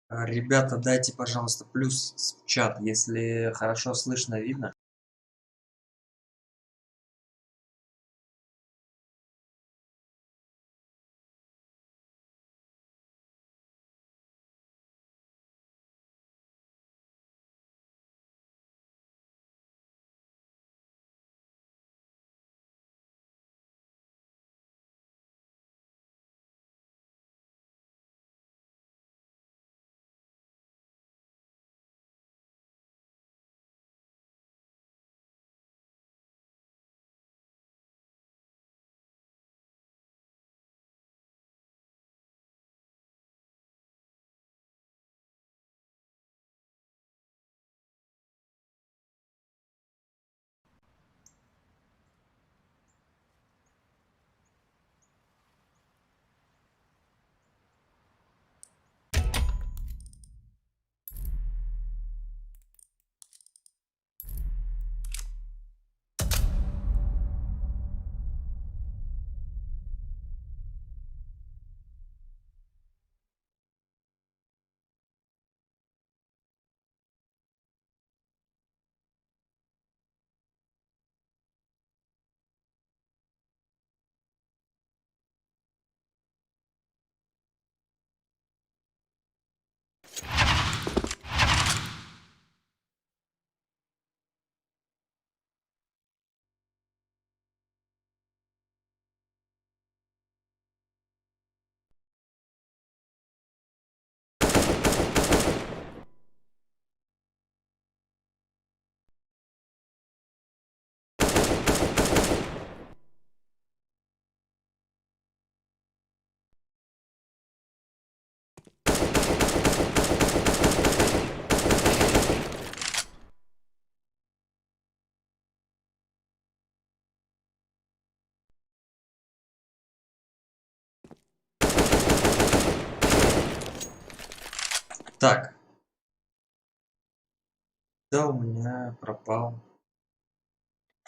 Ребята, дайте, пожалуйста, плюс в чат, если хорошо слышно, видно. Так, да, у меня пропал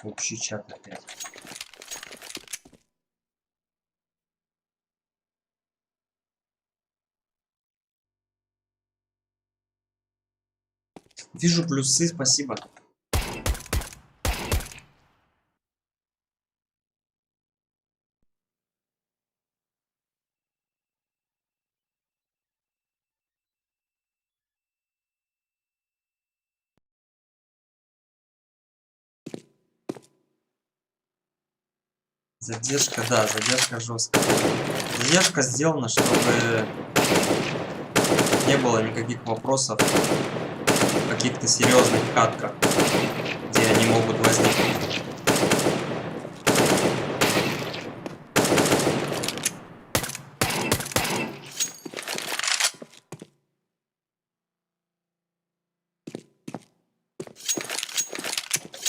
общий чат опять. Вижу плюсы, спасибо. Задержка, да, задержка жесткая. Задержка сделана, чтобы не было никаких вопросов в каких-то серьезных катках, где они могут возникнуть.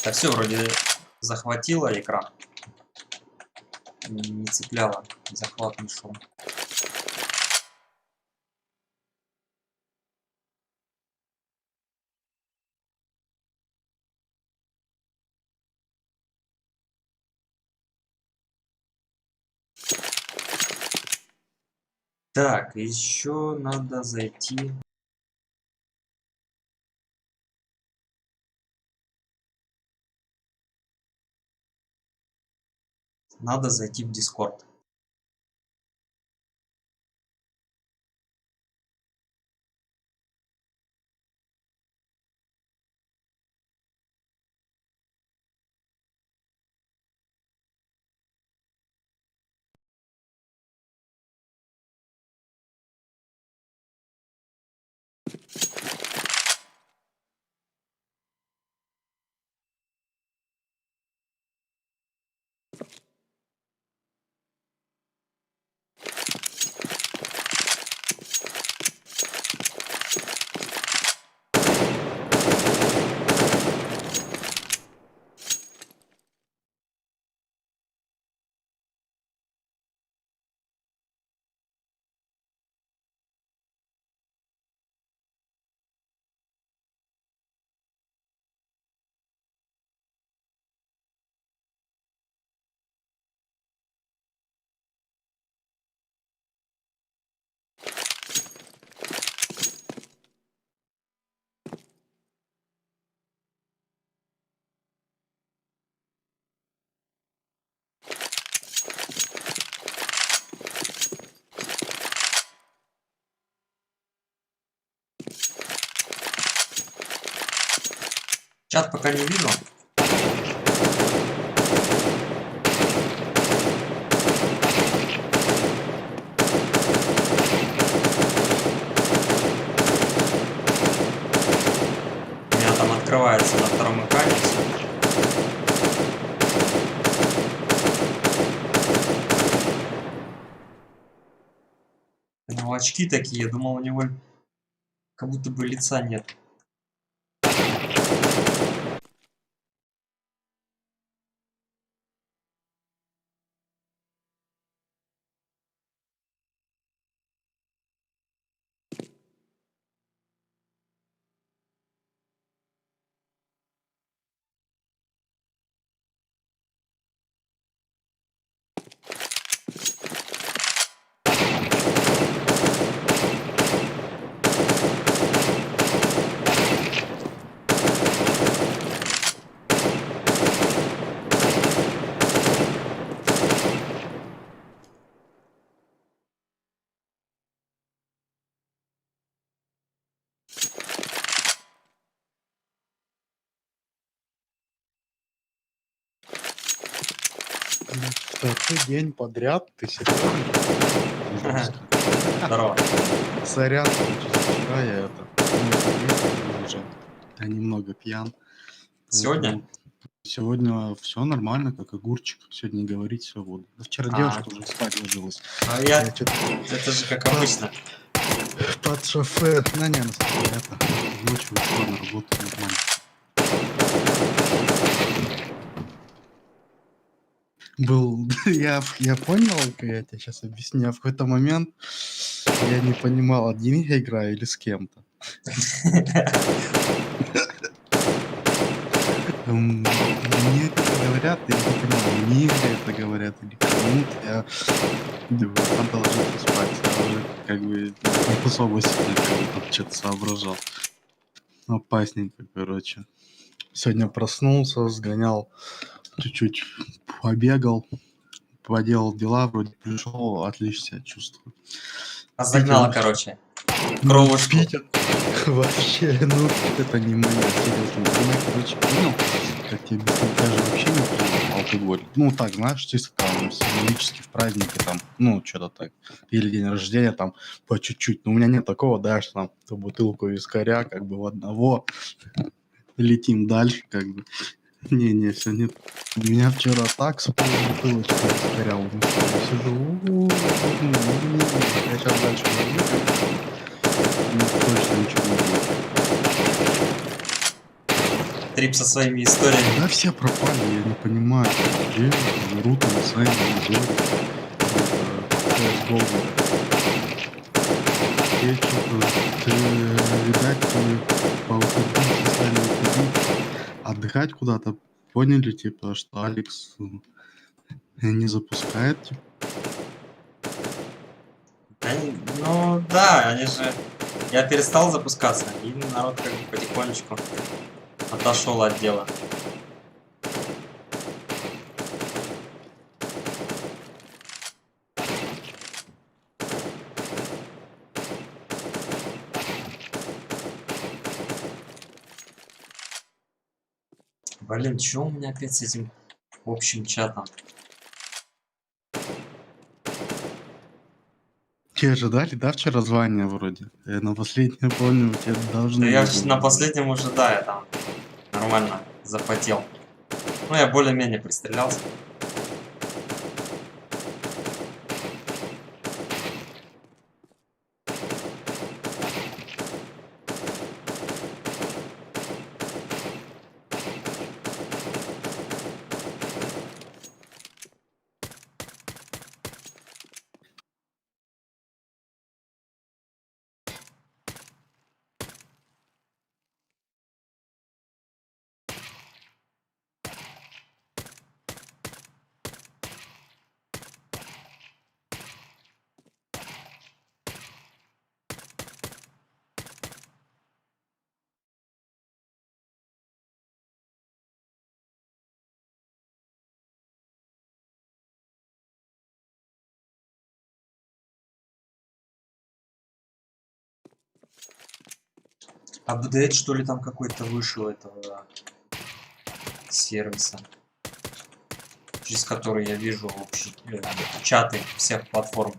Так, все, вроде захватило экран. Не цепляло, захват не шел. Так, еще надо зайти. Надо зайти в Discord. Чат пока не вижу. У меня там открывается на втором экране всё. У него очки такие, я думал, у него как будто бы лица нет. Второй день подряд? Ты серьезно? Жестко. Здорово. Сорян, короче, вчера я это был уже немного пьян, Сегодня? поэтому сегодня все нормально, как огурчик. Сегодня говорить свободно. Да вчера А, девушка уже спать ложилась. а Я я... что-то Это же как обычно. под шофе. На не, на самом деле, это ночью ушла на работу нормально. Был, я понял, как я тебе сейчас объясню. Я в какой-то момент я не понимал, один я играю или с кем-то. Мне это говорят, я не понимаю, мне это говорят или кому-то. Я думаю, надо ложиться спать. Я уже как бы не особо сильно как бы там что-то соображал. Опасненько, короче. Сегодня проснулся, сгонял, чуть-чуть побегал, поделал дела, вроде пришел, отлично себя чувствую. Питер Разогнал, вообще, короче, кровушку. Питер вообще, ну это не моё, серьезно. Я, короче, понял, как тебе объяснить, даже вообще не пью алкоголь. Ну так, знаешь, чисто там символически в празднике там, ну что-то так, или день рождения там по чуть-чуть. Но у меня нет такого, да, что там ту бутылку вискаря как бы в одного, летим дальше как бы. Не, все нет. Меня вчера так с полбутылочки вискаря унесло. Я сижу, я сейчас дальше выпью, точно ничего не будет. Трип со своими историями. Куда все пропали, я не понимаю. Где Наруто, Исай, Мизори, CSGO, где что-то, ты, видать, по выходным стали выходить, отдыхать куда-то, поняли, типа, что Алекс не запускает, типа. Ну да, они же... Я перестал запускаться, и народ как бы потихонечку отошел от дела. Блин, чё у меня опять с этим общим чатом? Тебе же дали, да, вчера звание вроде? Я на последнее помню, тебе Да должны я были на уже дать. последнем уже, да, я там нормально запотел. Ну, я более-менее пристрелялся. Апдейт, что ли, там какой-то вышел этого сервиса, через который я вижу общие чаты всех платформ.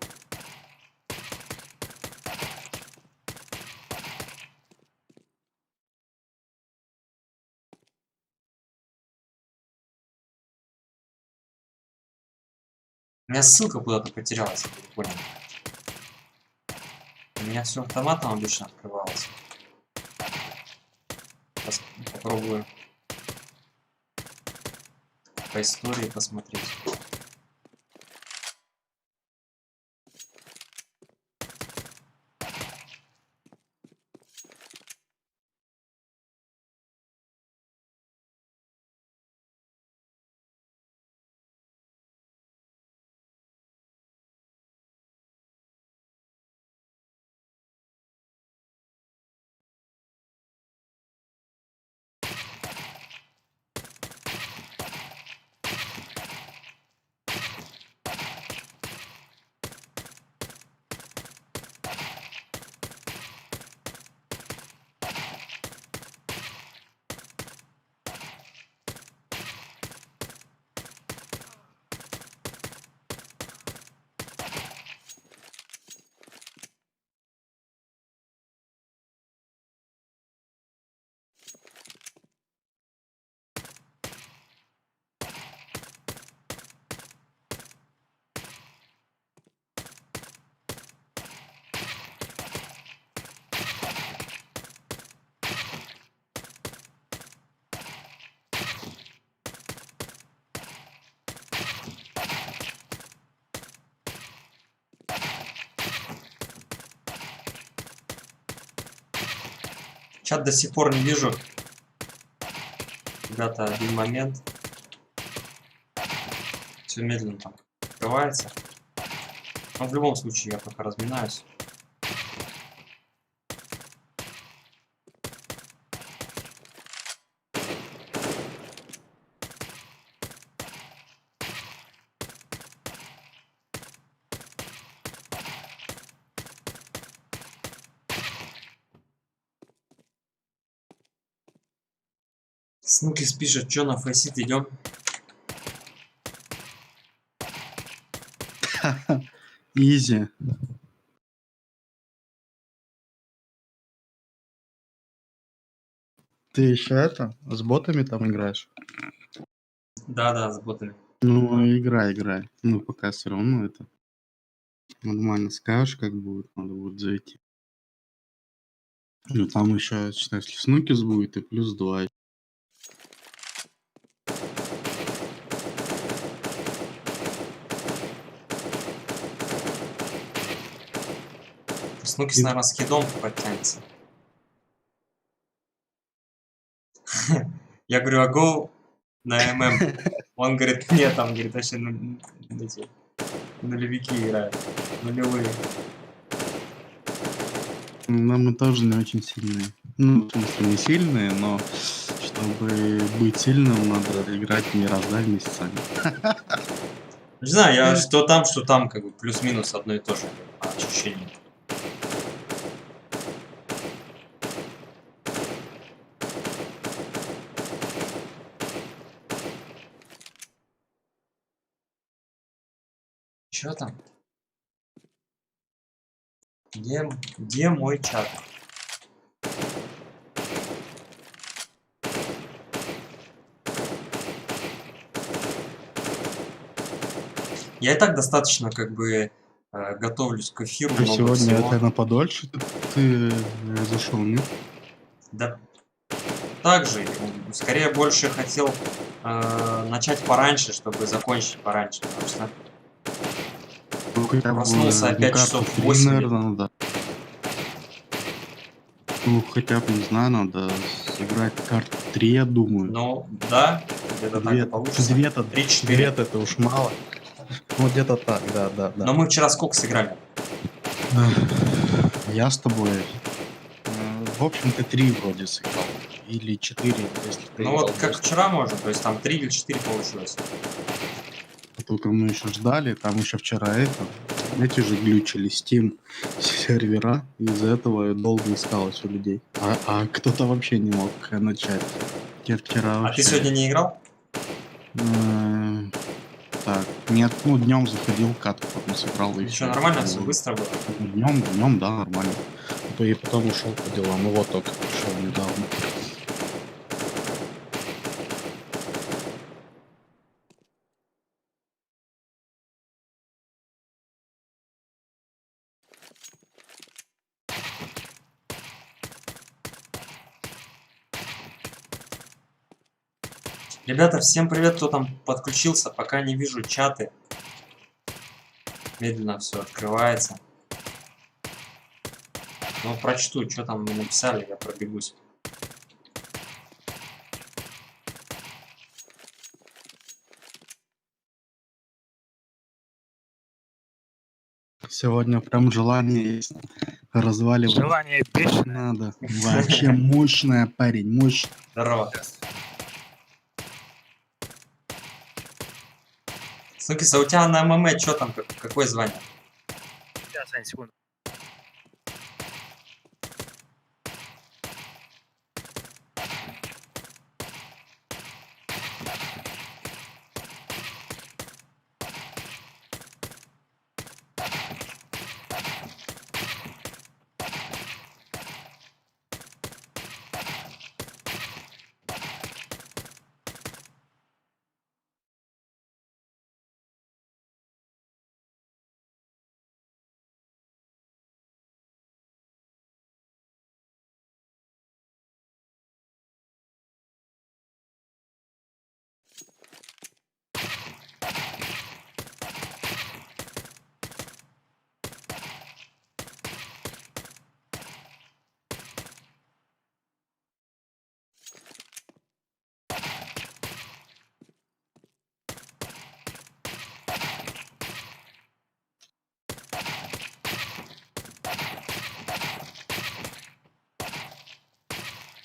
У меня ссылка куда-то потерялась, я не понял. У меня все автоматом обычно открывалось. Попробую по истории посмотреть. Чат до сих пор не вижу. Ребята, один момент. Все медленно там открывается. Но в любом случае я пока разминаюсь. Снукис пишет, что на фейсит идем. Изи. Ты еще это, с ботами там играешь? Да, с ботами. Ну, играй. Ну, пока все равно это нормально скажешь, как будет, надо будет зайти. Ну, там еще, считай, если снукис будет, и плюс 2. Снукис, наверное, с хидом подтянется. Я говорю, а го на ММ. Он говорит, нет, там, говорит, вообще эти нулевики играют. Нулевые. Ну, мы тоже не очень сильные. Ну, в смысле, не сильные, но чтобы быть сильным, надо играть не раз, да, месяцами. Не знаю, я что там, как бы, плюс-минус одно и то же по ощущениям. Чё там? Где мой чат? Я и так достаточно, как бы, готовлюсь к эфиру, А много сегодня всего. это на подольше ты зашел, нет? Да, также, скорее больше хотел начать пораньше, чтобы закончить пораньше, потому что Ну, хотя бы проснулся ну, опять карту часов в 3, 8. наверное, надо. Ну, хотя бы, не знаю, надо сыграть карт 3, я думаю. Ну, да, где-то так и получится. 2-то 3-4. это уж мало. Ну, где-то так, да. Но мы вчера сколько сыграли? Я с тобой. В общем, ты 3 вроде сыграл. Или 4, если ты Ну играл вот как быстро. вчера можно, то есть там 3 или 4 получилось. Только мы еще ждали, там еще вчера эти же глючили Steam сервера, из-за этого я долго искалось у людей. А кто-то вообще не мог начать. Я вчера А ты вообще... сегодня не играл? Э, Так, нет, ну днем заходил, катку потом собрал и Ничего, все. нормально, все быстро было. Днем, да, нормально. А то и потом ушел по делам, и вот только пришел недавно. Ребята, всем привет, кто там подключился. Пока не вижу чаты. Медленно все открывается. Ну, прочту, что там мне написали, я пробегусь. Сегодня прям желание есть разваливать. Желание бешеное. Надо. Вообще мощная, парень, мощная. Здорово. Сукиса, у тебя на ММ что там, какое звание? Сейчас, Сань, секунду.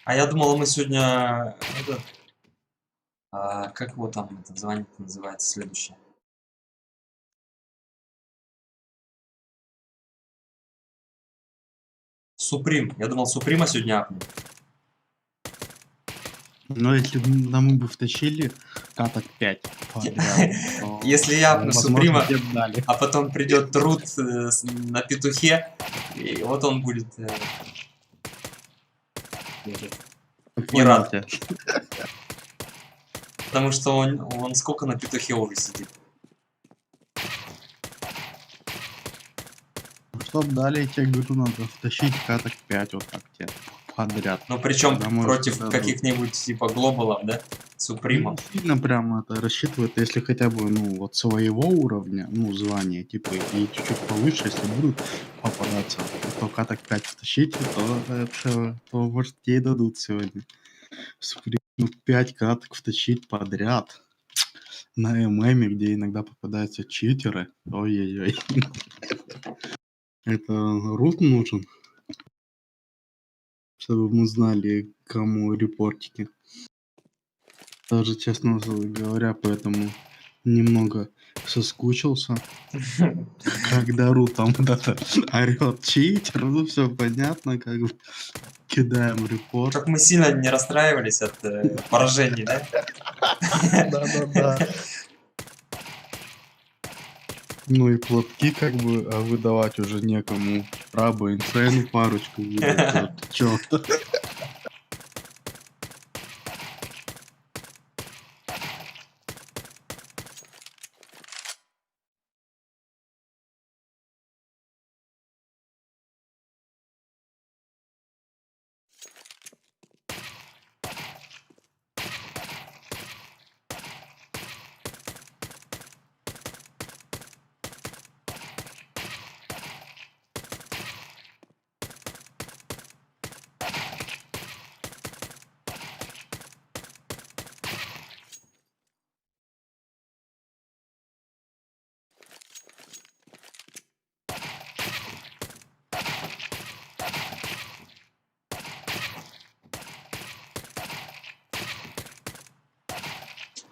А я думал, мы сегодня... как его там, это звание называется, следующее? Суприм. Я думал, Суприма сегодня апнем. Но если бы мы бы втащили каток 5 подряд, то, Если я апну возможно, Суприма, тебе б дали. а потом придет Труд на петухе, и вот он будет... не Понял рад. тебя. Потому что он сколько на петухе уже сидит. Чтоб дали, я тебе говорю, надо втащить каток 5 вот так тебе подряд. Но причем Да, может, против да, каких-нибудь типа глобалов, да? Не Супримов. сильно прям это рассчитывает, если хотя бы, ну, вот своего уровня, ну, звания, типа, и чуть-чуть повыше, если будут попадаться, то каток 5 втащите, то это, то, может, ей дадут сегодня. Ну, 5 каток втащить подряд на ММе, где иногда попадаются читеры. Ой-ой-ой. Это рут нужен, чтобы мы знали, кому репортики. Даже, честно говоря, поэтому немного соскучился. Когда Ру там вот это орёт читер, ну все понятно, как бы кидаем репорт. Как мы сильно не расстраивались от поражений, да? Да-да-да. Ну и платки как бы выдавать уже некому. Рабы инсейну парочку выдать. Чё?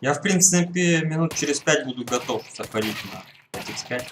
Я, в принципе, минут через 5 буду готов заходить на 5x5.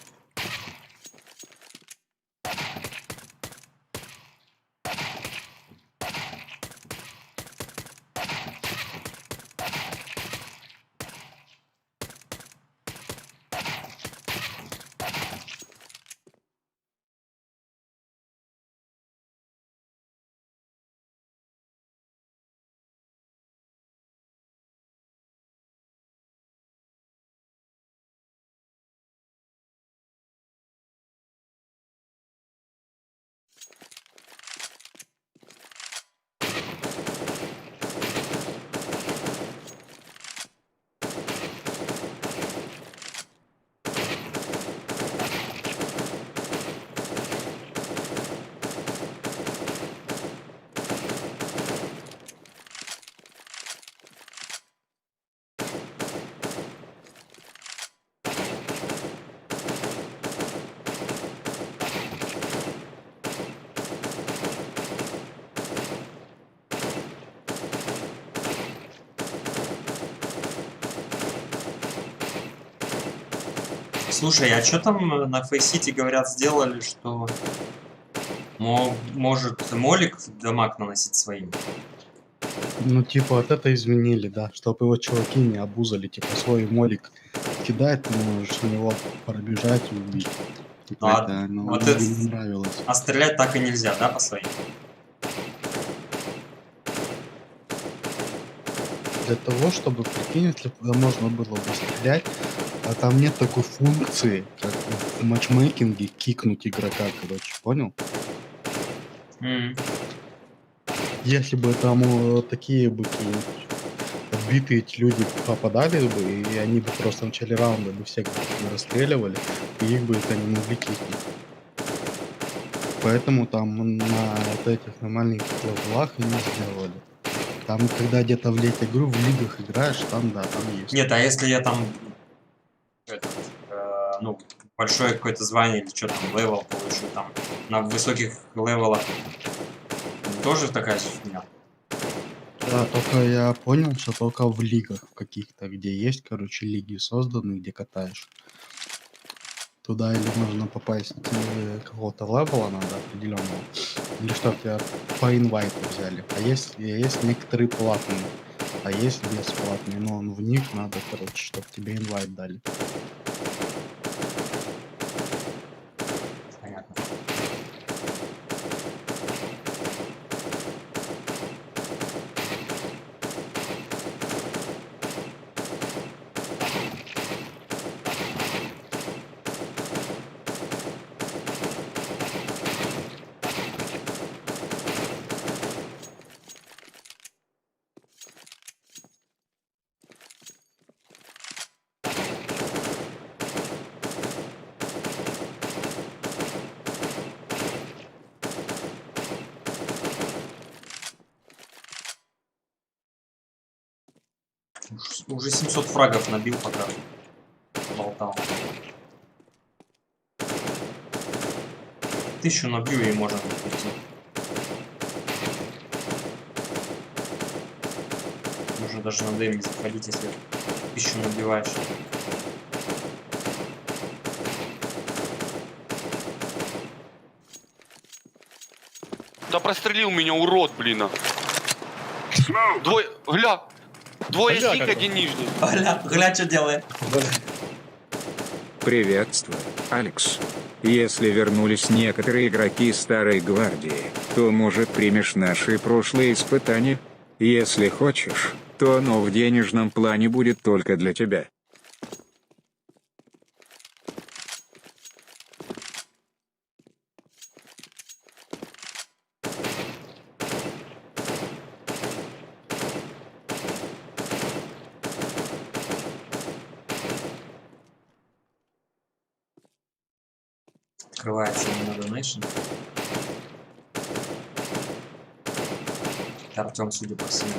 Слушай, а что там на Фейсити говорят, сделали, что может молик дамаг наносить своим? Ну, типа, вот это изменили, да, чтобы его чуваки не обузали, типа, свой молик кидает, ты можешь в него пробежать и убить. Типа, А это, ну, вот это... людям не нравилось. А стрелять так и нельзя, да, по своим? Для того, чтобы, прикинь, если бы можно было бы стрелять, а там нет такой функции, как в матчмейкинге кикнуть игрока, короче, понял? М. Если бы там такие бы какие-нибудь отбитые эти люди попадали бы, и они бы просто в начале раунда бы всех расстреливали, и их бы это не могли кикнуть. Поэтому там на вот этих на маленьких левелах и не сделали. Там, когда где-то в игру, в лигах играешь, там да, там есть. Нет, а если я там этот, ну, большое какое-то звание или что там, левел получу там, на высоких левелах, тоже такая же фигня? Да, только я понял, что только в лигах в каких-то, где есть, короче, лиги созданы, где катаешь. Туда или можно попасть какого-то левела надо определенного, или что тебя по инвайту взяли. А есть некоторые платные, а есть бесплатные, но в них надо, короче, чтобы тебе инвайт дали. Понятно. Уже 700 фрагов набил, пока болтал. 1000 набью и можно уйти. Можно даже на ДМ не заходить, если 1000 набиваешь. Да прострелил меня, урод, блин. Двое, гля. Двое Гля, сик, как бы. один нижний. Гля, что делает? Приветствую, Алекс. Если вернулись некоторые игроки старой гвардии, то, может, примешь наши прошлые испытания? Если хочешь, то оно в денежном плане будет только для тебя. Открывается именно донейшн. Артем, судя по всему.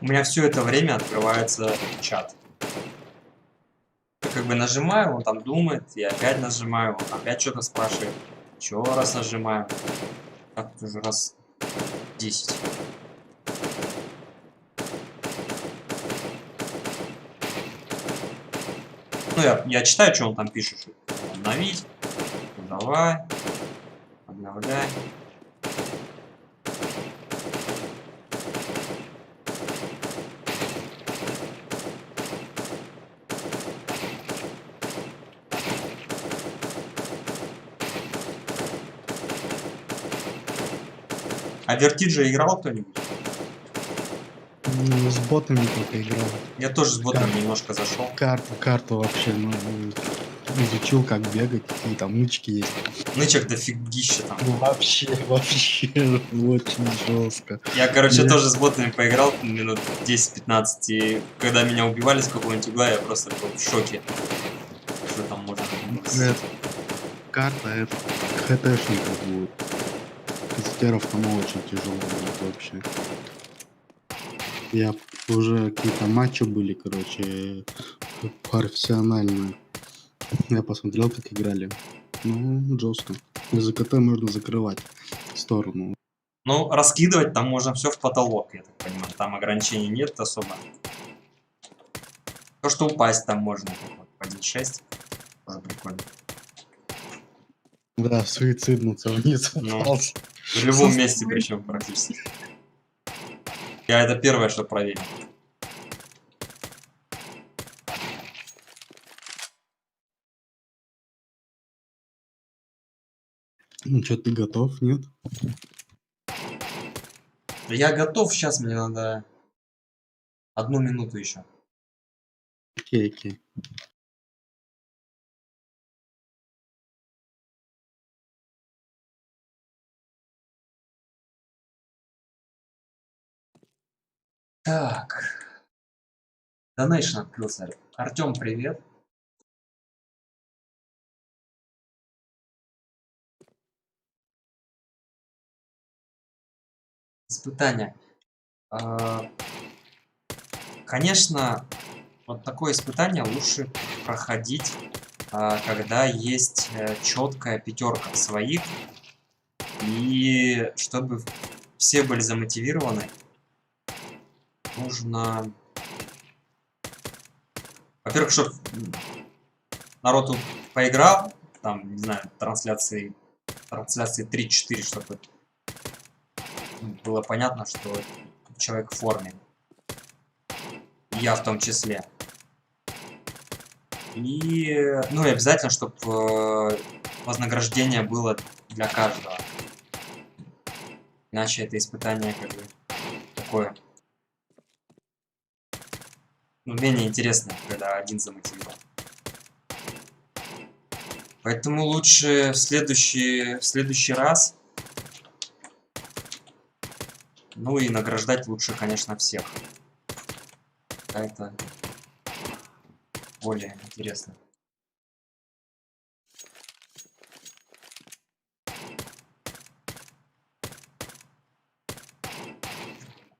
У меня все это время открывается чат. Я как бы нажимаю, он там думает, я опять нажимаю, он опять что-то спрашивает. Еще раз нажимаю. Так уже раз 10. Ну, я читаю, что он там пишет. Обновить. Давай. Обновляй. А Vertigo играл кто-нибудь? Ну, с ботами только играл. Я тоже с ботами Как? немножко зашел. Карту вообще, ну, изучил, как бегать, какие там нычки есть. Нычек дофигища там. Ну, вообще, очень жестко. Я, короче, Я- тоже с ботами поиграл минут 10-15, и когда меня убивали с какого-нибудь угла, я просто был в шоке. Что там можно? Карта это ХТшников будет. Пизтеров там очень тяжело будет вообще. Я уже какие-то матчи были, короче, профессиональные. Я посмотрел, как играли. Ну, жестко. Из КТ можно закрывать сторону. Ну, раскидывать там можно все в потолок, я так понимаю. Там ограничений нет особо. То, что упасть там можно. Вот, по 1.6. Тоже прикольно. Да, суициднуться вниз Ну. упался. В любом месте причем практически. Я это первое, что проверил. Ну что, ты готов, нет? Я готов, сейчас мне надо 1 минуту еще. Окей, окей. Так. Donation открылся. Артем, привет. Испытание. Конечно, вот такое испытание лучше проходить, когда есть четкая пятерка своих, и чтобы все были замотивированы, нужно, во-первых, чтобы народ тут поиграл, там, не знаю, трансляции 3-4, чтобы было понятно, что человек в форме. Я в том числе. И, ну и обязательно, чтобы вознаграждение было для каждого. Иначе это испытание как бы такое, ну, менее интересно, когда один замотивирован. Поэтому лучше в следующий раз, ну и награждать лучше, конечно, всех. Это более интересно.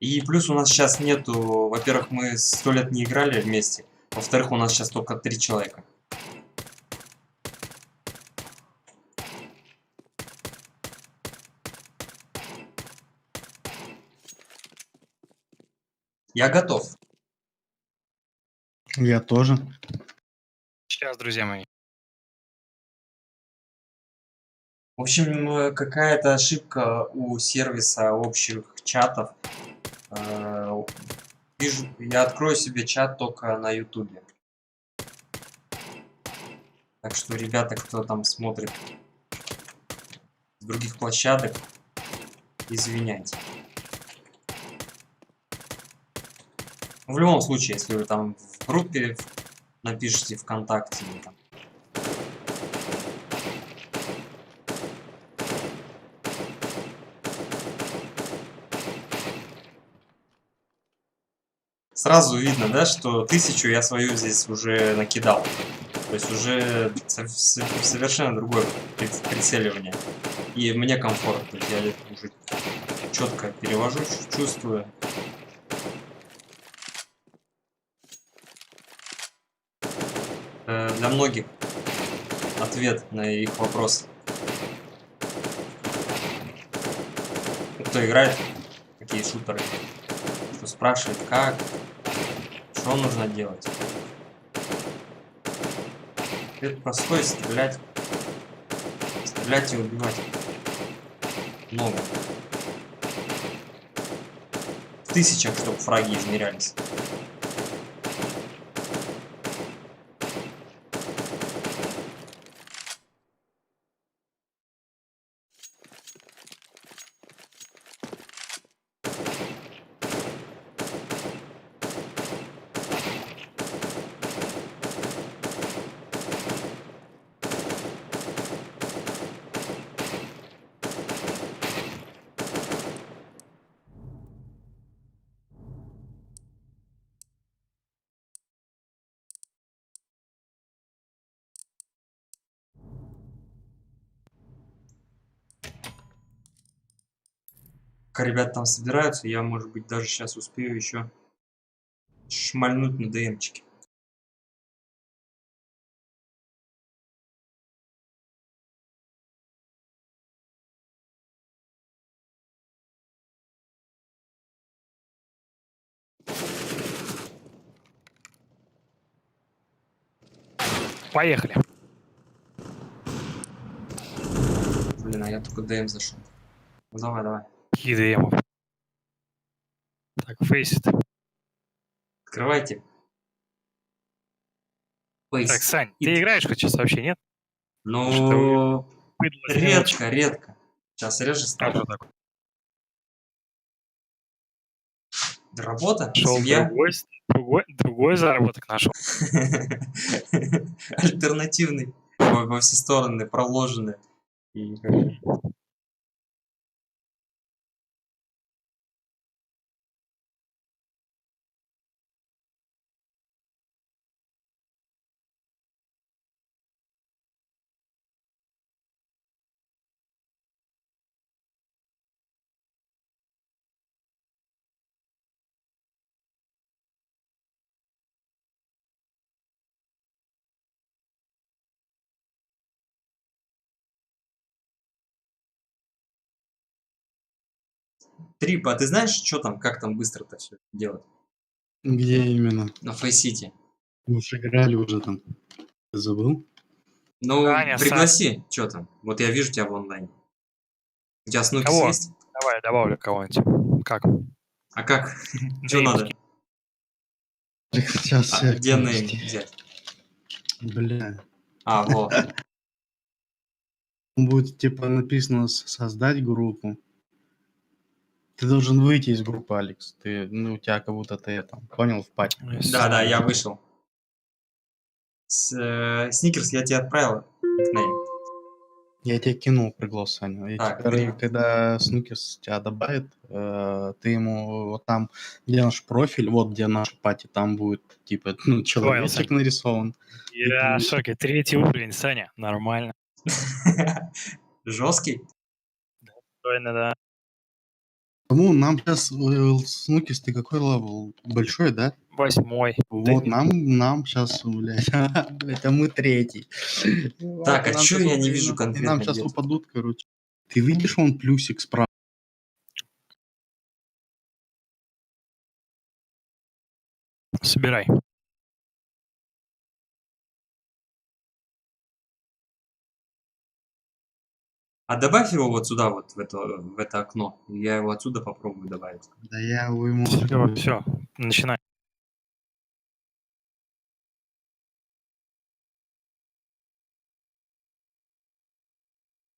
И плюс у нас сейчас нету, во-первых, мы 100 лет не играли вместе, во-вторых, у нас сейчас только 3 человека. Я готов. Я тоже. Сейчас, друзья мои. В общем, какая-то ошибка у сервиса общих чатов. Вижу, я открою себе чат только на ютубе. Так что, ребята, кто там смотрит с других площадок, извиняйте. В любом случае, если вы там в группе напишите ВКонтакте, или там, сразу видно, да, что 1000 я свою здесь уже накидал. То есть уже совершенно другое прицеливание. И мне комфортно. То есть я уже четко перевожу, чувствую. Для многих ответ на их вопрос. Кто играет? такие шутеры. Что спрашивает, как, что нужно делать. Это простой стрелять. Стрелять и убивать. Много. В тысячах, чтобы фраги измерялись. Пока ребята там собираются, я, может быть, даже сейчас успею еще шмальнуть на ДМчике. Поехали. Блин, а я только ДМ зашел. Ну давай, давай. ЕДМов. Так, фейсит. Открывайте. Так, Face Сань, it. ты играешь хоть сейчас вообще, нет? Ну, Быдло сделал. редко, редко. Сейчас реже А стало. что такое? Работа, Шел семья. другой заработок нашел. Альтернативный. Во все стороны проложены. И как бы 3, а ты знаешь, что там, как там быстро-то все делать? Где именно? На Фейсите. Мы же играли уже там. Ты забыл? Ну, Саня, пригласи, что там. Вот я вижу тебя в онлайне. У тебя снукис Кого? есть? Давай, добавлю кого-нибудь. Как? А как? Что Нейм надо? скинь. Сейчас А где нейм взять? Бля. А, во. Будет типа написано создать группу. Ты должен выйти из группы, Алекс. Ты, ну, у тебя как будто ты там, понял, в пати. Да, я вышел. Сникерс, я тебе отправил никнейм. Я тебе кинул приглас, Саня. И Так, теперь, принял. когда Снукерс тебя добавит, ты ему вот там, где наш профиль, вот где наш пати, там будет типа, ну, человечек Сань. нарисован. Я в ты- шоке. 3-й уровень, Саня. Нормально. Жесткий? Достойно, да. Ну, нам сейчас Снукерс, ты какой левел? Большой, да? 8-й. Вот, нам сейчас, блядь, блядь, а мы 3-й. Так, а Нам чё щас я не упадут- вижу и конкретно нам сейчас где-то? упадут, короче. Ты видишь, вон плюсик справа? Собирай. А добавь его вот сюда, вот в это окно. Я его отсюда попробую добавить. Да я его ему... Все, начинай.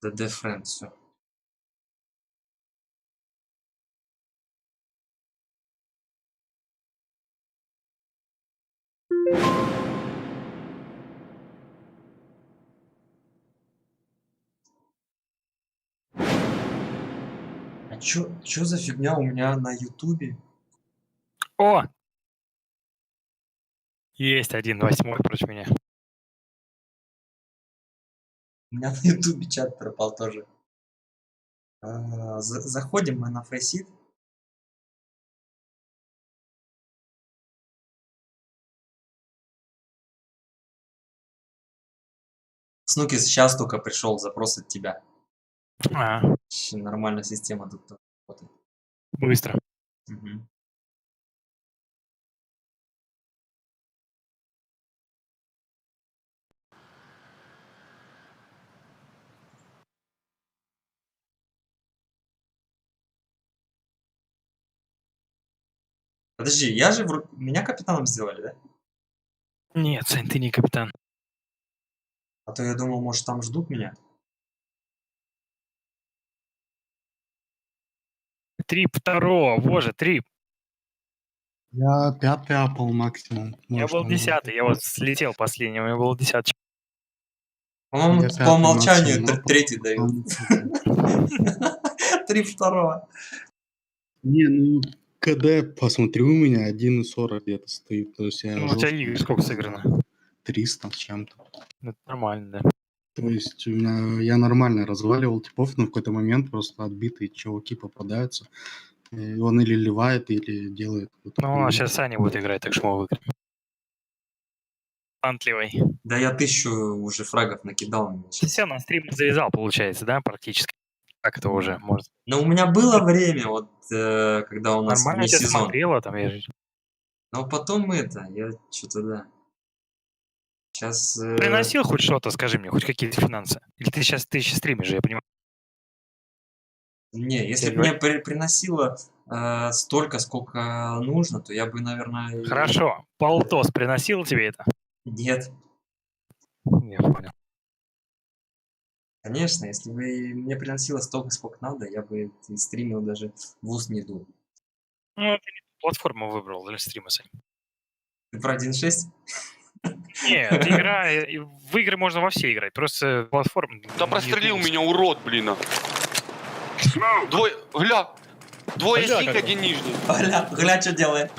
DD Friend, все. А чё за фигня у меня на Ютубе? О! Есть 1/8 против меня. У меня на Ютубе чат пропал тоже. Заходим мы на Фейсит. Снукис сейчас только пришел запрос от тебя. А, Нормальная система тут работает. Быстро. Мгм. Подожди, я же меня капитаном сделали, да? Нет, Сань, ты не капитан. А то я думал, может, там ждут меня. Трип второго, боже, трип. Я 5-й апал максимум. Я Может, был там 10-й, я вот слетел последним, я был 10-й. По-моему, я по 5-й умолчанию максимум апал, третий дают. потом- 3 второго. Не, ну, КД, посмотрю, у меня 1,40 где-то стоит. То есть я Ну, у тебя жестко игр сколько сыграно? 300 с чем-то. Ну, это нормально, да. То есть у меня я нормально разваливал типов, но в какой-то момент просто отбитые чуваки попадаются. И он или ливает, или делает какую-то Ну, а хуйню. сейчас Саня будет играть, так что мы выиграем. Талантливый. Да я 1000 уже фрагов накидал мне Ты сейчас. все на стрим завязал, получается, да, практически? Как это уже может? Но у меня было время, вот, когда у нас Нормально вне тебя сезон. смотрела там, я же... Но потом я что-то, да. Сейчас... Приносил хоть что-то, скажи мне, хоть какие-то финансы? Или ты сейчас стримишь же, я понимаю. Не, если Я бы мне приносило столько, сколько нужно, то я бы, наверное... Хорошо, Полтос приносил тебе это? Нет. Я понял. Конечно, если бы мне приносило столько, сколько надо, я бы и стримил даже в ус не дул. Ну, ты не ту платформу выбрал для стрима, Сань. Ты про 1.6? Нет, игра... В игры можно во все играть, просто платформа... Да прострелил меня, урод, блин. Двое... Двое Гля, синих, как бы. один нижний. Гля, что делает?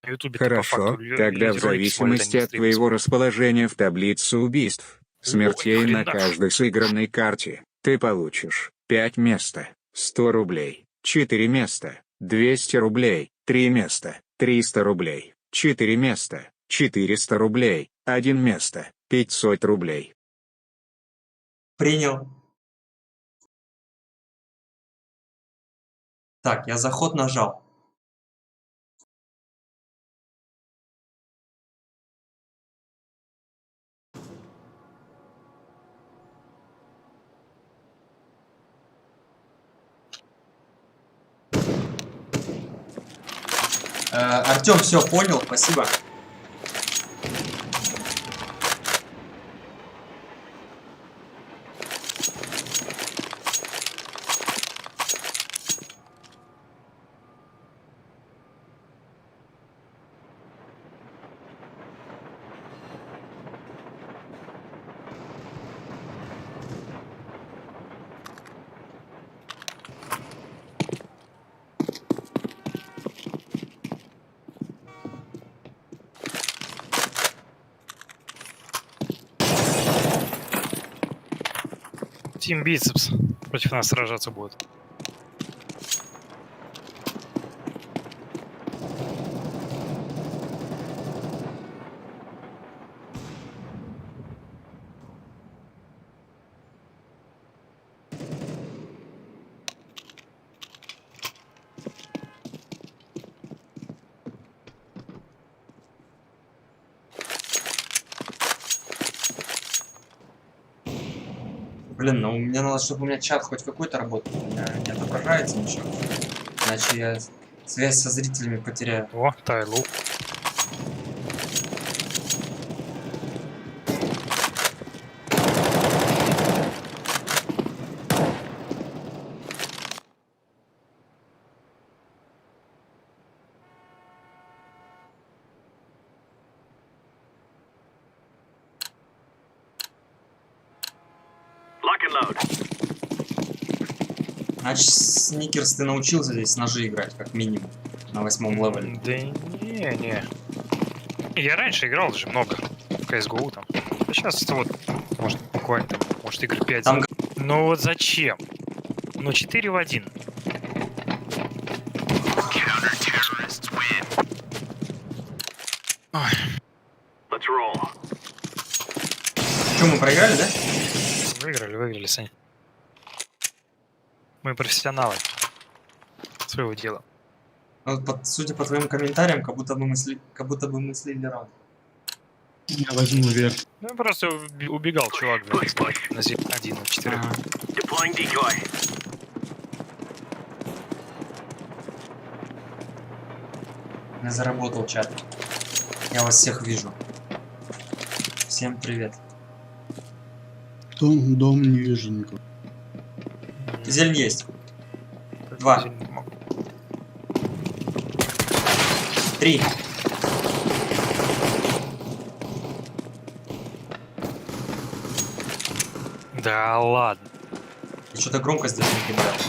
На Ютубе по Хорошо, факту тогда в люди ролики смотрят, зависимости а не от стримы твоего расположения в таблице убийств, смертей на хренаш. каждой сыгранной карте, ты получишь 5 места, 100 рублей, 4 места, 200 рублей, 3 места, 300 рублей, 4 места, 400 рублей, 1 место, 500 рублей. Принял. Так, я заход нажал. Артем, все понял, спасибо. Тим Бицепс против нас сражаться будет. Блин, ну мне надо, чтобы у меня чат хоть какой-то работал. У меня не отображается ничего. Иначе я связь со зрителями потеряю. О, Тайлу. Значит, Сникерс, ты научился здесь ножи играть, как минимум. На 8-м левеле. Да не. Я раньше играл же много. В CSGO там. А сейчас это вот, может, буквально там, может, игр 5. Там Ну вот зачем? Ну 4 в 1. Что, мы проиграли, да? Выиграли, Сань. Мы профессионалы. своего дела. Ну, судя по твоим комментариям, как будто бы мы слили раунд. Я возьму вверх. Ну, просто убегал чувак, блядь, на зелень 1 на 4. Ага. Deploying decoy. Я заработал чат. Я вас всех вижу. Всем привет. Дом не вижу никого. Зелень есть. 2. 3. Да ладно. Ты что-то громко здесь не кидаешь.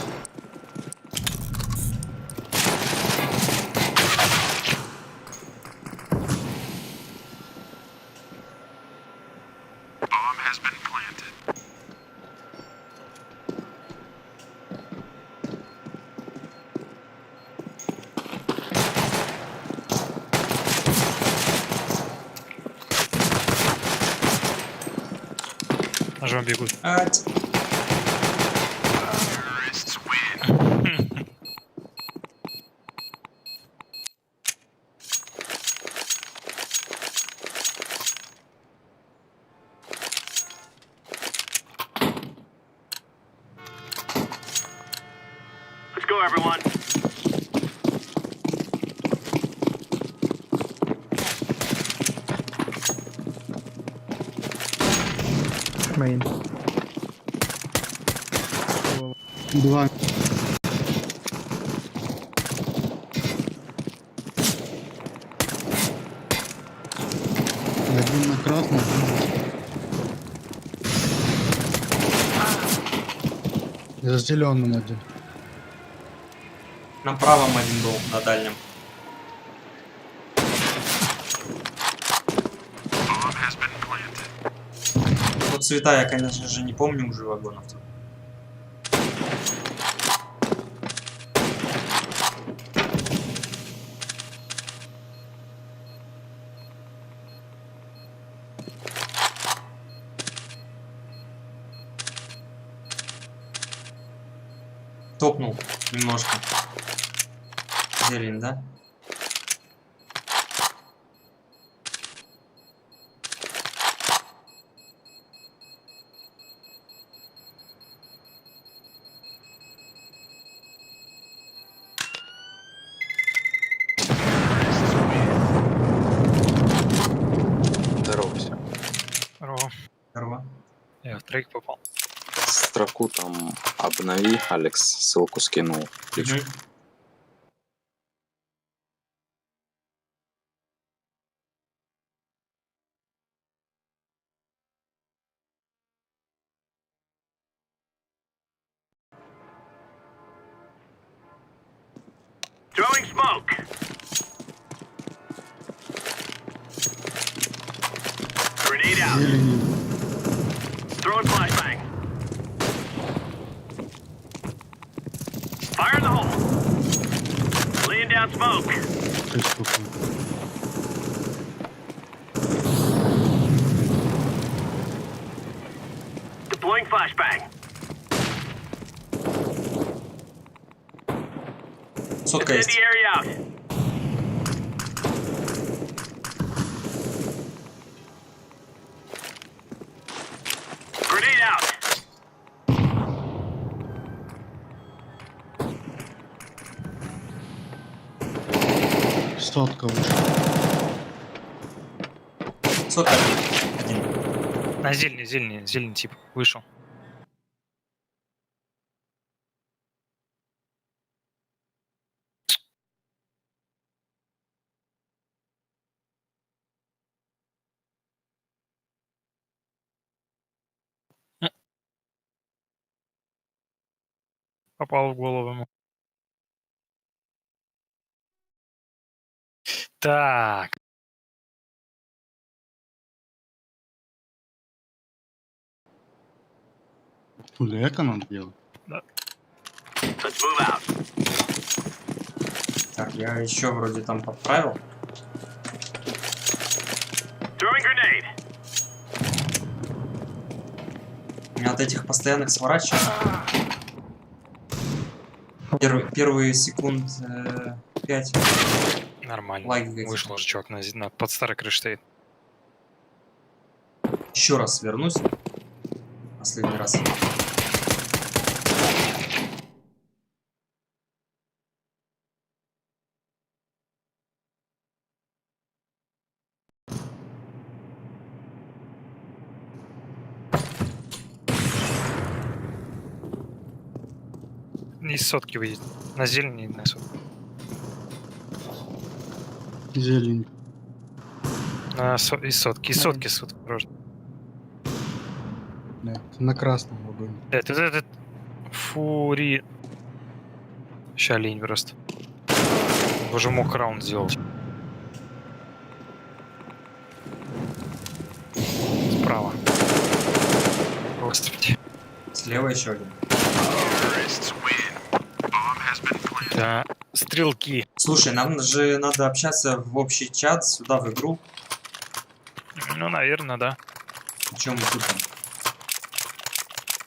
Ножом бегут. Ать. Let's go, everyone. Main. 2. Один на красном. За зеленым один. На правом один был, на дальнем. Ну, цвета я, конечно же, не помню уже вагонов. Топнул немножко. Зелень, да? Здорово все. Здорово. Здорово. Я в трейк попал. Строку там обнови, Алекс ссылку скинул. Ключ. Мгм. Throwing smoke. Grenade out. Зелень. Throwing flashbang. Fire in the hole. Laying down smoke. 3 штуки. Deploying flashbang. Сотка есть. Incendiary out. Grenade out. Сотка вышла. Сотка. Один. На зелень тип вышел. Попал в голову ему. Так. Эко надо делать. Let's move out. Так, я еще вроде там подправил. Throwing grenade. У меня от этих постоянных сворачиваний. Первые секунд 5. Нормально. Лайк гасит. Вышел уже чувак под старой крышей стоит. Еще раз вернусь. Последний раз. Из сотки выйдет. На зелени на сотку. Зелень. Из сотки. Из сотки сотки. Да, на красном огонь. Это фури. Ща лень просто. Уже мог раунд сделать. Справа. Господи. Слева еще один. Да. Стрелки. Слушай, нам же надо общаться в общий чат, сюда в игру. Ну, наверное, да. Чем мы тут?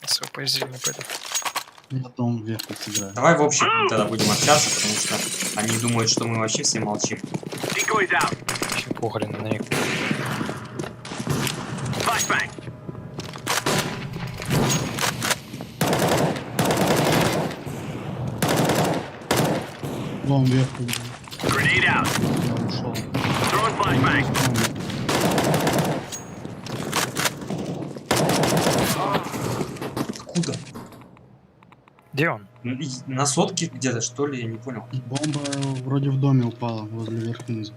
Все, по зелени пойду. Я потом вверх сыграю. Давай в общем тогда будем общаться, потому что они думают, что мы вообще все молчим. Decoys out. Вообще похрен на них. Flashbang. Вон вверх убил. Grenade out. Я ушел. Throwing flashbang. Откуда? Где он? На сотке где-то, что ли? Я не понял. Бомба вроде в доме упала, возле верх-низа.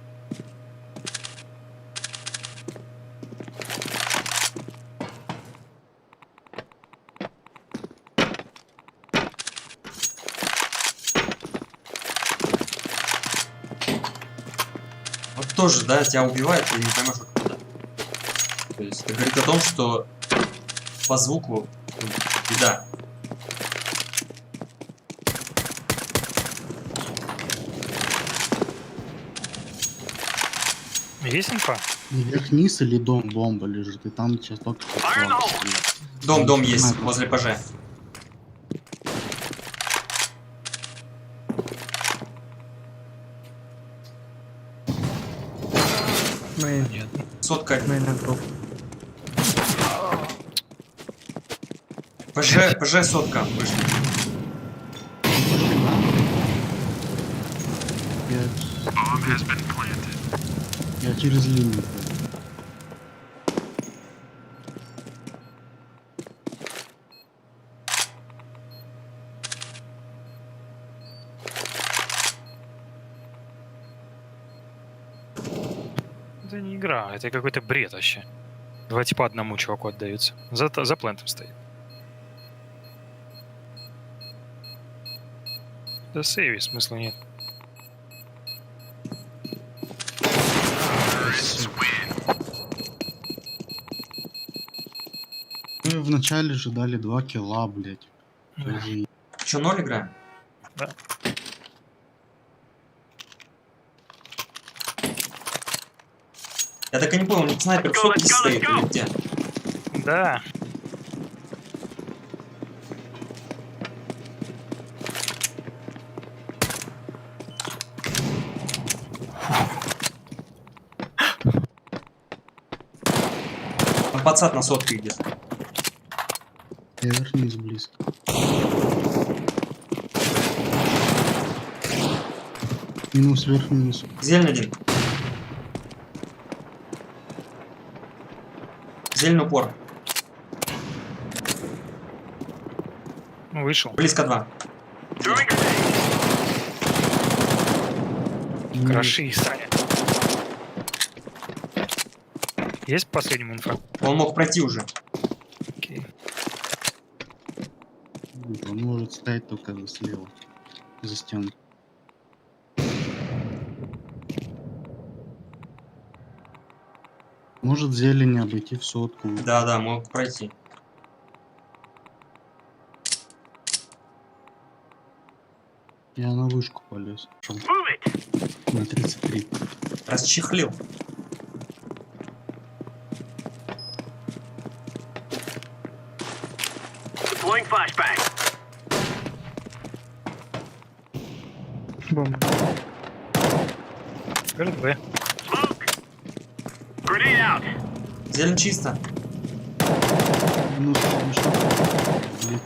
Вот тоже, да, тебя убивает, ты не поймешь откуда. То есть это говорит о том, что по звуку беда. Есть инфа? Верх-низ или дом бомба лежит, и там сейчас только что Fire in the hole. стреляют. Дом есть, возле ПЖ. Main. Нет. Сотка. Main and top. ПЖ сотка. Вышли. Я через линию. Это не игра, это какой-то бред вообще. Два типа одному чуваку отдаются. За плентом стоит. Да сейви, смысла нет. Мы вначале же дали 2 килла, блять. Да. Че, 0 играем? Да. Я так и не понял, у снайпер в сотке стоит или где? Да. Там пацан на сотке идет. Я верх-низ близко. Минус верх-низ. Зелень один. Зелень упор. Ну, вышел. Близко 2. Throwing grenade. Кроши, Саня. Есть последний инфа? Он мог пройти уже. Окей. Он может стоять только слева. За стенкой. Может зелень обойти в сотку. Да, мог пройти. Я на вышку полез. Шел Move it. на 33. Расчехлил. Deploying flashbang. Бомба. Говорит, Б. Smoke. Grenade out. Зелень чисто. Минус, ну что? Блин,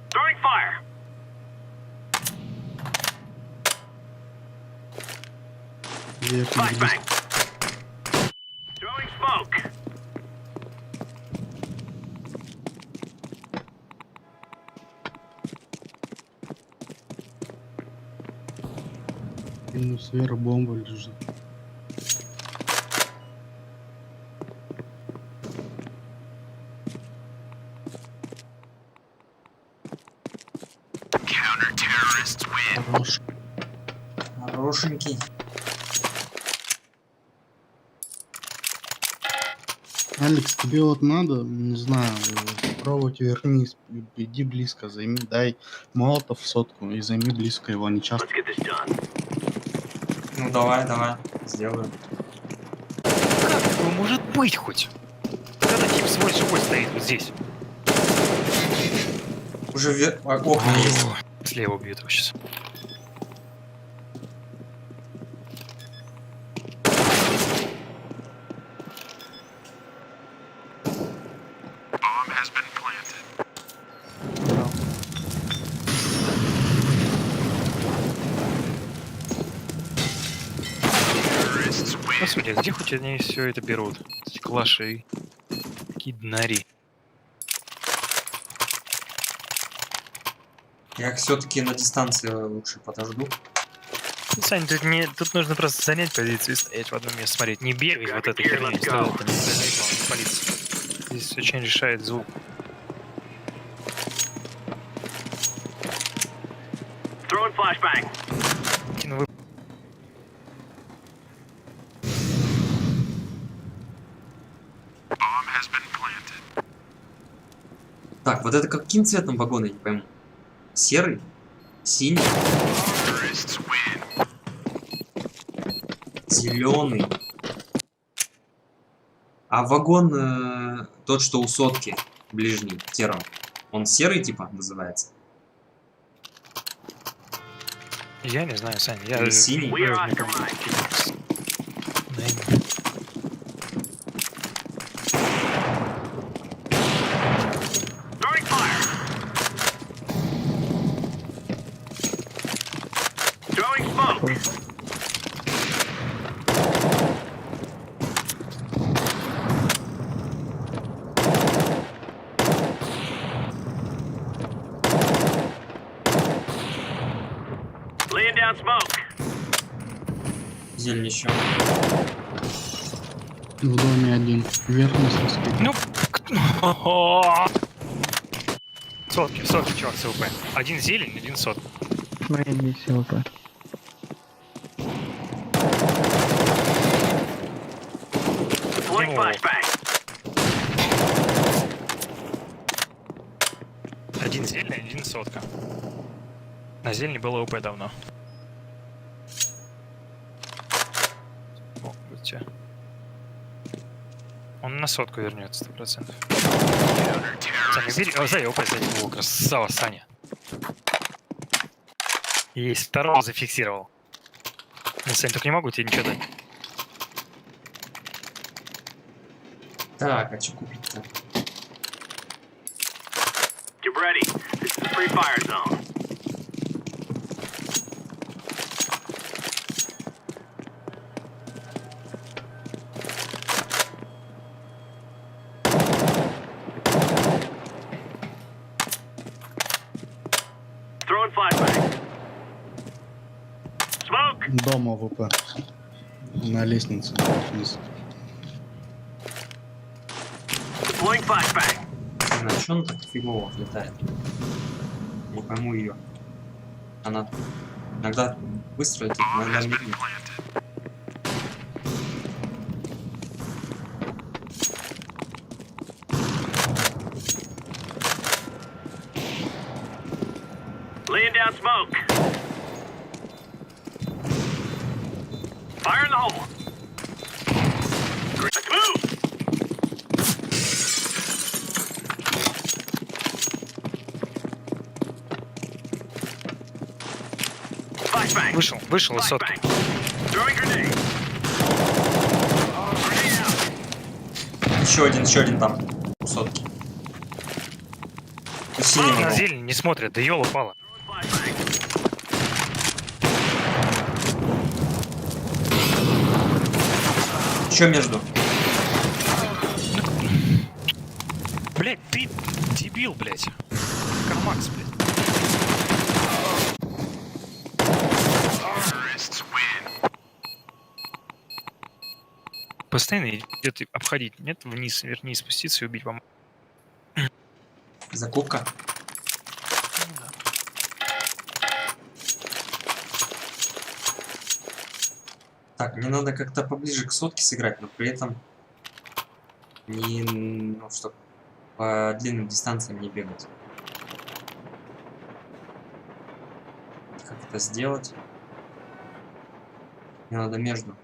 Throwing fire. верхний близко. Flashbang. Throwing smoke. Минус вера, бомба лежит. Хорош. Хорошенький. Алекс, тебе вот надо, не знаю, пробовать вернись, иди близко, займи, дай молотов в сотку и займи близко его, не часто. Let's get this done. Ну давай, сделаю. Как такое может быть хоть? Когда тип свой живой стоит вот здесь. Уже окна есть. Слева убьют его сейчас. Господи, а где хоть они все это берут? Эти клаши, такие днари. Я все-таки на дистанции лучше подожду. Сань, тут нужно просто занять позицию и стоять в одном месте, смотреть. Не бегать вот этой херней, не стоит это не стрелять, полиция. Здесь очень решает звук. Throwing flashbang. Ну, вы- Так, вот это каким цветом вагон, я не пойму. Серый? Синий? Зеленый? А вагон, тот, что у сотки, ближний, тером, он серый, типа, называется? Я не знаю, Саня, я... Или синий? We are я не Oscar помню. Mike. Наверное. Throwing fire. Throwing smoke. Laying down smoke. Зелень еще. В доме один. Верхний соски. Ну, сотки, чувак, СВП. Один зелень, один сот. Мейн не СЛП. Deploying Oh. flashbang. Один зелень, один сотка. На зелени было УП давно. О, будьте. Он на сотку вернется 100%. Саня, бери... О, сзади УП, сзади. О, красава, Саня. Есть, второго зафиксировал. Ну, Саня, только не могу тебе ничего дать. Так, а что купить-то? Get ready. This is a free fire zone. Throwing flashbang. Smoke. Дома ВП. На лестнице. Вниз. Deploying flashbang. На что она так фигово летает? Не пойму ее. Она иногда быстро летит, иногда медленно. Laying down smoke. Fire in the hole. Let's move. flashbang. Вышел из сотки. Flashbang. Throwing grenade. Grenade out. Еще один там. У сотки. У синего. На зелень не смотрят, да ёла упала. Flashbang. Еще между. Блять, ты дебил, блять. Кармакс, блять. Постоянно идет обходить. Нет, вниз, вернее, спуститься и убить вам. Закупка. Так, мне надо как-то поближе к сотке сыграть, но при этом не, ну, чтоб по длинным дистанциям не бегать. Как это сделать? Мне надо между.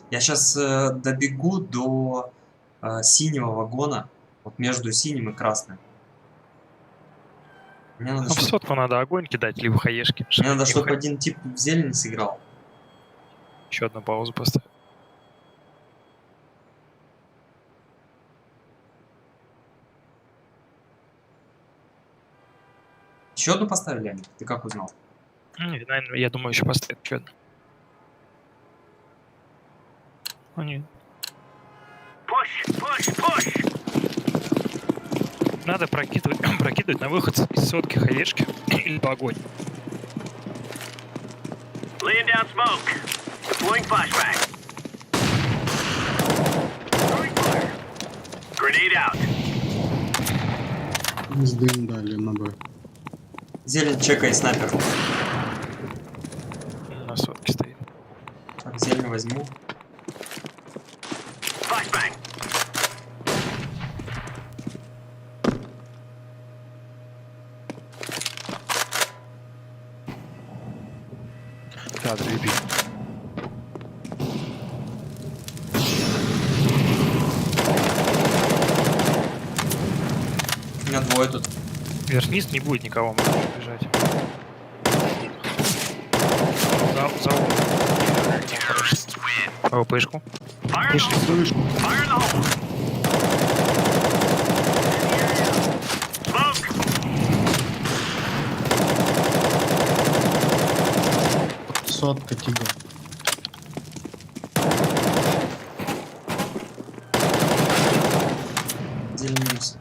Я сейчас добегу до синего вагона, вот между синим и красным. Мне надо, Ну, в сотку надо огонь кидать, либо хаешки. чтобы один тип в зелень сыграл. Еще одну паузу поставь. Еще одну поставили они? Ты как узнал? Наверное, я думаю, еще поставить еще одну. Ну, нет. Push. Надо прокидывать на выход из сотки хаешки или огонь. Laying down smoke. Deploying flashbang. Throwing fire. Grenade out. С дым дали на Б. Зелень, чекай, снайпер. На сотке стоит. Так, зелень возьму. Flashbang. Да, дребей. У меня двое тут. Вверх-вниз не будет никого, можно бежать. За угол. Хорошо. АВПшку. Fire in the hole. Слышь, Fire in the hole. Smoke. сотка тигр. Зелень минус.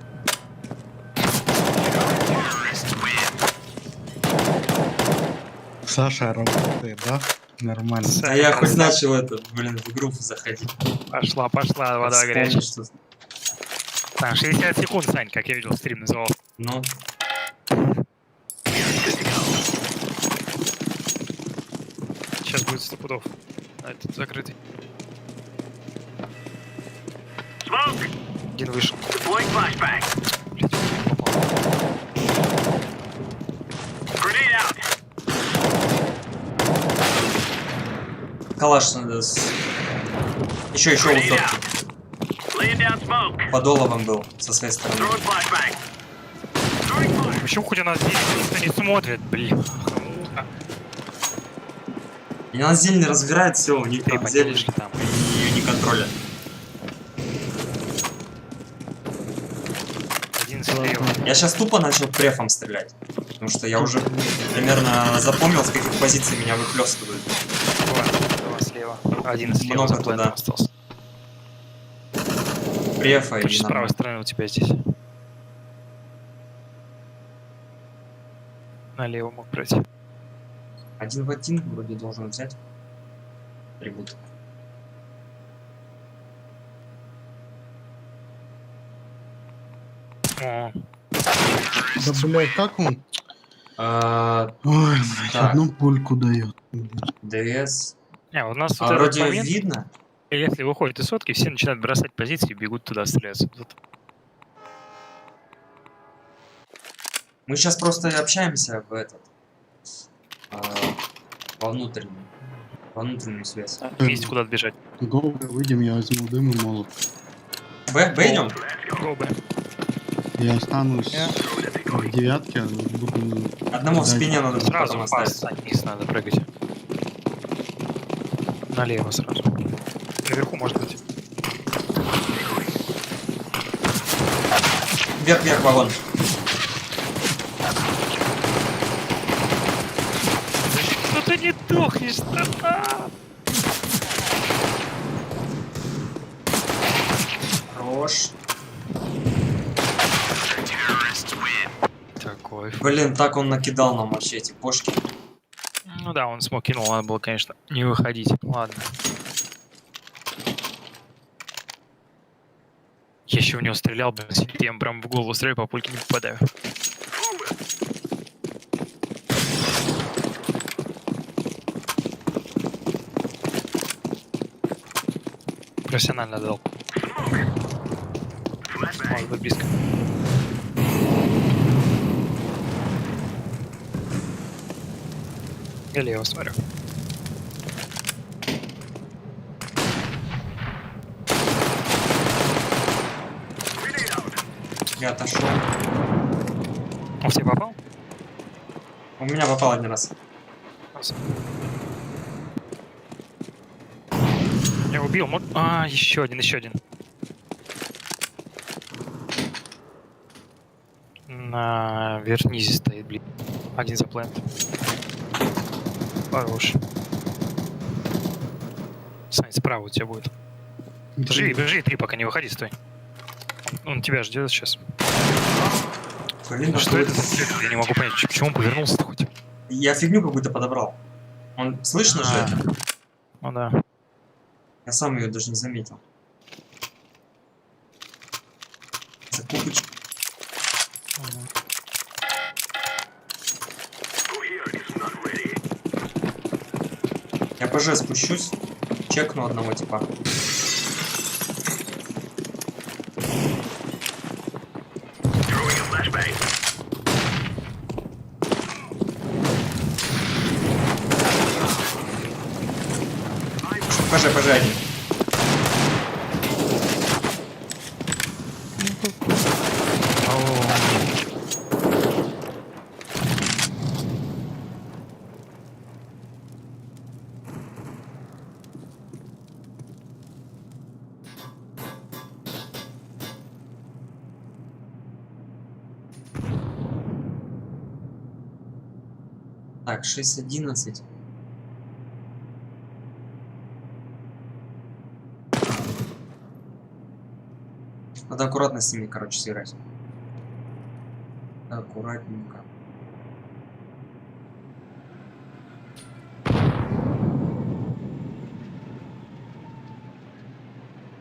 Саша работает, да? Нормально. А я хоть начал это, блин, в игру заходить. Пошла, вода Вспомнил, горячая. что... Там 60 секунд, Сань, как я видел, стрим называл. Ну, Сейчас будет 100 пудов. А этот закрытый. Smoke. Один вышел. Deploying flashbang. Блядь, попал. Grenade out. калаш надо с... Еще у Grenade сотки. out. Laying down smoke. Под оловом был, со своей стороны. Throwing flashbang. Throwing fire. Почему хоть у нас здесь никто не смотрит, блин? И на зелень разбирает все, у них Три там зелень, поделочки там. и ее не контролят. Один слева. Я сейчас тупо начал префом стрелять. Потому что я уже примерно запомнил, с каких позиций меня выхлестывают. Два слева. Один слева Много за планом туда. остался. Префа и Короче, с правой нормально. стороны у тебя здесь. Налево мог пройти. Один в один вроде должен взять. Трибут. О, Да, блядь, как он? А, Ой, блядь, Так. одну пульку дает. ДС. не, у нас А вот этот вроде момент, видно. если выходит из сотки, все начинают бросать позиции и бегут туда стреляться. Вот. Мы сейчас просто общаемся в этот... а, во внутреннюю связь. Есть куда бежать. Го, выйдем, я возьму дым и молот. Б идем? Go, Б. Я останусь в девятке, буду... Одному в кидать. спине надо будет Сразу потом пас, оставить. вниз надо прыгать. Налево сразу. Наверху может быть. Вверх, вагон. Ну ты не дохнешь, да? Хорош. Такой. Блин, так он накидал нам вообще эти пошки. Ну да, он смог кинул, надо было, конечно, не выходить. Ладно. Я еще в него стрелял, блин, сидит, я ему прям в голову стреляю, по пульке не попадаю. Профессионально дал. Может быть, близко. Или я его смотрю. Я отошел. Он в тебя попал? У меня попал один раз. Я убил. А, еще один. На верхнизе стоит, блин. Один за плент. Хорош. Сань, справа у тебя будет. Бежи, 3, пока не выходи, стой. Он тебя ждет сейчас. Блин, Что это за фиг? Я не могу понять, почему он повернулся-то хоть? Я фигню какую-то подобрал. Он слышно же? это? Ну да. Я сам ее даже не заметил. Закупочка. Я ПЖ спущусь, чекну одного типа. Throwing a flashbang. ПЖ один. Так, 6:11. Надо аккуратно с ними, короче, сыграть. Аккуратненько.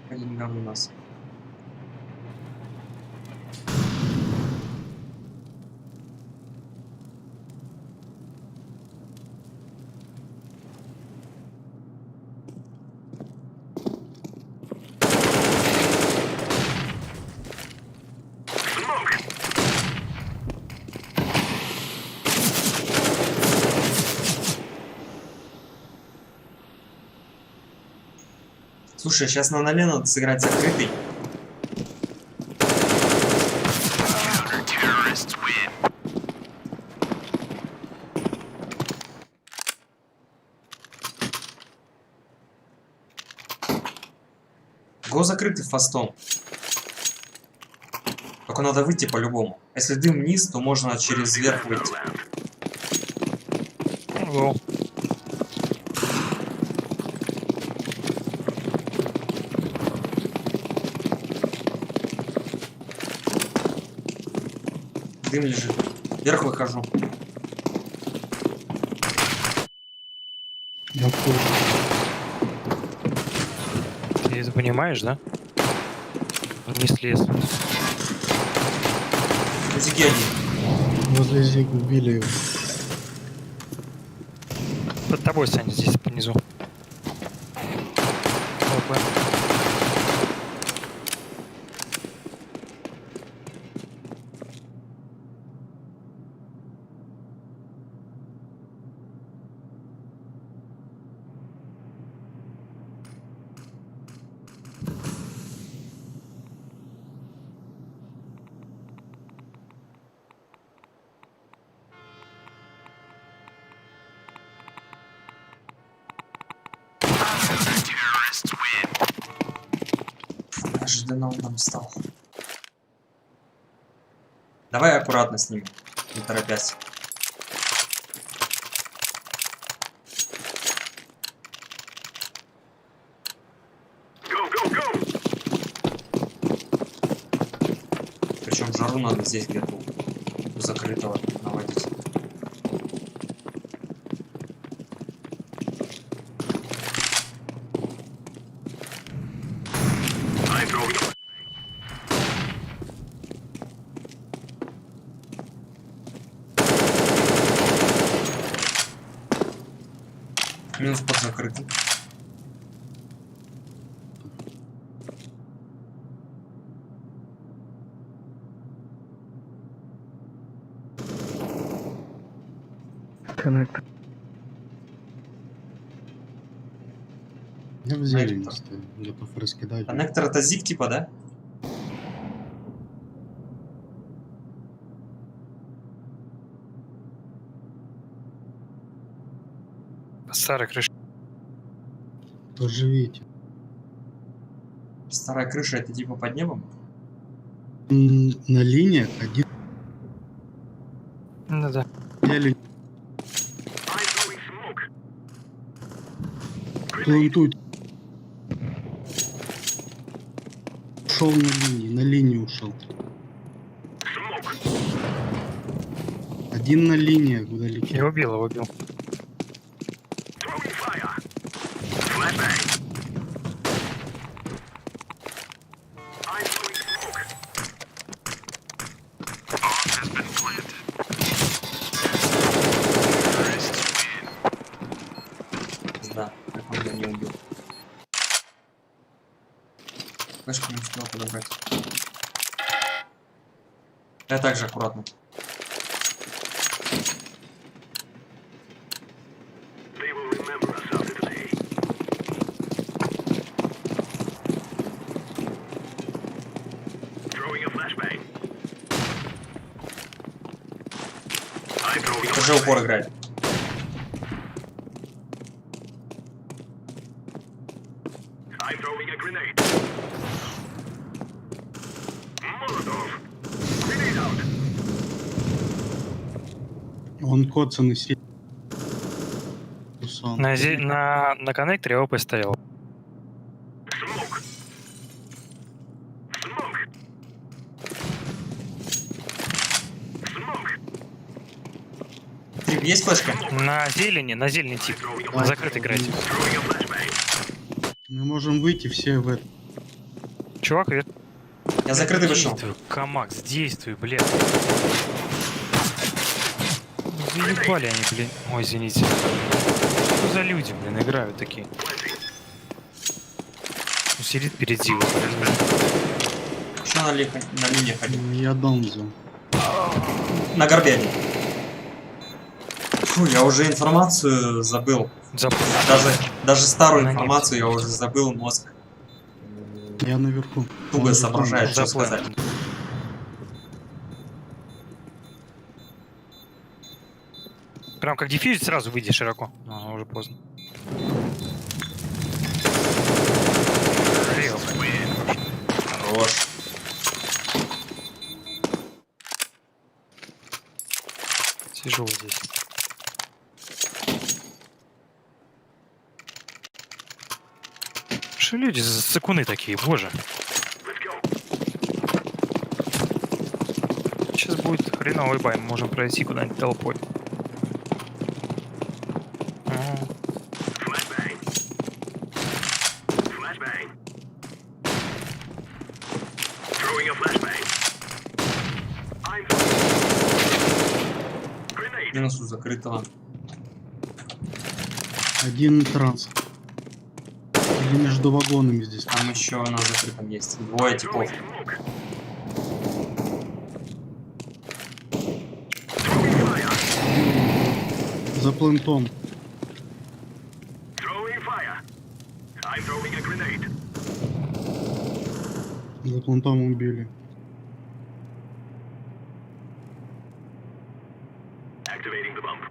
По деньгам у нас. Слушай, сейчас на ноле надо сыграть закрытый. Го закрытый фастом. Только надо выйти по-любому. Если дым вниз, то можно через верх выйти. Го. Дым лежит. Вверх выхожу. Я понял. Ты это понимаешь, да? Он не слез. Зиги один. Возле Зиг убили его. Под тобой, Саня, здесь внизу. Опа. Неожиданно он нам стал. Давай аккуратно с ним, не торопясь. Go, go, go! Причем жару надо здесь где-то у закрытого наводить. I'm throwing a Минус под закрытым. Коннектор. Я в зелени стою, готов раскидать. Коннектор это зип типа, да? Старая крыша. Поживите. Старая крыша это типа под небом? На линиях один Ну да. или I'm throwing smoke. плантует. Ушел на линию ушел. Smoke. Один на линии вдалеке. Я убил, его убил. Throwing fire. Flashbang. I'm throwing smoke. Bomb has been planted. Terrorists win. Да, как он меня не убил. Флешку не успел подобрать. Я также аккуратно. They will remember us after today. Throwing a flashbang. I'm throwing a Уже упор flashbang. играет. I'm throwing a grenade. Molotov. Grenade out. Он коцанный сидит. На коннекторе ОП стоял. Smoke. Smoke. Smoke. Трип, есть флешка? На зелени тип. Throwing a На закрытой играть. Throwing a flashbang. Мы можем выйти все в это. Чувак, Я закрытый вышел. действуй, Камакс, действуй, блядь. Заебали они, блин. Ой, извините. Что за люди, блин, играют такие? Ну, сидит перед Зивой, блин. Еще на линии ходил. Я дом взял. На горбе они. Фу, я уже информацию забыл. Запомни. Даже старую На информацию я уже забыл, мозг Я наверху. туго соображает, что Запомни. сказать. Прям как дефьюзить, сразу выйди широко. А, уже поздно. Хорош. Тяжело здесь. Что люди за цикуны такие, боже. Сейчас будет хреновый бай, мы можем пройти куда-нибудь толпой. Ага. Flashbang. Flashbang. Throwing a flashbang. I'm grenade. Минус у закрытого. Один транс. Или между вагонами здесь. Там еще на закрытом есть. Двое типов. Throwing smoke. Throwing fire. За плентом. Throwing fire. I'm throwing a grenade. За плентом убили. Activating the bump.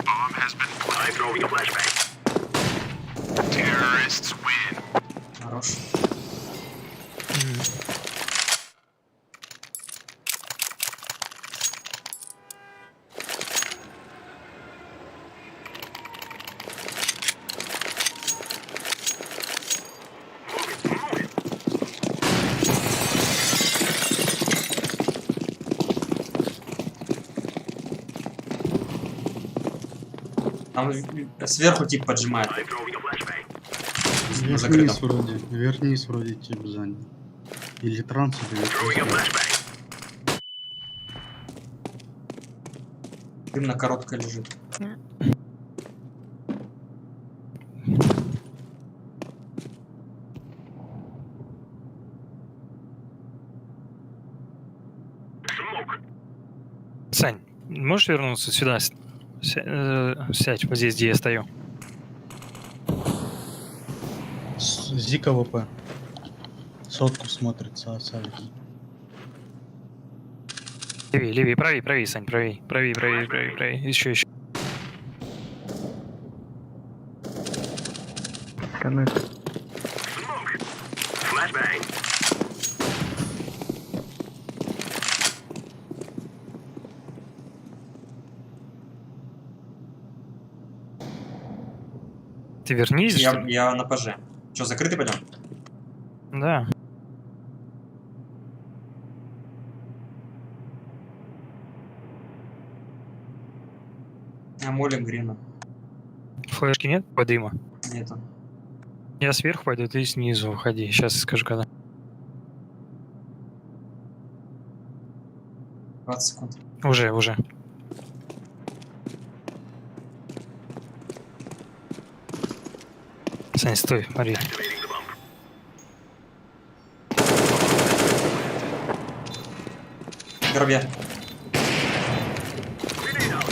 Bomb has been planted. I'm throwing a flashbang. Terrorists win. Хорош. Там сверху тип поджимает. I'm throwing a flashbang. На Вернись закрытом. вроде. Вернись вроде тип занял. Или транс, или Throwing a вернись. flashbang. Дым на короткой лежит. Smoke. Сань, можешь вернуться сюда? Сядь вот здесь, где я стою. Зика ВП. Сотку смотрит Савик. Левее, левее, правее, правее, Сань, правее. Правее, правее, правее, правее. Еще, еще. Коннект. Smoke. Flashbang. Ты вернись. Я на ПЖ. Че, закрытый пойдем? Да. Я молим Грина. Флешки нет? По дыма. Нету. Я сверху пойду, ты снизу уходи. Сейчас скажу, когда. 20 секунд. Уже. Сань, стой, смотри. Activating the bomb. Гробе. Grenade out.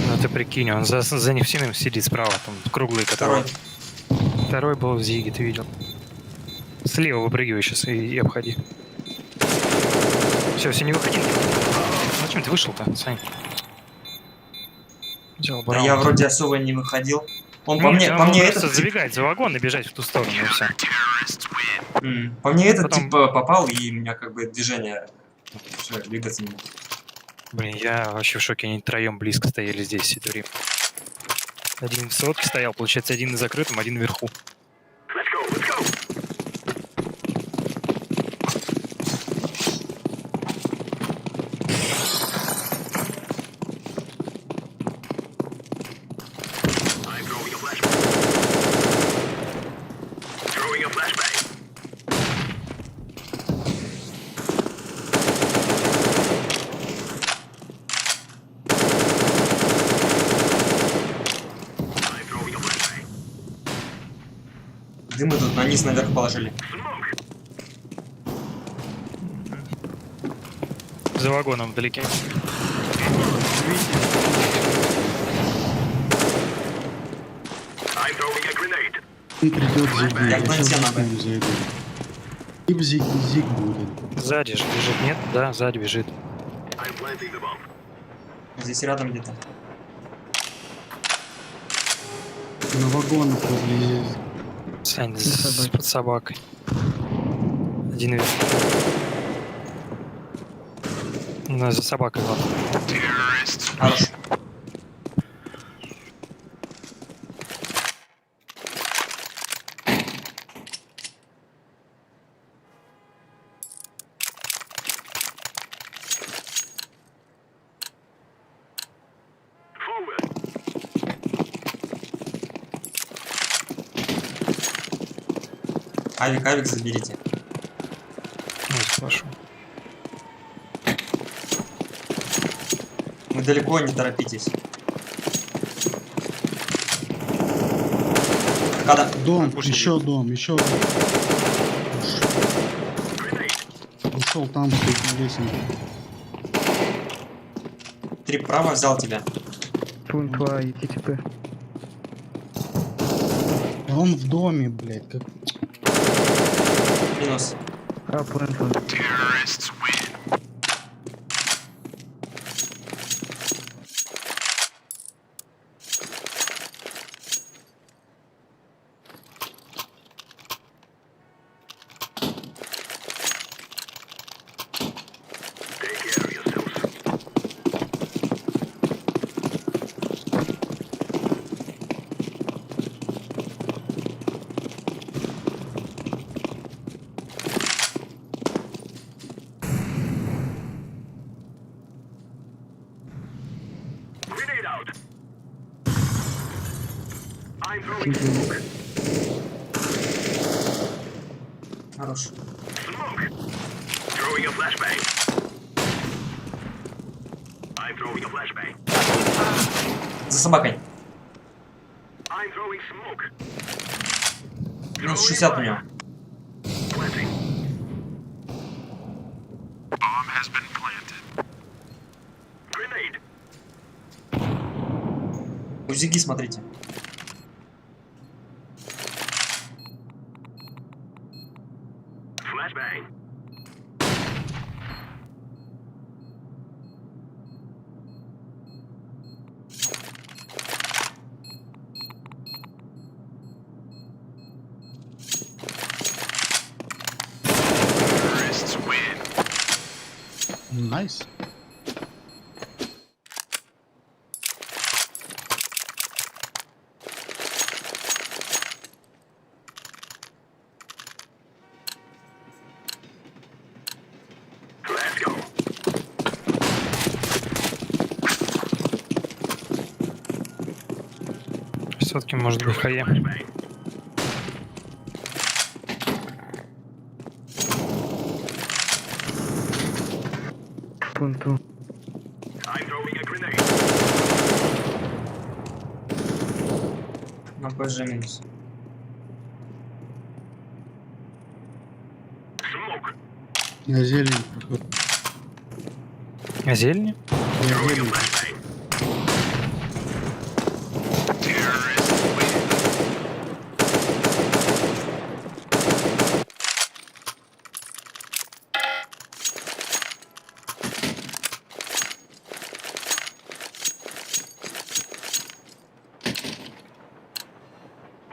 Ну ты прикинь, он за них всеми сидит справа, там круглый, который. Второй был в Зиге, ты видел. Слева выпрыгивай сейчас и обходи. Все, не выходи. Зачем ты вышел-то, Сань? Взял Да Браун. я вроде особо не выходил. Он по Нет, мне, он по мне просто этот тип, забегать за вагон и бежать в ту сторону, и все. по мне этот Потом- тип попал, и у меня как бы движение всё, двигаться не мог. Блин, я вообще в шоке, они втроем близко стояли здесь все это время. Один в сотке стоял, получается, один на закрытом, один наверху. Let's go. Let's go. I'm throwing a flashbang. Throwing a flashbang. I'm throwing a flashbang. Дымы тут на низ наверх положили. Smoke. За вагоном вдалеке. I'm throwing a grenade. Он придет Зиг. Я к Нанте надо. Зайду. Тип Зиг будет. Сзади же бежит, нет? Да, сзади бежит. I'm planting the bomb. Здесь рядом где-то. На вагонах возле... Сань, собаки. под собакой. Один вверх. Ну, за собакой, ладно. Хорош. Forward. Авик заберите. Ну, сплошу. Вы далеко, не торопитесь. Когда? Дом, Пушки еще дом, еще дом. Ушел там, стоит лесенка. 3 право взял тебя. Пункт 2, идите П. А он в доме, блядь, как... Минус. А, пункт 1. I'm throwing Тихо. smoke. Хорош. Smoke. Throwing a flashbang. I'm throwing a flashbang. За собакой. I'm throwing smoke. Минус 60 у него. Planting. Grenade. Узики смотрите. Flashbang. Найс. Let's go. Все-таки может быть хае. Flashbang. Пункту. I'm throwing a grenade. На ПЖ минус. Smoke. Я зелень. А зелени? Я Throwing a зелень. flashbang.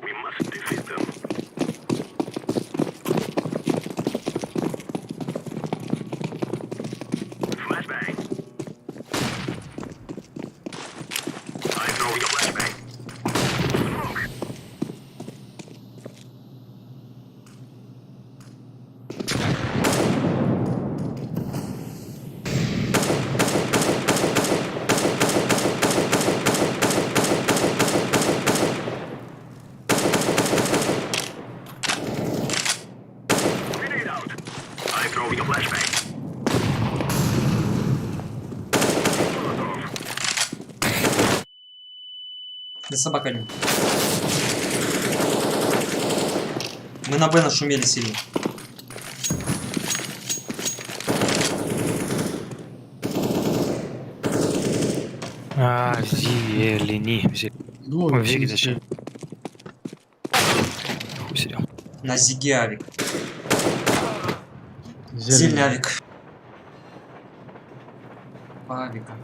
We must defeat them. Flashbang. I'm throwing a flashbang. Smoke. Grenade out. I'm throwing a flashbang. Molotov. За собаками. Мы на Б нашумели сильно. А, зелени. Двое Ой, зиги чисто. зачем? Усилил. На Зиге авик. Зелень. Сильный авик. По авика.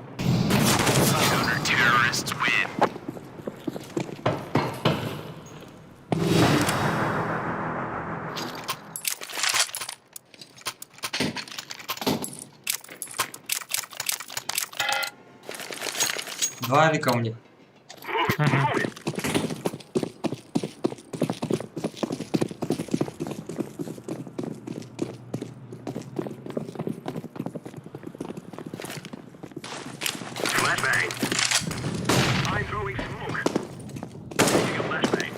Два авика у них. Мгм. Flashbang. I'm throwing smoke. Throwing a flashbang.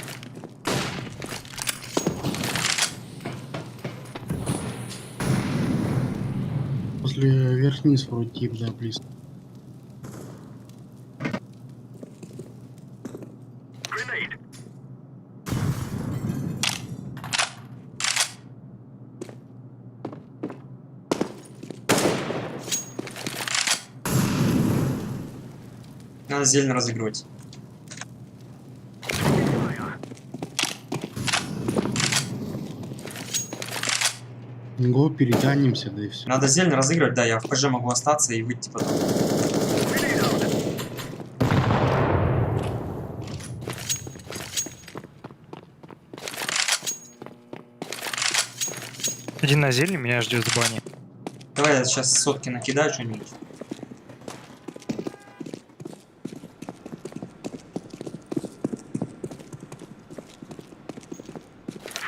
После верх-вниз вроде тип, да, близко. Grenade. Надо зелень разыгрывать. Fire. Го, перетянемся, да и все. Надо зелень разыгрывать, да, я в ПЖ могу остаться и выйти потом. Grenade out. Один на зелени меня ждет в бане. Давай я сейчас сотки накидаю что-нибудь.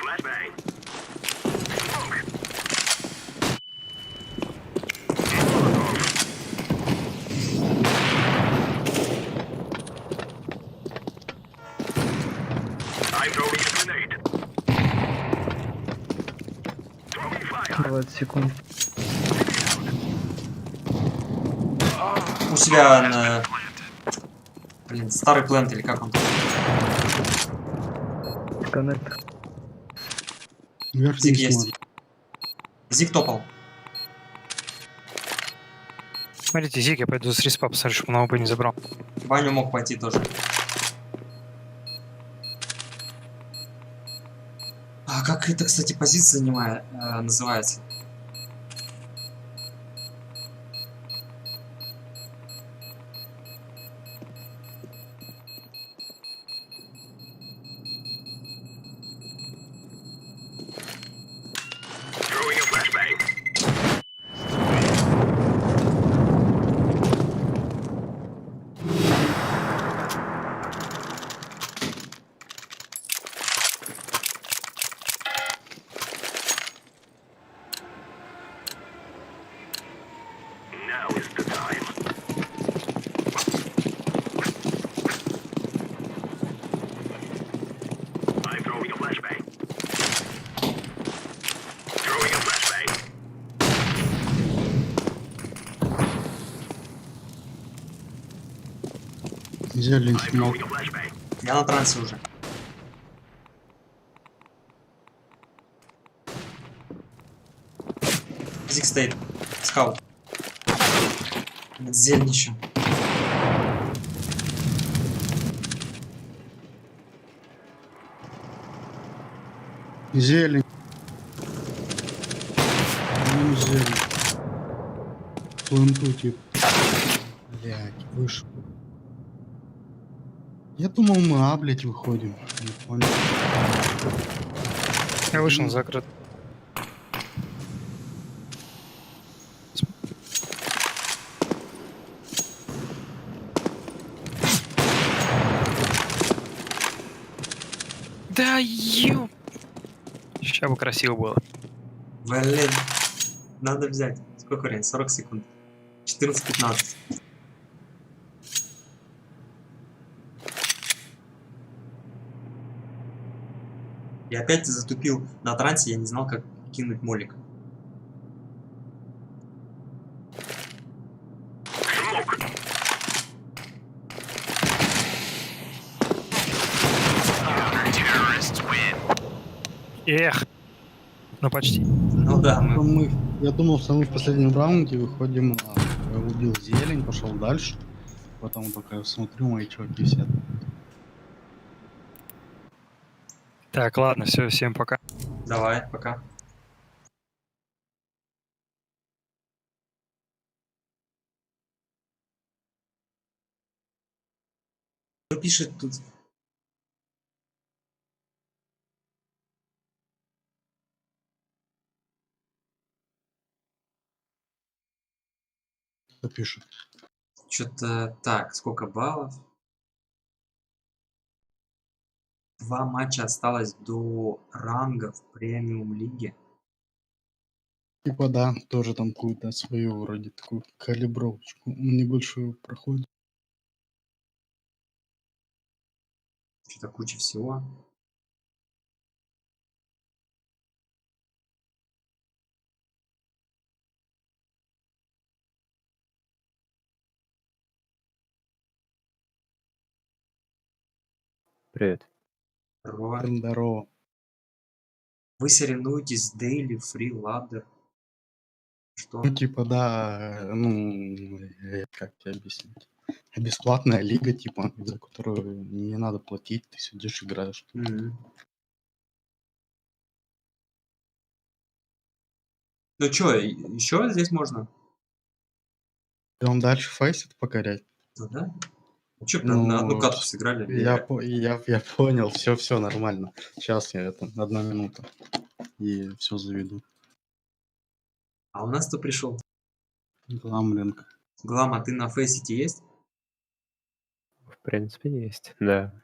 Flashbang. Smoke. I'm throwing a grenade. Throwing fire. 20 секунд. У себя на... Блин, старый плент или как он? Коннектор. Верхний Зиг есть. смотр. Зиг топал. Смотрите, Зиг, я пойду с респа посмотрю, чтобы он АВП не забрал. Ваню мог пойти тоже. А как это, кстати, позиция занимает, называется? Throwing a flashbang. Now is the time. I'm throwing a flashbang. Throwing a flashbang. Зелень I'm смог. throwing a flashbang. Я на трансе уже. Зиг стоит. Скаут. Зелень еще. Зелень. Ну, зелень. Пленту, типа. Блять, вышел. Я думал, мы А, блять, выходим. Не понял. Я вышел, закрыт. Да ё... Сейчас бы красиво было. Блин. Надо взять. Сколько времени? 40 секунд. 14-15. И опять затупил на трансе, я не знал, как кинуть молик. Эх. Ну почти. Ну да, мы... Я думал, что мы в последнем раунде выходим. Я убил зелень, пошел дальше. Потом только смотрю, мои чуваки сидят. Так, ладно, все, всем пока. Давай, пока. Кто пишет тут? Кто пишет? Что-то так, сколько баллов? 2 матча осталось до ранга в премиум лиге. Типа да, тоже там какую-то свою вроде такую калибровочку небольшую проходит. Что-то куча всего. Привет. Здорово. Здорово. Вы соревнуетесь с Daily Free Ladder. Что? Ну типа да, ну как тебе объяснить? Бесплатная лига, типа, за которую не надо платить, ты сидишь играешь. Мгм. Ну чё, еще здесь можно? Идем дальше фейсит покорять. Ну да. Ну чё, Ну, на одну катку сыграли? Я понял, все нормально. Сейчас я это, 1 минута. И все заведу. А у нас кто пришел? Гламлинг. Глам, а ты на фейсите есть? В принципе, есть, да.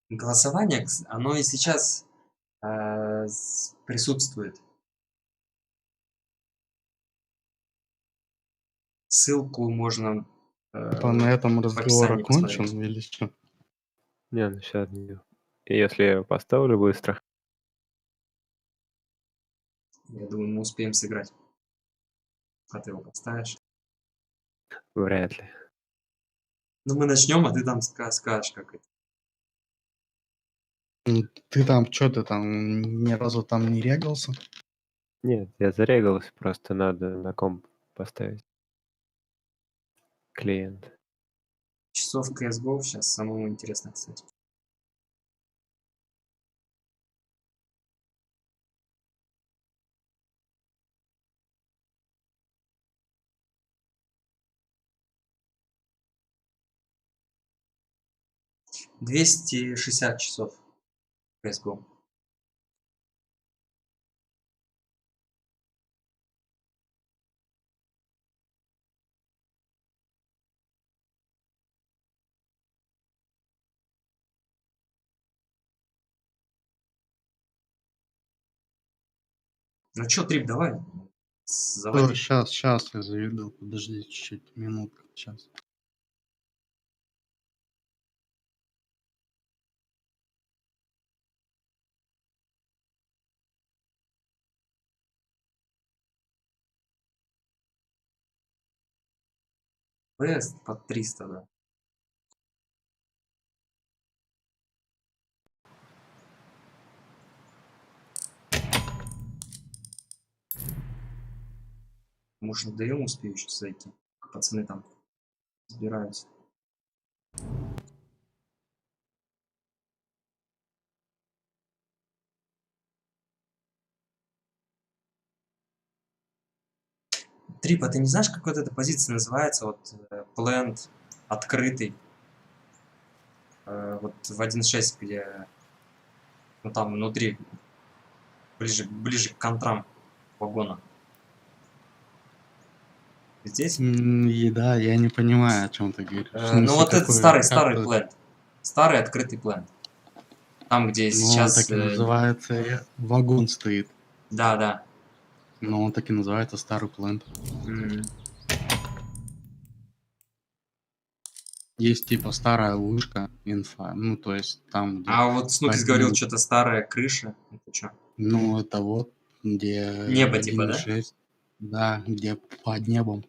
Голосование, оно и сейчас присутствует. Ссылку можно Типа на этом в разговор описании окончен посмотреть. или что? Не, ну сейчас не. Если я его поставлю быстро. Я думаю, мы успеем сыграть. А ты его поставишь. Вряд ли. Ну, мы начнем, а ты там скажешь, как это. Ты там, что ты там, ни разу там не регался? Нет, я зарегался, просто надо на комп поставить. Клиент. Часов CSGO сейчас самому интересно, кстати. $260 часов CSGO. Ну чё, Трип, давай. Заводи. Сейчас я заведу, подожди чуть-чуть, минутку, сейчас. PS под 300, да. Может, даем успею еще зайти. Пацаны там собираются. Трип, а ты не знаешь, как вот эта позиция называется? Вот плент открытый. Вот в 1.6, где... Ну там внутри. Ближе к контрам вагона. Здесь? И да, я не понимаю, о чем ты говоришь. В Ну смысле, вот этот какой- старый как-то- плент. Старый открытый плент. Там, где Ну, он сейчас... так и называется, вагон стоит. Да. Но он так и называется, старый плент. Есть типа старая вышка, инфа, ну то есть там, где... А вот Снукис Один- говорил, что-то старая крыша. Это что? Ну, это вот, где... Небо типа, да? 1.6. Да, где под небом.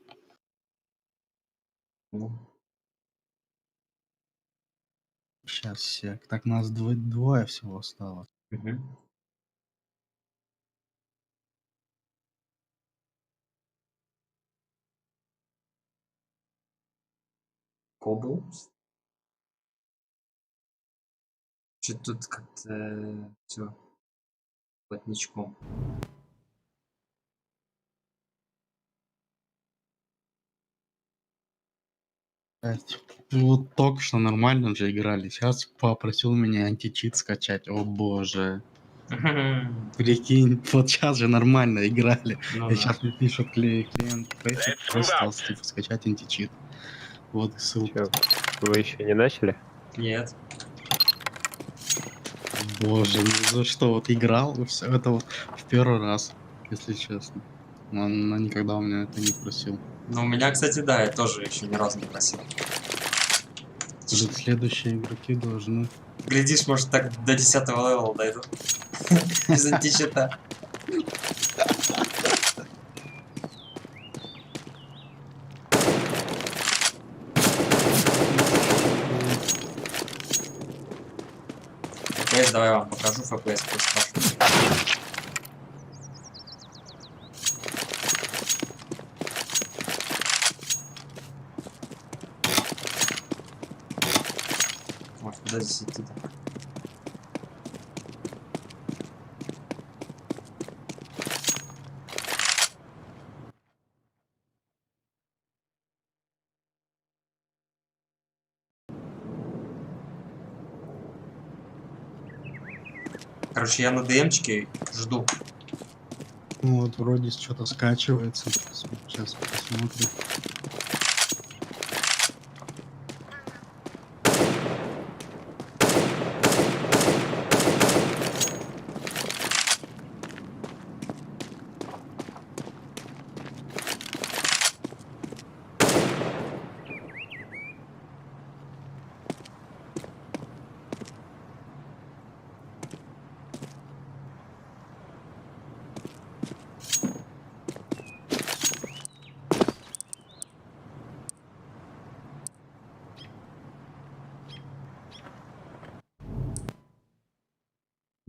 Ну, Сейчас сек. Так нас двое всего осталось. мгм. Кобл. Что-то тут как-то все плотничком. Вот только что нормально же играли. Сейчас попросил меня античит скачать. О боже. Прикинь, вот сейчас же нормально играли. Ну И да. сейчас мне пишут клиент Facebook, просто типа скачать античит. Вот и ссылка. Чё, вы еще не начали? Нет. Боже, ни за что. Вот играл, и все это вот в первый раз, если честно. Она никогда у меня это не просил. Ну, у меня, кстати, да, я тоже еще ни разу не просил. Тут следующие игроки должны... Глядишь, может, так до 10 левела дойду. Без античита. FPS, давай я вам покажу FPS, кто спрашивает. Ой, куда здесь идти-то? Короче, я на ДМчике жду. Ну вот вроде что-то скачивается. Сейчас посмотрим.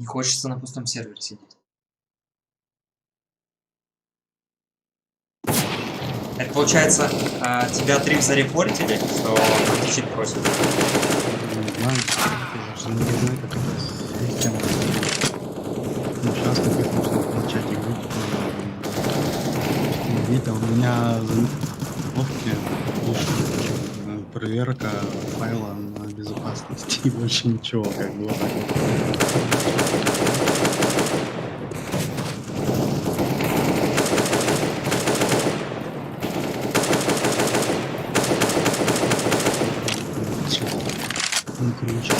хочется на пустом сервере сидеть. Это получается, тебя Трив зарепортили, что античит просит? Не знаю, я же не знаю, как это система работает. Ну, сейчас так можно начать игру. Видите, у меня заголовки пишут проверка файла на безопасность и больше ничего, как бы вот так вот. Ну, круче.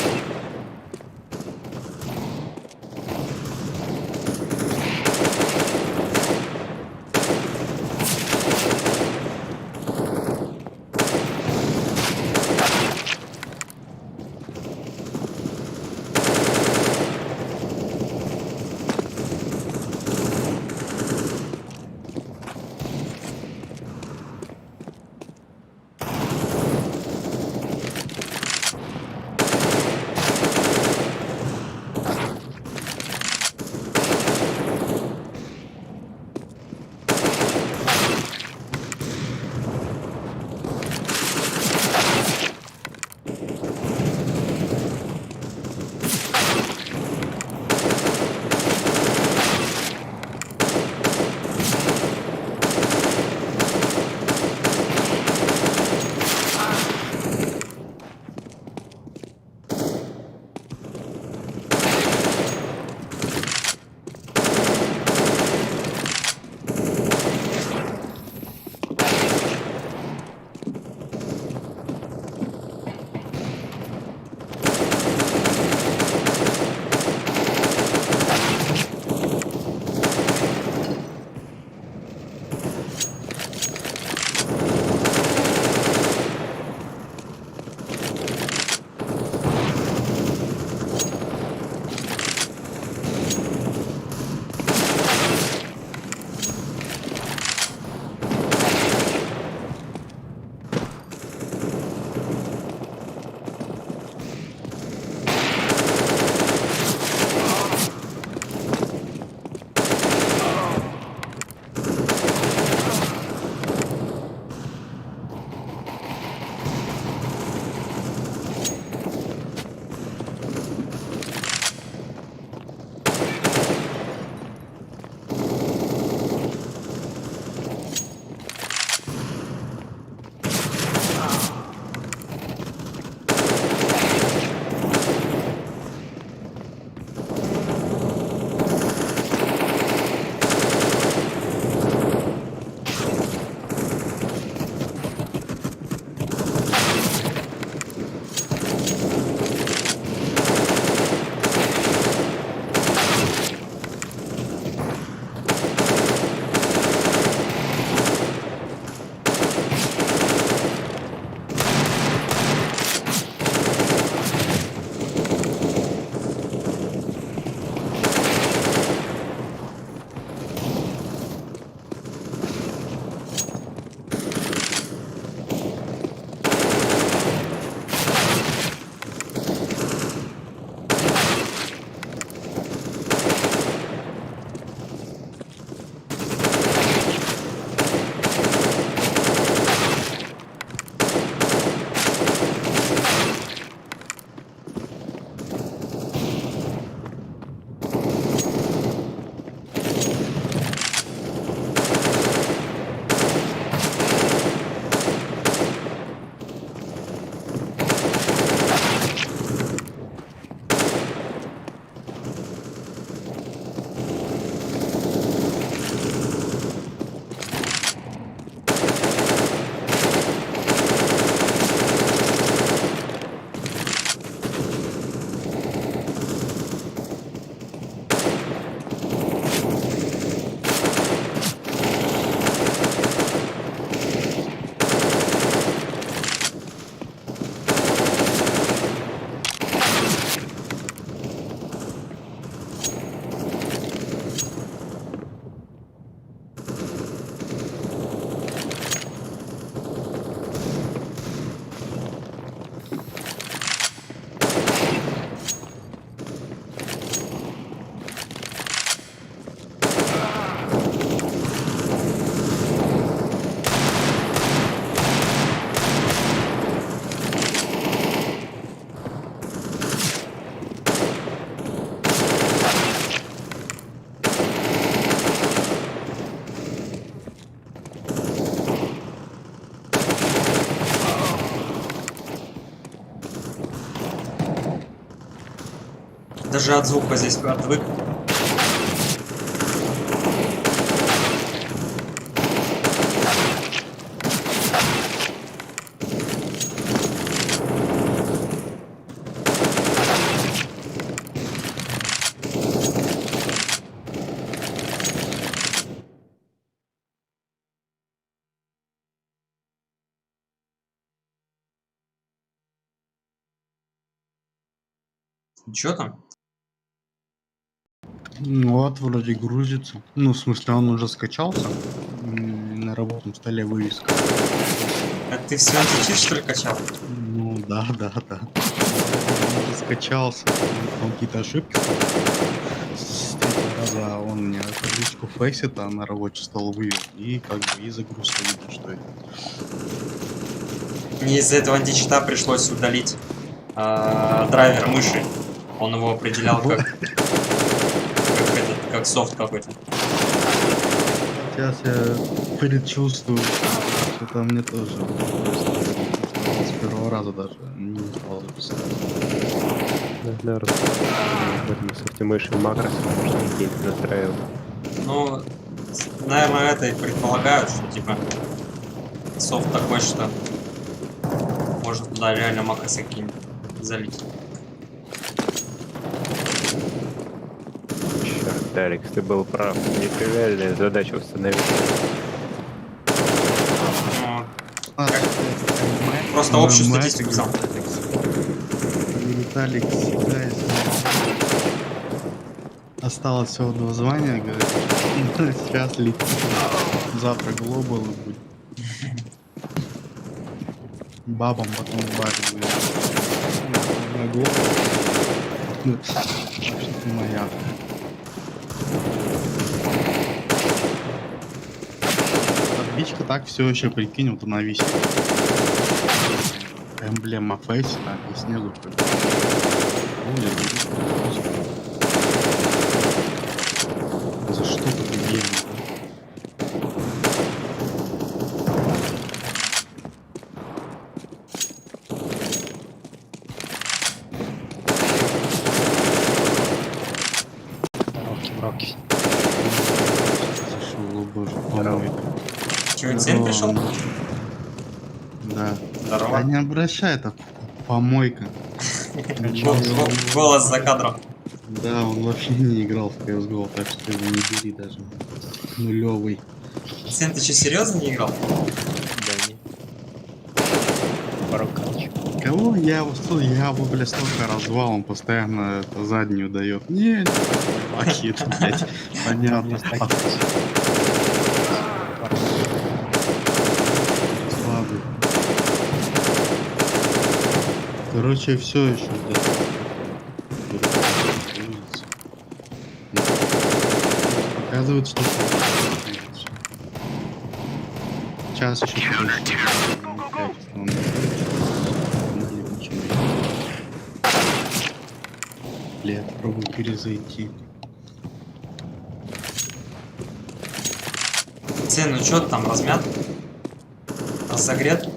даже от звука здесь отвык. Чё там? Ну вот, вроде грузится. Ну, в смысле, он уже скачался. На рабочем столе вывеска. Это ты все античит, что ли, качал? Ну, да. Он уже скачался. Там какие-то ошибки. С третьего раза он мне табличку фейсита на рабочий стол вывел. И как бы и загрузка видно, что это. Мне из-за этого античита пришлось удалить драйвер мыши. Он его определял как софт какой-то. Сейчас я предчувствую, что там мне тоже просто с первого раза даже не стал записать. Наверное, в этом софте мыши макросы можно какие-то настраивать. Ну, наверное, это и предполагают, что типа софт такой, что можно туда реально макросы какие-нибудь залить. Черт, Алекс, ты был прав. Нетривиальная задача установить. Ну, просто общую статистику взял. Виталик всегда, если осталось всего 2 звания, говорит, сейчас летит. Завтра глобалы будет. Бабам потом барь будет. На глобал. Ну, вообще-то моя. Табличка так все еще, прикинь, вот она висит. Эмблема фейса, так, и снизу как бы. За что ты гений? Роки. Зашел, о боже, помойка. Че, Цен пришел? Да. Здорово. Да не обращай, это помойка. Голос за кадром. Да, он вообще не играл в CSGO, так что его не бери даже. Нулевый. Цен, ты что, серьезно не играл? Да, не. Барон Калыч. Кого я его, бля, столько развал, он постоянно это заднюю дает. Не, пакет, блядь. Понятно. Слабый. Короче, все еще. Показывает, что сейчас еще Блядь, пробую перезайти. Цен, ну что ты там, размят? Разогрет?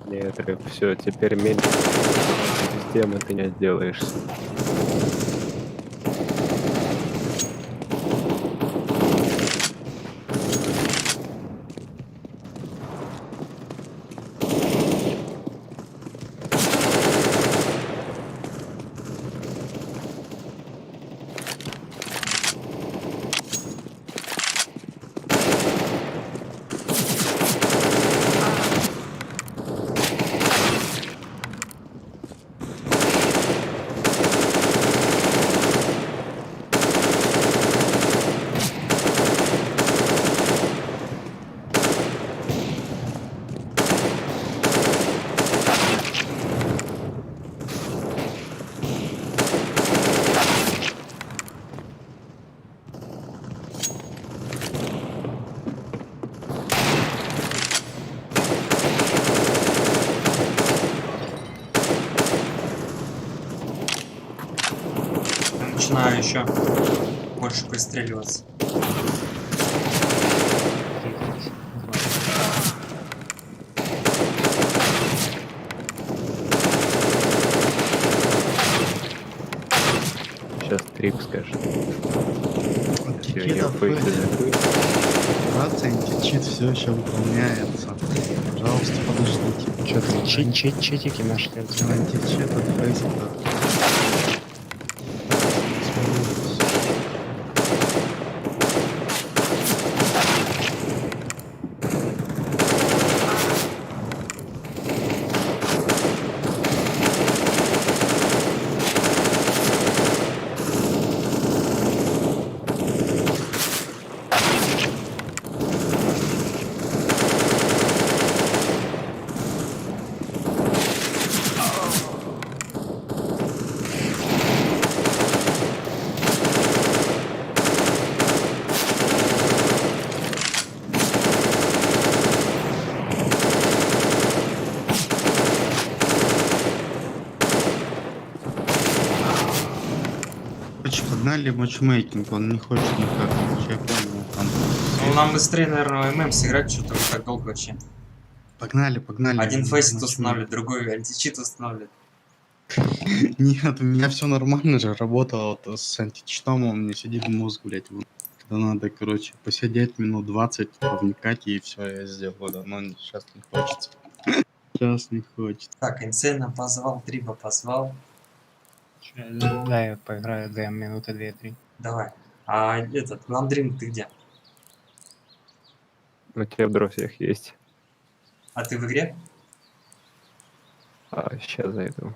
Нет, Рэп, все, теперь меньше системы ты не отделаешься. чё? Больше пристреливаться. Сейчас трип скажет. Всё, я Античит фейк закрыл. операция, античит все еще выполняется. Пожалуйста, подождите. Что там, читики нашли? Античит от фейсбука. Короче, погнали матчмейкинг, он не хочет никак. Короче, я понял, там. Ну, нам быстрее, наверное, ММ сыграть, что-то мы так долго вообще. Погнали, погнали. Один фейсит Матчмейкинг. устанавливает, другой античит устанавливает. Нет, у меня все нормально же работало вот с античитом, он мне сидит мозг, блядь, когда надо, короче, посидеть минут 20, повникать, и все, я сделал, да, но сейчас не хочется. Сейчас не хочется. Так, Инсейна позвал, Триба позвал. Да, я поиграю 2 минуты, 2-3. Давай. А этот, Гламдринг, ты где? У тебя в друзьях есть. А ты в игре? А, сейчас зайду.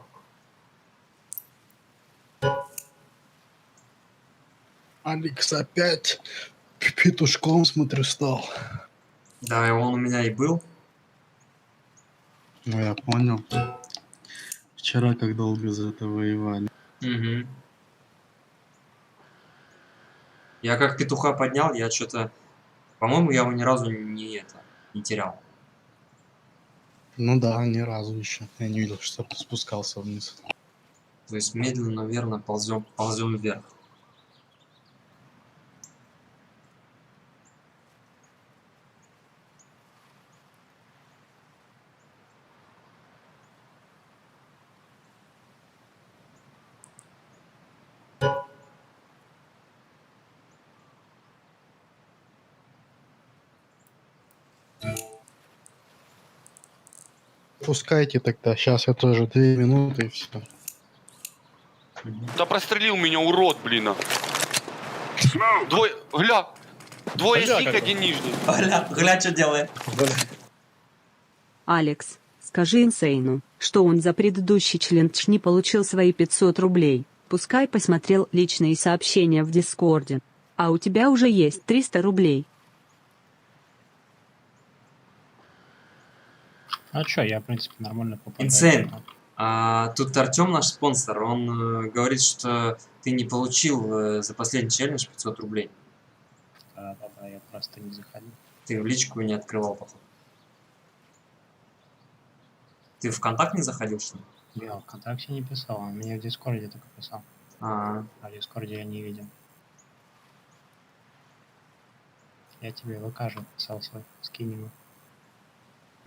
Алекс опять петушком, смотрю, стал. Да, и он у меня и был. Ну, я понял. Вчера как долго за это воевали. Угу. Я как петуха поднял, я что-то... По-моему, я его ни разу не терял. Ну да, ни разу еще. Я не видел, что спускался вниз. То есть медленно, верно ползем вверх. Пускайте тогда. Сейчас я тоже 2 минуты и все. Да прострелил меня, урод, блин. Smoke. Двое, двое сик, один нижний. Гля, что делает? Алекс, скажи Инсейну, что он за предыдущий челлендж не получил свои 500 рублей. Пускай посмотрел личные сообщения в Дискорде. А у тебя уже есть 300 рублей. А чё, я, в принципе, нормально попадаю. Инсейн. Тут Артем наш спонсор, он говорит, что ты не получил за последний челлендж 500 рублей. Да, я просто не заходил. Ты в личку не открывал, походу. Ты в контакт не заходил, что ли? Я ВКонтакте не писал, он мне в Дискорде только писал. А в Дискорде я не видел. Я тебе ВК же писал свой, скинь ему.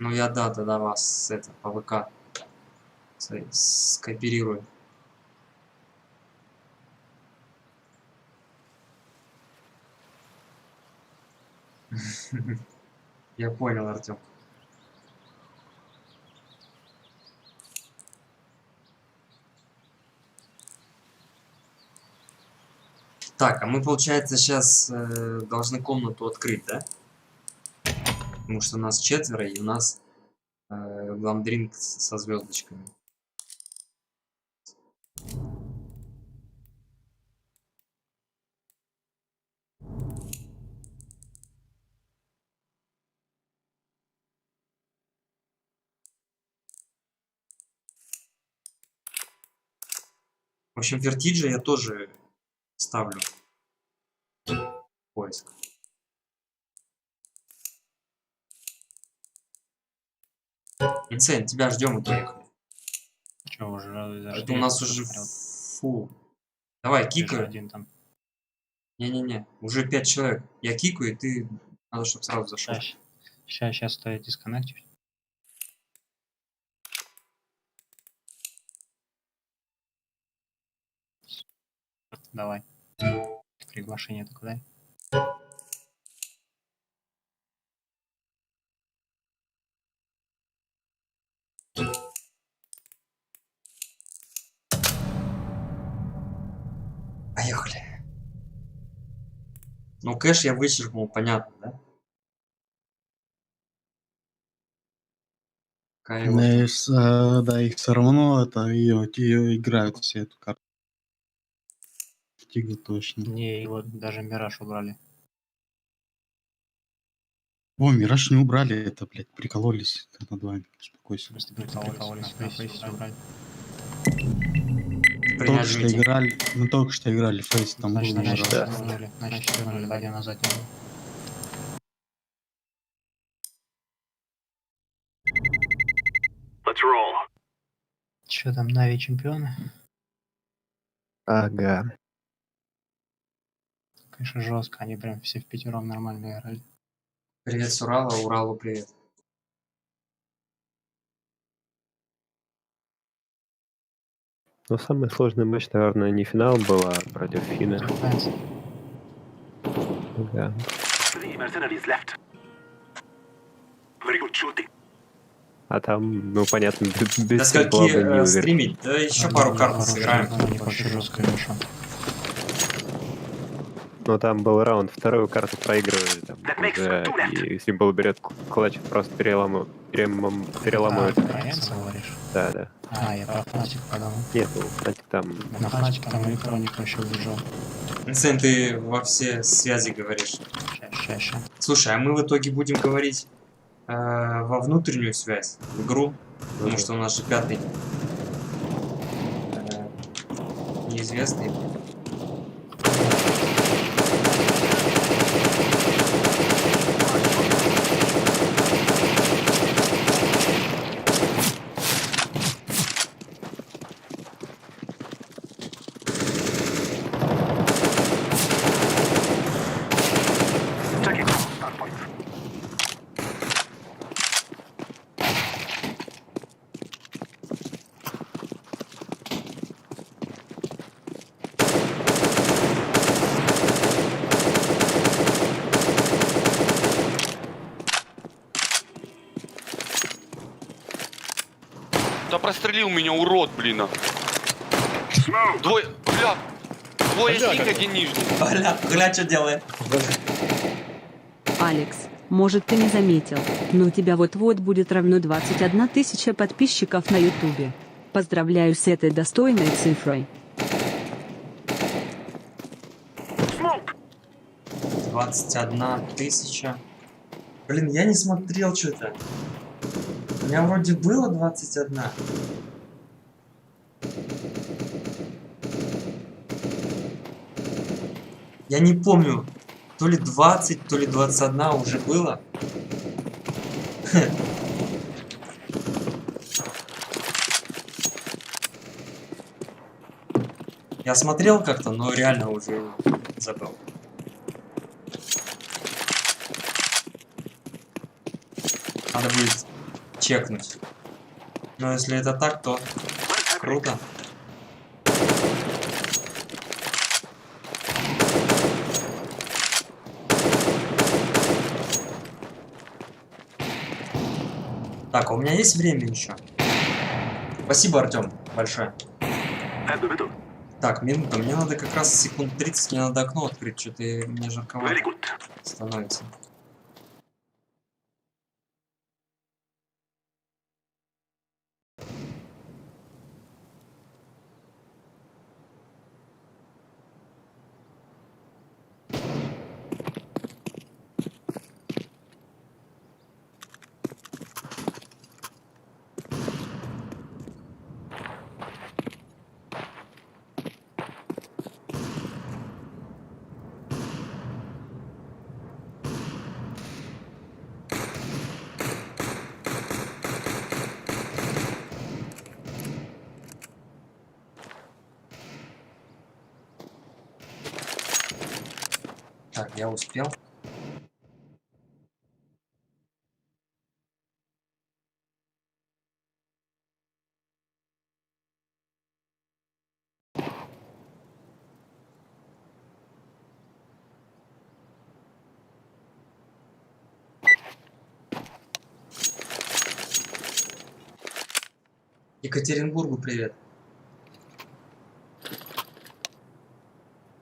Ну я да, тогда вас это по ВК скооперирую. Я понял, Артем. Так, а мы, получается, сейчас должны комнату открыть, да? Потому что нас 4, и у нас гламдринг со звездочками. В общем, вертиджа я тоже ставлю в поиск. Инсейн, тебя ждем и поехали. Чё, уже зашли? Это у нас уже фу. Давай, кикай. Один там. Не-не-не, уже 5 человек. Я кикаю, и ты надо, чтобы сразу зашел. Сейчас стоит дисконнектить. Давай. Приглашение только дай. Поехали. Ну, кэш я вычеркнул, понятно, да? Какая его там- Да, их все равно это ее играют все эту карту. Тигр точно. Не, его даже Мираж убрали. О, Мираж не убрали, это, блядь, прикололись над вами. Успокойся. Просто прикололись на фейсе убрали. Только что Принять играли, мы только что играли фейс, там был Значит, Мираж. вернули 2 дня назад. Let's roll. Че там, Нави чемпионы? Ага. Конечно, жестко, они прям все в пятером нормально играли. Привет с Урала, Уралу привет. Но самый сложный матч, наверное, не финал был, а против Фина. Да. 3 mercenaries left. Very good shooting. А там, ну понятно, без До симпла бы не скольки уверен. стримить? Да еще пару карт сыграем. Но там был раунд, вторую карту проигрывали, там уже, и Симпл берет клатч, просто переламывает. Да, да. А, я про Фнатик подумал. Нет, ну, кстати, там... На Фнатик там электроник вообще убежал. Сэн, ты во все связи говоришь. Ща. Слушай, а мы в итоге будем говорить во внутреннюю связь, в игру, потому что у нас же 5-й неизвестный. Checking start point. Да прострелил меня, урод, блин. Smoke. Двое, бля. Двое сик, один нижний. Гля, что делает? Алекс, может ты не заметил, но у тебя вот-вот будет равно 21 тысяча подписчиков на ютубе. Поздравляю с этой достойной цифрой. Smoke. 21 тысяча. Блин, я не смотрел что-то. У меня вроде было 21. Я не помню, то ли 20, то ли 21 уже было. Я смотрел как-то, но реально уже забыл. Надо будет чекнуть. Но если это так, то круто. Так, а у меня есть время еще? Спасибо, Артем, большое. And the middle. Так, минута. Мне надо как раз секунд 30, мне надо окно открыть. Что-то мне жарковато Very good. становится. Так, я успел. Екатеринбургу привет.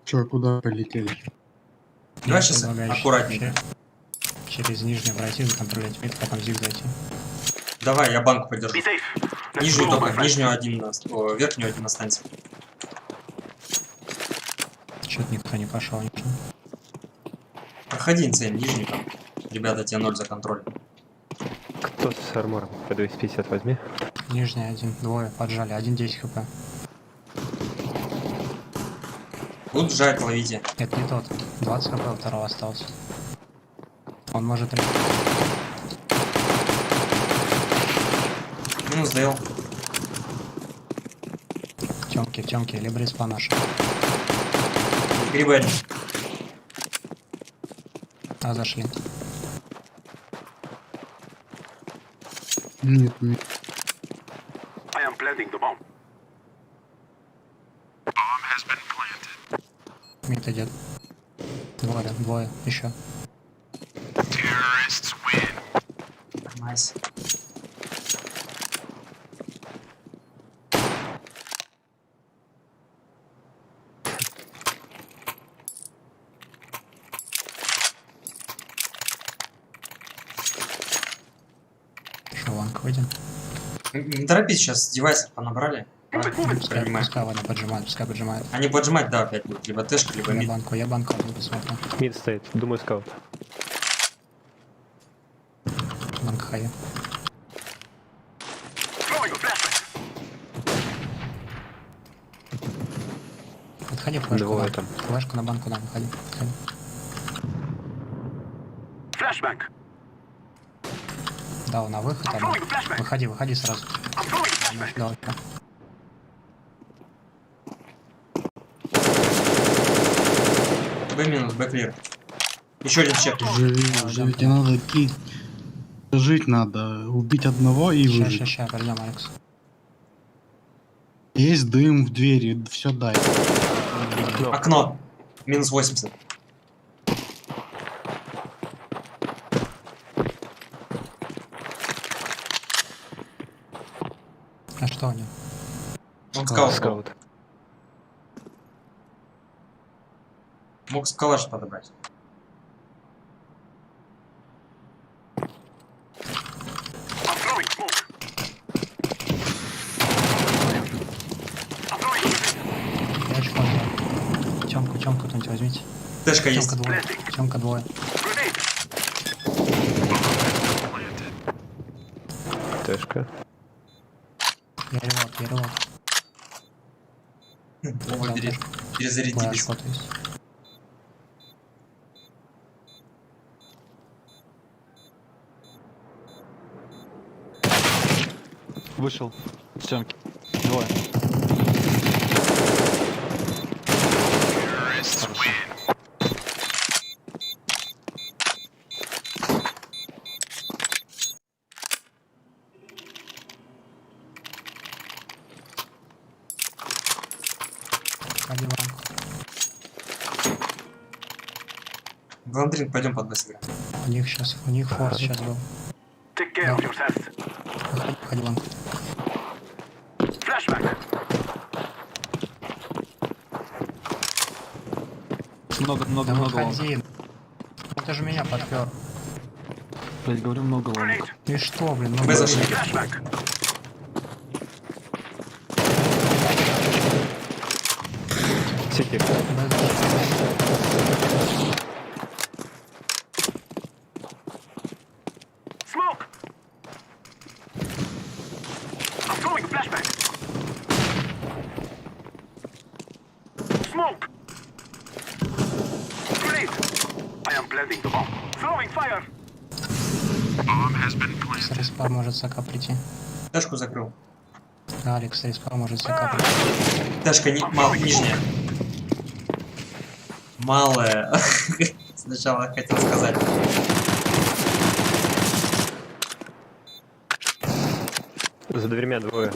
Чё, куда полетели? Давай сейчас аккуратненько. Через нижнее пройти, законтролировать мид, потом зиг зайти. Давай, я банк подержу. Be safe. Let's Нижнюю move, только, my friend. нижнюю один, верхнюю один останется. Чё-то никто не пошел, ничего. Проходи, инсейн, нижний там. Ребята, тебе 0 за контроль. Кто с армором? По 250 возьми. Нижний один, двое, поджали, один 10 хп. Тут жать, ловите. Это не тот, 20 хп у второго остался. Он может... Минус дал. Тёмки, либо респа наша. Грибарь. А, зашли. Нет, нет. I am planting the bomb. Мид идет. Двое, еще. Найс. Шеланг выйдем. Не торопись, сейчас девайсов понабрали. Пускай Принимаю. пускай поджимает. Они поджимать, да, опять будут. Либо тэшка, либо мид. Я банку буду посмотрю. Мид стоит, думаю, скаут. Банк хай. Throwing a flashbang. Подходи флешку. Двое Да. там. Флешку на банку, да, выходи. Flashbang. Да, на выход. I'm throwing a flashbang. Выходи сразу. I'm throwing a flashbang. Давай. Б минус, Б клир. Еще один чек. Живи, тебе надо жить надо, убить одного и выжить. Ща, пойдем, Алекс. Есть дым в двери, все дай. Окно. Минус 80. А что они? Он скаут. Скаут. Мог калаш подобрать. I'm throwing smoke. I'm throwing grenade. Я очень поздно. Тёмку кто-нибудь возьмите. Тэшка есть. Тёмка двое. Grenade. Тэшка. Я ревок. Оба перезарядились. Что-то есть. Вышел. Стенки. Двое. Ходи банку. Гландринг, пойдем под Б сыграем. У них форс сейчас был. Take care of yourselves. Ходи банку. Flashbang. Много Да лонг. выходи. Это же меня подпер. Блять, говорю, много лонг. Grenade. И что, блин, Б зашли. Flashbang. Сити. Smoke. I'm throwing a flashbang. Smoke. Grenade. I am planting the bomb. Throwing fire. С респа может СК прийти. Тэшку закрыл. Алекс с респа может СК прийти. Тэшка нижняя. малое. Сначала хотел сказать. За дверьми двое.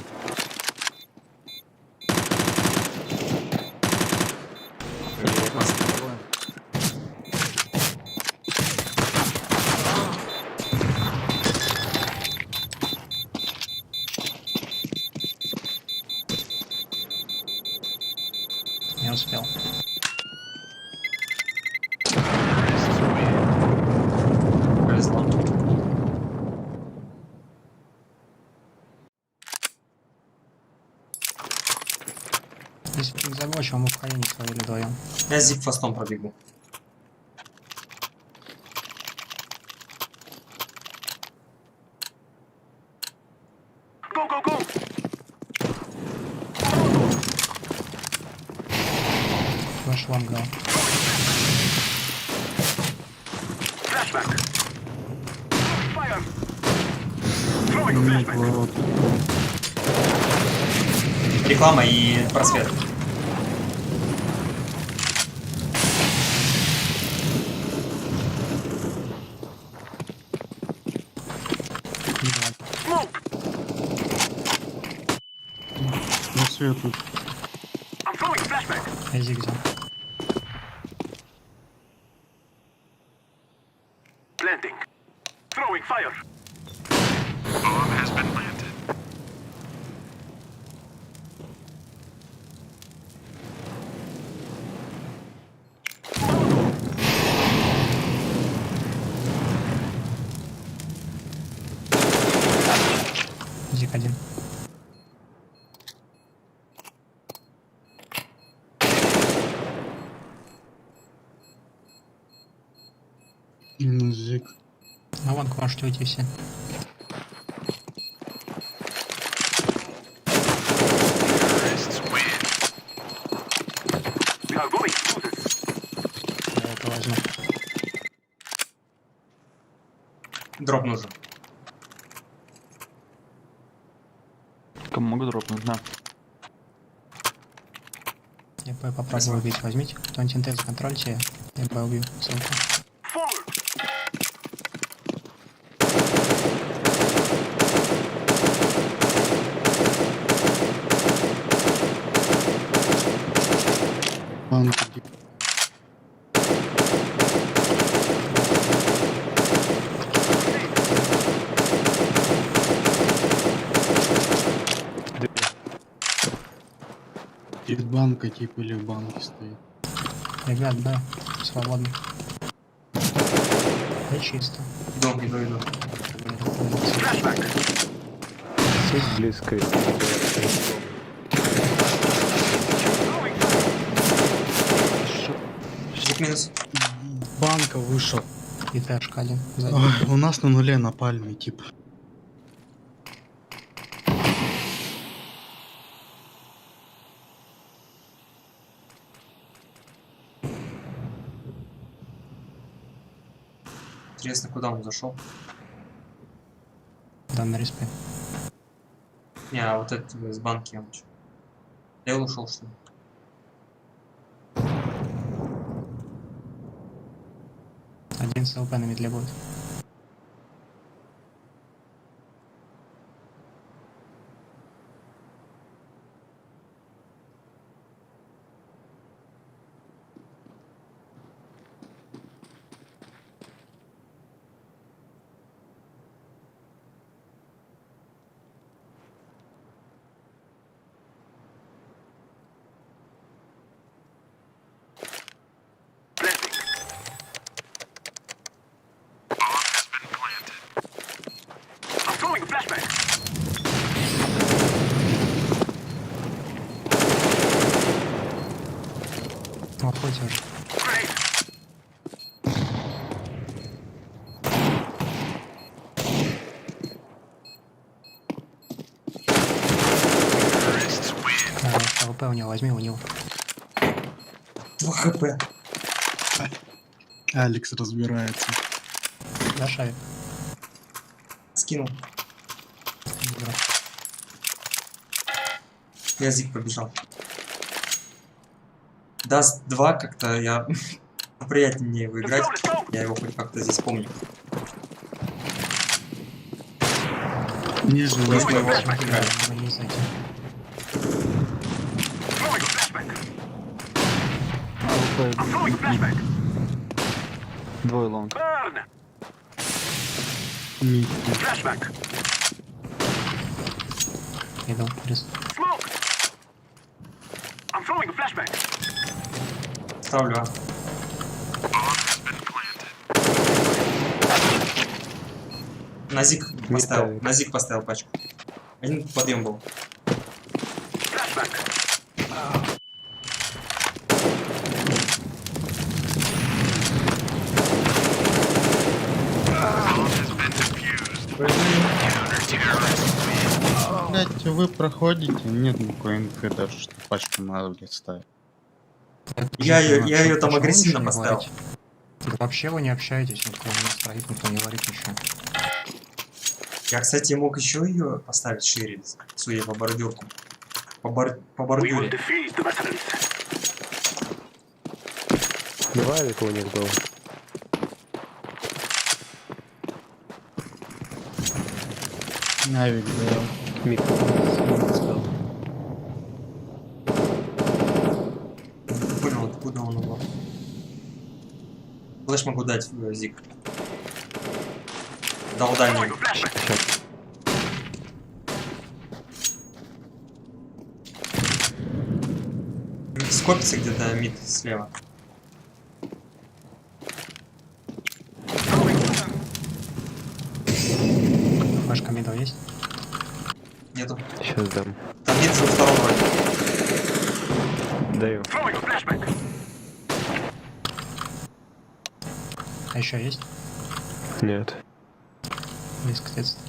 Не успел. Повезло. Если бы не заглочил, мы в колени словили вдвоем. Я зиг фастом пробегу. Go, go, go! Флэш лонга. Flashback! Fire! Throwing flashback! Реклама и просвет. Smoke! Ну, свету. I'm throwing flashback! Я зиг взял. Planting. Throwing fire! Bomb has been planted. Зиг один. Минус зиг. На лонг можете уйти все. We are going through this. Я это возьму. Дроп нужен. Кому могу дропнуть? На. Я попробую убить, возьмите. Кто-нибудь НТ законтрольте, я бы убью ссылку. Forward! Банки. Из банка типа или в банке стоит. Ребят, да, свободно. Да чисто. Иду. Сеть близко. Зиг минус. Банка вышел. И тэшка один. Сзади. Ой, у нас на нуле на пальме, типа. Интересно, куда он зашел? Да, на респе. Не, а вот этот из банки он что? Я ушел, что ли? Один с ЛП на медле будет. I'm throwing a flashback! Отходите уже. Grenade! ЛП у него, возьми у него. 2 хп. Алекс разбирается. Да, шарик. Скинул. Я зиг побежал. Даст 2 как-то я приятнее его играть. Let's go. Я его хоть как-то здесь помню. Нежно, Плюс мы его играли. Throwing a flashback. I'm throwing a flashback. Двое лонг. Burn. не- Flashback. Иду, Smoke. I'm throwing a flashback. Ставлю. Назик поставил. Металлик. Назик поставил пачку. Один подъем был. Flashback. Блять, вы проходите, нет никакой инфы даже, что пачку надо, блядь, ставить. Я ее там агрессивно поставил. Вообще вы не общаетесь, никто не стоит, никто не говорит ничего. Я, кстати, мог еще ее поставить шире, судя по бордюрку. По We will бордюре. defeat the mercenaries. Навалик у них был. Навик, да. Мид. Не понял, откуда он его. Флэш могу дать, Зик. Дал дальний. Throwing a flashback. Скопится где-то мид слева. Флешка мидл есть? Нету. Сейчас дам. Там мид со второго вроде. Даю. Throwing a flashback. А еще есть? Нет. Близко средств.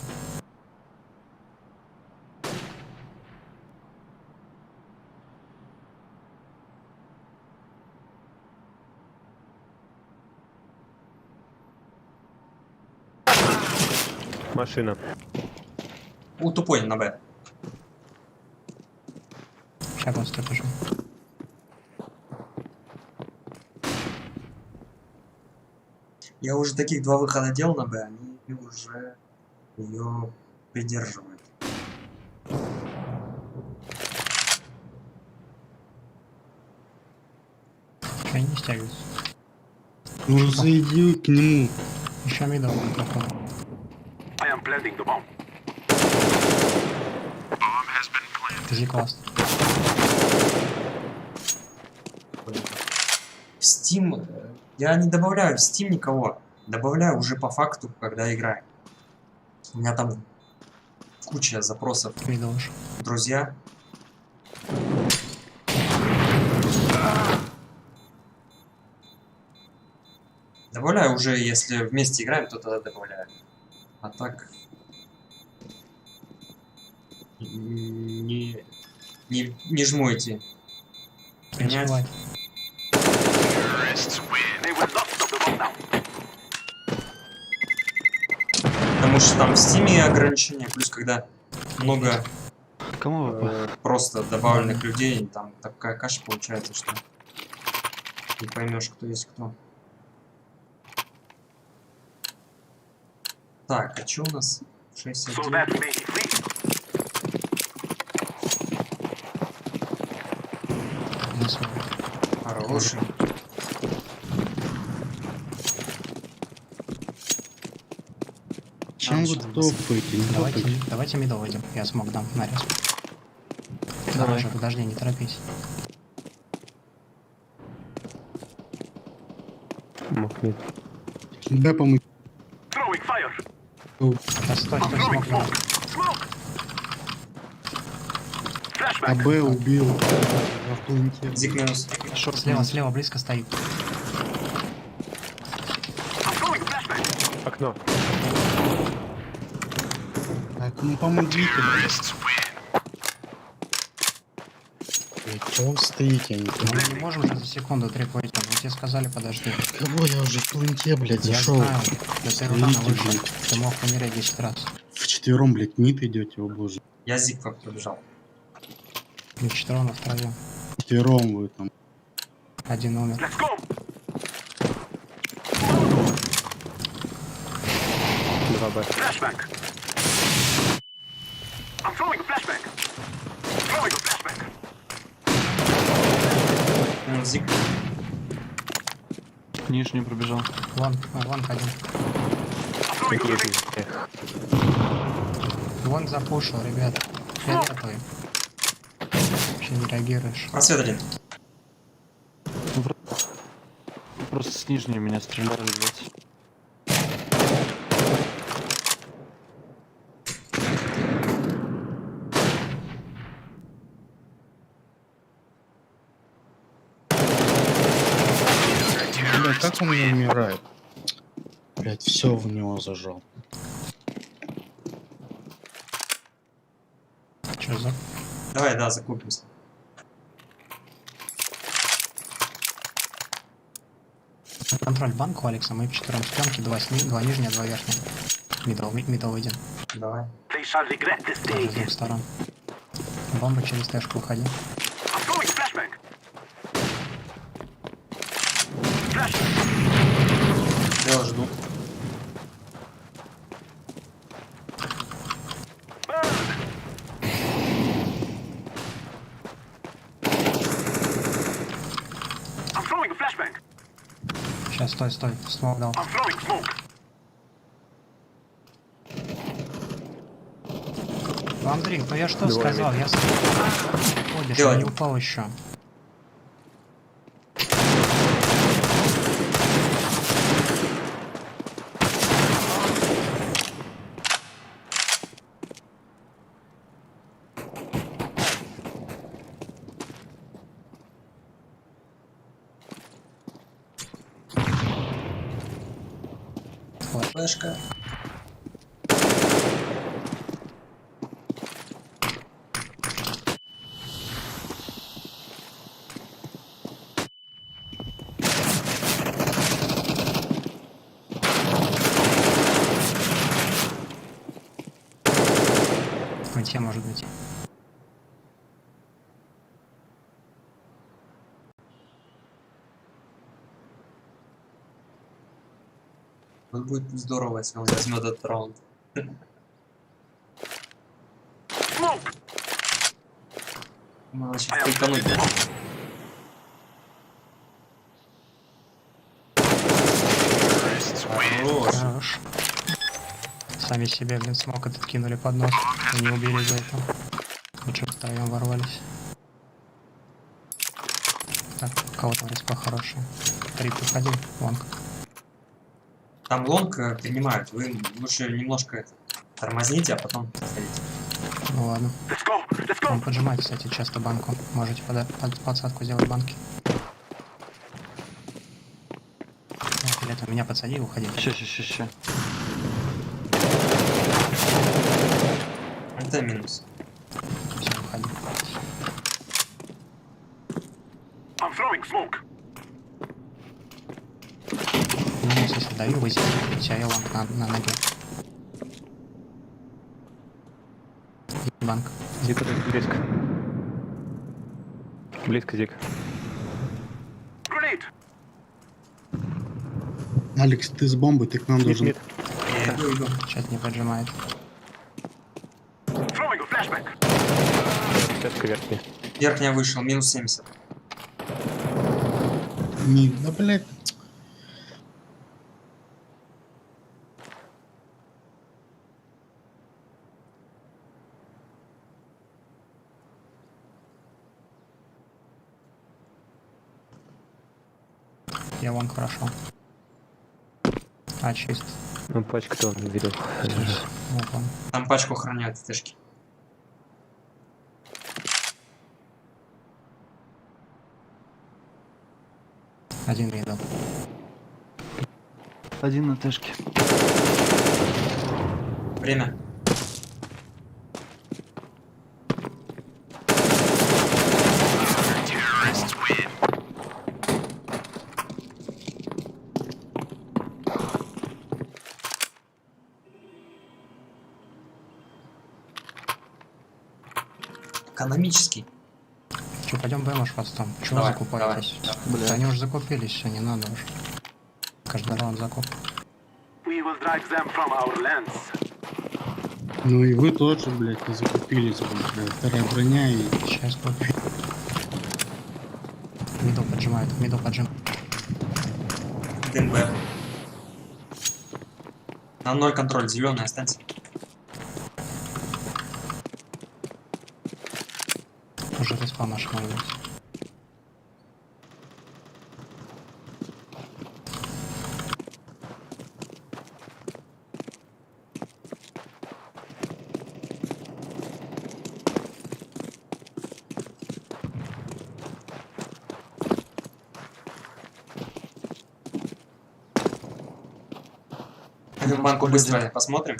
Машина. У, тупой на Б. Сейчас просто пишу. Я уже таких 2 выхода делал на Б, они уже ее придерживают. Что они не стягиваются? Ну зайди к нему. Еще мидл микрофон. I am planting the bomb. Зи-класс. В Steam... Я не добавляю в Steam никого. Добавляю уже по факту, когда играю. У меня там куча запросов. Мидл уж. Друзья. Добавляю уже, если вместе играем, то тогда добавляю. А так... Не жму эти. Принять. Принять. They will not stop the bomb now. Потому что там в Steam ограничения, плюс когда много Кому вы? просто добавленных людей, там такая каша получается, что не поймешь, кто есть кто. Так, а что у нас? So 61. that we may be free. Хороший. Чем вы топаете? Не Давайте, топайте. давайте мидл выйдем. Я смог дам нарез. Давай. Уже, подожди, не торопись. Мог мид. Б помыть. Throwing fire. Да, стой, I'm стой, throwing смог дам. smoke. Smoke. А Flashback. Б убил. В планете. Зик минус. Слева, слева, близко стоит. I'm throwing a flashback. Окно. Так, ну помогите. Чего вы стоите, я не Но понимаю. мы не можем же за секунду трипать. Мы тебе сказали, подожди. Кого я уже в планете, блядь, Я зашел? знаю, да ты рано Видите, вышел. блядь. Ты мог помереть 10 раз. Вчетвером, блядь, мид идете, о боже. Я Зик как побежал. Не четвером, а втроем. Вчетвером вы там. Один умер. Let's go. 2Б. Flashback. I'm throwing a flashback. Throwing a flashback. Зик. Нижний пробежал. Вон один. I'm throwing a grenade. Вон запушил, ребят. Фиолетовый. Вообще не реагируешь. Просвет один. Просто с нижней меня стреляли, блядь. Блядь, как он не умирает? Блядь, все в него зажал. Че за... Давай, да, закупимся. Контроль банку, Алекса, мы вчетвером стенки, два нижние, два верхние. Мидл выйдем. Давай. They shall regret this day. С двух сторон. Бомба через тэшку уходи. I'm throwing a flashback. Я жду. I'm throwing a flashback. Сейчас, стой, смог дал. I'm throwing smoke. Андрей, ну я что Двое сказал? Я ходишь, Делай. я не упал еще. Флешка. Те может быть. Вот будет здорово, если он возьмет этот раунд. Smoke. Надо сейчас прикануть. Хорош. Хорош. Сами себе, блин, смог этот кинули под нос. И не убили за это. Лучше втроем ворвались. Так, у кого там респа хорошая. 3 приходи, лонг. Там лонг принимают. Вы лучше немножко тормозните, а потом сходите. Ну ладно. Let's go. Let's go. Он поджимает, кстати, часто банку. Можете подсадку сделать банки. Лето, меня подсади, уходи. Ща. Это минус. Все, уходи. I'm throwing smoke. Минус, если даю, выйти. Все, я лонг на ноге. Банк. Зик близко. Близко, Зик. Grenade. Алекс, ты с бомбой, ты к нам должен... Мид. Я иду. Сейчас не поджимает. Throwing a flashback. Сетка верхняя. Верхняя вышел, минус 70. Не, да, блядь. Я лонг прошел. А, чист. Ну, пачка-то он видел. Вот он. Там пачку охраняют ТТшки. Один видел. Один на тэшке. Время. Экономический. Че, пойдем БМш вас там? Чего Давай, закупаетесь? Бля. Да они уже закупились, все, не надо уже. Каждый раунд закуп. We will drive them from our lands. Ну и вы тоже, блядь, не закупились, блядь. Вторая броня и... Сейчас купим. Мидл поджимает, мидл поджим. Один Б. На 0 контроль, зеленый останься. Уже респаун наш может быть. Пойдем банку быстро посмотрим.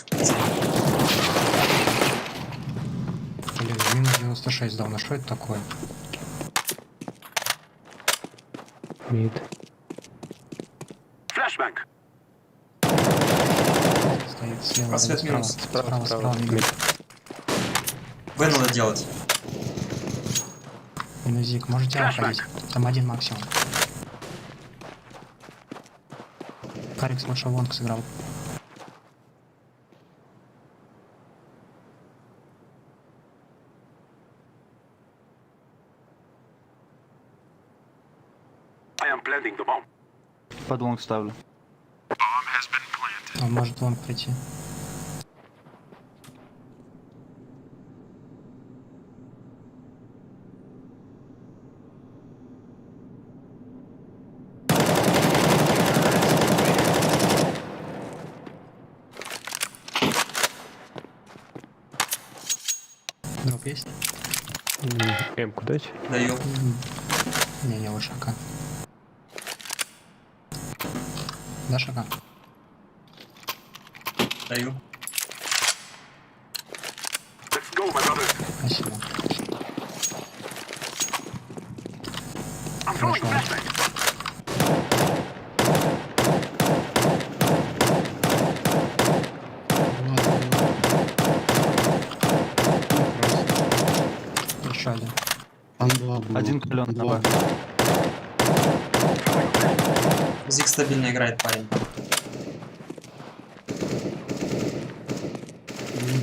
Блин, минус 96 дал, на что это такое? Мид. Flashbang. Стоит слева, Просвет справа, минус. справа, мид. Б надо делать. Минузик, можете уходить? Там один максимум. Карикс вышел, лонг сыграл. I am planting the bomb. Под лонг ставлю. Он может лонг прийти. Дроп есть? М-ку дать? Даю. Не, лучше АК. Дашь АК? Даю. Let's go, my brothers. Спасибо. I'm throwing Хорошо. flashbang. Еще один. Там два было. Один клен на Два. Б. Зиг стабильно играет, парень.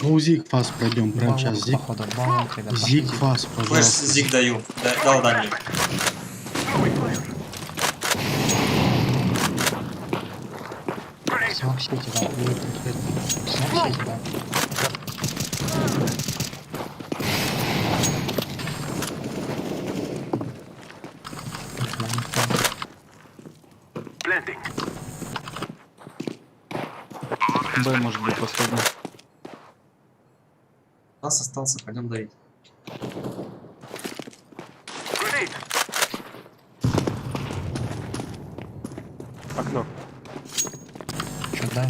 Гоузик фас пройдем прямо сейчас. Зиг, Походу, два лонг, ребят, зиг пошлите. фас, Флэш пожалуйста. зиг даю. Дал дальний. Throwing fire. Grenade. Смог сети, да. Смог сети, да. Planting. Б может быть последний. Нас остался, пойдем давить. Grenade. Окно. Чё, да?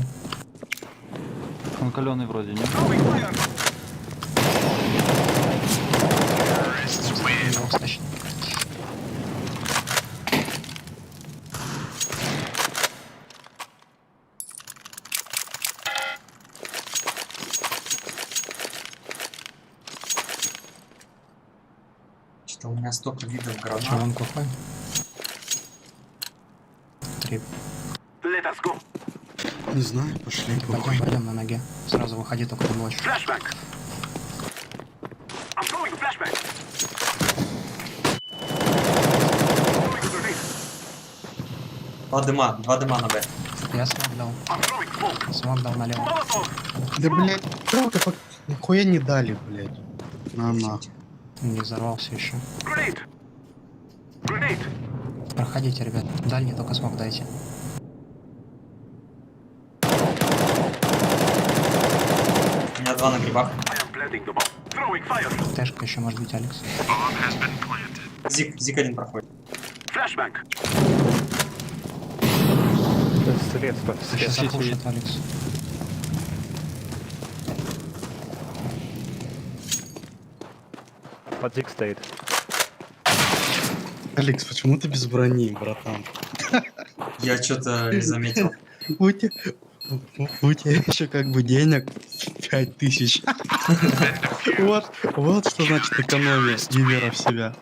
Он каленый вроде, нет? Throwing fire. Его стащить. Что-то у меня столько видов Чё, гранат. он какой? Трип. Let us go. Не знаю, пошли. похуй. Пойдем на ноге. Сразу выходи, только не ночь. Flashbang. I'm throwing flashbang. Throwing grenade. Два дыма на Б. Я смог дал. I'm throwing smoke. Смог дал налево. Molotov. Да, блядь, тролка нихуя не дали, блядь. На нахуй. Не взорвался еще. Grenade. Grenade. Проходите, ребят. Дальний только смог дайте. У меня два на грибах. I am planting the bomb. Throwing fire. Тэшка еще может быть, Алекс. Зиг один проходит. Flashbang. Средство. Сейчас Сети запушит, есть. Алекс. Под зиг стоит. Алекс, почему ты без брони, братан? Я что-то не заметил. У тебя еще как бы денег 5000. Вот что значит экономия и вера в себя.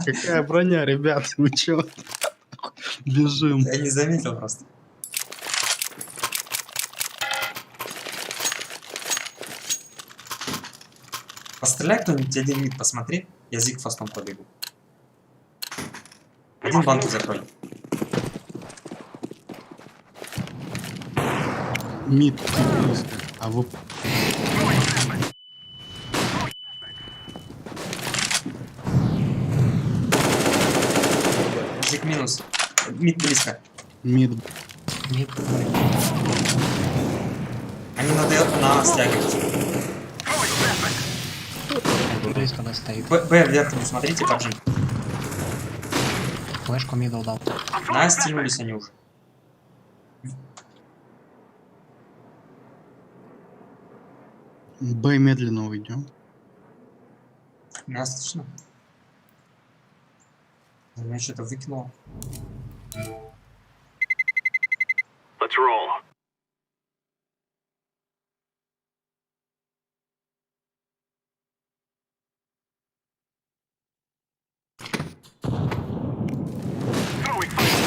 Какая броня, ребят, вы чё? Бежим. Я не заметил просто. Постреляй кто-нибудь один мид, посмотри. Я зиг фастом побегу. Один банку закрой. Мид близко. А вы... Зиг минус. Мид близко. Мид. Мид, Они на стягиваются. близко да стоит. Б вверх не смотрите, поджим. Флешку мидл дал. На, стянулись они уже. Б медленно уйдем. Меня слышно? Меня что-то выкинуло. Let's roll. Throwing fire.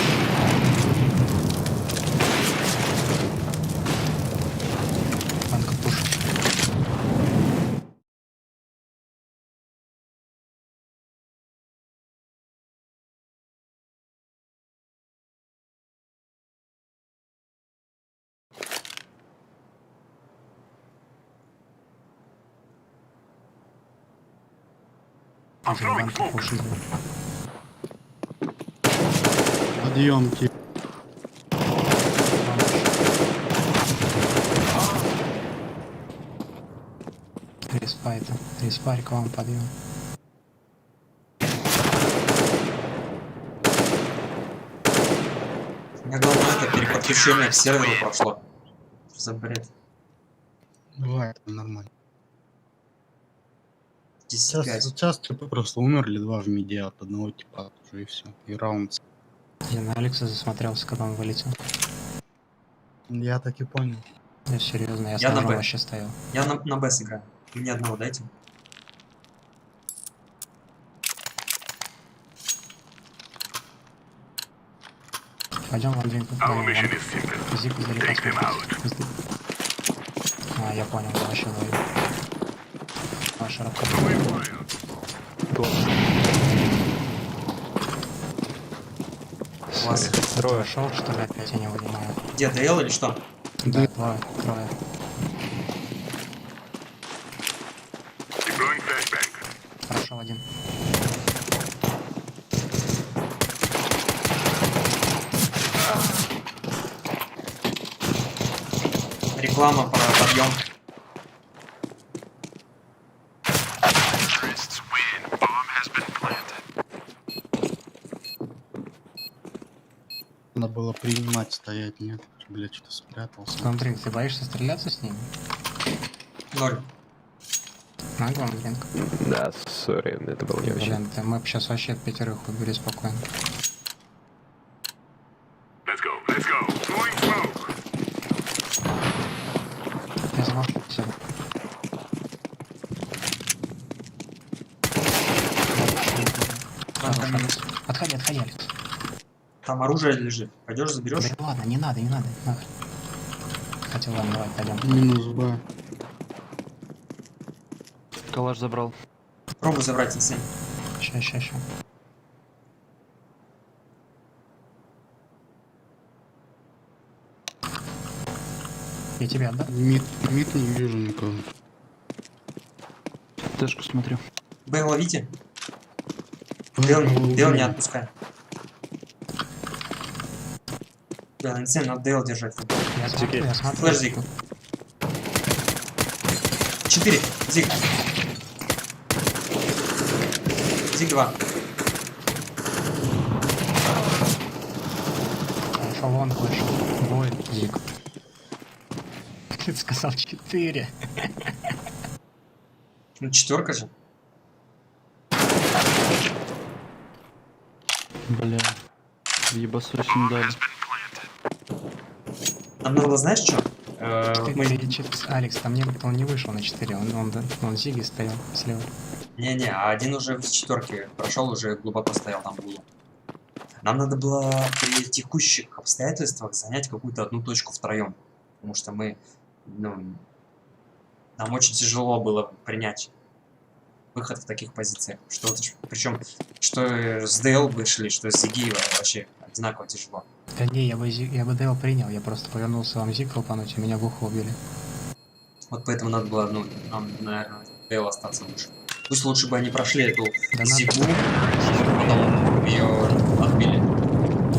Банка пуш. I'm throwing Банка smoke. пуш. Подъемки. Респа это. Респа, реклама, подъем. У меня главное это переподключение к серверу прошло. Что за бред? Бывает, нормально. 10-5. Сейчас типа просто умерли два в миде от одного типа уже и все. И раунд. Я на Алекса засмотрелся, когда он вылетел. Я так и понял. Я серьезно, я Я на сразу Б. вообще стоял. Я на Б сыграю. Мне одного дайте. Пойдем в Андринку. Our mission is simple. Зик издалека Take them out. смотрит. А, я понял, я вообще ловил. А, широко. Throwing fire. Класс. Трое шел, что ли, опять я не понимаю. Где, ДЛ или что? Да, трое. Deploying flashbang. Прошел один. Реклама про подъем. Terrorists win. Bomb has been planted. Надо было принимать, стоять, нет. Блять, что-то спрятался. Андрин, ты боишься стреляться с ними? 0. Могу, Андрин. Да, сори, это было не очень. Блин, мы бы сейчас вообще пятерых убили спокойно. Let's go. Let's go. Throwing smoke. Я замолчу все. Отходи, Алекс. Там оружие лежит. Пойдешь, заберешь? Да ладно, не надо, нахрен. Хотел, ладно, давай, пойдем. Минус Б. Калаш забрал. Пробуй забрать инсейн. Ща. Я тебя отдам. Мид не вижу никого. Тэшку смотрю. Б ловите. Дел не отпускай. Да, инсейн, надо Дел держать. Я смотрю. Флэш зиг. 4. Зиг. Зиг 2. Пошел вон, флэш. Бой, зиг. Ты сказал 4. Ну, 4 же. Бля. Ебасосин дали. Нам надо, знаешь что? Вот мы... Алекс, там не, он не вышел на 4, он Зиги стоял слева. Не-не, а один уже в четверке прошел, уже глубоко стоял там в углу. Нам надо было при текущих обстоятельствах занять какую-то одну точку втроем. Потому что мы, ну, нам очень тяжело было принять выход в таких позициях. Что, причем, что с ДЛ вышли, что с Зиги вообще одинаково тяжело. Да не, я бы ДЛ принял, я просто повернулся вам Зиг колпануть, и меня в ухо убили. Вот поэтому надо было, ну, нам, наверное, ДЛ остаться лучше. Пусть лучше бы они прошли эту Да Зигу, потом ее отбили.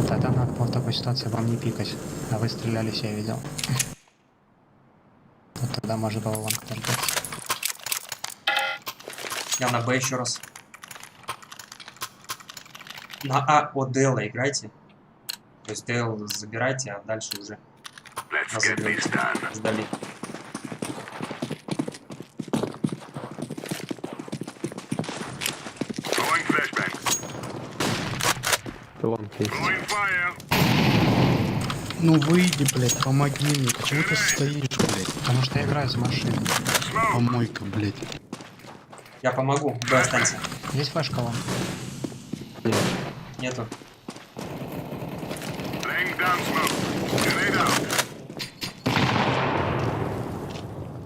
Тогда надо было в такой ситуации вам не пикать, а вы стрелялись, я видел. Вот тогда можно было вам контакт. Я на Б еще раз. На А от ДЛ играйте. То есть ДЛ забирайте, а дальше уже разобьете. Сдали. Throwing flashbang. Лонг есть. Throwing fire. Ну выйди, блядь, помоги мне. Почему ты стоишь, блядь? Потому что я играю за машину. Помойка, блядь. Я помогу. Б останься. Есть флешка вам? Нету. Laying down smoke. Grenade out.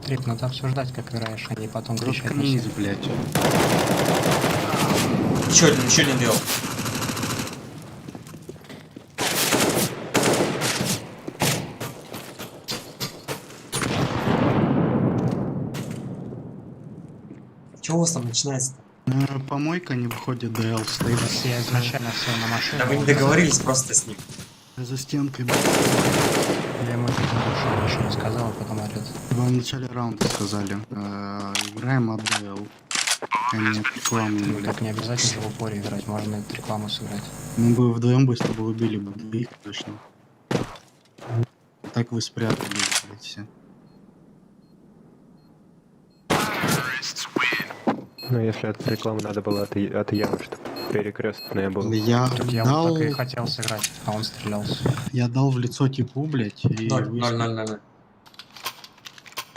Трип, надо обсуждать, как играешь, а не потом кричать на Заткнись, всех. блядь. Еще один ДЛ. Чего у вас там начинается-то? Помойка не выходит, ДЛ стоит. Я изначально сел на машину. Да вы не договорились просто с ним. За стенкой, блядь. Я ему ничего не сказал, а потом орёт. Вам в начале раунда сказали. Играем от ДЛ. А не от рекламы, Ну, блядь. так не обязательно же в упоре играть, можно и рекламу сыграть. Мы бы вдвоем быстро бы убили бы двоих точно. Так вы спрятали, блядь, все. Ну, если от рекламы надо было от Явы, чтобы перекрестное было. Я Так я дал, вот так и хотел сыграть, а он стрелялся. я дал в лицо типу, блядь, и 0, вы- 0, 0, 0, 0.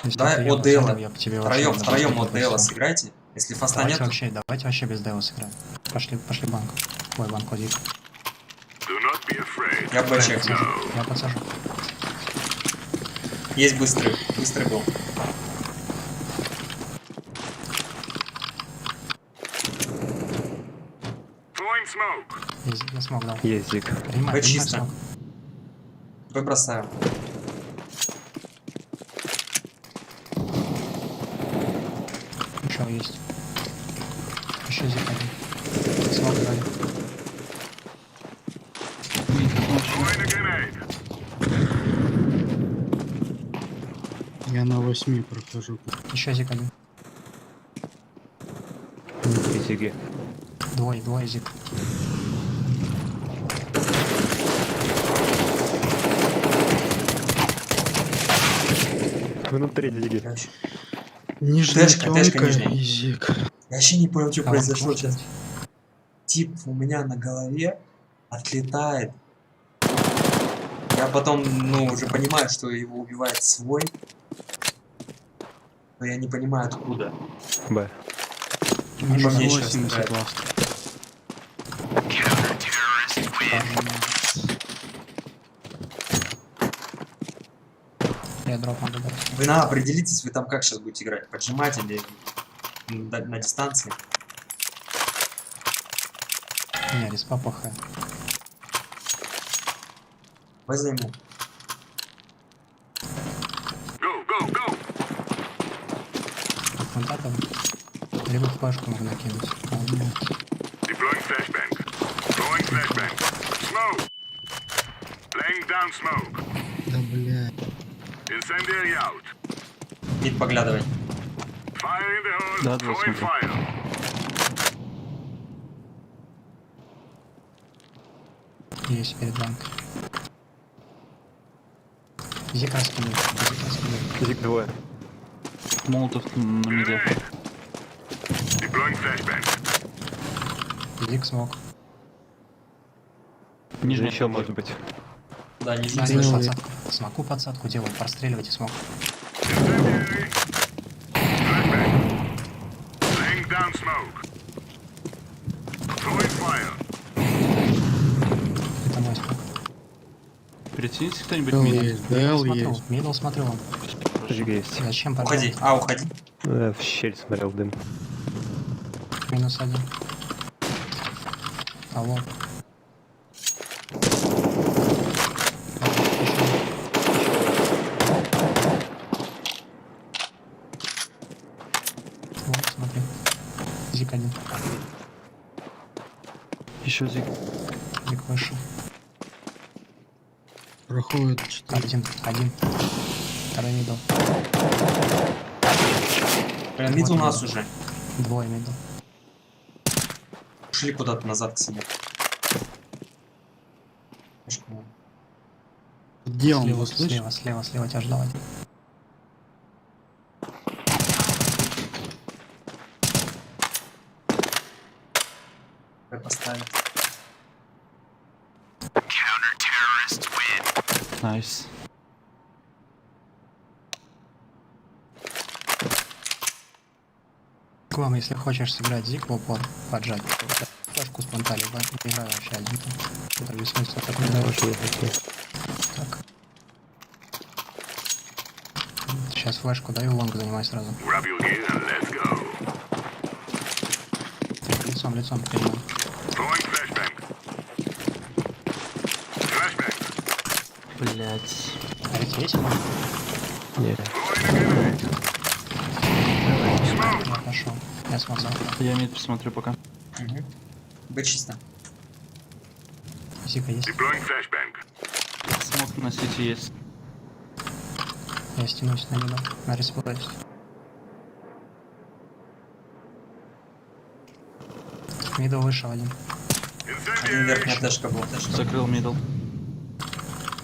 Если Да, это я от Дэла. пацанам, я бы тебе вообще Втроем не от Дэла допустил. сыграйте. Если фаста нет, Давайте вообще без Дэла сыграем. Пошли банк. Ой, банк один. Do not be afraid. я Б чекну. Я подсажу. Есть быстрый был. Throwing smoke. Я смог дал. Есть Зиг. Принимай чисто. смог. Б бросаю. Еще есть. Еще зиг один. Смог дали. Throwing a grenade. Я на 8 прохожу. Еще зиг один. И Зиги. Двое зиг. Внутри Зиги. Нижняя Тэшка тёмка нижняя. и зиг. Я вообще не понял, что А произошло вот сейчас. Тип у меня на голове отлетает. Я потом, ну, уже понимаю, что его убивает свой. Но я не понимаю, откуда. Б. Не по мне сейчас 80 стреляет. ласт. Я дроп могу дать. Вы надо определитесь, вы там как сейчас будете играть? Поджимать или на дистанции? Не, респа плохая. Возьму. Go, go, go. Фонтатом. Либо флешку можно накинуть. А, нет. Deploying flashbang. Throwing flashbang. Smoke. Laying down smoke. Да, блядь. Incendiary out. Мид поглядывай. Fire in the hole. Да, Throwing смотрю. fire. Есть перед банкой. Зик раскидывает. Зиг двое. Молотов на миде. Deploying flashbang. Зик смог. Нижний Еще может быть. Да, не Да, жди. делай подсадку. Смоку подсадку делаю, простреливайте смог. Laying down smoke. Throwing fire. Это мой смог. Прицелись кто-нибудь Дэл меня? есть, Дэл Смотрю, есть. мидл смотрю вам. Жига есть. Зачем Уходи. пожалуйста? Уходи. Я в щель смотрел дым. Минус один. Алло. Вот, смотри. Зик один. Еще зиг. Зик вышел. Проходит 4. Один. Второй мидл. Блин, мид у нас уже. Двое мидл. Ушли куда-то назад к себе. Где он, Слева, вы слышите? слева тебя ждал один. Поставить. Найс. К вам, если хочешь сыграть зик в упор, поджать. Флешку спонтали, не играю вообще один. Это весь смысл такой. Окей. Так. Сейчас флешку даю, лонг занимай сразу. Grab your gear and let's go. Лицом, принимай. Throwing flashbang. Flashbang. Блять. А ведь есть? Нет. Я пошел. Я смотрел. Я мид посмотрю пока. Угу. Быть чисто. Зика есть. Deploying flashbang. Смог на сети есть. Я стянусь на него. На республике. Мидл вышел один. Один верхняя тэшка был. Закрыл мидл.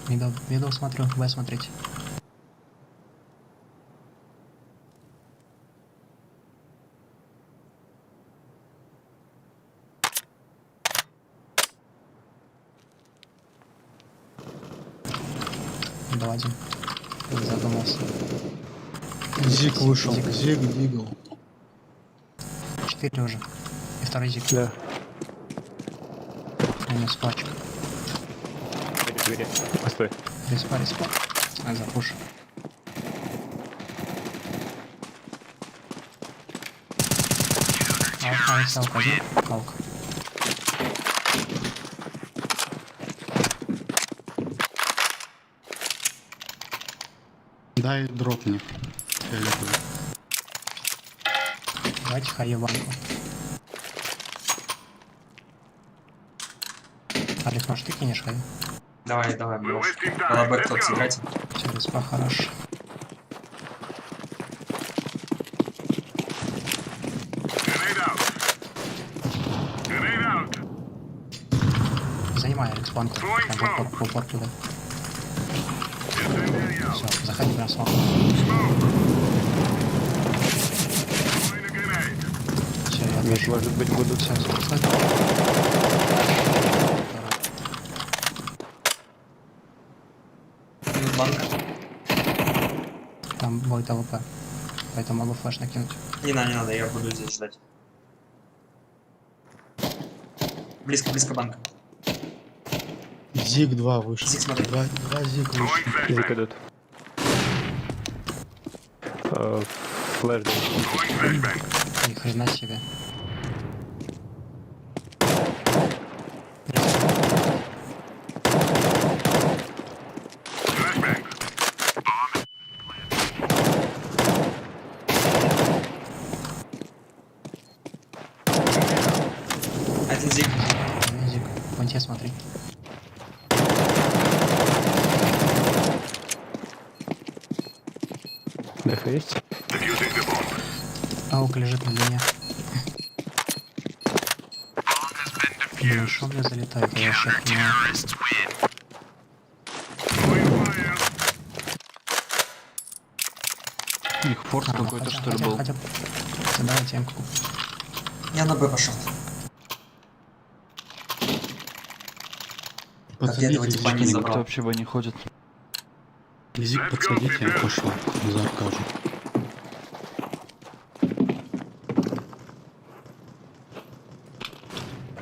Мидл смотрю. Б смотрите. Мидл один. Задумался. Зиг вышел. Зиг. Зиг дигл. 4 уже. И второй зиг. Да. Минус пачка. Двери. Постой. Респа. Запуш. Алка один. Алка. Дай дропни. Фиолетовый. Давайте хаю банку. Алик, может ты кинешь хаю? Давай, We're бро. wasting time. Надо бэк Let's тот go. сыграть. Все, респа хорош. Grenade out. Grenade out. Занимай Алекс банку. Прям в упор туда. Incendiary out. Все, заходи прям смог. Smoke. Throwing a grenade. Все, я Мид, отошел. может быть, будут. Все, стой. Минут банка. Там будет АВП. Поэтому могу флеш накинуть. Не надо, я буду здесь ждать. Близко банка. Зиг 2 вышел. Зиг, смотри. Два зиг вышел. Throwing Зик flashbang. идут. Флэш. Throwing flashbang. Ни хрена себе. Flashbang. Один зиг. Зик. Вон те смотри. Деф есть? Defusing the bomb. Аука лежит на длине. Блин, шо мне залетает? Я вообще понимаю. Throwing fire. Их форс какой-то что ли был. Хотя. Давай темку. Я на Б пошел. Как я этого Подсадите, типа не Зик, Никто забрал. вообще бы не ходит. Зик, подсадите, я пошел за аркажу.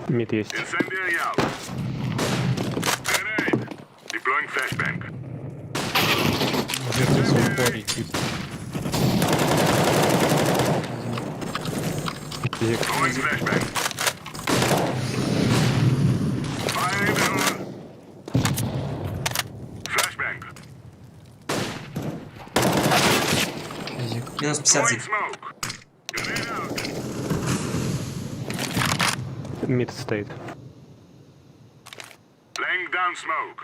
Мид есть. Incendiary out. Grenade. Deploying flashbang. Throwing flashbang. Fire in the hole. Flashbang. Зик. Минус 50 Throwing зик. smoke. Grenade out. Мид стоит. Laying down smoke.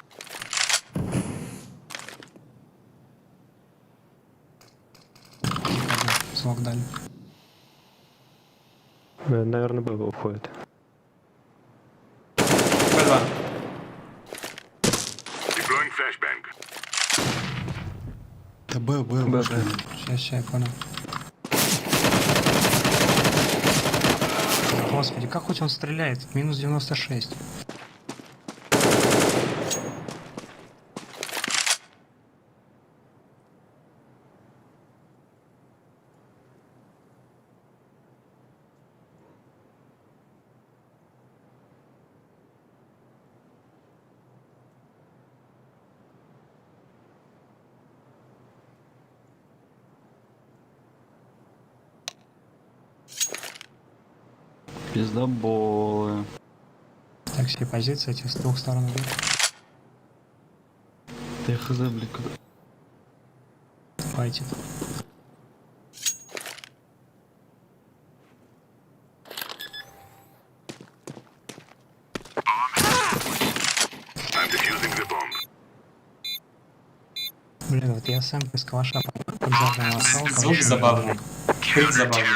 Смог дали. Наверное, Б уходит. Б2. Deploying flashbang. Да Б вышли. Сейчас, я понял. Господи, как хоть он стреляет? Минус 96. Пиздоболы. Так, все позиции эти с двух сторон идут. Ты хз, блин, куда? Файтит. I'm defusing the bomb. Блин, вот я сам из калаша поджарного остал. Звук забавный. Крик забавный.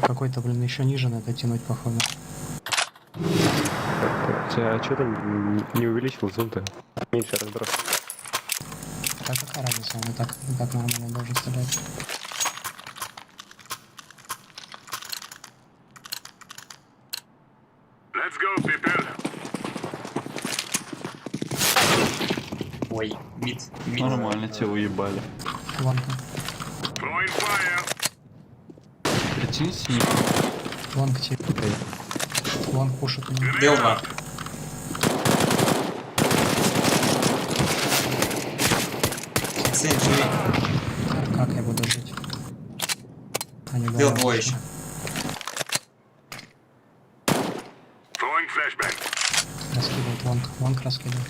Какой-то, блин, еще ниже надо тянуть, походу. А что ты не увеличил зум-то? Меньше разброс. А какая разница, он и так нормально должен стрелять. Let's go, people. Ой, мид. Нормально, тебя уебали. Лонка. Throwing fire. Прикинь, синий. Лонг тип. Лонг пушит меня. Б2. Сейн, живи. Как я буду жить? Они Бил говорят, двое что- еще. Throwing flashbang. Раскидывает лонг. Лонг раскидывает.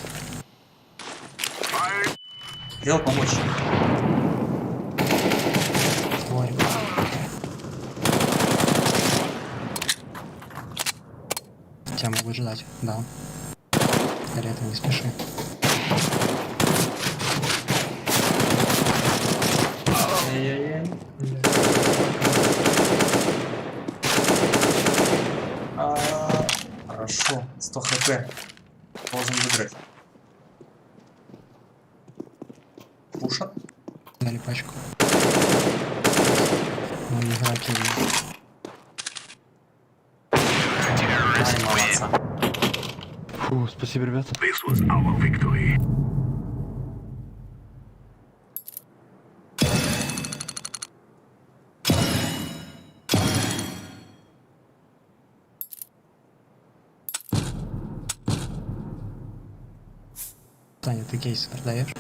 Fire. Хотел помочь. Ой. Тебя могут ждать, да. Скорее это не спеши. Ай-яй-яй. Хорошо, 100 хп. Должен выиграть. Пушат? Дали пачку. Ну, игроки. Ай, молодца. Фу, спасибо, ребята. This was our victory. Таня, ты кейсы продаешь?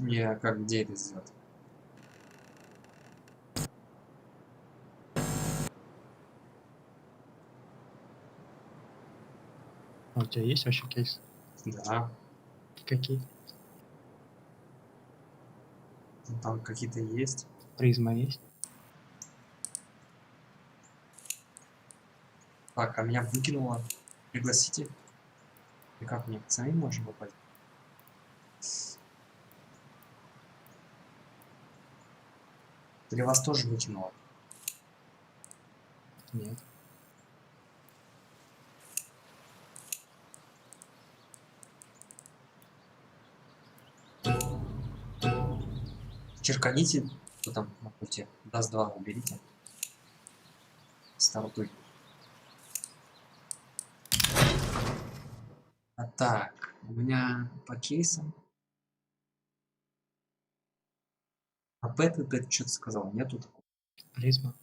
Я как, где это сделать? А у тебя есть вообще кейс? Да. Какие? Ну, там какие-то есть. Призма есть? Так, а меня выкинуло. Пригласите. И как мне сами можем попасть? Или вас тоже выкинуло? Нет. Черканите, кто там на пути. Даст 2 уберите. Стартуй. Так, у меня по кейсам. А ты что-то сказал? Нету такого. Призма.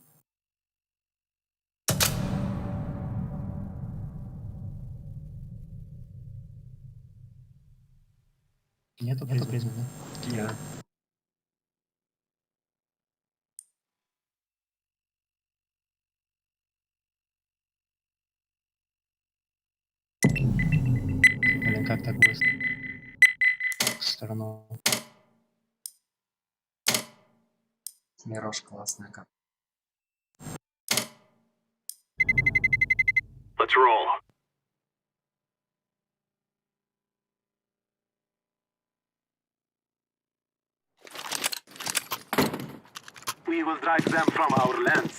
Нету призмы, да? Нет. Блин, как так быстро? В сторону. Мираж классная карта. Let's roll. We will drive them from our lands.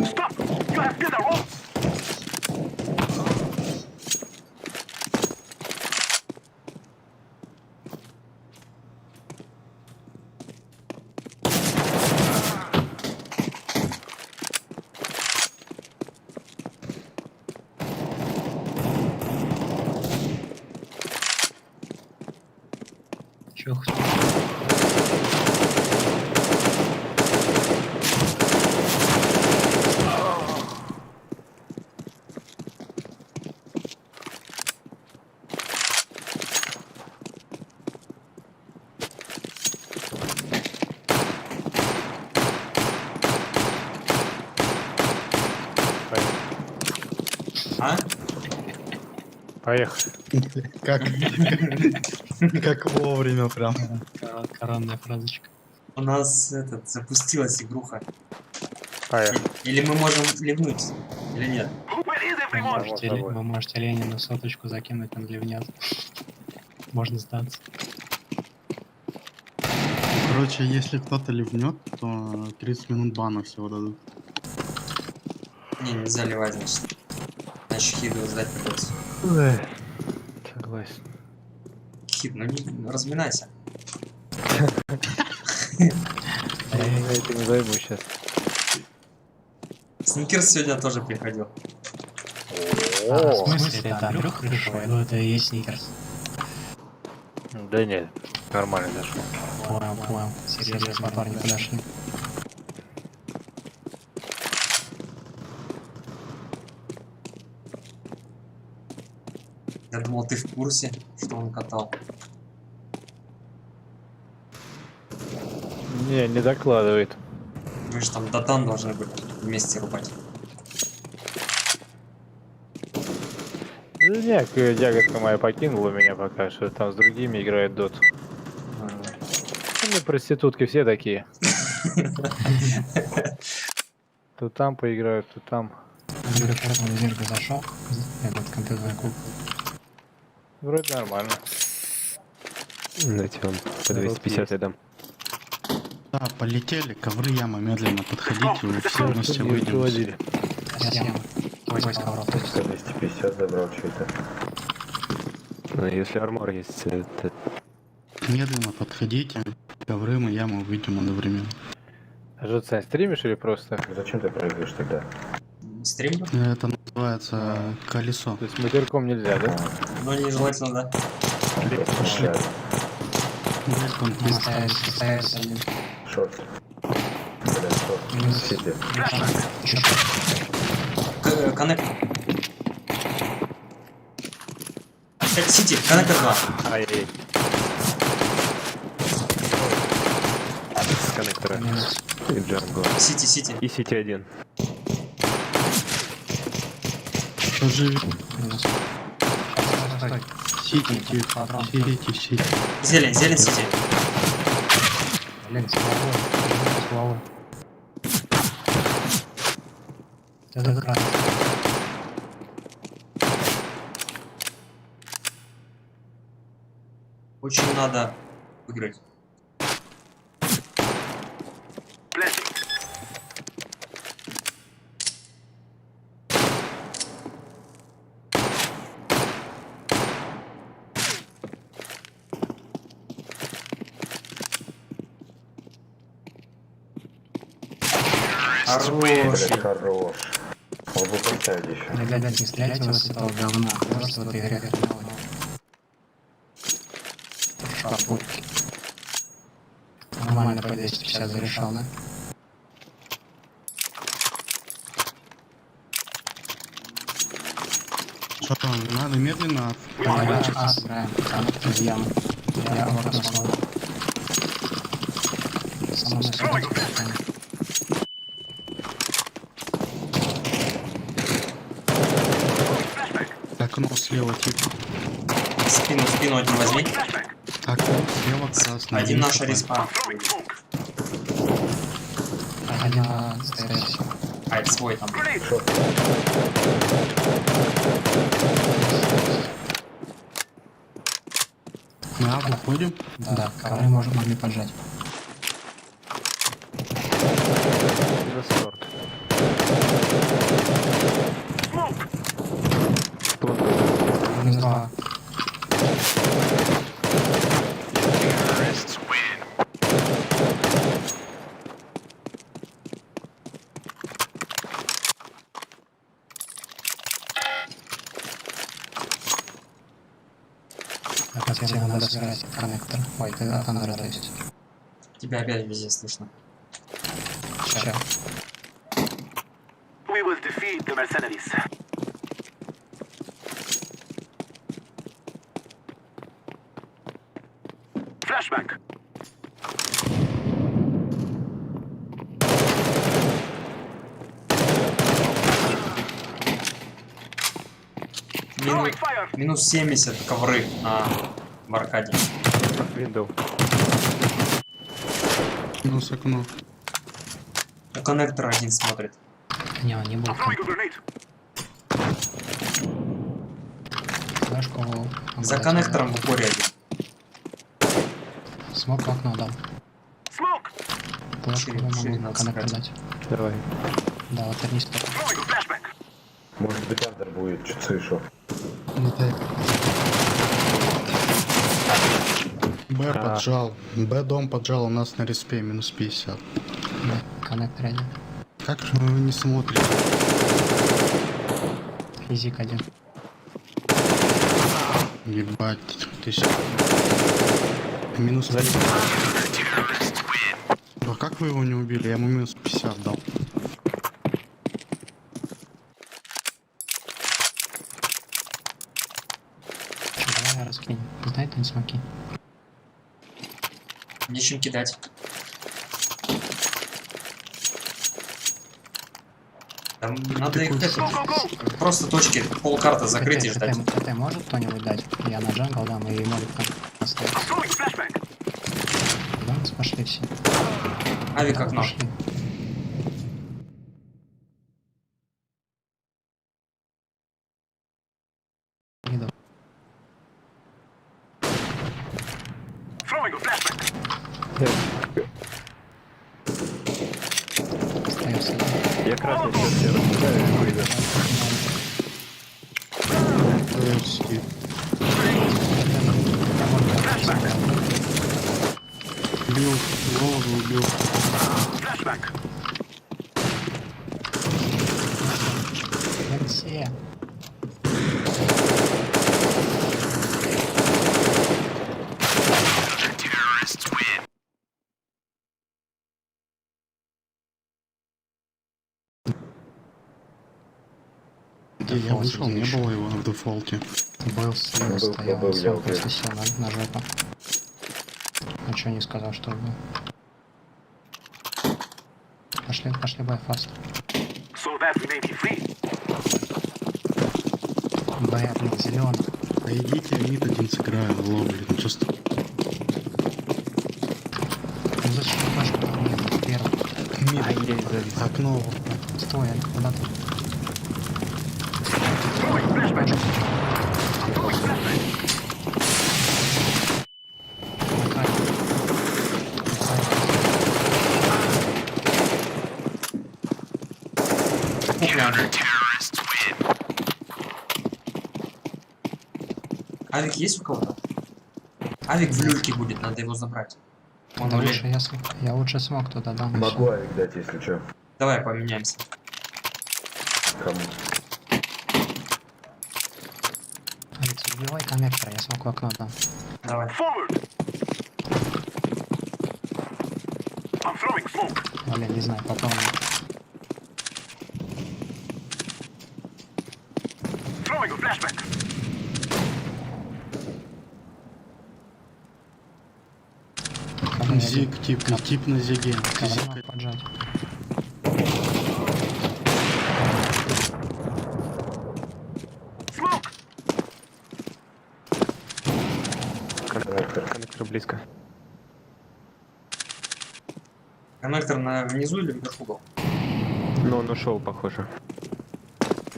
Stop! You have been a roll! Чух. А? Поехали. Как вовремя прям. Коронная фразочка. У нас запустилась игруха. Поехали. Или мы можем ливнуть, или нет? Where is everyone? Вы можете Ленину соточку закинуть, он ливнет. Можно сдаться. Короче, если кто-то ливнет, то 30 минут бана всего дадут. Не, нельзя ливать, значит. Значит, хиду сдать придется. Согласен. Хид, ну не разминайся. Я этим не займусь сейчас. Сникерс сегодня тоже приходил. В смысле, это Андрюх пришел? Ну, это и есть Сникерс. Да нет, нормально зашел. Понял. Серьезно, парни подошли. Я думал, ты в курсе, что он катал. Не докладывает. Вы же там дотан должны были вместе рубать. Да нет, ягодка моя покинула меня пока что, там с другими играет дот. Ну, проститутки все такие. То там поиграют, то там. Юрий поэтому зеркало зашел. Этот компьютерный клуб. Вроде нормально. Дайте вам по 250 я дам. Да, полетели, ковры, яма, медленно подходите, и все вместе выйдем. Войск ковров. 250 забрал что-то. Ну, если армор есть, это... Медленно подходите, ковры мы, яму выйдем одновременно. А что, Сань, стримишь или просто? Зачем ты прыгаешь тогда? Стрим? Это называется колесо. То есть матерком нельзя, да? Ну, нежелательно, да. Пошли. Шорт. Блин, шорт. Сити. Коннектор. Сити, коннектор 2. Ай-яй. С коннектора. И Джанго. Сити. И Сити 1. Тоже Сити. Зелень, Сити. Блин, с головой. Это красный. Очень надо выиграть. Хороший. Хорош. Он будет поставить еще. Ребят, не стреляйте вас с этого говна. Просто в этой игре хреново. Шкапульки. Нормально по 250 зарешал, да? Что там, надо медленно Давай, сыграем. Там, из ямы. Я ворот наслал. Со мной сюда. окно слева типа. Спину один возьми. Окно слева красный. Один наша респа. Один СТС. А, это свой там. Да, выходим. Да, ковры могли поджать. Минус 2. Тебе надо сыграть коннектор. Ой, ты от Андера, то есть. Тебя опять везде слышно. Сейчас. We will defeat the mercenaries. Flashback. Минус 70 ковры в аркаде. Window. Минус окно. У коннектора один смотрит. Не, он не будет. Флешку. За коннектором в упоре один. Смог в окно дал. Флешку я могу на коннектор дать. Давай. Да, вот вернись туда. Может быть, Андер будет, чуть слышу. Летай. Б поджал. Б дом поджал, у нас на респе минус 50. Да, коннектор один. Как же мы его не смотрим? Физик один. Ебать, ты сейчас. Минус 1. А как вы его не убили? Я ему минус 50 дал. Давай раскинь. Дай ты не смоки. Нечем кидать. Там надо их просто точки полкарты закрыть и ждать. КТ может кто-нибудь дать? Я на джангл дам и молик там оставить. Да, пошли все. Авик окно. Пошли. Иду. Остаёмся. Я красный сейчас я раскидаю и выйду. Сидит. Убил, голову убил. Все. Я вышел, не было его в дефолте. Был слева стоял, был, я он просто убил. сел на жопу. А чё не сказал, что был? Пошли бай фаст. So that we may be free. Бай, блин, зелёный. А идите, мид один сыграю, ловли. Ну чё Ну зачем флешку там нет? Первый. мид, окно. Стой, куда ты? Авик есть у кого-то? Авик в люльке будет, надо его забрать. Он Да в лучше я лучше смог туда дам. Могу авик дать, если что. Давай поменяемся. Кому? Алекс, убивай коннектор, я смог в окно дам. Давай. Forward. I'm throwing smoke. Блин, не знаю, попал. Throwing a flashback. Зиг, тип на зиге. Ковром поджать. Smoke. Коннектор близко. Коннектор внизу или вверху был? Но он ушел, похоже.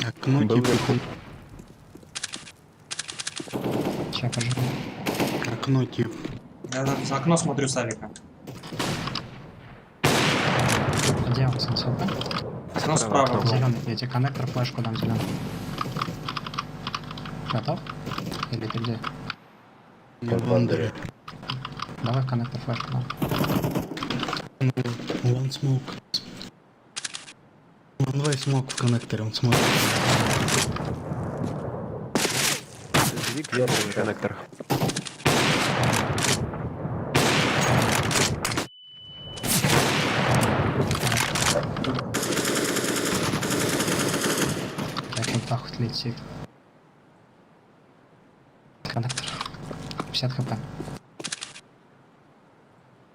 Окно Был тип. вверху. Сейчас пожму. Окно тип. Я там за окно смотрю Савика. Где он, сенсор? Окно справа был. Зеленый, я тебе коннектор, флешку дам зеленый. Готов? Или ты где? Не в андере. Давай в коннектор флешку дам. One smoke. One смог в коннекторе, он смотрит. Зиг, коннектор. Так, вот так вот летит. Коннектор. 50 хп.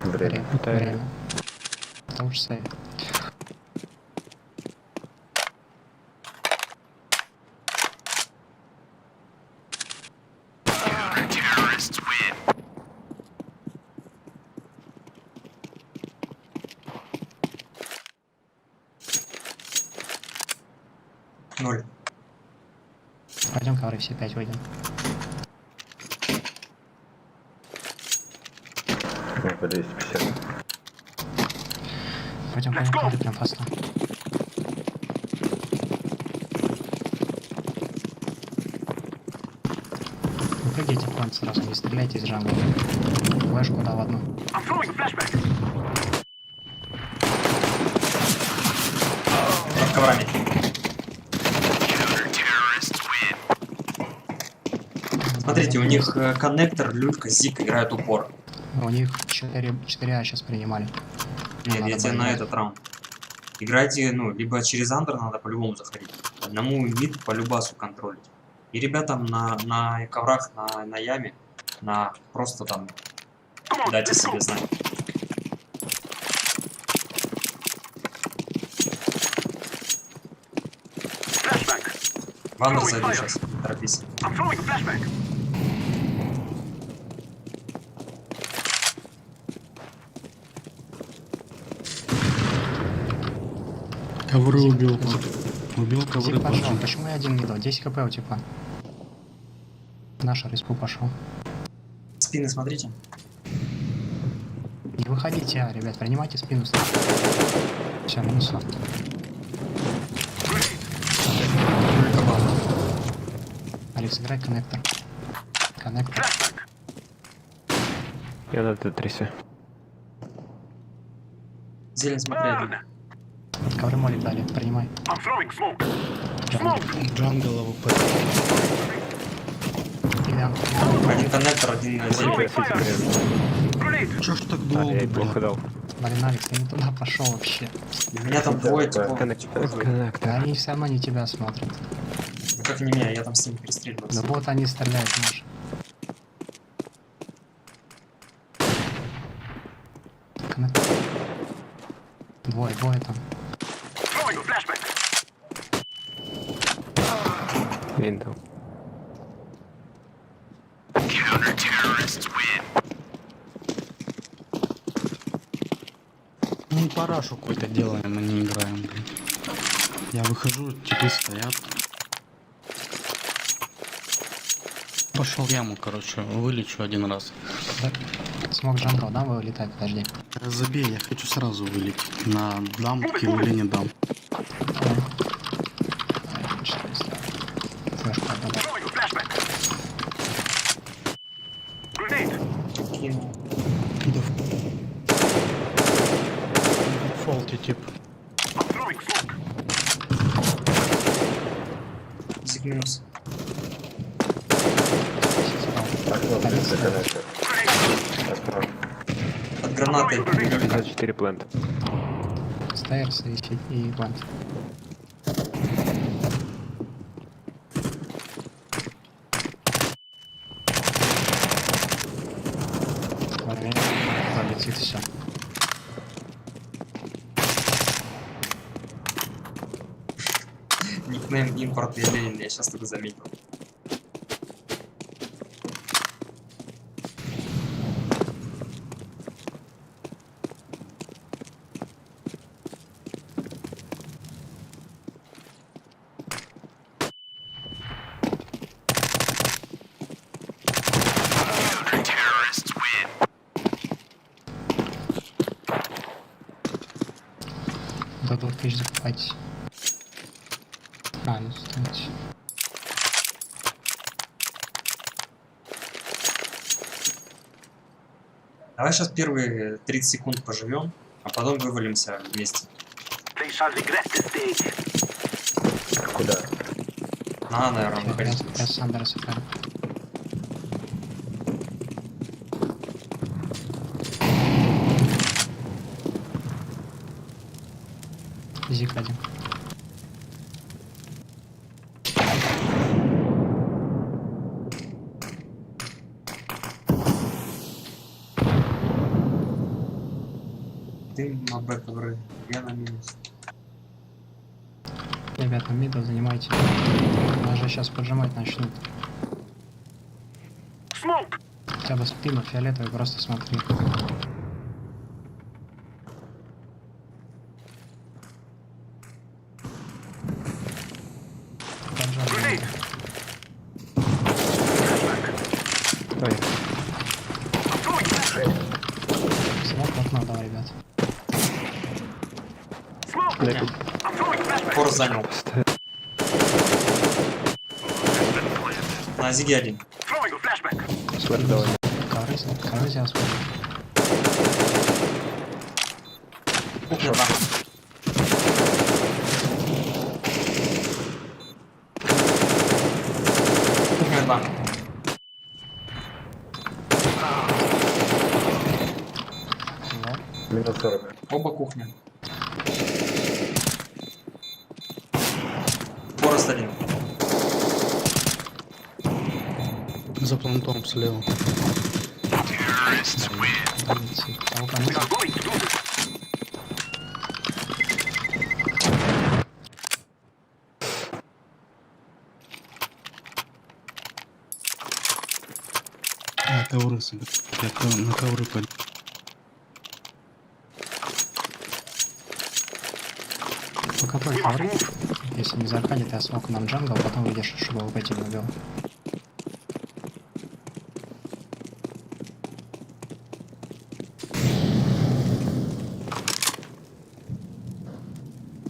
Время. Время. Это уж сейв. Ноль. Пойдем ковры все 5 выйдем. По 250. Пойдем ковры прям фастно. Не прыгайте план сразу, не стреляйте из джангла. Флешку дал одну. I'm throwing a flashback. Под коврами. Смотрите, у них коннектор, люлька, зик играют упор. У них 4А сейчас принимали. Нет, Надо я тебе на поиграть. этот раунд. Играйте, ну, либо через андер надо по-любому заходить. Одному мид по любасу контролить. И ребятам на коврах, на яме, просто там дайте себе знать. Flashback. В андер зайду сейчас, не торопись. I'm throwing a flashback. Ковры убил. Убил ковры. Зиг пошел. Почему я один не дал? 10 хп у типа. Наш респу пошел. Спины смотрите. Не выходите, ребят, принимайте спину. Все, минус. Алекс, играй коннектор. Коннектор. Я на Тетрисе. Зелень смотри один. Ковры молик дали, принимай. I'm throwing smoke. Smoke. Джангл АВП. Один коннектор, один Throwing зелень. fire. Grenade. Чё ж так А, я долго, плохо бля? дал. Блин, Алекс, ты не туда пошел вообще. У меня там двое типов. Коннектор. Да они все равно не тебя смотрят. Ну как не меня, я там с ними перестреливался. Да вот они стреляют, Маш. Коннектор. Двое там. Throwing a flashback. Винтов. Ну, парашу какой-то делаем, а не играем, блин. Я выхожу, типы стоят. Пошел в яму, короче, вылечу один раз. Смог джангл, да, вылетай, подожди. Забей, я хочу сразу вылететь. На дам килл или не дам. Флешку отдал. Throwing a flashback. Grenade. Кинул. Да в... Фолте, тип. I'm throwing Минус. Под гранатой. 54 плент. Стейрс и плант. Летит все. Никнейм импорт Елена, я сейчас только заметил. До 2000 закупайтесь. А, ну стоите. Давай сейчас первые 30 секунд поживем, а потом вывалимся вместе. They shall regret this day. Куда? На, наверное, выходить. Я сам рассыпаю. Зик один. Ты на Б ковры, я на минус. Ребята, мидл занимайте. Нас же сейчас поджимать начнут. Smoke. Хотя бы спину фиолетовый, просто смотри. Grenade. Ой, I'm throwing flashbang. Смог в окно, давай, ребят. Smoke. дай тут. I'm throwing flashbang. Фор занял. На Зиге один. Throwing a flashbang. Флэш давай. Ковры сейчас спорят. Кухня 2. Кухня 2. Минус 40. Оба кухня. Форест один. За плантом слева. We are going to do this. А, ковры собирай. Я на ковры пойду. По какой ковры? Если не заходит, я смог нам джангл, потом выйдешь, чтобы его пойти убил.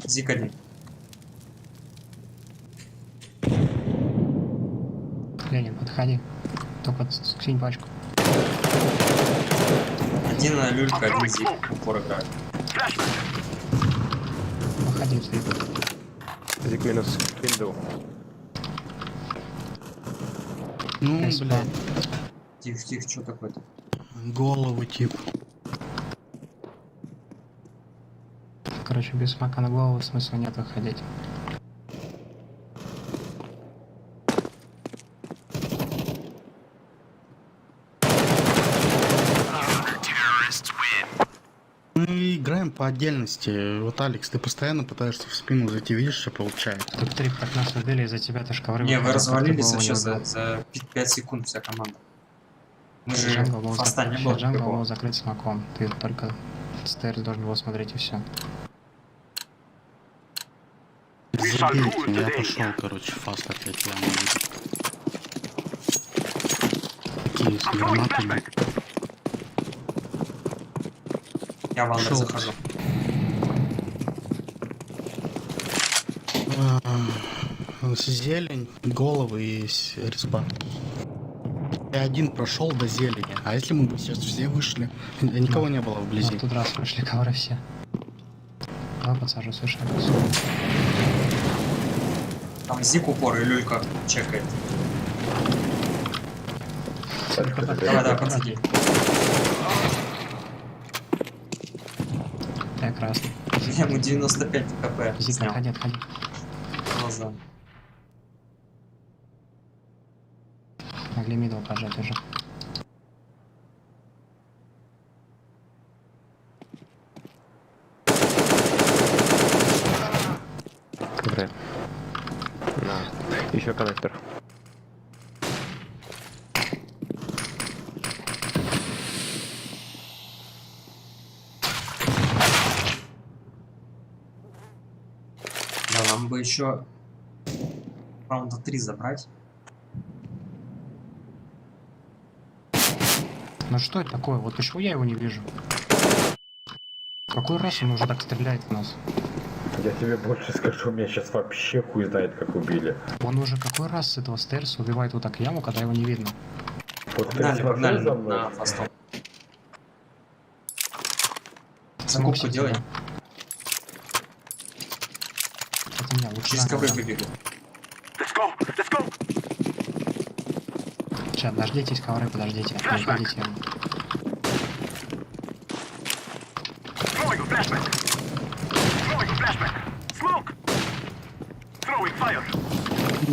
Зик один. Ленин, подходи. Только скинь пачку. Один люлька, один зик. Упор играет. Flashbang. Выходи, ты. Зик минус. Виндоу. Ну, блядь, Тихо, тихо, что такое-то? голову тип. Короче, без смака на голову смысла нет выходить. Мы играем по отдельности. Вот, Алекс, ты постоянно пытаешься в спину зайти, видишь, что получается. Тут три как нас убили, из-за тебя ты ж ковры Не, вы выходил, развалились как ты вообще голову не за 5 секунд вся команда. Мы убил. же Джангл был фаста не закрыт- было Джангл никакого. был закрыт смаком. Ты только стейр должен его смотреть и все. Забейте, я пошел, короче, фаст опять яму выйду. Такие с гранатами. Я в андер Шел. захожу. Зелень, головы и респа. Я один прошел до зелени. А если мы бы сейчас все вышли? Никого не было вблизи. Вот тут раз прошли ковры все. Давай подсажу, слушай. Там Зик упор и Люлька чекает. Давай, подсади. Я красный. Я ему 95 КП Зик, снял. отходи, отходи. Глаза. Могли мидл пожать уже. Добре. На. Еще коннектор. Да, нам бы еще раунда 3 забрать. Ну что это такое? Вот почему я его не вижу? Какой раз он уже так стреляет в нас? Я тебе больше скажу, меня сейчас вообще хуй знает, как убили. Он уже какой раз с этого стерса убивает вот так яму, когда его не видно? Вот Погнали на фастом. Закупку делай. Это меня лучше. Через ковры выбегу. Сейчас, дождитесь ковры, подождите. Не уходите.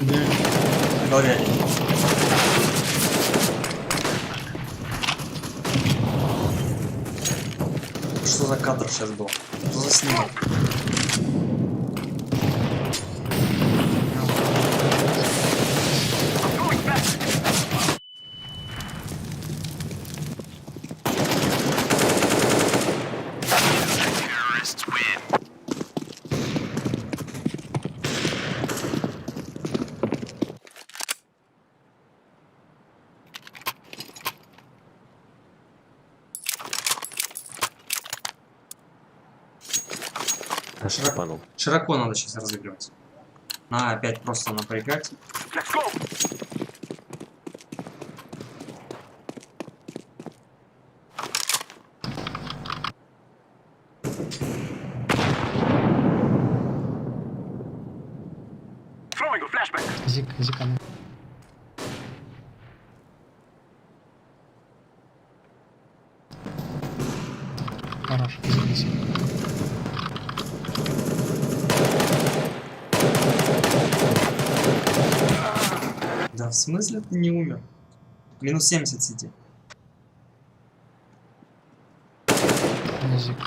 На голове один. Что за кадр сейчас был? Что за снимок? Широко надо сейчас разыгрывать. На опять просто напрягать. Зик, зиканы. Хорош, зик, зик. Да в смысле ты не умер? Минус 70 сиди. Зик.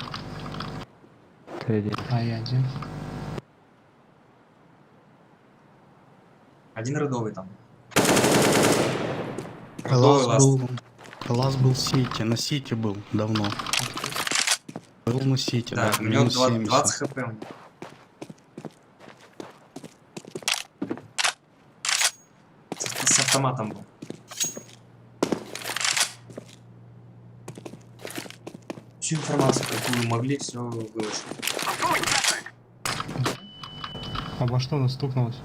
Ты один. А я один. Один рядовый там. Лас был Сити, на Сити был давно. Был на Сити, Да, да, у него минус 20 70. хп. С автоматом был. Всю информацию, какую могли, все выложили. Обо что она стукнулась?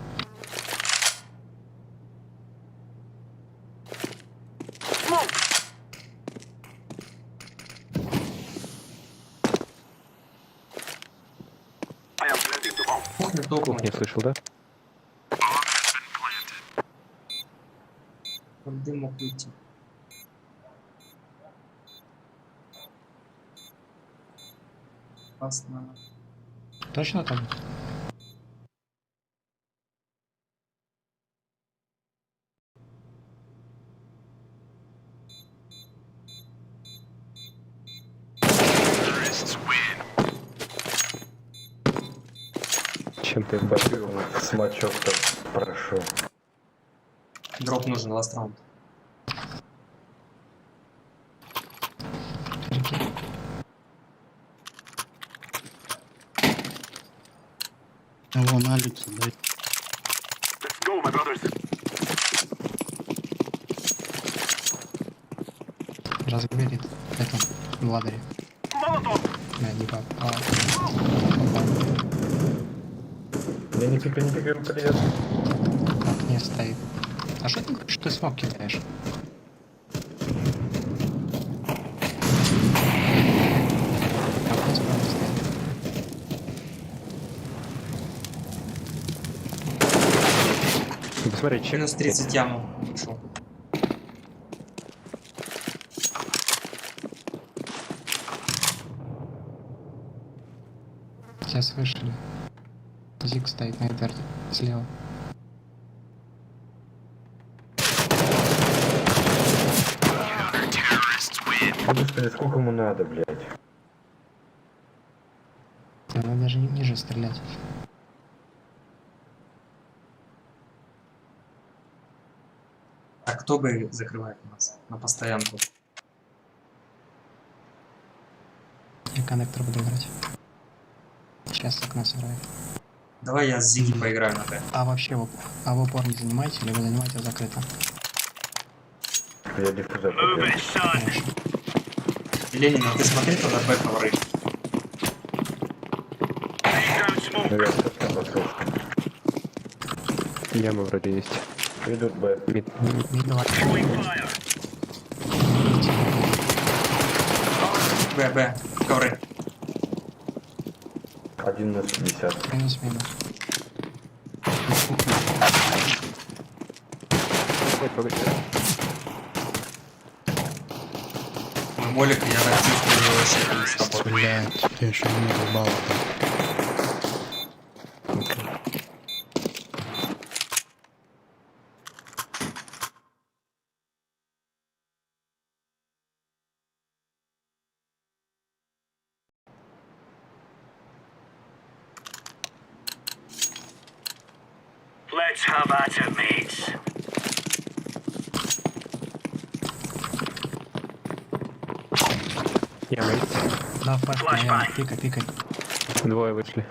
Кухня топлена. Кухня слышал, да? Под дым мог уйти. Опасно. Точно там? Чем ты побил смачок-то, прошу. Дроп нужен, ласт раунд. Вон Алекс, дай. Разговорит. Это в ладере. Да, не попал. Я не пикаю, привет. Так, не стоит. А что ты говоришь, что ты смог кидаешь? Окно справа стоит. Смотри, чек. Минус 30 яму ушел. Тебя слышали. Зиг стоит на этой слева. Господи, сколько ему надо, блядь? Тебе надо даже ниже стрелять. А кто бы закрывает нас на постоянку? Я коннектор буду играть. Сейчас окно сыграет. Давай я с Зиги поиграю на Т. А вообще в упор не занимайте, либо занимайте закрыто. Я диффузор Move купил. it, son. Хорошо. Ленин, а ты смотри тогда Б ковры. Laying down smoke. Ну, я совсем послушал. Яма вроде есть. Идут Б. Мид. Мид 2. Throwing fire. Б, ковры. 1 на 50. Минус минус. Погоди. Мой молик, я так чувствую, вообще не сработает. Блядь, я еще не балла. Let's have at it, mates. Яма есть. Да, флешка, я тыкай. Двое вышли.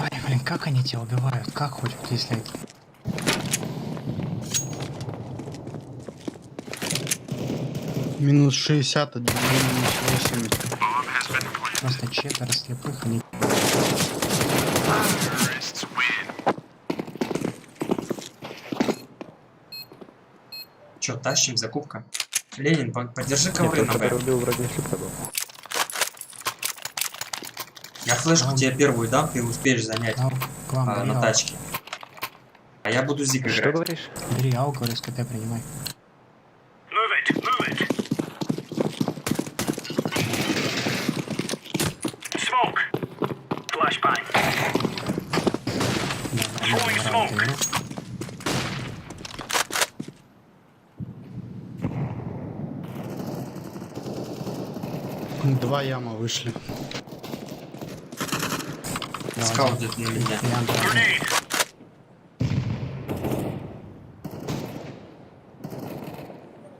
Ой, блин, как они тебя убивают? Как хоть, если... Минус 60, минус 80. Просто четверо слепых, они... Чё, тащим, закупка? Ленин, поддержи Нет, ковры тот, на который Б. убил, вроде не слепой был. Я флешку тебе первую дам, ты успеешь занять Ау, к вам, бери на аук. тачке. А я буду Зиг Что играть. говоришь? Бери аук, говорю, с КТ принимай. Move it, move it. Smoke. Flashbang. Да, Throwing набираю smoke. эту игру. Два яма вышли. Давай, Скаут где-то на меня. Ян, давай. Grenade.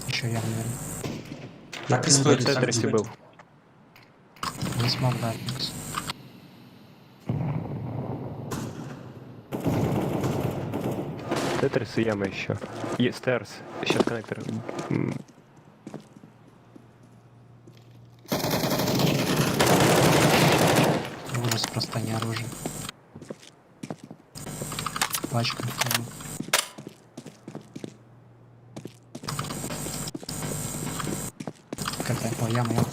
Еще я, наверное. Так и В стоит, так и Тетресе стоит. был. Не смог дать. Никс. Тетрис и яма еще. Есть Стерс. Сейчас коннектор. Ужас, просто не оружие. Пачка. Яма. КТ. О, яма.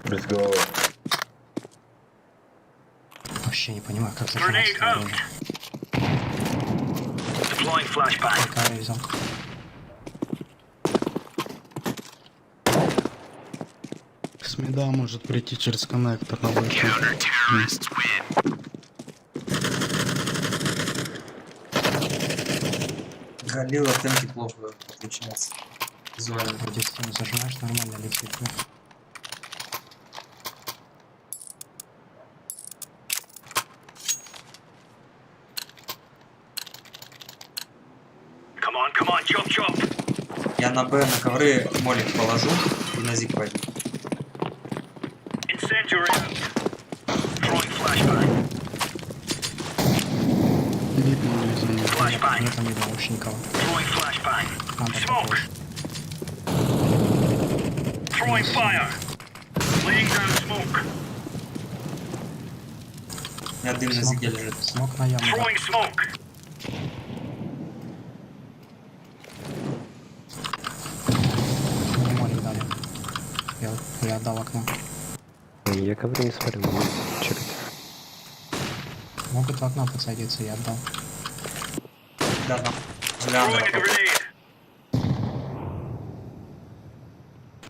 Без головы. Вообще не понимаю, как зажимать Grenade это out. оружие. Deploying flashbang. Пока я взял. Смеда может прийти через коннектор на бэке. Галила темки плохо получается. Визуально. Вроде стену зажимаешь, нормально летит. Да? Come on, chop chop. Я на Б, на ковры молик положу и на Зиг пойду. Incendiary out. Throwing flashbang. Видно, не знаю. Flashbang. Нет, не было вообще никого. Throwing flashbang. Надо Smoke. попробовать. Throwing fire. Laying down smoke. У меня дым на Смог, Зиге лежит. смог на яму. да. Throwing smoke. Мне молик дали. Я отдал окно. Я ковры не смотрю, могу чекать. Могут в окно подсадиться, я отдал. Да, там. Throwing a grenade.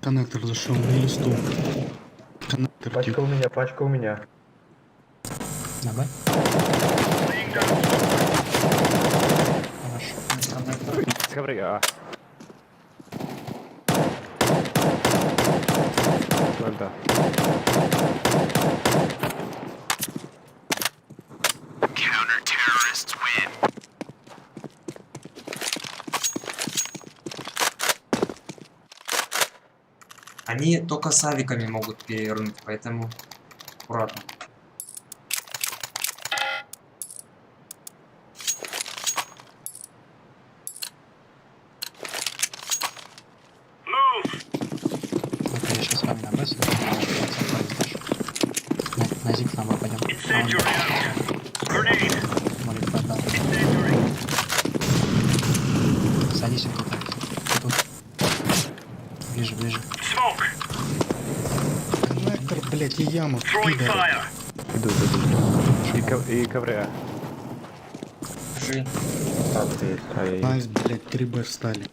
Коннектор зашел на листу. Коннектор Пачка у меня, пачка у меня. На Б? Laying down. Хорошо. С ковры, а. Ладно. Они только с авиками могут перевернуть, поэтому аккуратно. Move. Вот я сейчас с вами на Б сыграю, на Зиг на Б пойдем. Incendiary out. Grenade. Молит поддал. Incendiary. Садись вот тут. Тут. Ближе, ближе. Smoke. Коннектор, блядь, и яма. Throwing пидоры. fire. Иду. И ковры, а. Жи. Ай, Найс, блядь, 3Б встали.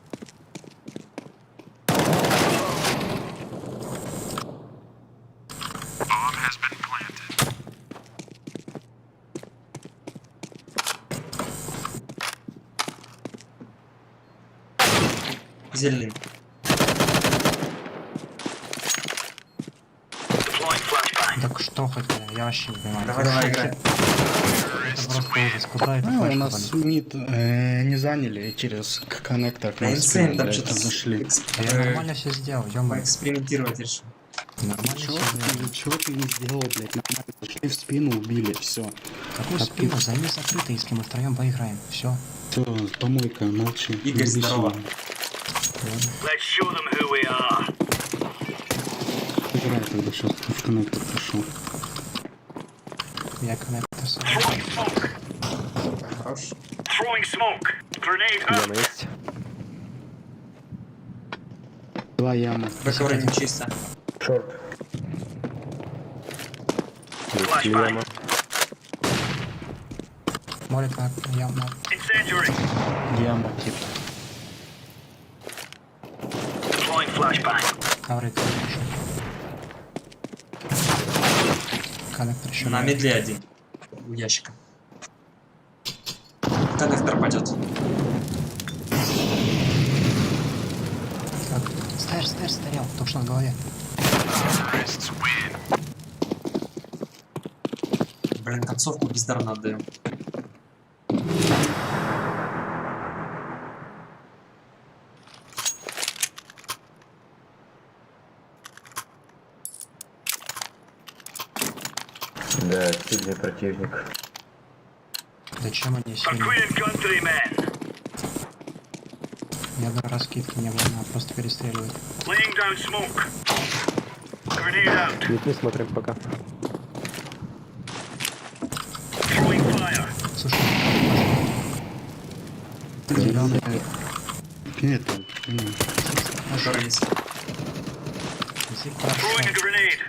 Зеленый. Deploying flashbang. Так что хоть, я вообще не понимаю. Давай, давай, играй. Это просто ужас. Куда это У флешка нас валит? мид не заняли через коннектор. На мы инсейн спину, там блядь, что-то зашли. Да я нормально все сделал, ё-моё. Поэкспериментировать решил. Нормально все сделал. Чего ты не сделал, блядь? Нормально. Зашли в спину, убили, все. Какую спину? Займи закрытый, если мы втроем поиграем. Все. Все, помойка, молчи. Игорь, Иди здорово. сюда. Let's show them who we are. Играй тогда сейчас в коннектор пошел. Я коннектор сам. Throwing smoke. Хорош. Throwing smoke. Grenade out. Яма есть. Два ямы. Бэковры не чисто. шорт. Или яма. Молит на яму. Incendiary. Яма, типа. Deploying flashbang. Ковры ты хорошо. Коннектор еще. На медле один. У ящика. Коннектор пойдет. Стэр, старел. Только что на голове. Блин, концовку бездарно отдаем. Да, сильный противник. Зачем они For сильные? Queen countrymen. Ни одной раскидки не было, надо просто перестреливать. Laying down smoke. Grenade out. Не смотрим пока. Throwing fire. Слушай, зеленый. Нет, ну, Который есть. Зиг Throwing a прошел. grenade.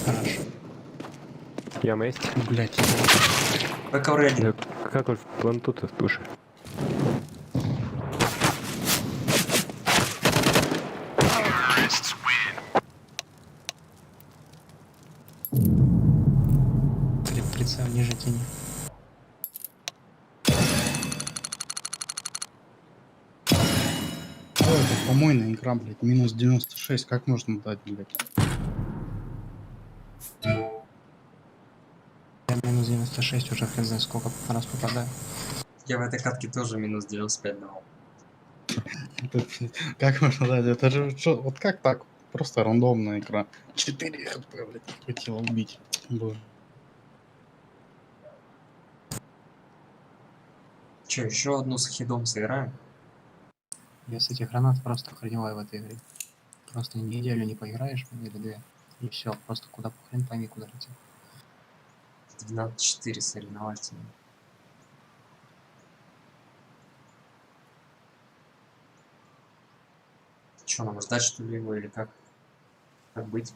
Хорошо. Яма есть. блядь. Бэковры один. Да, как он в планту-то слушай. Прицел ниже тени. Ой, это помойная игра, блядь. Минус 96. Как можно дать, блядь? Я минус 96 уже хз сколько раз попадаю. Я в этой катке тоже минус 95 давал. Это, как можно дать? Это же что? Вот как так? Просто рандомная игра. 4 хп, блядь, не хватило убить. Боже. Че, еще одну с хидом сыграем? Без этих гранат просто охреневаю в этой игре. Просто неделю не поиграешь, или две. И все, просто куда хрен пойми, куда летит. 12-4 соревновательные. Что, нам ждать, что ли, его, или как? Как быть?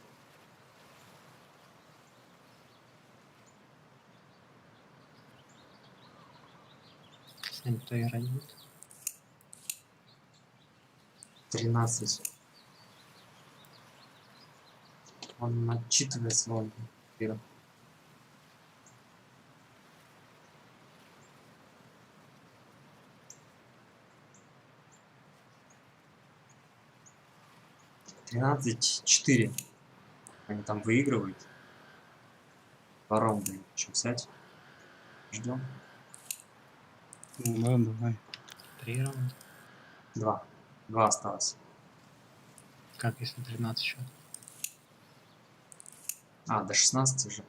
Сань, кто играть будет? 13. Он отчитывает свой мир. Тринадцать 4. Они там выигрывают. 2 раунда. Чем взять? Ждем. Ну да, давай. 3 раунда. 2. 2 осталось. Как если 13 счет? А, до 16 же.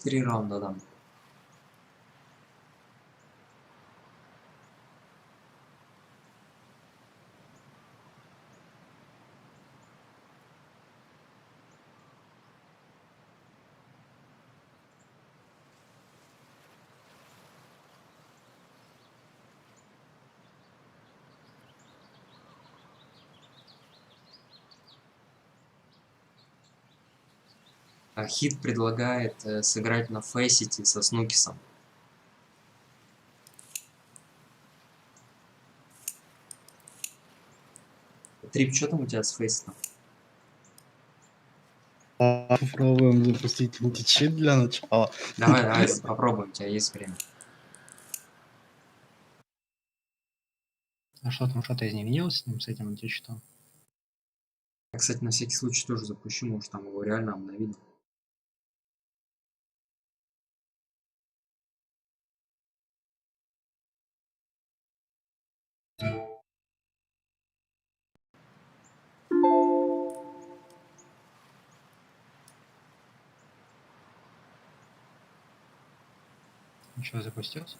Три раунда дам. Хит предлагает сыграть на Фейсити со Снукисом. Трип, что там у тебя с Фейситом? Попробуем запустить античит для начала. Давай, попробуем, у тебя есть время. А что там, что-то изменилось с ним, с этим античитом? Я, кстати, на всякий случай тоже запущу, может там его реально обновили. Ничего, запустился?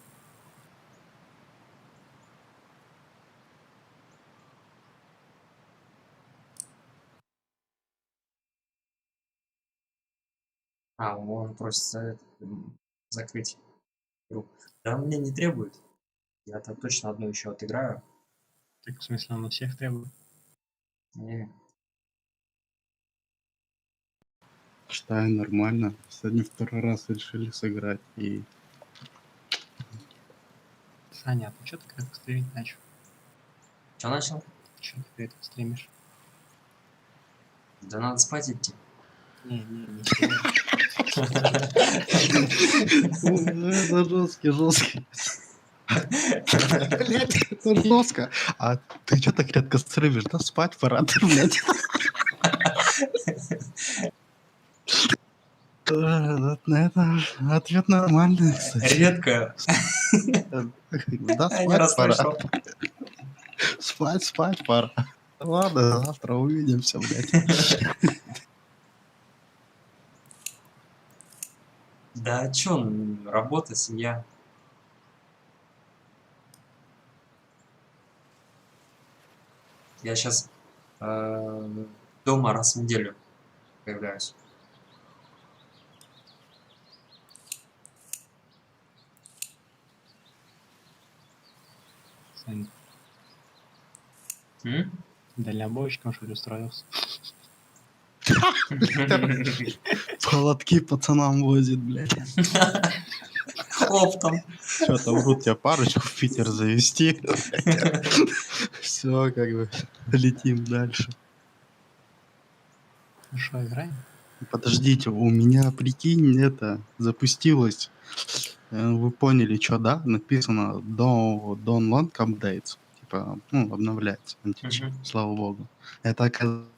А, он просит закрыть игру. Да, он мне не требует. Я там точно одну еще отыграю. Так, в смысле, он у всех требует? Не. Считаю нормально. Сегодня второй раз решили сыграть. И Саня, а ты что ты как стримить начал? Что начал? Что ты это стримишь? Да надо спать идти. Не это жесткий. Блять, это жестко. А ты что так редко стримишь? Да спать пора, ты, блядь. Это ответ нормальный, кстати. Редко. Да, Я не спать пора. расслышал. Спать пора. Ладно, завтра увидимся, блядь. Да чё, работа, семья. Я сейчас дома раз в неделю появляюсь. Саня, М? дальнобойщиком, что ли, устроился? Холодки пацанам возит, блядь. Оптом. Что-то врут тебе парочку в Питер завести. Все, как бы, летим дальше. Ну что, играем? Подождите, у меня, прикинь, это запустилось. Вы поняли, что, да? Написано don't want updates. Типа, ну, обновляется античит, слава богу. Это оказывается...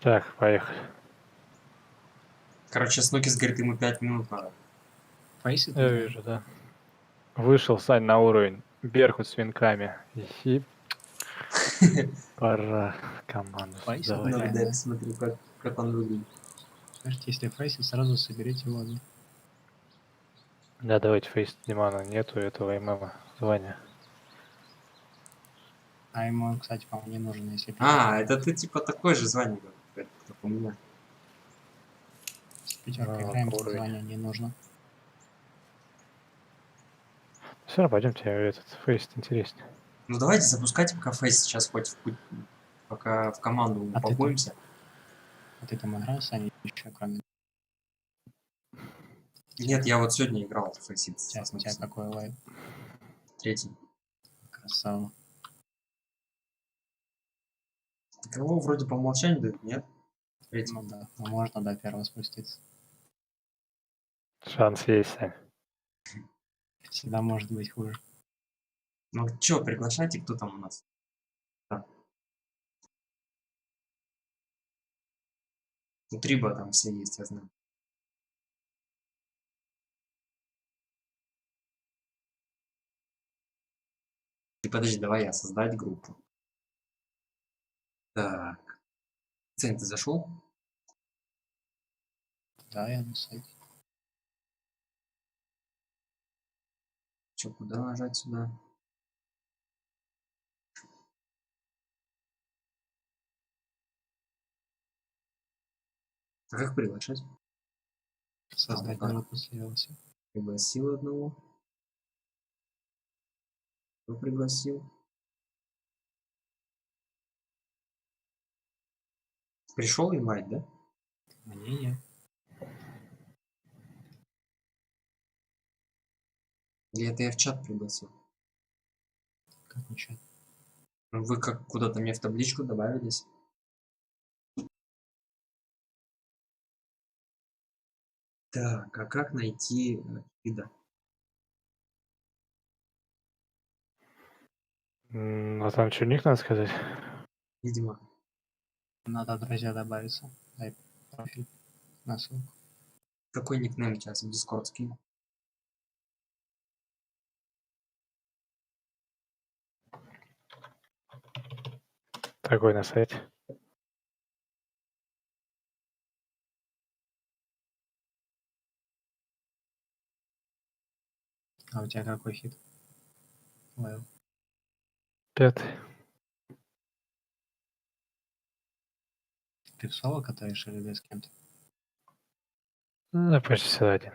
Так, поехали. Короче, Снукис говорит, ему 5 минут надо. Фейсит? Я вижу, да. Вышел, Сань, на уровень. Берхут с винками. И пора команду Фейсит? создавать. Надо, дай посмотрю, как он выглядит. Скажите, если фейсит, сразу соберите лобби. Да, давайте фейс Димана. Нету этого ММа звания. А ему он, кстати, по-моему, не нужен, если... А, это ты типа такой же звание, как у меня. С пятеркой Ну, играем, уровень. звание не нужно. Все равно пойдемте, этот фейс интереснее. Ну давайте запускайте пока фейс сейчас хоть в путь, пока в команду А ты упакуемся. А ты там играл, Саня, еще кроме... Нет, я вот сегодня играл в фейсит. У тебя какой лайв? Третий. Красава. Кого вроде по умолчанию дают, нет? Третий. Ну да, ну можно до первого спуститься. Шанс есть, Сань. Всегда может быть хуже. Ну чё, приглашайте, кто там у нас? Да. У Триба там все есть, я знаю. Ты подожди, давай я создать группу. Так. Цень, ты зашел? Да, я на сайте. Чё, куда нажать сюда? А как приглашать? Создать да. группу слился. Пригласил одного. Кто пригласил? Пришел инвайт, да? Мне нет. Или это я в чат пригласил? Как ничего. Ну, вы как куда-то мне в табличку добавились. Так, а как найти Ида? А там что, ник надо сказать? Видимо. Надо друзья добавиться. Дай профиль на ссылку. Какой никнейм сейчас в Discord скину? Такой на сайте. А у тебя какой хит? Лейл. 5. Ты в соло катаешь или с кем-то? Ну, почти всегда один.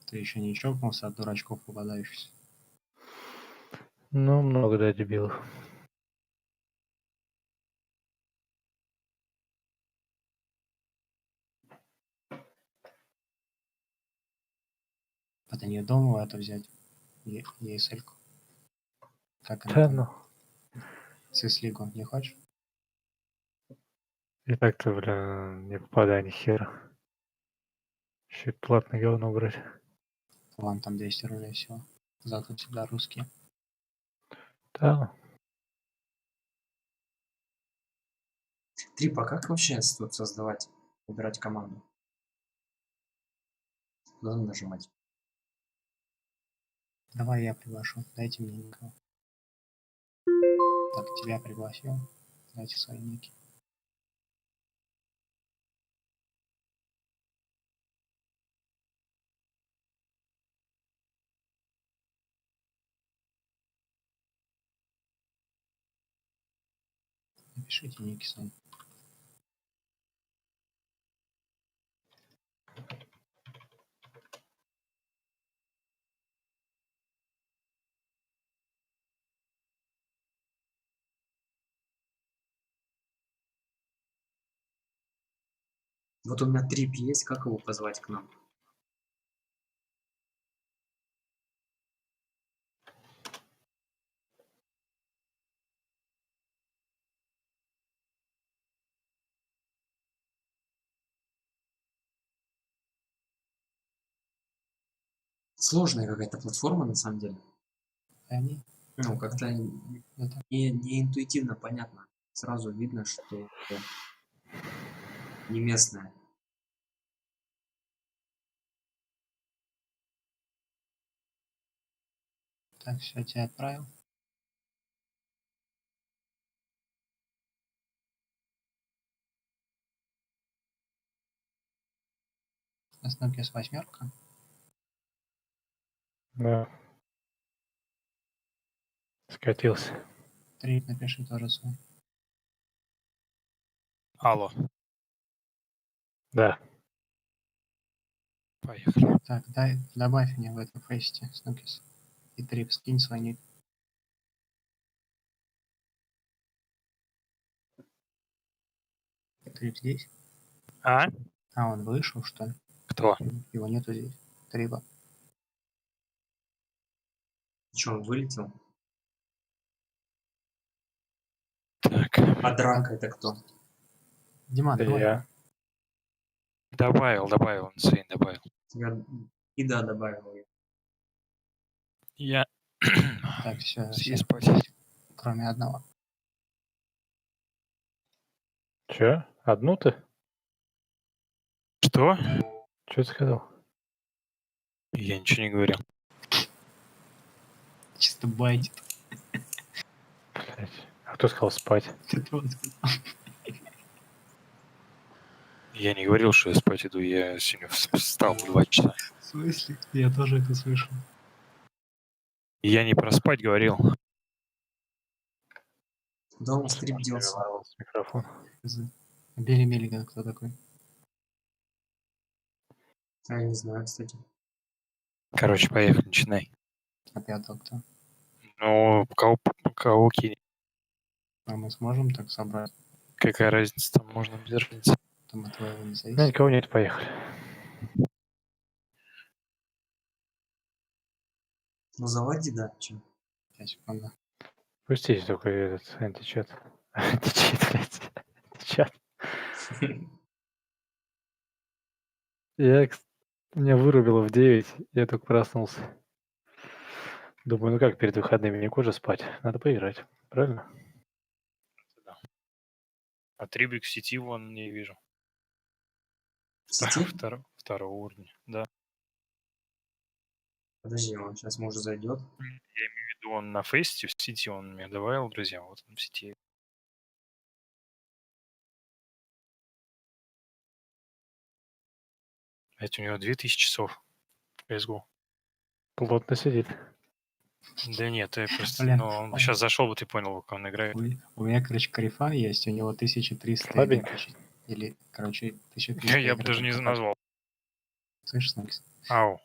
Ты еще не чокнулся от дурачков попадающихся? Ну, много, да, дебилов. Это не думал это взять. ESL-ку. Как она Да, там? ну. Сис-лигу не хочешь? И так-то, блин, не попадаю ни хера. Еще и платное говно брать. Вон там 200 рублей всего. Зато всегда русские. Да, Трип, а как вообще тут создавать, выбирать команду? Куда нажимать? Давай я приглашу. Дайте мне никого. Так, тебя пригласил. Дайте свои ники. Напишите ники сами. Вот у меня Трип есть, как его позвать к нам? Сложная какая-то платформа на самом деле. Они? Ну, как-то Это... не интуитивно понятно. Сразу видно, что это не местная. Так, все, тебя отправил. Основки с 8. да. Скатился. Трип напиши тоже свой. Алло. Да. Поехали. Так, добавь мне в этом фейсте, Снукис. И Трип, скинь свой ник. Трип здесь? А? А, он вышел, что ли? Кто? Его нету здесь. Трипа. Че, он вылетел? Так. А драка это кто? Диман, Да давай. я. Добавил, Инсейн добавил. Я и да, добавил я. Я Так, все, съесть спать. кроме одного. Чё? Одну ты? Что? Чё ты сказал? Я ничего не говорил. Чисто байтит. Блять. А кто сказал спать? Ты тоже сказал. Я не говорил, что я спать иду. Я сегодня встал в 2 часа. В смысле? Я тоже это слышал. Я не про спать говорил. Куда он стрип делся? Ворвался микрофон. Билли Миллиган кто такой? А, я не знаю, кстати. Короче, поехали, начинай. А пятого кто? Ну, кого кинь? А мы сможем так собрать? Какая разница, там можно без разницы. Там от твоего не Ну, зависит. никого нет, поехали. Ну заводи, да, че. 5 секунд. Пустите только этот античат. Античат, блядь. Античат. Меня вырубило в 9, я только проснулся. Думаю, ну как перед выходными не кожа спать? Надо поиграть, правильно? А Трибрик в сети вон не вижу. В сети? Второго уровня, да. Подожди, он сейчас может зайдет. Я имею в виду, он на фейсе, в сети он мне добавил, друзья, вот он в сети. Это у него 2000 часов в CSGO. Плотно сидит. Да нет, я просто, Блин. ну, он сейчас зашел, вот и понял, как он играет. У меня, короче, карифа есть, у него 1300 Слабенько. или, короче, 1300. Я бы даже не назвал. Слышишь, Снукис? Ау.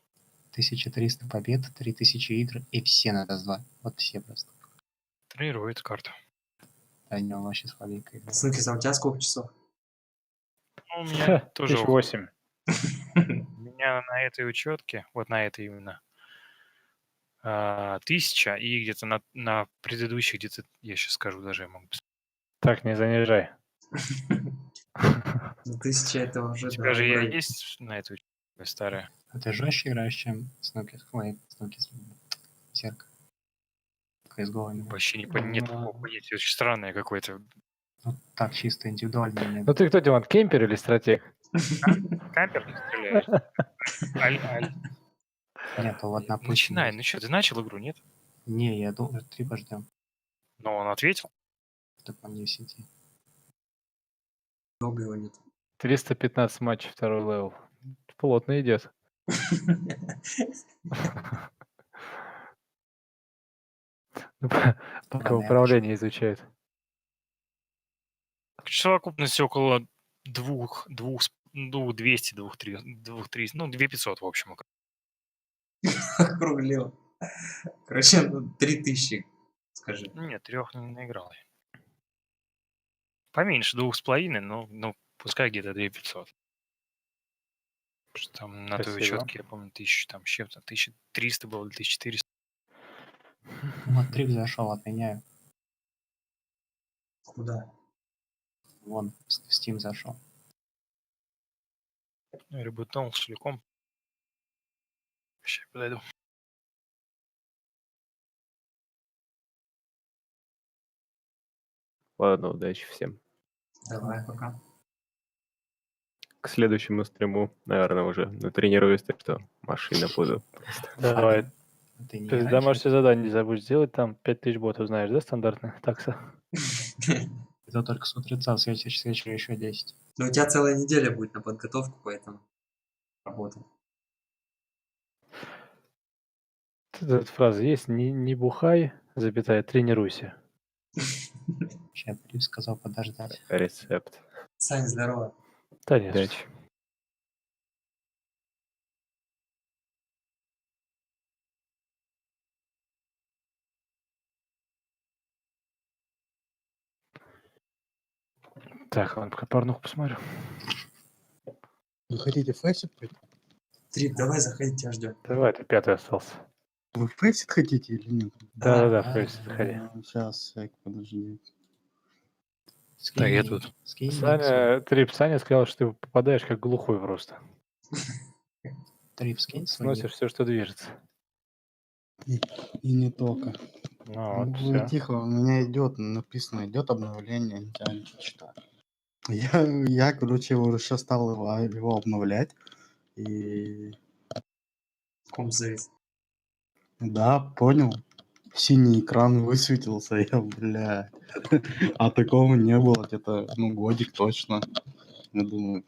1300 побед, 3000 игр и все на Dust 2. Вот все просто. Тренирует карту. А у него вообще слабенько играет. Снукис, а у тебя сколько часов? Ну, у меня тоже... 1008. У меня на этой учетке, вот на этой именно, 1000, и где-то на предыдущих, где-то, я сейчас скажу, даже я могу посмотреть. Так, не занижай. Ну 1000 это уже... У тебя же я есть на этой учетке старая? А ты жестче играешь, чем Снукис? Ой, Снукис. Зерка. CSGO именно. Вообще нет такого понятия, очень странное какое-то. Ну, так, чисто индивидуально. Нет. Ну ты кто, Диман, кемпер или стратег? Кампер не стреляет. Нет, вот на Начинай, ну что, ты начал игру, нет? Не, я думаю, Трипа ждем. Но он ответил. Так он не в сети. Долго его нет. 315 матчей, второй левел. Плотно идет. Пока управление изучает. Совокупность около 200, 2300, ну, 2500, в общем. Округлил. Короче, 3000, скажи. Нет, 3 не наиграл. Поменьше 2,5, но ну, пускай где-то 2500. Потому что там на той Спасибо. учетке, я помню, 1000 там с чем-то, 1300 было, 1400. Вот Трип зашел, отменяю. Куда? Вон, в Steam зашел. Ребутнул целиком. Сейчас подойду. Ладно, удачи всем. Давай, пока. К следующему стриму, наверное, уже натренируюсь, так что машина буду. Просто. Давай. Ты не Ты играешь? домашнее задание не забудь сделать, там 5000 ботов знаешь, да, стандартная такса? Это только с утреца, с вечера еще 10. Но у тебя целая неделя будет на подготовку, поэтому работай. Тут эта фраза есть, не бухай, запятая, тренируйся. Сейчас Прив сказал подождать. Рецепт. Сань, здорово. Конечно. Удачи. Так, ладно, пока порнуху посмотрю. Вы хотите фейсит пойти? Трип, давай заходи, тебя ждем. Давай, ты пятый остался. Вы фейсит хотите или нет? Да-да-да, Фейс, заходи. Сейчас, подожди. Так, я тут. Саня, Трип, Саня сказал, что ты попадаешь как глухой просто. Трип, скинь свой Сносишь все, что движется. И не только. Ну вот, Вы все. тихо, у меня идет, написано, идет обновление, я ничего читаю. Я, короче, уже сейчас стал его обновлять. И Комп завис. да, понял. Синий экран высветился, я, бля. А такого не было где-то, ну, годик точно. Я думаю,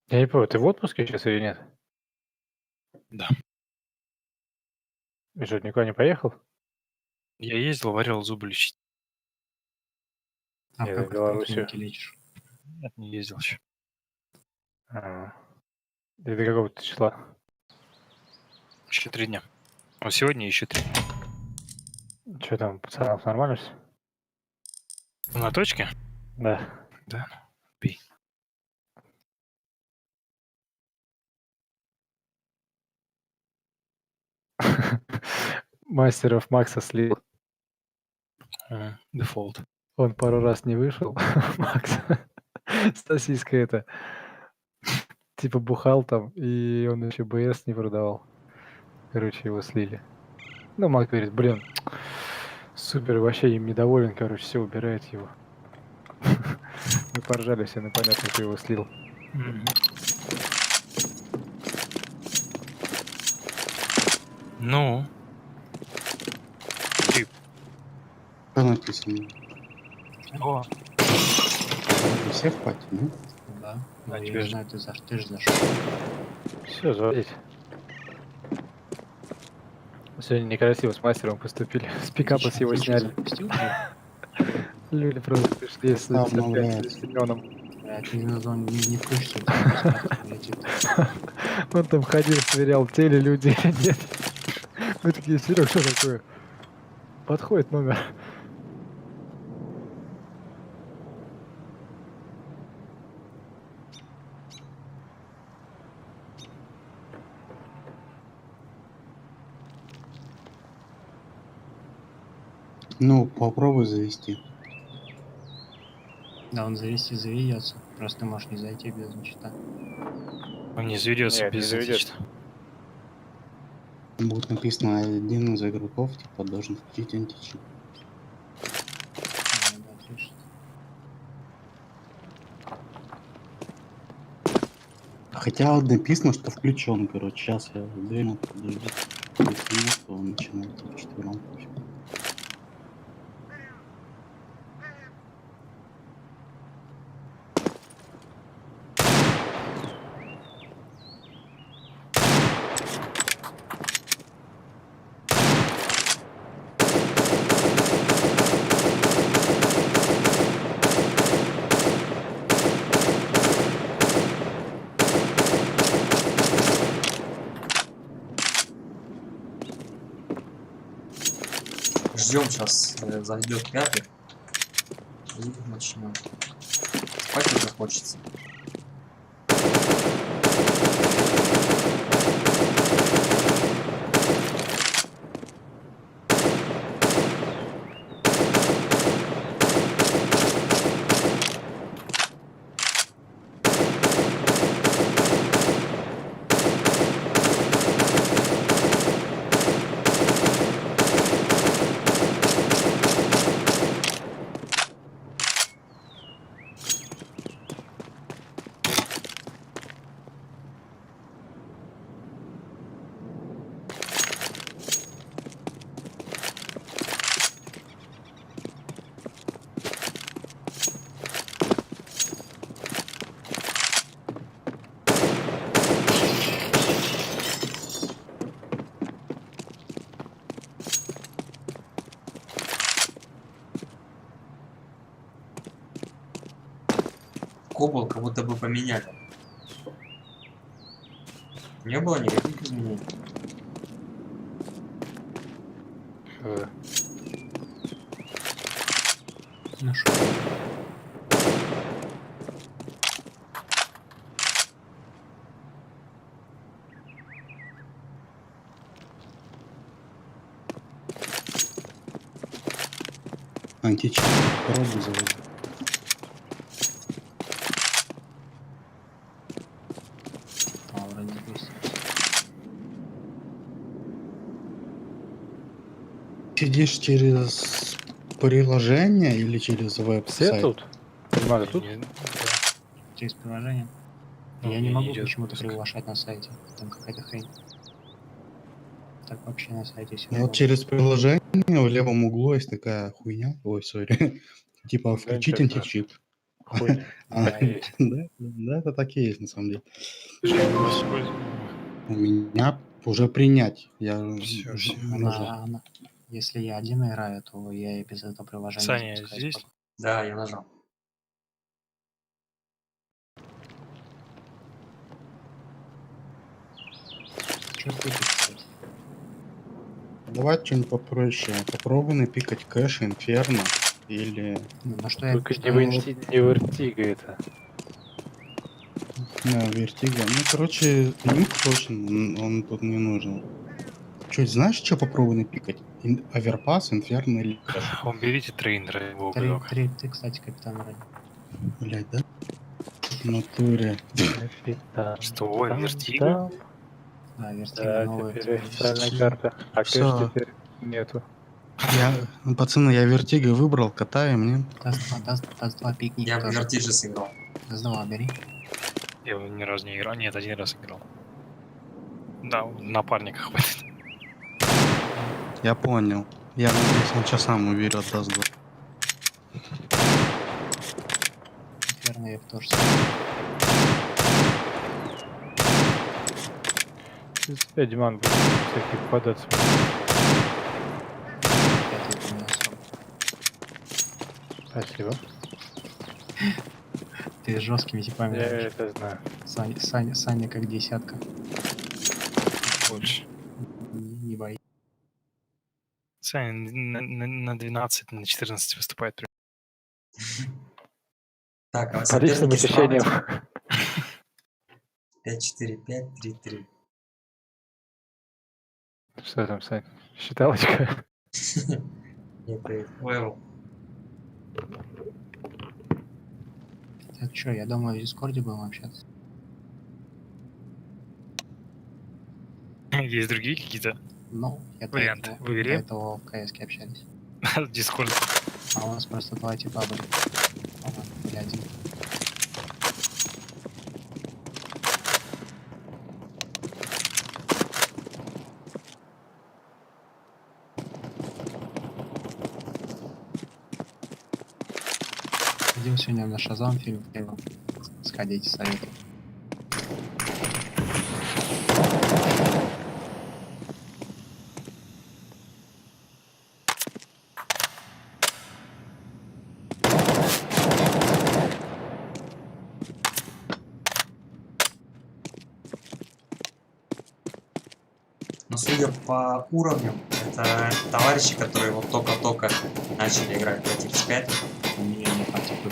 Я не понял, ты в отпуске сейчас или нет? Да. И что, никуда не поехал? Я ездил, варил зубы лечить. А Нет, как в ты Белоруссию. поликлинике лечишь? Нет, не ездил еще. А. Ты до какого ты числа? Еще 3 дня. А сегодня еще 3. Что там, пацанам нормально все? На точке? Да. Да. Пей. Мастеров Макса слил. Дефолт. Он пару раз не вышел, Макс. Сосиска это. Типа бухал там, и он еще БС не продавал. Короче, его слили. Ну, Мак говорит, блин, супер, вообще им недоволен, короче, все убирает его. Мы поржали все, ну понятно, кто его слил. Ну. Трип. что написано? О, Вы все в пати, ну? Да. Ну, А я тебе не ж- знаю, ты же зашел. Все, заводить. Сегодня некрасиво с мастером поступили. С пикапа с его сняли. Запустил же? Люди просто пришли с Обновляется. Семеном. Блядь, он не включится. Он там ходил, сверял, те ли люди или нет. Мы такие, Серег, что такое? Подходит номер. Ну, попробуй завести. Да, он завести заведется. Просто ты можешь не зайти без значита. он не заведется Нет, не без заведется. зачета. Будет написано, один из игроков, типа, должен включить античен. Да, отлично. Хотя вот написано, что включен, короче. Сейчас я 2 минуты подожду. Если нет, то начинается вчетвером. Ждем сейчас, зайдет пятый. И начнем. Спать уже хочется. был, как будто бы поменяли. Не было никаких изменений. Нашел. Античный. Пробу заводи. Там вроде есть. Сидишь через приложение или через Все веб-сайт? тут? Понимаю, тут? Через приложение. Ну, Я не не могу идет почему-то поиск. приглашать на сайте. Там какая-то хрень. Так вообще на сайте все. Вот через приложение в левом углу есть такая хуйня. Ой, сори. Типа включить интересно. античип. Хуй. А, Так и есть. да, это так и есть на самом деле. Что его используем? У меня уже принять. Я Всё, уже всё. нажал. Если я один играю, то я и без этого приложения Саня запускаю здесь? спокойно. Да, я нажал. Чё ты пишешь? Давай что-нибудь попроще. Попробуй напикать кэш, инферно или Ну, на что я... Только что не я- вертига это. вертига. Ну, короче, нюк точно, он тут не нужен. Чуть знаешь, что попробуй напикать? Оверпас, инферно или кэш? Уберите трейнера его уголок. Ты, кстати, капитан вроде. Блять, да? В натуре. Капитан. Что, ой, Там, вертига? там. Да, вертига Да, новая. теперь официальная карта. А кэш Всё. теперь нету. Пацаны, я вертига выбрал, катаю мне. Даст 2 пикники Я в тоже. Vertige сыграл. Даст 2 бери. Я ни разу не играл. Нет, один раз играл. Да, в напарниках хватит. Я понял. Я надеюсь, он сейчас сам уберет даст 2. Инферно я тоже. Опять Диман будет всяких податься. Спасибо. Ты с жесткими типами. Я играешь. это знаю. Саня как десятка. Больше. Не боись. Саня на 12, на 14 выступает. Так, а По личным соперники ощущениям. справа. 5-4-5, 3-3. Что там, Сань? Считалочка? Это левел. Это что, я думаю, в Дискорде будем общаться. Есть другие какие-то Ну, я до варианты? этого- В до игре? этого в КС общались. Дискорд. А у нас просто 2 типа были. По-моему, или 1. Ходил сегодня на Шазам фильм в кино. Сходите, советую. Но судя по уровням, это товарищи, которые вот только-только начали играть в Vertige 5. Не, не так, типа.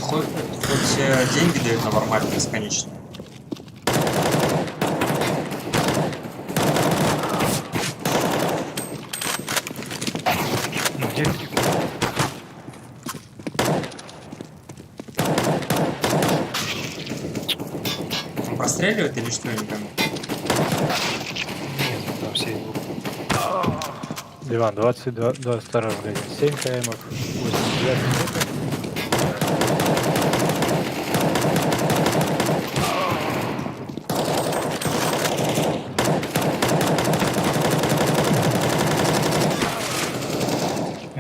хоть деньги дают на вармапе бесконечно. Ну, где? Он простреливает или что, я не пойму? Нет, там все идут. Диван, 22, 22 магазин, 7 кмов, 89 метров.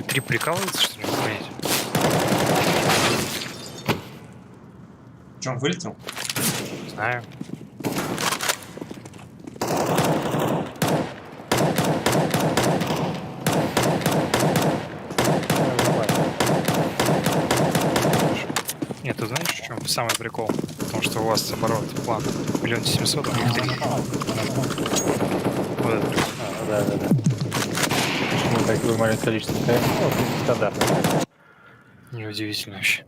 Три прикалывается, что ли, не понимаете? Че, он вылетел? Знаю. Нет, ты знаешь, в чем самый прикол? Потому что у вас оборот план 1 700 000, а не 3. Вот это плюс. Да. Почему такое маленькое количество КМ? Ну, стандартно. Неудивительно вообще.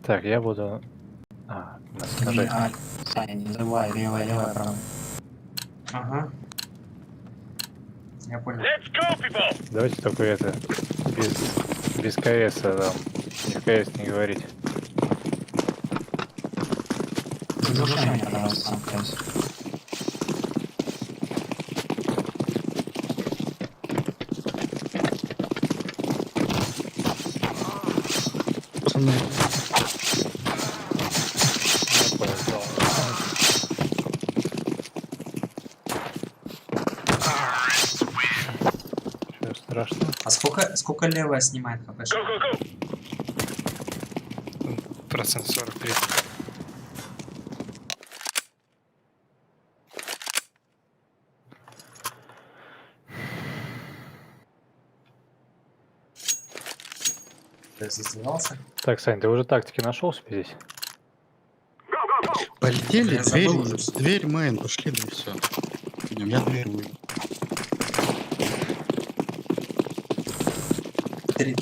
Так, я буду... ножи. Саня, не забывай, левая, правая. Ага. Я понял. Давайте только это, без КС, там, без КС не говорить. Заглушай меня, пожалуйста, сам КС. Пацаны, Я понял. Что страшно? А сколько левая снимает хп? Процент 43. Ты зазывался? Так, Сань, ты уже тактики нашел себе здесь? полетели, Я забыл дверь, уже. дверь мэн, пошли, да и все. Идем, я дверь выйду. 3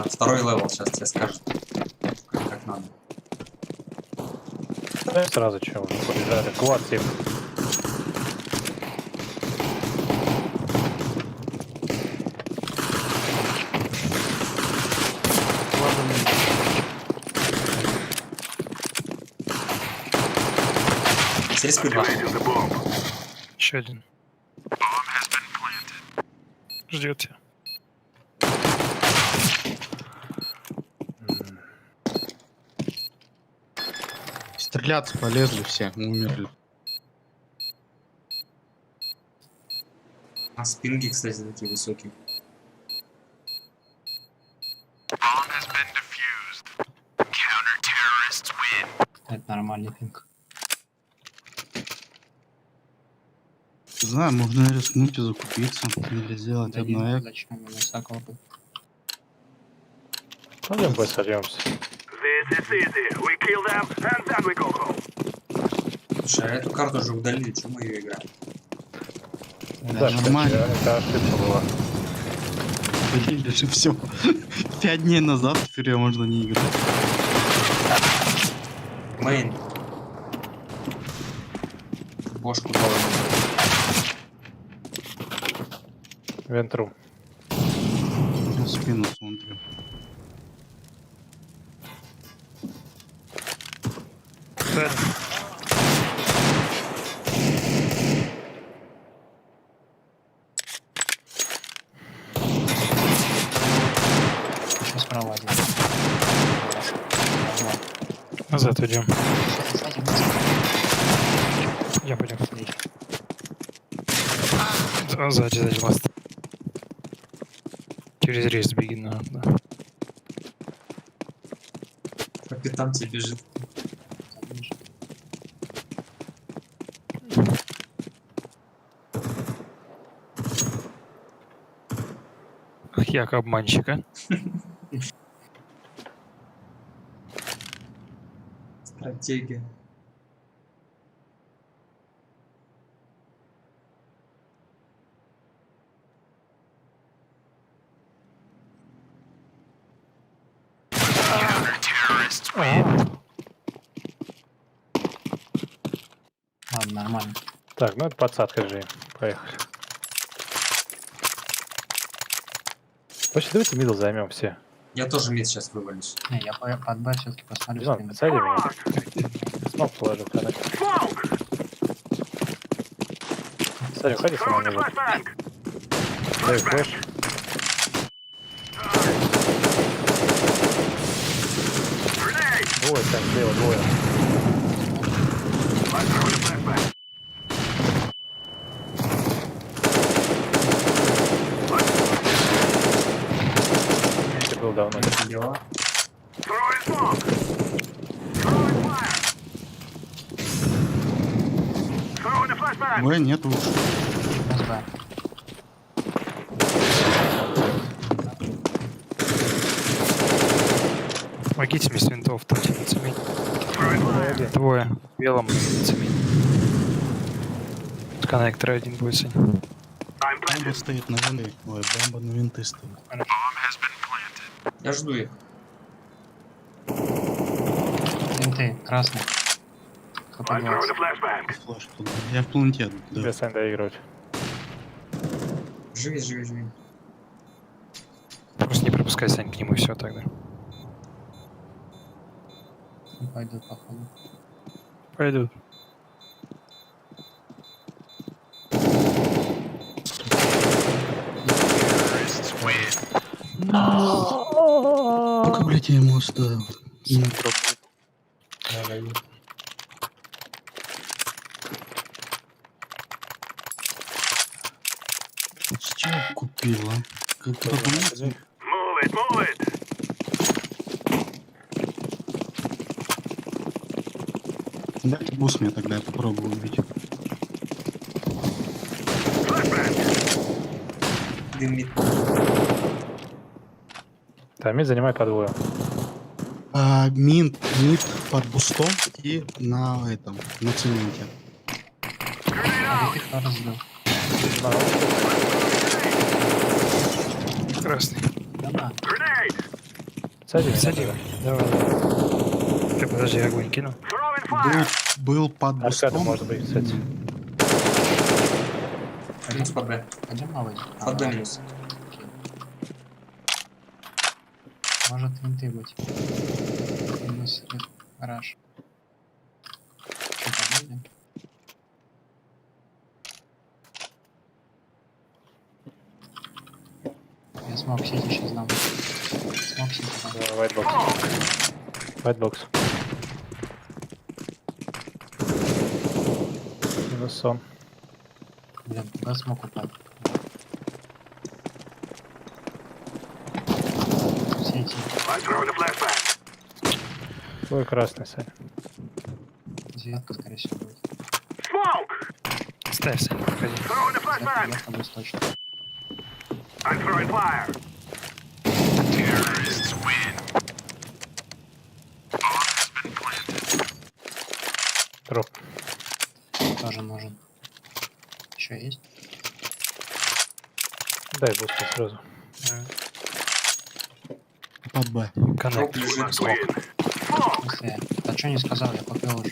второй левел сейчас тебе скажет. Как надо. Да, сразу что, уже побежали. Квад 7. Здесь спидва. Еще один. Ждет тебя. Стреляться полезли все, умерли. А спинги, кстати, такие высокие. Это нормальный пинг. Не знаю, можно рискнуть и закупиться. Или сделать одно эк. Зачем мне соколы? Пойдем посольемся. This is easy. We kill them, and then we go home. Слушай, а эту карту уже удалили, чему мы ее играем? Да, нормально. Это ошибка была. Или же все. 5 дней назад теперь её можно не играть. Мейн. Бошку дал. Вентру. Я спину смотрю. Еще справа один. Назад идем. Я пойдем. Сзади ласт. Через рейс беги надо. Да. Капитан тебе бежит. Як обманщика. Стратегия. Ладно, нормально. Так, ну это подсадка же. Поехали. Вообще, давайте мидл займем все. Я тоже мид сейчас вывалюсь. Не, я под Б все-таки посмотрю. Диман, стрим. подсади меня. Смог положил канал. Саня, ходи со мной мидл. Дай флеш. Двое, Сань, слева, двое. Это был давно. Дела. Б нету. Без Б. Помогите мне с винтов, там цемень. Двое. В белом цемень. Коннектор один будет, Сань. Бомба стоит на винты. Ой, бомба на винты стоит. Я жду их. Винты, красный. ХП-20. Флеш туда. Я в планете. Да. Тебе, Сань, доигрывать. Живи, живи, живи. Просто не пропускай, Сань, к нему и все тогда. Не пойдут, походу. Пойдут. Ну-ка, блядь, я ему оставил. С чего купила? Как продумать? Дайте бус мне тогда, я попробую убить. Один мид. Да, мид занимай по двое. Мид под бустом и на этом, на цементе. Разбил. Красный. Да-да. Сади меня. Сади. Давай. Ты подожди, я огонь кину. Был под Аркада бустом. может быть, кстати. Минус по Б. Пойдем новый. Под Б минус. Может винты быть. Минус раш. Что, подойдем? Я смог сети сейчас дам. Смог сети дам. Вайтбокс. Вайтбокс. Минус сон. Блин, куда смог упасть? Сети. Твой красный, Сань. Девятка, скорее всего, будет. Ставь, Сань, проходи. Девятка будет точно. Дроп. Тоже нужен. Еще есть? Дай бусту сразу. Под Б. Коннектор лежит. смог. Если... А что не сказал, я купил уже.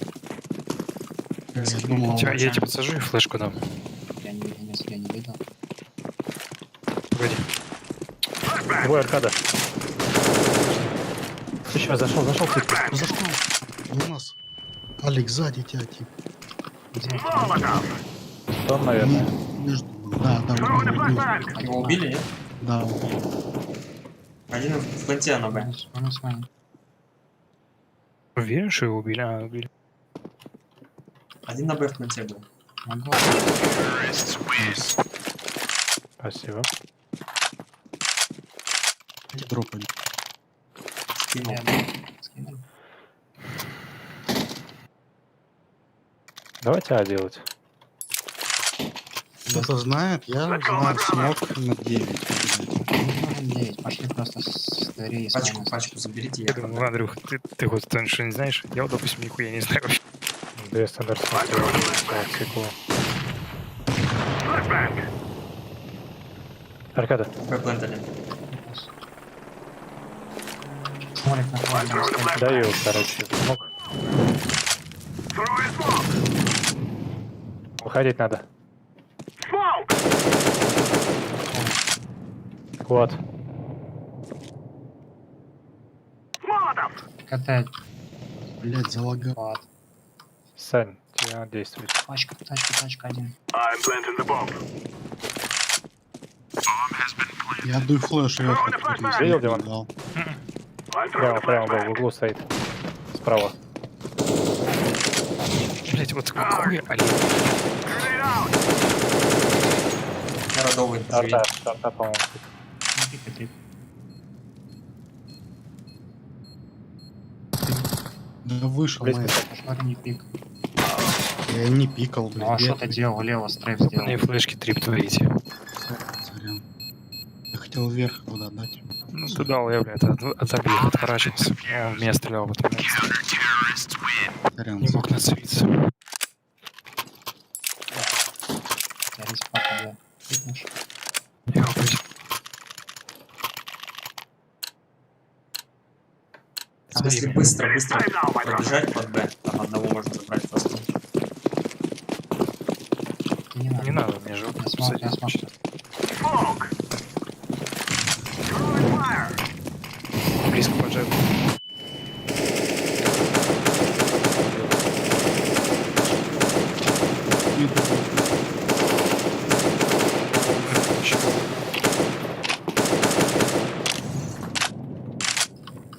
Я думал, Я тебе подсажу и флешку дам. Я не видел. Погоди. Двое аркада. Еще зашел, тип. зашел. У нас. Алекс, сзади тебя, тип. Где? Сон, наверное. Между... Да, убил. Его убили, нет? Да, убил. Один в фронте на Б. Минус майн. Уверен, что его убили? А, убили. Один на Б в фронте был. Могу. Спасибо. Дропали. Кинул. Скинули. Давайте А делать. Кто-то знает, я знаю смог на 9. Нужен 9. Пошли просто с дверей. Пачку заберите. Я думаю, Андрюх, ты хоть что не знаешь? Я, вот, допустим, нихуя не знаю вообще. Две стандартные. Циклу. Аркада. Б плентали. Смолик на кладе стоит. Даю, короче, смог. Throwing smoke. Выходить надо. Smoke. Вот. Molotov. КТ. Блять, залагал. Вот. Сань, тебе надо действовать. Тачка один. I'm planting the bomb. Я дую флеш вверх. Видел, Димон? Дал. I'm throwing Прямо the был, в углу стоит. Справа. Блять, вот какой олень. grenade out. Городовый Старта, по-моему. Не пикай, трип. Да вышел, Близко мэй. Шорт не пик. Я не пикал, блядь. Ну а что я- ты делал? Лево стрейф И сделал. флешки трип творите. Сорян. Я хотел вверх куда дать. Ну ты дал, я, блядь, отобил, отворачивался. Он в меня стрелял в этом месте. Сорян. Не мог нацелиться. Я респа тогда. Пикнешь. Я его блядь, А если быстро пробежать под Б, там одного можно забрать просто. Не надо. не надо, мне же Я смог. Smoke. Throwing fire. близко поджать.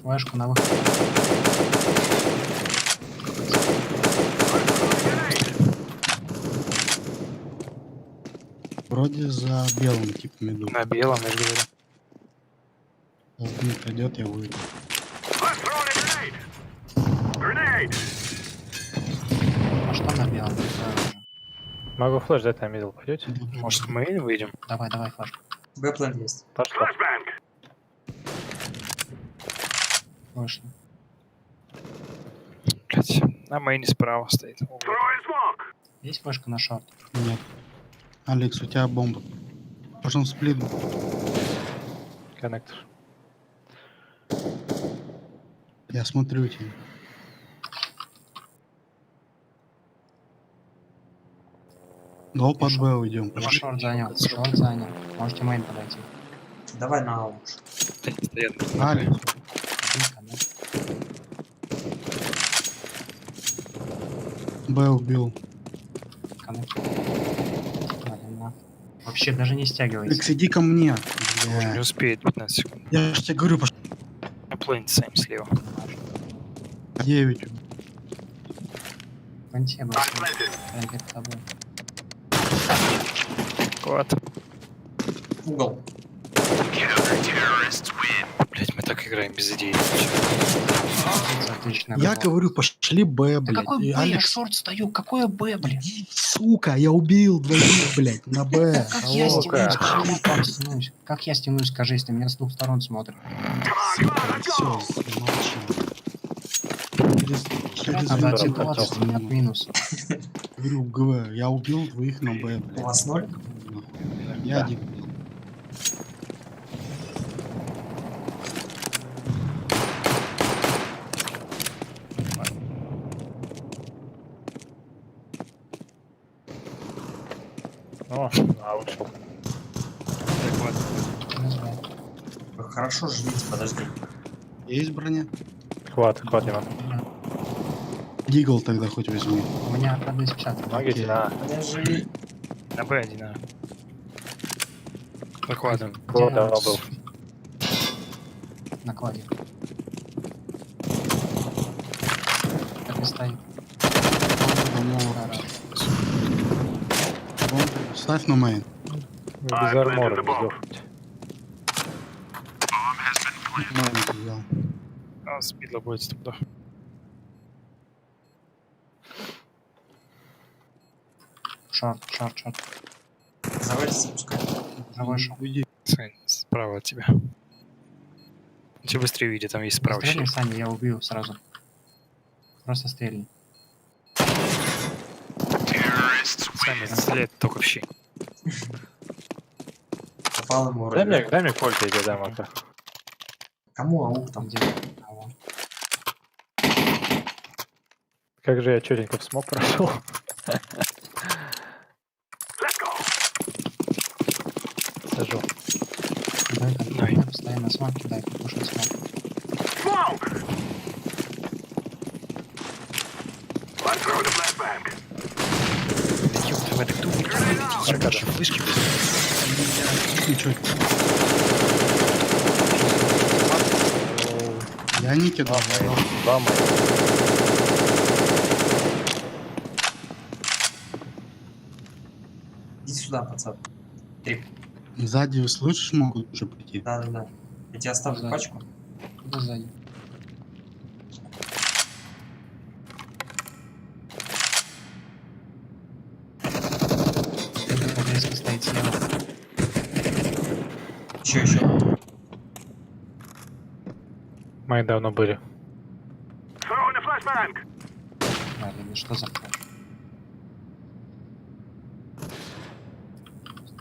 Флешку на выход. Вроде за белым типом иду. На белом, я же говорю. Если не пройдет, я выйду. I'm throwing a grenade. Grenade. А что на белом? Могу флеш дать на мидл, пойдете? Может, мы выйдем? Давай, флешку. Б-план есть. Пошла. Flashbang. Вышли. Блять, на мейне справа стоит. Throwing smoke. Есть флешка на шорт? Нет. Алекс, у тебя бомба. Пошел сплит. Коннектор. Я смотрю тебя. Гол под Б уйдем. Я Пошли. шорт занял. Можете мейн подойти. Давай на А лучше. Они стоят. Алекс, Бинка, да? Б убил. Коннектор. Ладно. Вообще даже не стягивайся. Алекс, иди ко мне. Уже не Бля. успеет 15 секунд. Я же тебе говорю, пошли. На плейн сами слева. 9. Ванте был. I'm planted. Прям перед тобой. Вот. Угол. Блять, мы так играем без идей. Отлично. Я говорю, пошли Б, Да блядь. какой Б? И Я Алекс, шорт стою. Какое Б, блядь? иди, сука, я убил двоих, блядь, на Б. Как я Алло, стянусь? как? Как я там стянусь? Как я стянусь, скажи, если меня с двух сторон смотрят? Все, молчи. Через Надо вентиль отсекаться, хотел у меня снимать. минус. Говорю, ГВ, я убил двоих на Б, У блядь. вас 0? Я один убил. О, ушел. Вы хорошо ждите, подожди. Есть броня? Хват, не надо. Дигл тогда хоть возьми. У меня АК-250. Помогите, на. Подожди. На Б1, на. Докладываем. Вот, да, был. На кладе. Так и стоит. Ставь на мейн. Вы без армора, без дохнуть. Мейн взял. А, спидла будет туда. Шорт. Давайте запускаем. Уже вышел. Уйди. Сань, справа от тебя. Че быстрее видит, там есть справа Стрельни, щель. Саня, я убью сразу. Просто стрельни. Сами стреляет только в щель. Попал ему Дай вроде. мне кольт, я тебе дам это. Кому аук там? Где? Кого? Как же я четенько в смог прошел. Сажу. Дай контроль, постоянно смог кидай, покушать смог. Smoke! Let's throw the flashbang. Ёпта, в этой тупо ебучие флешки. Ничего. Я не кидал. Два моих. Иди сюда, пацан. Три. Сзади, слышишь, могут уже прийти. Да. Я тебе оставлю Сзади. пачку. Куда сзади? Резко стоит слева. Еще. Мои давно были. Throwing the flashbang. Блин, что за флеш?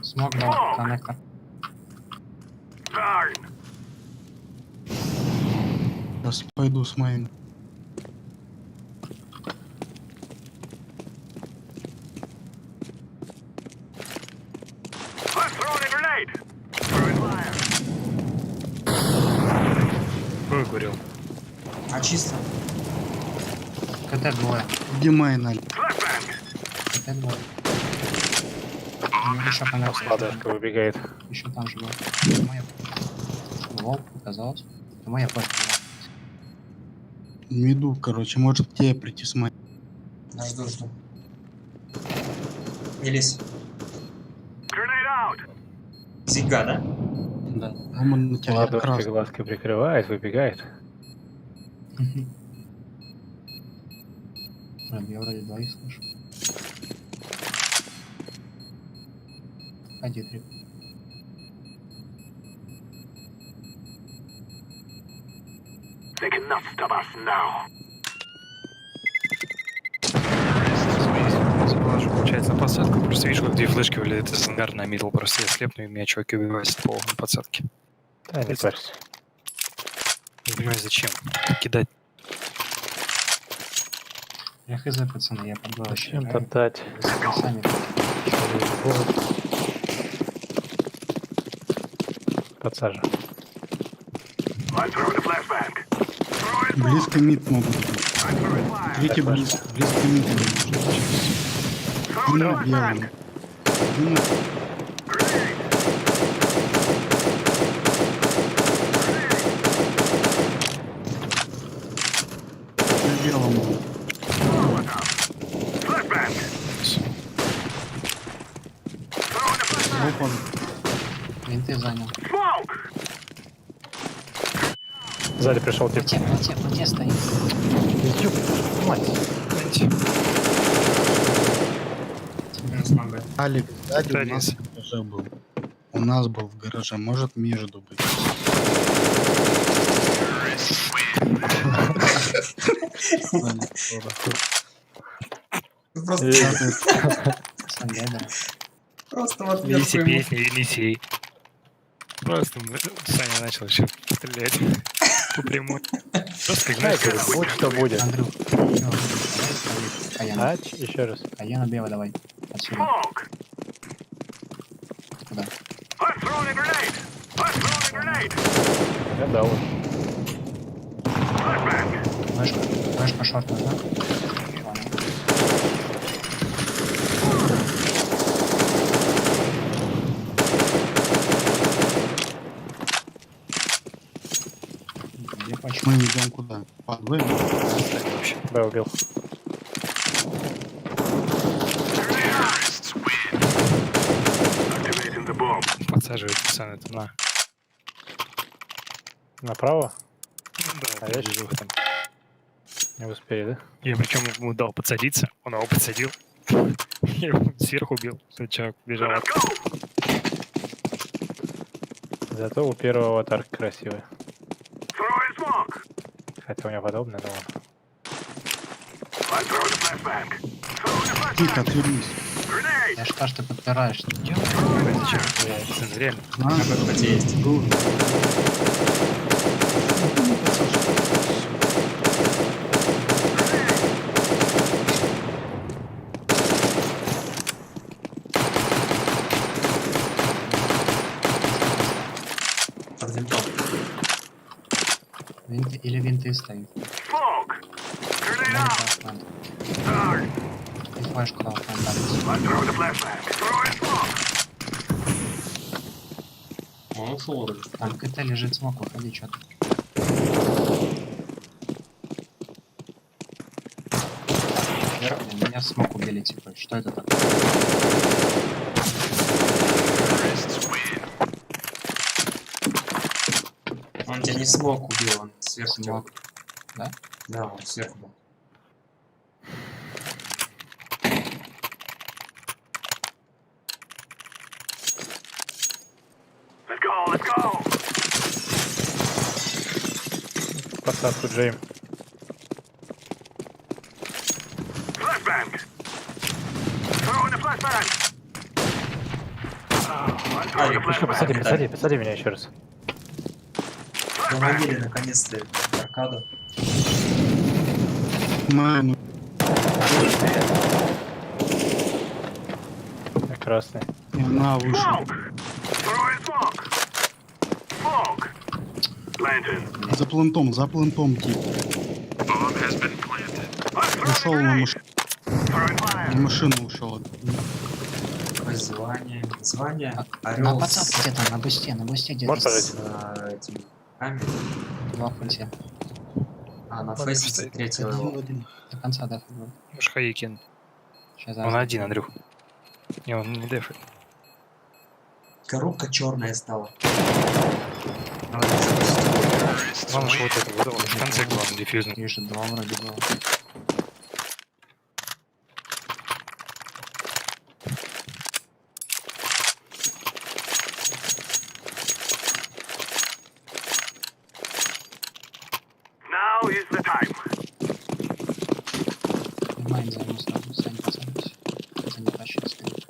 Смог, да, коннектор. Darn. Сейчас пойду с моим. Let's throw a grenade. Throwing fire. Выкурил. А чисто. КТ двое. Где мои наль? Flashbang. КТ двое. У него еще коннектор. Сладышка выбегает. Еще там же был. Моя. Лол, показалось. Это моя пачка. Меду, короче, может к тебе прийти с моим. Да, жду. Не лезь. Grenade out. Зига, да? Да. Он на тебя Ладошкой красный. глазкой прикрывает, выбегает. Блин, я вроде двоих слышу. Ходи, Трип. They cannot stop us now. Заложу, получается, на подсадку. Просто вижу, как две флешки вылетят из ангара на мидл. Просто я слепну, и меня чуваки убивают с пола на подсадке. Да, не парься. Не понимаю, зачем. Кидать. Я хз, пацаны, я под вообще. Зачем-то дать. Сами. Подсажу. Let's throw the flashbang. Throw it. Близко мид могут быть. Let's throw it fire. Третий близко мид может быть. Throw the Дима белый. flashbang. Дима Grenade. на белом был. Flashbang. Throw the flashbang. Опа. Винты занял. Smoke. Сзади пришел тип. Плоте стоит. Ёб, мать. Минус мага. Алик, сзади у Один. нас в гараже был. У нас был в гараже, может между быть. Просто Сангайдер. в ответ Лиси ему. песни, Елисей. Просто Саня начал еще стрелять по прямой. Просто как знаешь, Знаете, будь что будет. Андрюх. Каяна. Ач, еще раз. Каяна белый давай. Отсюда. Smoke. Куда? Let's throw the grenade. Let's throw the grenade. Я дал. Flashbang. Флешка шорт нужна. Где пачка? Мы идем куда? Под В? Да, убил. Activating the bomb. подсаживает пацаны это на. Направо? Да, А я вижу их там. Не успели, да? Я причем ему дал подсадиться, он его подсадил. Я его сверху убил, этот человек бежал. Let's go. Зато у первого аватарка красивая. Throw in smoke. Хотя у меня подобное, но ладно. Let's throw the flashbang. Throw the flashbang. Тихо, отвернись. Grenade. Я ж кажется, ты подпираешь. Я не понимаю, зачем. Пацаны, реально. Знаю, На выходе есть. был. Винты или винты стоит. Smoke. Grenade out. И флешку дал фланг. I'm throwing the flashbang. Throwing smoke. Он ушел вроде. Там КТ лежит смог, выходи, чё ты. Меня смог убили, типа, что это такое? Он тебя не смог убил, он сверху тебя. Смог. Да? Да, он сверху был. Let's go, let's go. Посадку Джейм. Flashbang. Throwing the flashbang. I'm throwing the flashbang. Посади меня еще раз. Завалили наконец-то аркаду. Ну, Красный. и она вышла. Smoke. Throwing smoke. Smoke. Planting. За плентом, тип. Bomb has been planted. Ушел на машину. Throwing fire. На машину ушел. Какое звание? Звание На Орел подсадке где-то, на бусте где-то. Можешь пожать? с этими камерами. Два фунте. А, на Ладно, фейсе стоит. третьего его. До конца, да, футбол. Можешь хаи кинуть. Сейчас Он один, Андрюх. Не, он не дефает. Коробка черная стала. Надо запустить. Главное, что вот это вот, он в конце главное дефьюзный. Вижу, два вроде было. Now is the time. Майн займу сразу, сами посадись. Это не тащит стоит.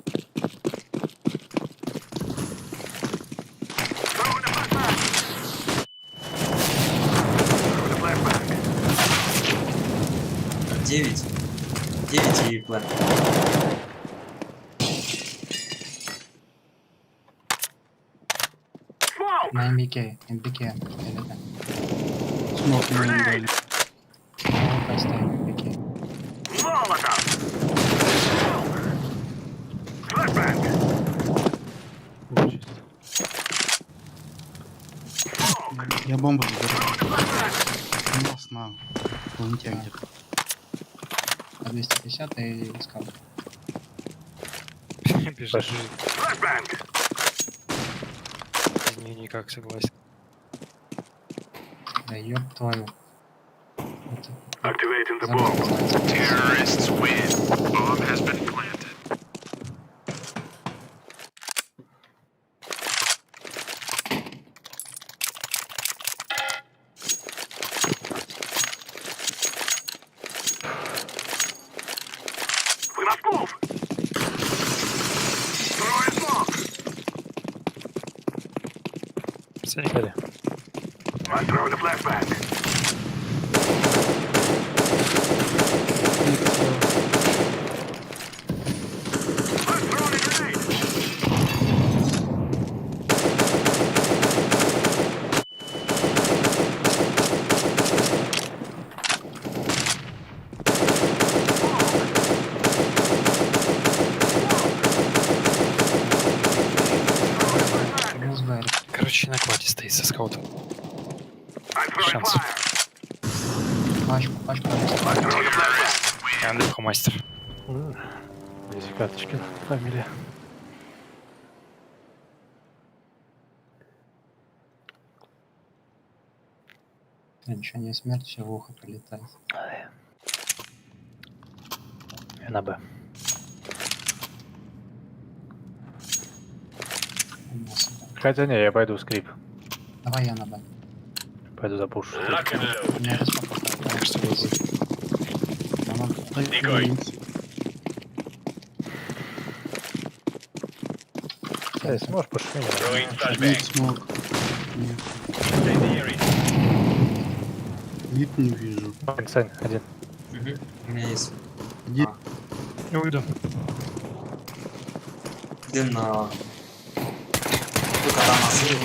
Throwing the flashbang. Throwing the flashbang. 9. 9 и план. Smoke. На МБК. МБК. Смог на нем дали. Поставим МБК. Molotov. Smoke. Flashbang. Smoke. Я бомбу заберу. Throwing the flashbang. У нас на пленте где-то. По 250 и скал. Бежит. Flashbang. Не, никак, согласен. Да ёб твою. Это Activating the забыл bomb. называется. Terrorists win. Bomb has been planted. We must move. Throwing smoke. Саникали. I'm throwing the flashbang. I'm throwing a grenade. Плюс Гарри. Короче, на кладе стоит со скаутом. I'm throwing Шанс. fire. Пачку. I'm throwing the flashbang. Андрюха мастер. Здесь карточки, фамилия. Ничего не смерть, все в ухо прилетает. Я на Б. Хотя не, я пойду в скрип. Давай я на Б. Пойду запушу. У меня респа поставил. Мне кажется, был бы. Эй, сможешь пошуметь? Нет, смог. Нет. Вид не вижу. Сань, один. У меня есть. Иди. Я уйду. Один на... Только там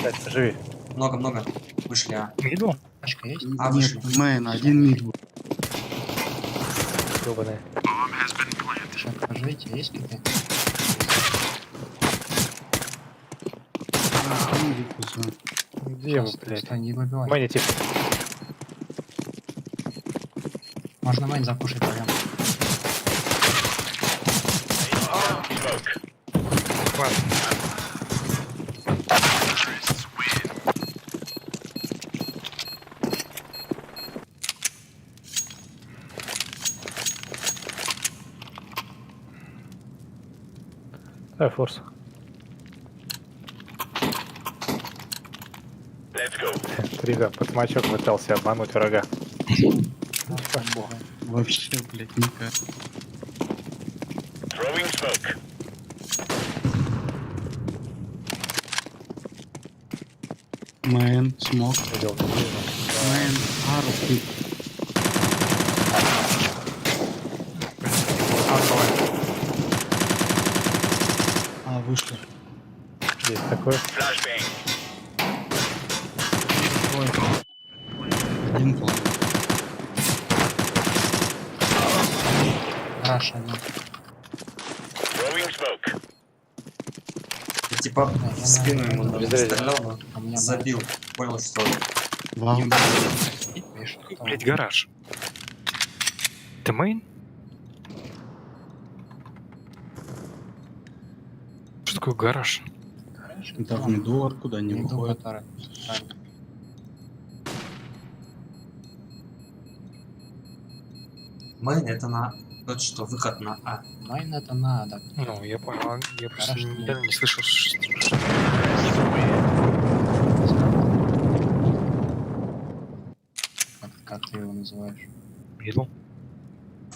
нас. Живи. Много-много. Вышли, а. Мидл? Пачка есть? А, Нет, вышли. мейн, один мид был. Ёбаный. Сейчас, покажите, есть какие-то? Где вы, Сейчас, блядь? стой, не выбивай. Мэни, типа. Можно мейн запушить прям. Ладно. Дай форс. Тригger под смачок пытался обмануть врага. Вообще, блядь, никак. Мейн, смог. Мейн, ару, А, вышли. Есть такой. Ой. Один план. Раша, нет. Я, типа в спину ему стрелял, но А у меня забил. Понял, что Вам. видишь, кто? Блять, гараж. Ты мейн? Что такое гараж? Гараж? Да в миду откуда не Миду, выходит. который. Правильно. мейн это на тот, что выход на А. Майн это надо. Ну, я понял. Я просто Гараж, никогда не слышал, Как ты его называешь? Мидл.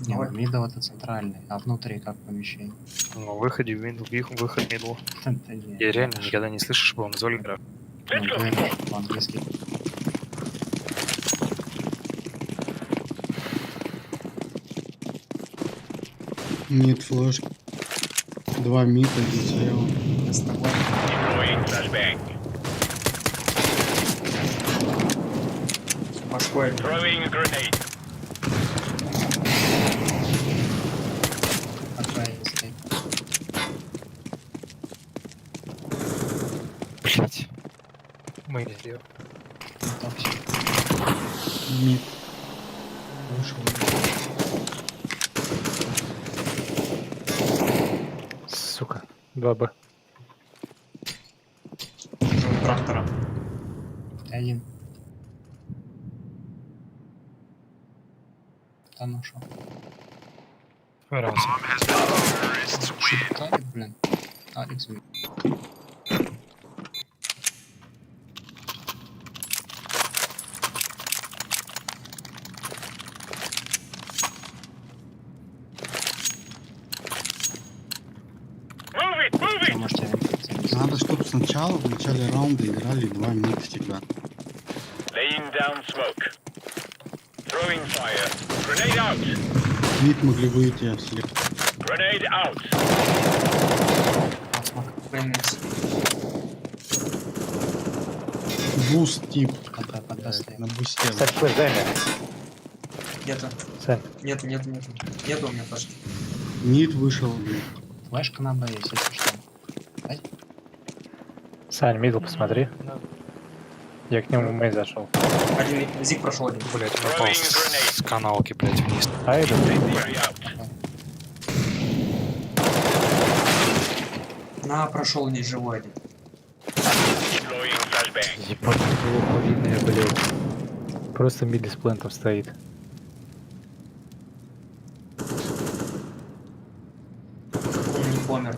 Не, ну, мидл это центральный, а внутри как помещение? Ну, выходе в мидл, выход мидл. Да не, Я реально никогда не слышу, чтобы он назвали гараж. ну, гараж по-английски. Мид флеш. Два мида, один слева. Я с тобой. Спокойно. Какая стоит? Блять. Мы не сделали. Токсик. Мид. Вышел. Сука. 2Б. Трактора. Ты один. Кто нашел? Вырвался. Шипкали, блин. Алекс, блин. Вы можете заметить. Надо, чтобы сначала, в начале раунда играли два мид всегда. Мид могли выйти, а слева. Поймите. Буст тип Когда стоит. на бусте. Сань, флеш, дай мне. Нету. Сань. Нету. Нету у меня флешки. Мид вышел, блин. Флешка на Б есть, если что. Дай. Сань, мидл посмотри. Я к нему в мейн зашел. Один зиг прошел один. Блять, он упал с каналки, блять, вниз. А это? На, прошел не живой один. Ебать, плохо видно, блядь. Просто мидл с плентом стоит. Он не помер.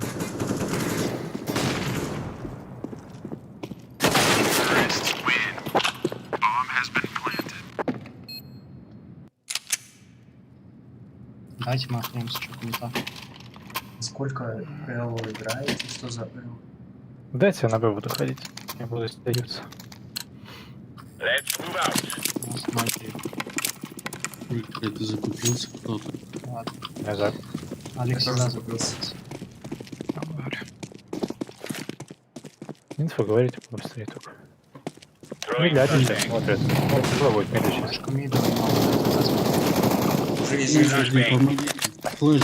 Давайте махнемся, что-то не так. Сколько эл играете? Что за эл? Дайте я на Б буду ходить. Я буду сдаются. У нас маленький. Ой, это закупился кто-то. Ладно. Я за. Алекс Я всегда тоже забылся. Инфо говорите побыстрее только. Мидля отлично смотрит. Он пробует мидля сейчас. Флешку мида, но Живи, живи, живи. Помогите. Флэш.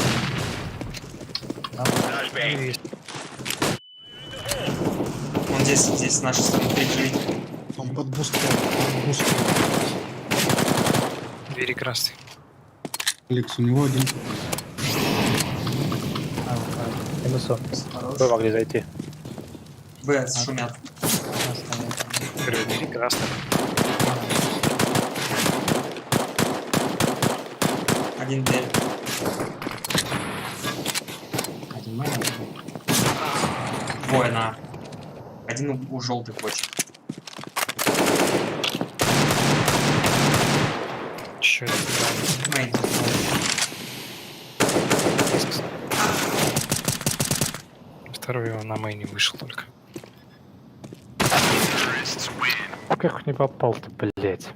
Он здесь с нашей стороны. Живи. Он под бустом. Под бустом. Двери красные. Алекс, у него один. Минусом. Хорош. Вы могли зайти. Б шумят. Говорю, двери красные. Один дверь. один мэн. Двое на. Один у желтых очень. Чё это? Мейн. Второй он на мейне вышел только. Как не попал-то, блять.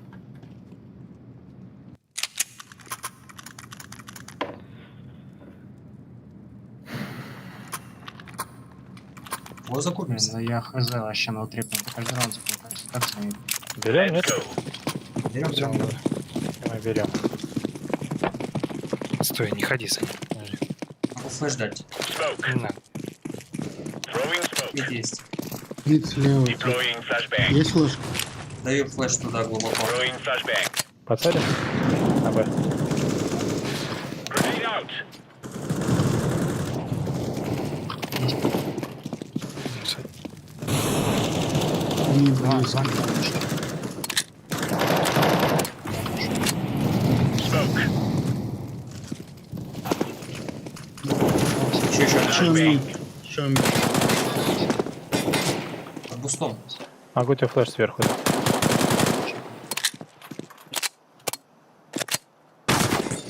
Вот закупимся. Да я хз вообще на утрепном. Каждый раунд запускаюсь. Как с вами? Берем, нет? Берем, Взял, да. Мы берем. Стой, не ходи, Саня. Подожди. Могу флеш дать. Не надо. Мид есть. Мид слева. Есть флешка? Даю флеш туда глубоко. Подсадим? На Б. Мид Два, близко. два мида вышли. Еще. Мид? Чё мид? Под бустом. Могу тебе флеш сверху дать.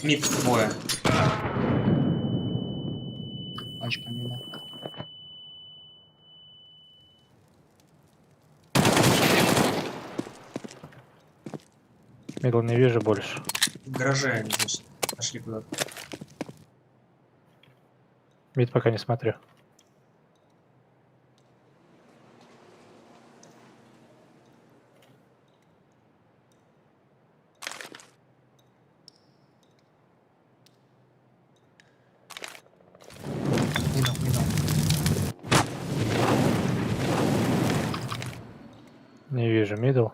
Мид двое. Пачка мида. Мидл не вижу больше. В гараже они здесь. Пошли куда-то. Мид пока не смотрю. Мидл, мидл. Не вижу мидл.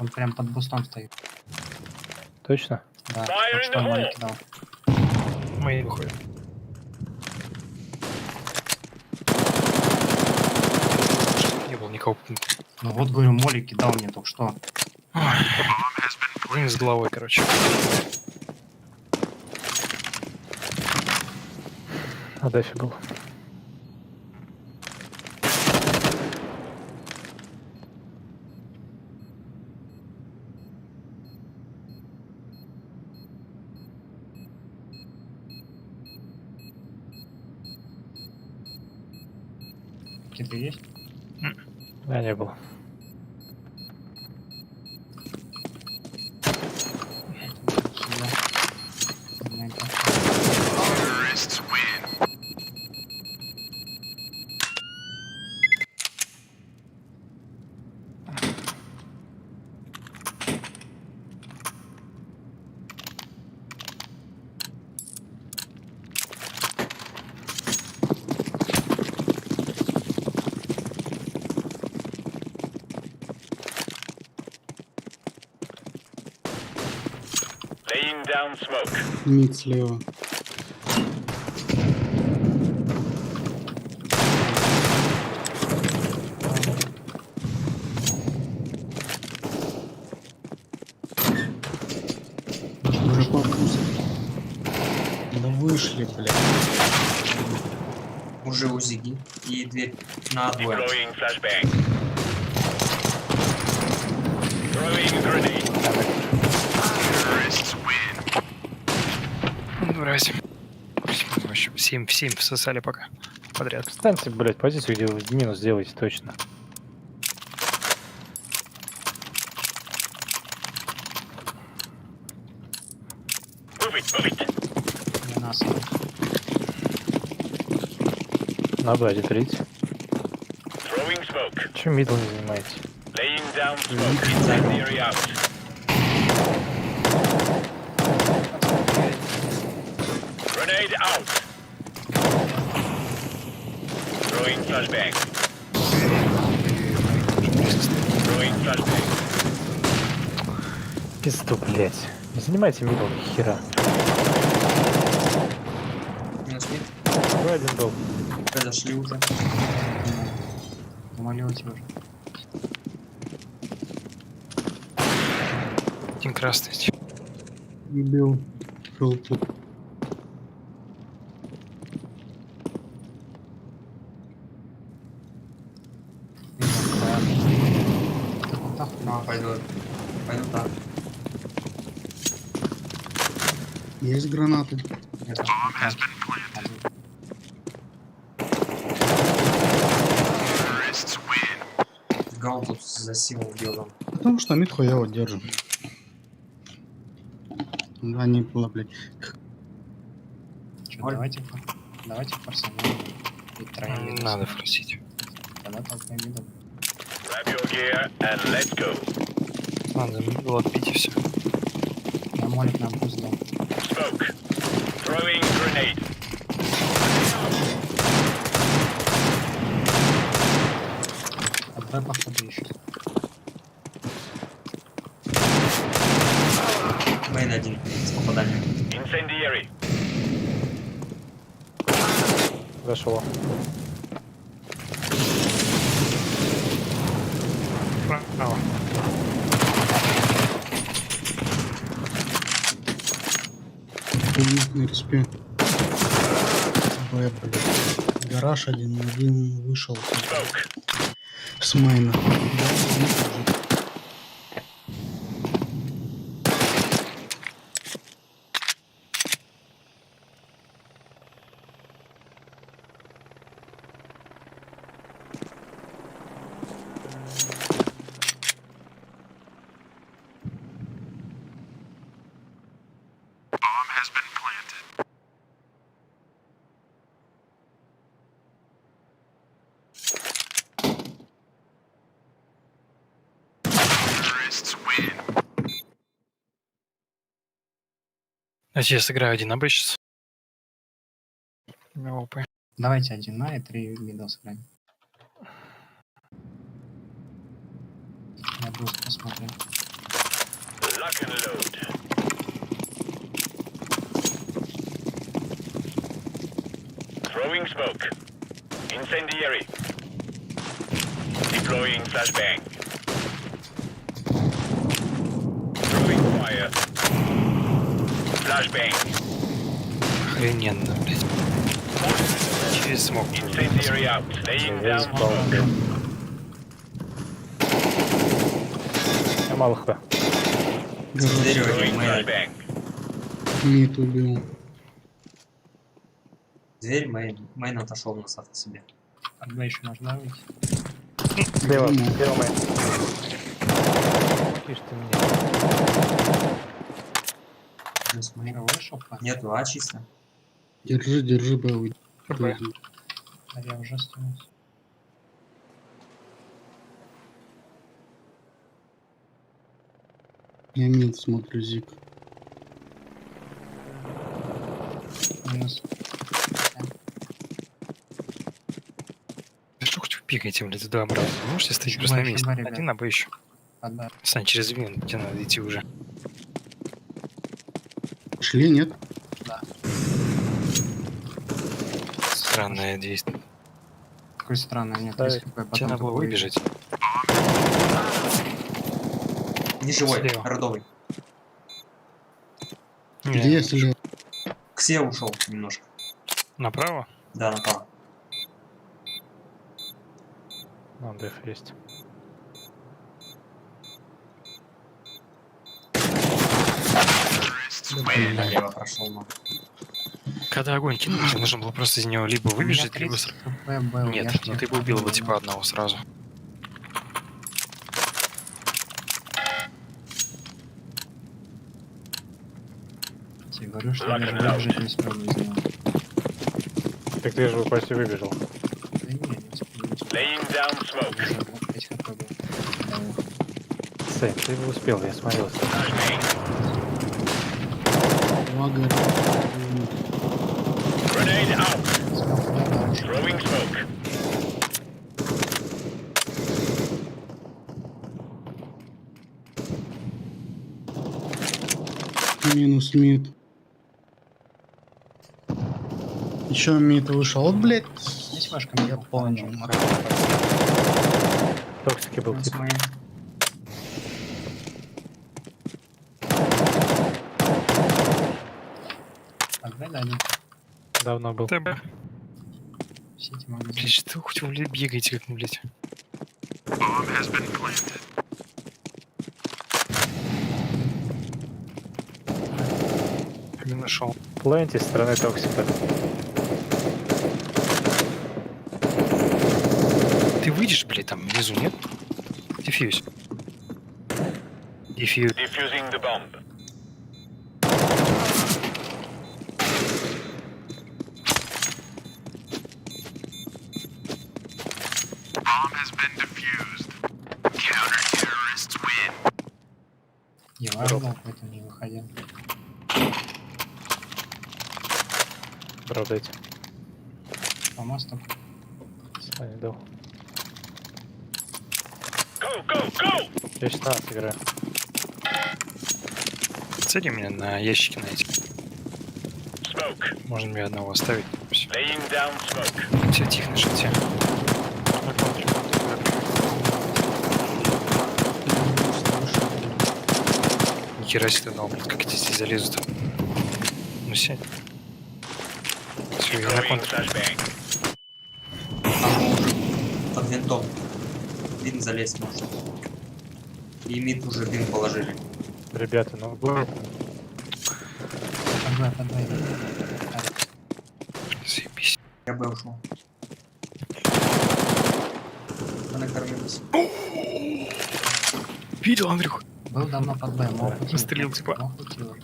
Он прям под бустом стоит. Точно? Да, только что он моль кидал. Мейн выходит. Не было никого. Ну вот, говорю, моли кидал мне только что. Блин, с головой, короче. А дальше был. Киты есть? Да, не было. Сюда. На это. Мид слева. Уже попуск. Да вышли, блядь. Уже у Зиги. И дверь на двое. Ну, давайте. В общем, 7 в 7 всосали пока. Подряд. Встаньте, блядь, позицию, где вы минус сделаете точно. Не нас. На Б, отелить. Чё мидл не занимаете? Laying down smoke. Incendiary out. Grenade out. Throwing flashbang. Throwing flashbang. Пизду, блять. Не занимайте мидл, хера. Минус мид. Какой один был? Подошли уже. Умолете уже. Один красный. Убил. Желтый. Пойду. Пойду так. Есть гранаты. Это. Гал тут за силу делал. Потому что мид хуёво держим. Да, не было, блядь. Чё, давайте форсанем. И троем мидл. Надо форсить. Тогда толкаем мидл. Grab your gear and let's go. Надо мидл отбить и все. Я молик нам пусть дал. Smoke. Throwing grenade. От Б походу ищут. Мейн один с попаданием. Incendiary. Зашло. Право. На респе. Б, блядь. Гараж один вышел с мейна. Значит, я сыграю один АБ сейчас. ОП. Давайте 1 на и 3 мидл сыграем. Я просто посмотрю. Lock and load. Throwing smoke. Incendiary. Deploying flashbang. Throwing fire. Flashbang. Охрененно, блядь. Через смог. Incendiary out. Laying down smoke. Я мало хп. Throwing flashbang. Мид убил. Дверь, мейн отошел назад к себе. От Б еще можно выйти. Слева, слева мейн. Тише ты меня. С мейна вышел? Нету, а чисто. Держи, Б. Да я уже остался. Я мид смотрю, Зик. Минус. Да что хоть вы пикаете, блядь, туда обратно? Вы можете стоять просто на месте? Один АБ еще. Одна. Сань, через вин, тебе надо идти уже. Шли, нет? Да. Странное действие. Какое странное, нет. Да, Тебе надо было выбежать. Не живой, Слева. родовый. Где я слева? Ксе ушел немножко. Направо? Да, направо. Ну, деф есть. Налево прошел, но. Когда огонь кинул, тебе нужно было просто из него либо выбежать, либо... Нет, ну ты бы убил бы типа одного сразу. Я говорю, что я даже выбежать не успел из него. Так ты же почти выбежал. Да не успел. Laying down smoke. Уже 5 хп был. Сейн, ты его успел, я смотрел. Grenade out. Throwing smoke. Минус мид. Еще мид вышел. Вот, блядь. Здесь вышка меня понял. Токсики был тип. Отгадали. Давно был. ТБ. Все эти магазины. Блядь, что хоть вы бегаете как, блядь. Не нашел. Плэнти со стороны токсика. Ты выйдешь, блядь, там внизу, нет? Дефьюз. Дефьюз. Defusing the bomb. Евангел какой-то не выходил. Бродайте. По мосту. А, не дал. Go, go, go! Я 16 играю. Цели меня на ящики на эти. Smoke. Можно мне одного оставить. Всё. Laying down smoke. Все, тихо на шите. Нихера себе ты, блядь, как эти здесь залезут. Ну сядь. Все, я на Throwing контр. flashbang. Под винтом. Вин залезть может. И мид уже вин положили. Ребята, ну будет. Под двое. Заебись. Я бы ушел. Мы накормились. Видел, Андрюх? Был давно под Б, мог Да, уйти. застрелил, типа. Мог уйти уже.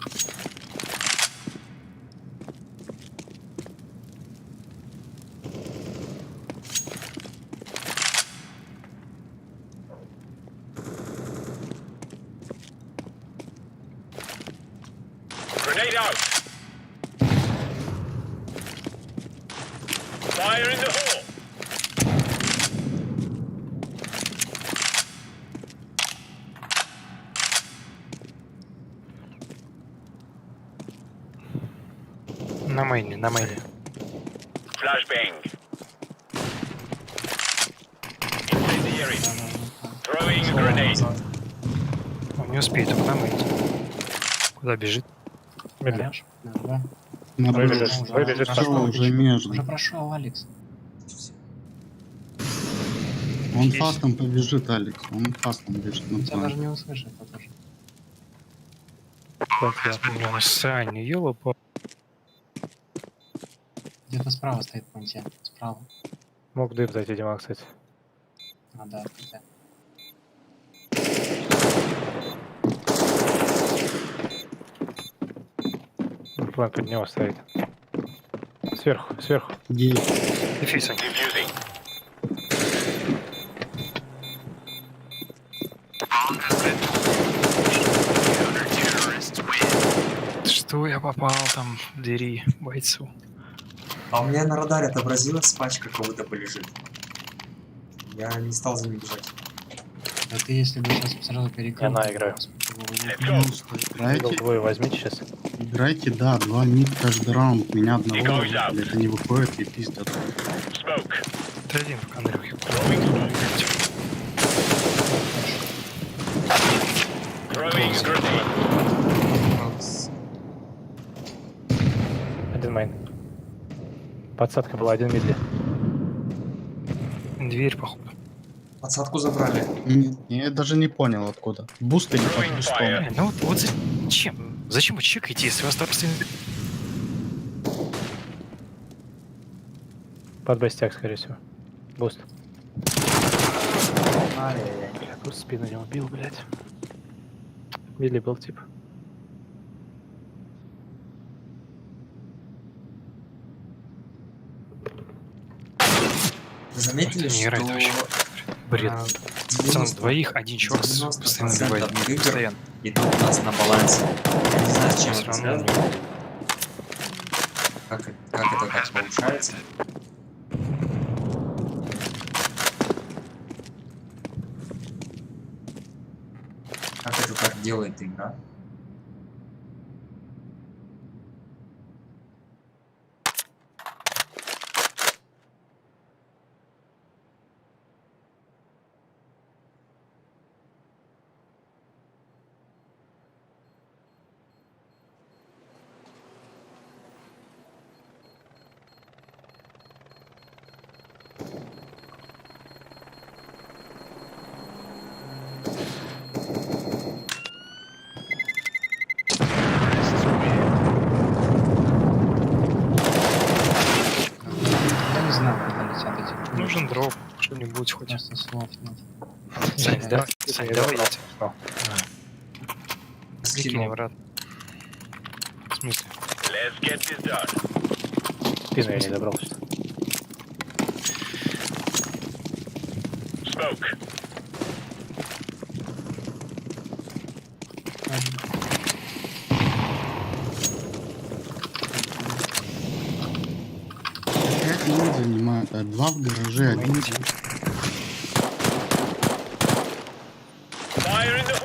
Grenade out. Fire in the hole. На мейне, на мейне. Flashbang. Incendiary. Throwing a grenade. Он не успеет, только на мейне. Куда бежит? Медля. Гараж. Да. На Выбежишь, Уже выбежишь, прошел, Всё, уже между. Уже прошел, Алекс. Он Есть. фастом побежит, Алекс. Он фастом бежит на Он тебя даже план. не услышит, это же. Бля, Сань, ёлопа. Где-то справа стоит понте. Справа. Мог дым зайти, Дима, кстати. А, да, понте. План под него стоит. Сверху, сверху. Где? Дефьюз, Сань. Defusing. Что я попал там в двери бойцу? А у меня на радаре отобразилась пачка, кого-то полежит. Я не стал за ним бежать. Да ты, если бы сейчас сразу перекрыл... Я на играю. Играйте, Мидл двое возьмите сейчас. играйте, да, 2 мид каждый раунд. Меня одного, Николай, да. блядь, они выходят и пиздят. Smoke. Ты один пока, Андрюх. Throwing a grenade. Один мейн. Подсадка была, один мидли. Дверь, походу. Подсадку забрали. Я даже не понял откуда. Буст или под бустом? Блин, ну вот зачем? Зачем вы чекаете, если у вас там постоянно... Под бестяк, скорее всего. Буст. Ай-яй-яй. Бля, тут спину не убил, блядь. Мидли был тип. Вы заметили, Не играет что вообще. Бред. Пацаны, двоих один чувак постоянно 90% убивает. игр Постоянно. идут у нас на балансе. Я не знаю, с чем Всё это равно связано. Как это так получается? Как это так делает игра? Я не знаю, куда летят эти. Нужен дроп, что-нибудь хоть. Просто слов нет. Сань, Да. давай, Сань, давай я тебе. О, Прикинь Скинул. обратно. В смысле? Let's get this done. спину я не добрался. Smoke. Как они занимают? А два в гараже, один Fire in the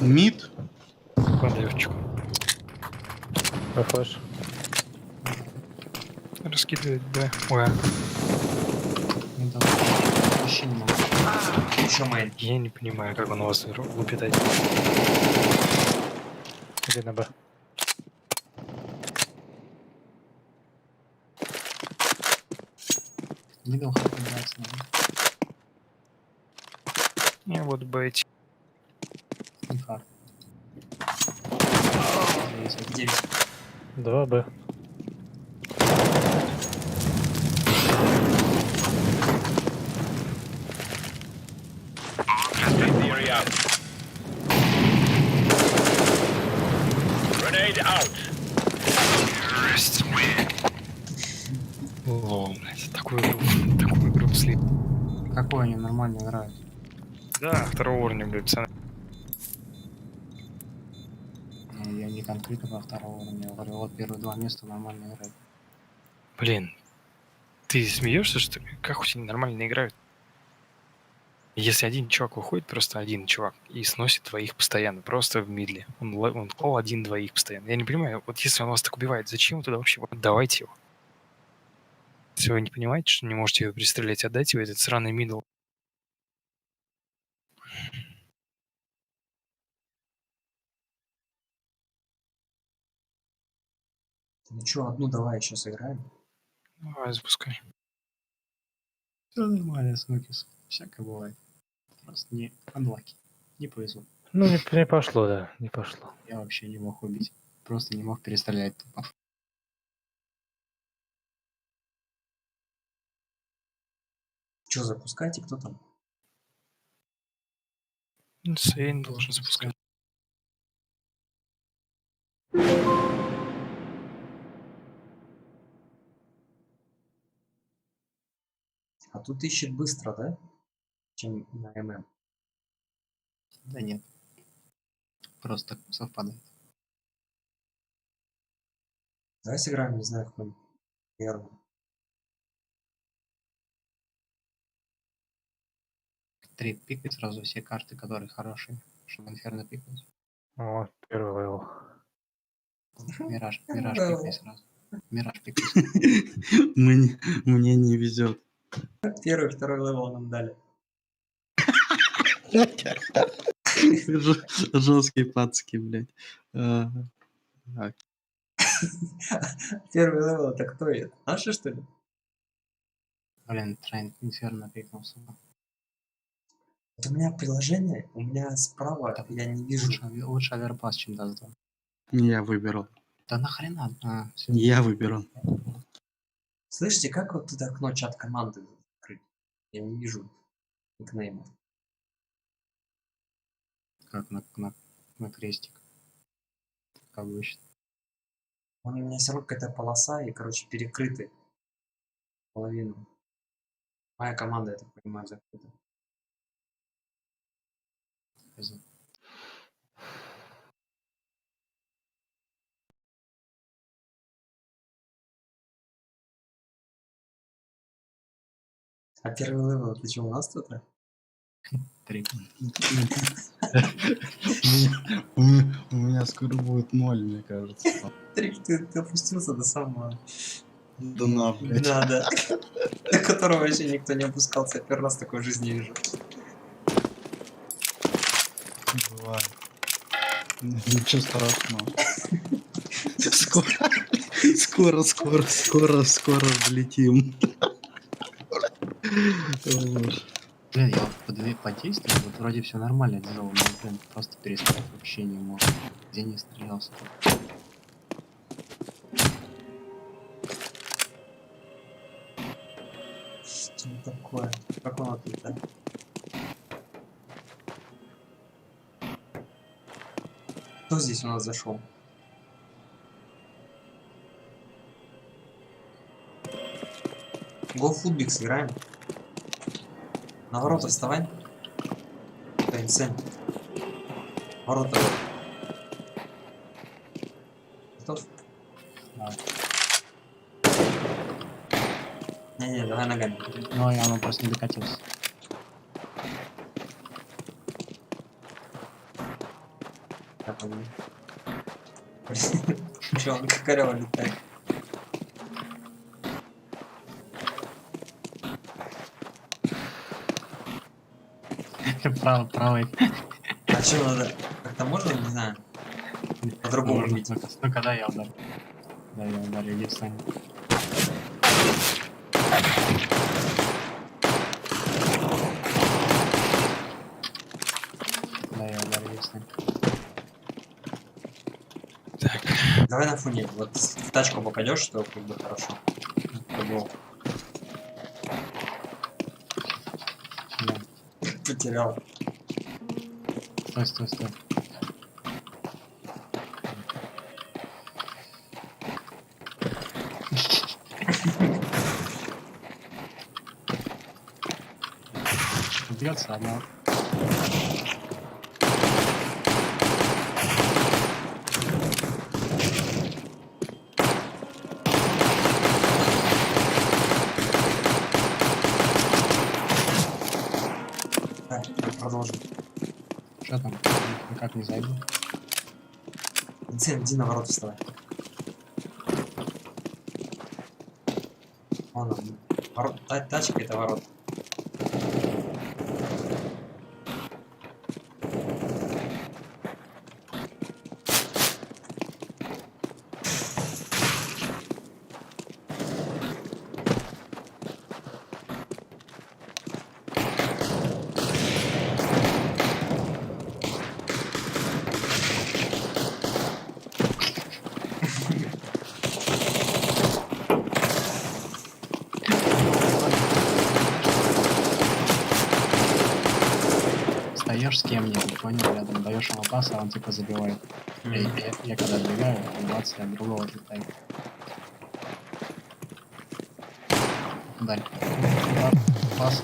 hole. мид. Подливчик. Флэш. Раскидывает Б. Ой, Не дал. Вообще не могу. Еще мейн. я не понимаю, как он у вас лупит один. Иди на Б. Не дал хоть убраться, наверное. Не, вот Б эти. Не фар. 9. 2 Б. Theory out. Grenade out. Лол, блядь, такую игру слив. Какой они нормально играют. Да, второго уровня, блядь, пацаны. Ну, я не конкретно во второго уровня. Я говорю, вот первые два места нормально играют. Блин, ты смеешься, что ли? Как у тебя нормально играют? Если один чувак выходит, просто один чувак, и сносит двоих постоянно, просто в мидле. Он клал один-двоих постоянно. Я не понимаю, вот если он вас так убивает, зачем вы туда вообще? Вот давайте его. Если вы не понимаете, что не можете его пристрелять, отдайте его этот сраный мидл. Ну что, одну давай еще сыграем. Давай, запускай. Все нормально, Снукис. Всякое бывает. Просто не анлаки. Не повезло. Ну, не пошло, да, не пошло. Я вообще не мог убить. Просто не мог перестрелять тупо. Что, запускайте, кто там? Сейн должен запускать. А тут ищет быстро, да? Чем на ММ. Да нет. Просто совпадает. Давай сыграем, не знаю, какой первый. Три пикать сразу все карты, которые хорошие, чтобы инферно пикнуть. О, первый левел. Мираж пикай сразу. Мираж пикай. Мне не везет. Первый, второй левел нам дали. Жесткие пацки, блядь. Так. Первый левел это кто это? Наши, что ли? Блин, Трайн инферно пикнулся. Вот у меня приложение, у меня справа, Так, я не вижу. Лучше оверпас, чем даст 2. Я выбирал. Да нахрена? Всё. Я выбирал. Слышите, как вот тут окно чат команды открыть? Я не вижу никнейма. Как на крестик. Как обычно. У меня все равно какая-то полоса и, короче, перекрыты. Половину. Моя команда, я так понимаю, закрыта. А первый левел, ты что, у нас тут? 3. У меня скоро будет 0, мне кажется. Ты опустился до самого Дна, блядь. дна, да. До которого вообще никто не опускался. Я первый раз такой в жизни вижу. Бывает. Ничего страшного. Скоро взлетим. Блин, я вот подействую, вот вроде все нормально делал, но, блин, просто перестал вообще не мог. Где не стрелялся. Что такое? Как он тут, да? Кто здесь у нас зашел? Go Footbix сыграем. На ворота вставай. Сэн. Ворота. Готов? Да. Не, давай ногами. Ну, я просто не докатился. Так, погоди. Че, он как орел летает. Правый. А что надо? Как-то можно, не знаю. По-другому бить. Ну, когда я ударю. Да, я ударю, если... Да, я ударю, если... Так. Давай на фоне. Вот в тачку попадешь, что как бы хорошо. Побыл. Да. Потерял. Стой. Бьется одна. Так, продолжим. Что там? Никак не зайду. Иди на ворот вставай. Вон он. Тачка это ворот. Встаешь с кем-нибудь, понял, рядом, даешь ему пас, а он типа забивает. Я когда отбегаю, он 20 от другого отлетает. Даль. Пас.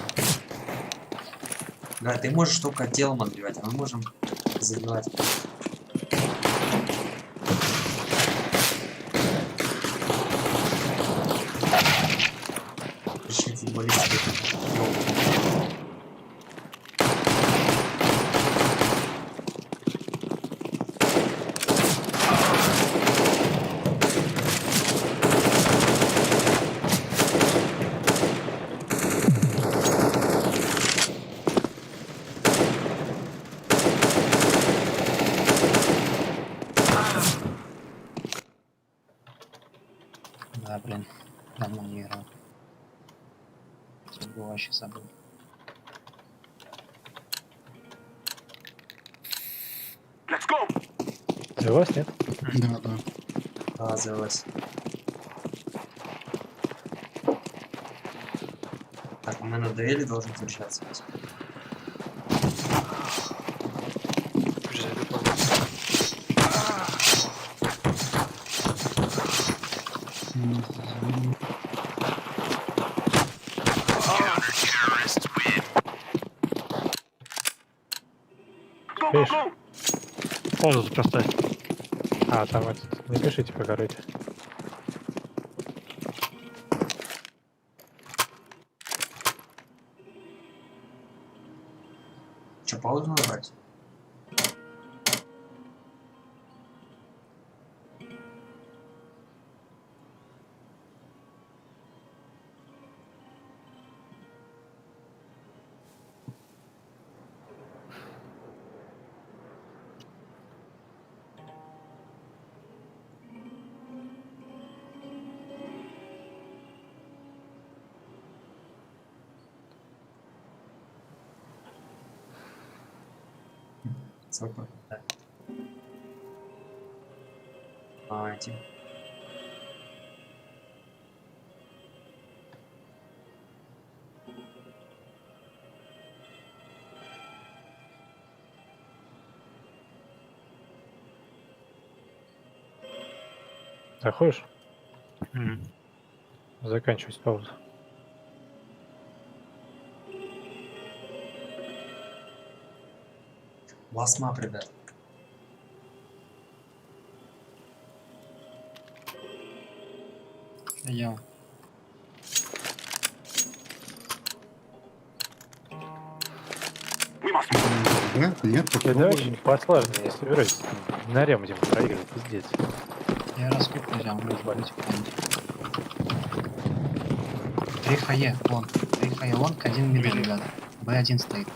Да, ты можешь только телом отбивать, а мы можем забивать. Пришли футболисты. Да, блин, давно не играл. Все было вообще забыл. Завелась, нет? Да. А, завелась. Так, мы на дуэли должен встречаться. Пишь. Паузу тут поставь. А, там этот, не пишите, пока рейте. Че, паузу набрать? Супер. Да. Давайте. Заходишь? Заканчивать паузу. Ласма, ребят. Я. Нет, Да очень посложнее, не собираюсь. На рем будем проигрывать, пиздец. Я раскрепку взял, может быть, помните. 3 хае, лонг. 3 хае, лонг, 1 мидл, ребят. Б1 стоит.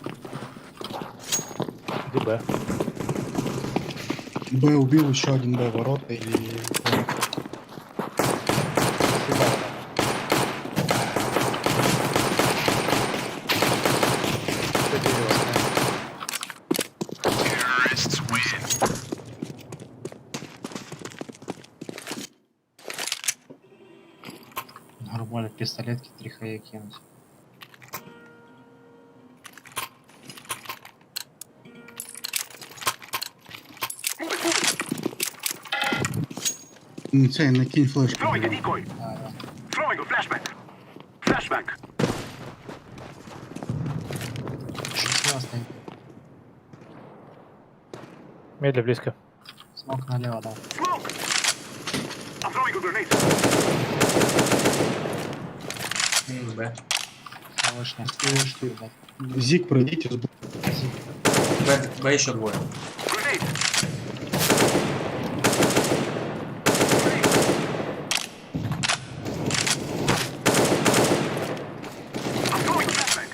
Иди Б. Б убил еще один Б ворота и... Нормально, пистолетки 3 хае кинуть. Цей, накинь флешку. Throwing a decoy. Throwing a flashback. Flashback. Слева стоит. Медля близко. Смок налево дал. Smoke. I'm throwing a grenade. Минус Б. Вышли. Вышли, ребят. Зик, пройдите. Б еще двое. Grenade. I'm throwing a flashback.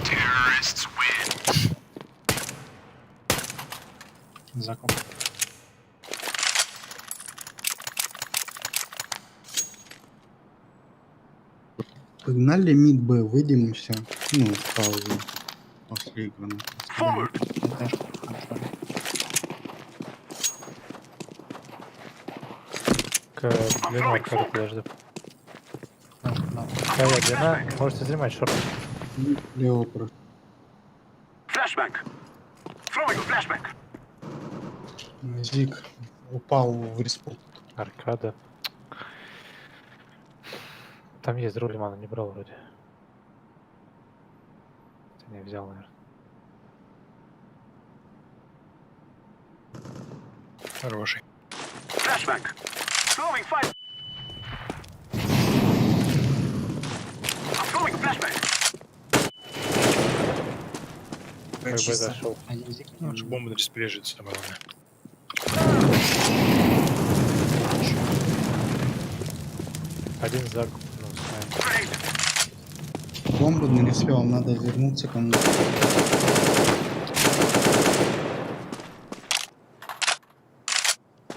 Terrorists win. Закоп. Погнали мид Б, выйдем и все. Ну, в паузу. После игры. Forward. К длину откуда подожду. Твоя длина, можете занимать шорт. Лево просто. Flashback. Throwing a flashback. Зик упал в респу. Аркада. Там есть рулемана, не брал вроде. Ты не взял, наверное. Хороший. Flashback. Throwing fire. I'm throwing a flashback. Б Б чисто. зашел. Один зик. Ну, лучше бомба на респе лежит, самое главное. Один за... Ну, знаем. Бомбу на респе, вам надо вернуться кому-то.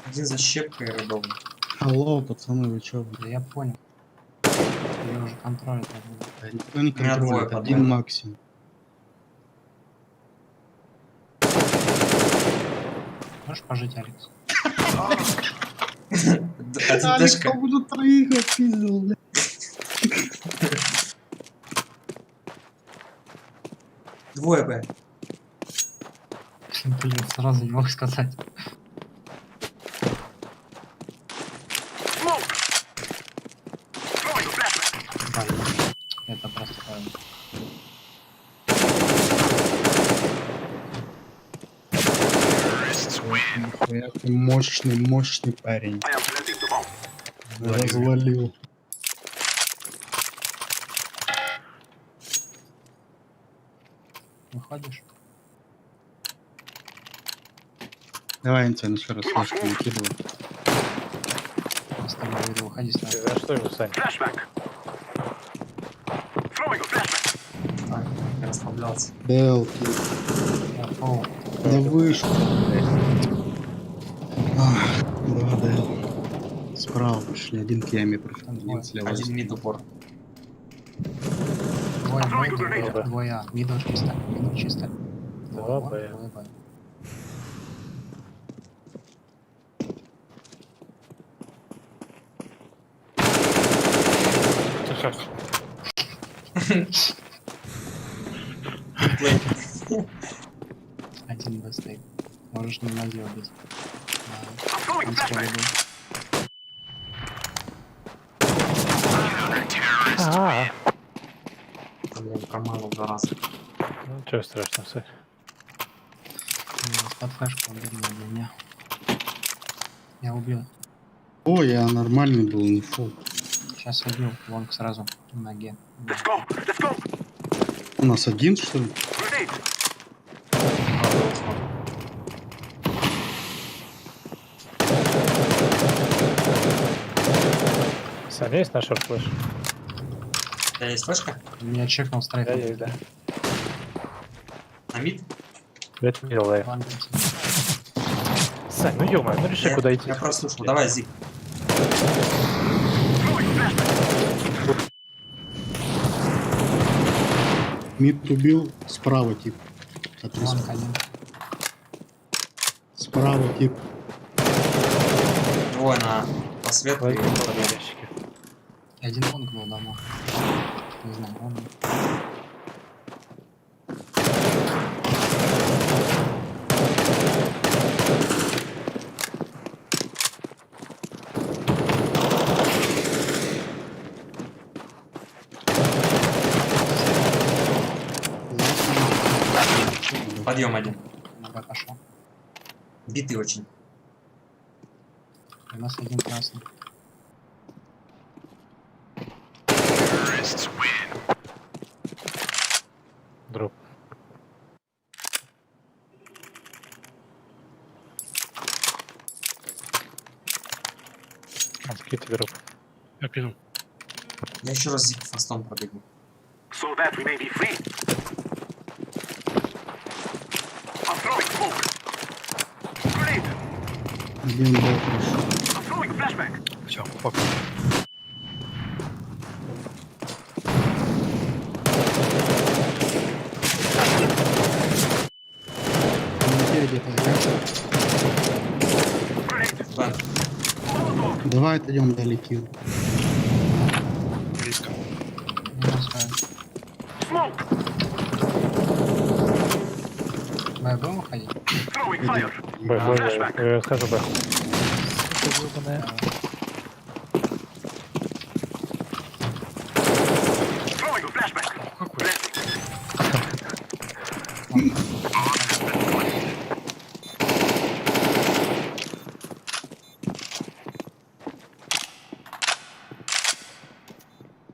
Один за щепкой рядом. Алло, пацаны, вы чё? Да я понял. Я уже контролю так буду. Да никто не меня контролирует, двое один подряд. максимум. Можешь пожить, Алекс? Один Дэшка. буду троих отпиздил, блядь. Двое Б. Блин, сразу не мог сказать. Smoke. Throwing a flashback. Блин, это просто правильно. Ты мощный парень. I am planting the bomb. Развалил. Выходишь? Давай я тебя еще раз флешку накидываю. С тобой выйду, выходи сразу. За что его, Сань? Flashback. Throwing a flashback. Так, я расслаблялся. Белки. Я пол. Да вышел. Два Дэл. Справа пришли. Один к яме прошел. Один слева. Один мид упор. Двое Throwing a Б, grenade. двое А. Мидл чисто, мидл чисто. Два Б. Двое Б. Ты как? Один Б стоит. Можешь не ноги убить. I'm throwing a Он скоро flashback. был. Блин, промазал 2 раза. Ну, ничего страшного, Сань. Под флешку убил для меня. Я убил. О, я нормальный был, не фул. Сейчас убил. Лонг сразу на ноге. Let's go. Let's go. У нас один, что ли? Grenade. Сань, есть на шорт флеш? У тебя есть флешка? Меня чекнул страйк. Да, есть, да. На мид? Это мидл, да. Лонг. Сань, ну ё-моё, ну реши, куда идти. Я прослушал. Давай, Зик. Мид убил. Справа тип. Лонг один. Справа тип. Двое на по свету и Возьми по левой. ящики. Один лонг был давно. Не знаю, он. Подъем один. На Б пошел. Битый очень. У нас один красный. Дроп. Скидывай дроп. Я пину. Я еще раз Зик фастом пробегу. So that we may be free. I'm throwing smoke. Grenade. Один был пришел. I'm throwing a flashback. Все, пока. План. Давай отойдем далеки. Близко. Минус Б. Smoke. Б будем выходить? Throwing fire. Б, я схожу Б. Throwing a flashback. Какой?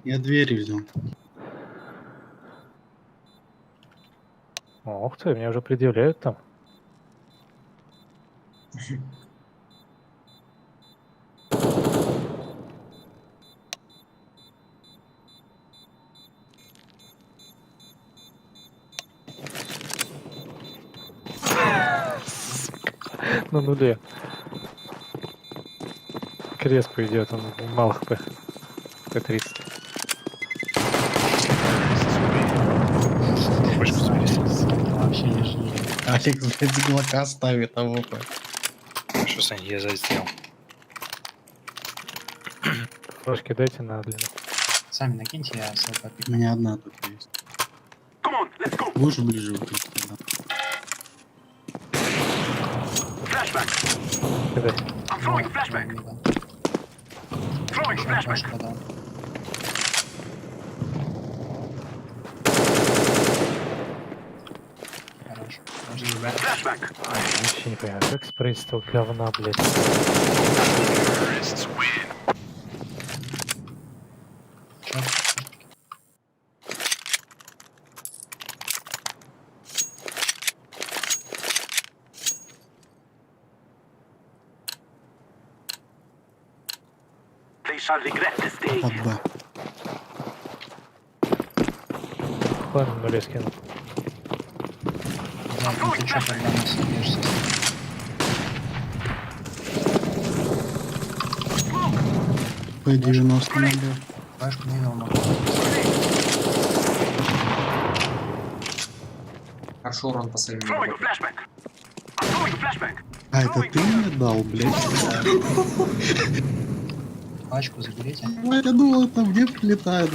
Я двери взял. Ух ты, меня уже предъявляют там. На нуле. Крест пойдет, он мало хп. П-30. Вообще не жили. Алекс, блядь, с глока ставит АВП. Что, Сань, я за сделал. Флешки дайте на длину. Сами накиньте, я СЛП У пикну. меня одна только есть. Come on, let's go. Будешь ближе выходить тогда? Flashback. Кидай. I'm throwing a flashback. Throwing a flashback. Флешка дал. Хорош. Flashback. Вообще не понимаю, как спрей с того говна, блядь. They shall regret this day. Под Б. Ладно, нуле скину. Да, ну ты чё, когда нас собьешься? П-90 на Б. Флешку не видел, но... Хорошо урон по своим Throwing a flashback. I'm throwing a flashback. А, это ты мне дал, блядь? Пачку заберите. Я думал, это мне прилетает.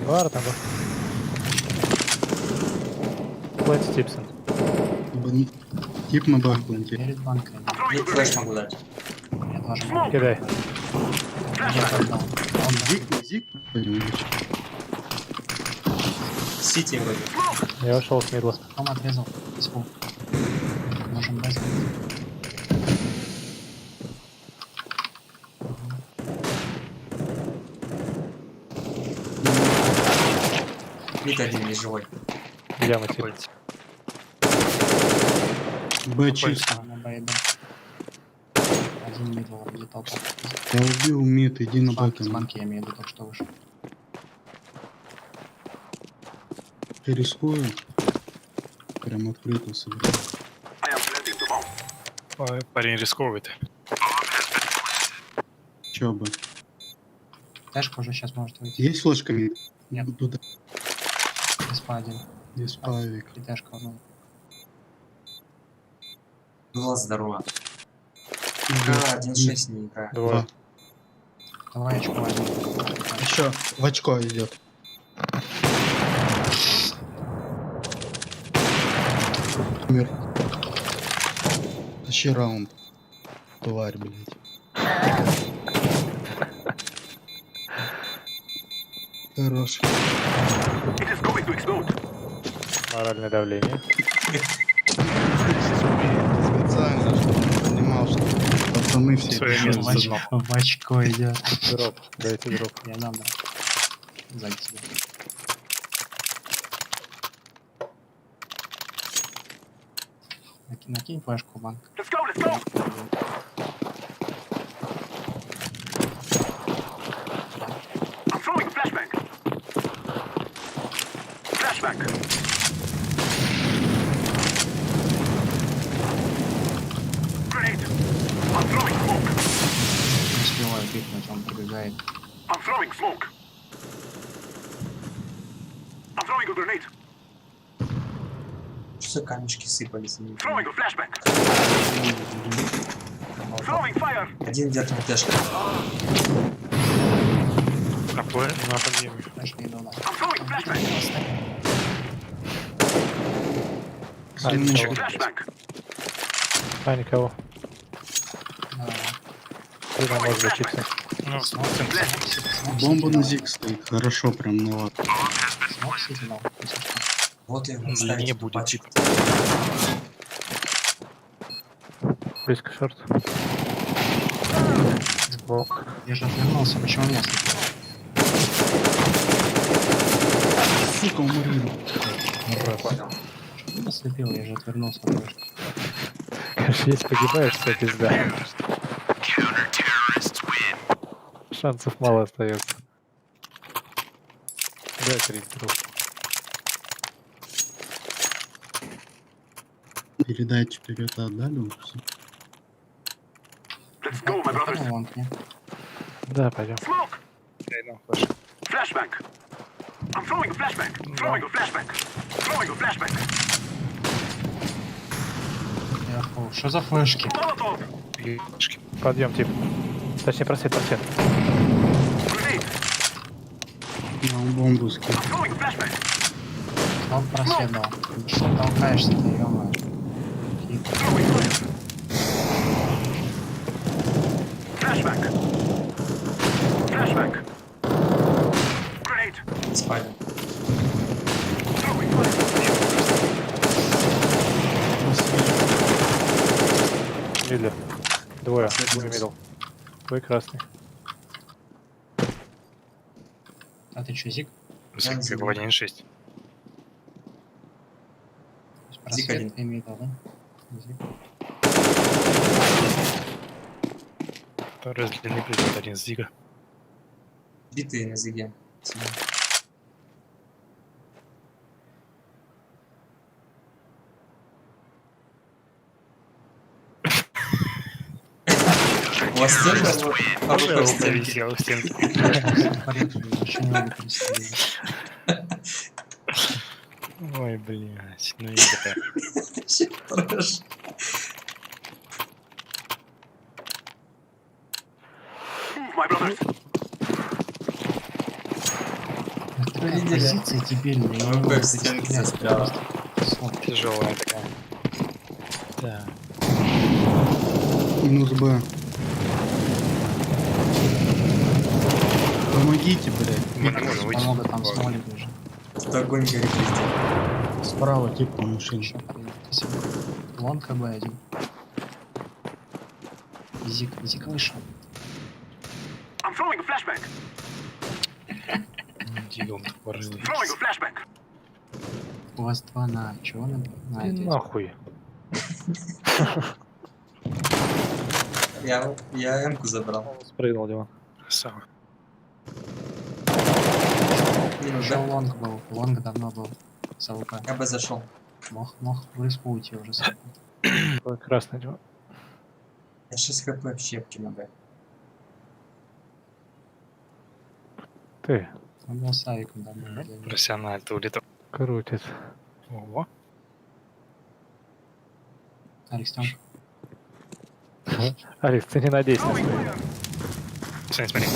Вар там был. Плэт Стипсон. Тип на бахтунке. Перед банкой. И флеш могу дать. Я тоже могу. Кидай. Я отдал. Зик, зик. Понимаешь. Сити вроде. Я ушел с мидла. Он отрезал. Спу. Можем брать. Мид один не живой. Яма типа. Б чисто. На байда. Один мидл вроде толпа. Я убил мид, иди на Б. С банки я имею в виду, только что вышел. Ты рискую. Прям открыто собираю. I am planting the bomb. Ой, парень рисковый-то. Чё бы? Тэшка уже сейчас может выйти. Есть флешка мид? Нет. Туда. Спа один. Здесь павик. И тэшка одну. Была здорова. Да, 1.6 не играю. Двое. Давай очко возьмем. Еще в очко идет. Мир. Тащи раунд. Тварь, блядь. Хорош. It is going to explode. Моральное давление. Специально, чтобы ты понимал, что пацаны все Своё решили. место. В очко идет. Дроп. Дайте дроп. Я дам, да. Сзади тебя. Накинь флешку в банк. Let's go, let's go. I'm throwing a flashback. Flashback. Grenade. I'm throwing smoke. Не успеваю пикнуть, он пробегает. I'm throwing smoke. I'm throwing a grenade. Что за камешки сыпались? Я не Throwing понимаю. a flashback. Throwing fire. Один верхний тэшка. На подъеме. Флеш не иду на. I'm throwing a flashback. Никого. Flashback. Никого. Да. Ты там может быть чипсы. Ну, Бомба на зиг стоит. Хорошо, прям на лад. Смог сити дал, если что. Вот я не ставить будет. пачку. Близко шорт. Смок. Я же отвернулся, почему меня слепило? Сука, умру. Понял. Почему меня слепило? Я же отвернулся от флешки. Конечно, если погибаешь, то пизда. Шансов мало остается. Дай 3 друг. Передайте вперед отдали. Всё. Let's go, my brothers. Ну, вон к ней. Да, пойдем. Smoke. дай нам флеш. Flashback. I'm throwing a flashback. Throwing a flashback. Throwing a flashback. Ехал. Что за флешки? Molotov. Подъем, тип. Точнее, просвет. Grenade. На бомбу скинь. I'm throwing a flashback. Стал просвет дал. Что толкаешься ты, ё-моё? Throwing fire. Flashback. Flashback. Grenade. Спальня. Мидли. Двое. Последний Двое раз. мидл. Твой красный. А ты чё, Зиг? Я не Как в знаю. 1.6. Зиг один. Просвет имеет, да? Зиг. Второй с длины придет один с Зига. Битые на зиге. У вас тоже АВП в стенке? Висел в стенке. Вообще не могу представить. Ой, блядь, ну игра. Вообще трэш. My brothers. Такая видели? позиция дебильная. я не АВП могу в стенке представлять. застряла. Сон. Тяжелая такая. Да. Минус Б. Помогите, блядь. Мы не можем выйти. Много там смолик уже. Тут огонь горит везде. Справа тип по машине. Еще спасибо. Лон КБ-1. Зик вышел. I'm throwing a flashbang. Дигл тупорылый. Throwing a flashbang. У вас 2 на чего на Ты этой? нахуй. Я М-ку забрал. Спрыгнул, Димон. Красава. Минус, Еще да? лонг был. Лонг давно был. С АВП. Я бы зашел. Мог в респу уйти уже сам. Твой красный, Димон. Я 6 хп в щепке на Б. Ты. Он был с авиком давно. Профессионально ты улетал. Крутит. Ого. Алекс, там. Алекс, ты не надейся на свои. Смотри, смотри.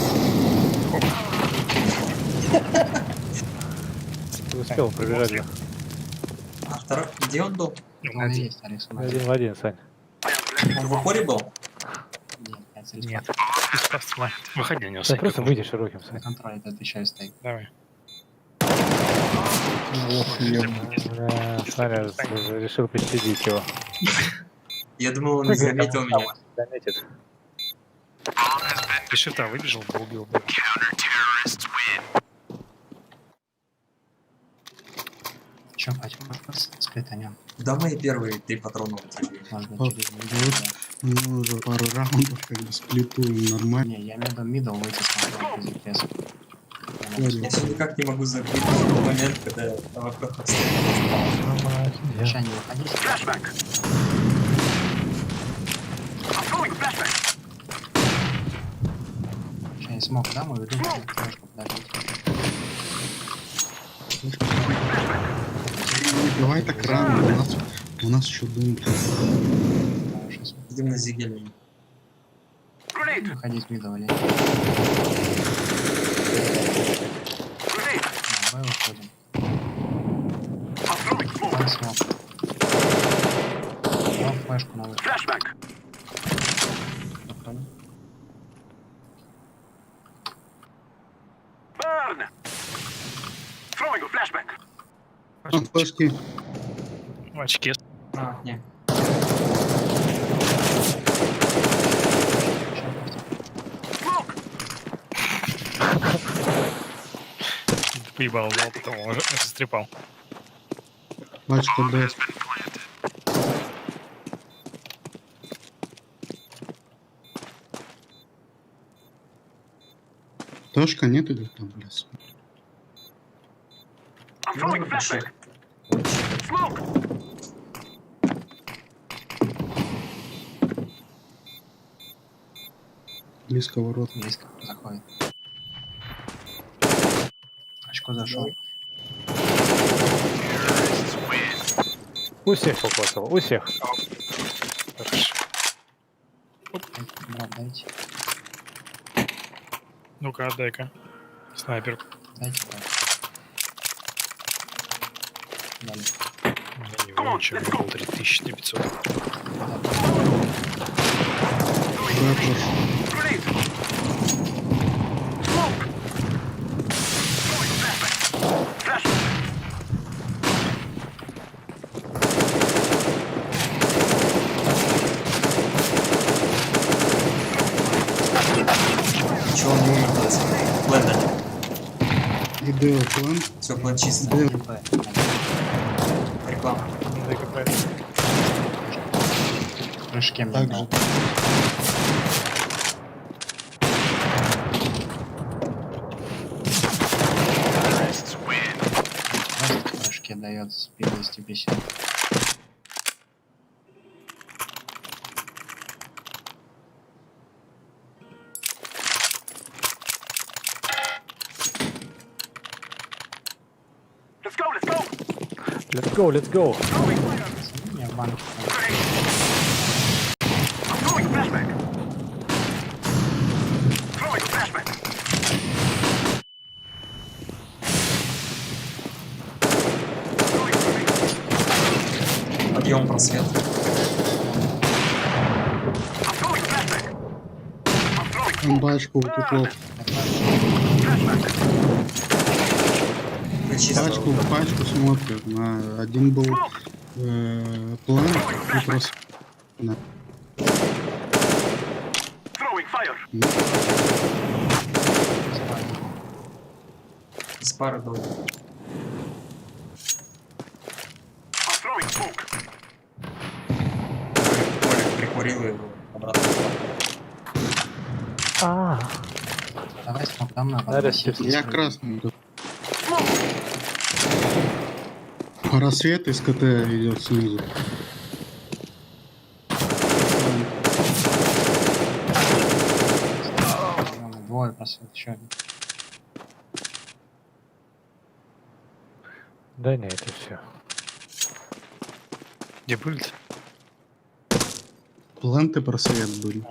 Ты успел пробежать же. А второй, где он был? Он и есть, Алекс. он один. 1 в 1, Сань. Он в упоре был? Нет, я цель Нет. Спасибо. Выходи на него, Ты Сань. просто как выйди широким, на Сань. контроле, это отвечаю, стоит. Давай. Бля, Саня решил пощадить его. Я думал, он не заметил меня. Заметит. Ты что там выбежал, бы убил бы. Че, Пать, скрыт о нем. Да мои первые 3 патрона у тебя. Может быть, Вот. через Ну, мы уже пару раундов как бы сплитуем нормально. Не, я мидл выйти смотрел без ИПС. Я все никак не могу закрыть тот момент, когда я АВП подставил. Сейчас не выходите. Flashbang. I'm throwing a flashbang. Сейчас я смог дам и веду флешку, подождите. Не бывай так рано, у нас еще дым. Идем на зигель. Grenade. Выходить мидл или Grenade. на Б выходим. I'm throwing smoke. Там смог. Дал флешку на выход. Flashbang. Выходим. Burn. Throwing a flashbang. А, флешки. В очке. А, не. Smoke. Поебал, дал, потом уже застрепал. Пачка Б. Тошка нет или там, блядь? I'm throwing a flashbang. Smoke. Близко ворот. Близко заходит. Очко зашел. У всех покосил, у всех. Хорошо. Брат, дайте. Ну-ка, отдай-ка. Снайпер. Дайте, брат. Дали. Я не вижу, ничего, был 3900. Б прошу. Grenade. Smoke. Throwing flashbang. И Дейл план. Все, план чисто. Дейл. Реклама. ДКП. В прыжке мне Также. дал. Просто в прыжке дает спид 250. Let's go, let's go. Let's go, let's go. Пацаны, мне в банке там. I'm throwing a flashback. Throwing a flashback. Подъем, просвет. I'm throwing a flashback. I'm throwing Там пачка у типов. flashback. Мы чисто. Пачку смотрят. На один был план и просвет. Да. Throwing fire. Из пары был. I'm throwing smoke. Коля прикурил его обратно. Давай смог там надо. Надо носить. все Я красный. Рассвет из КТ идет снизу. Двое просвет, еще один. Да не, это все. Где будет? Планты просвет были.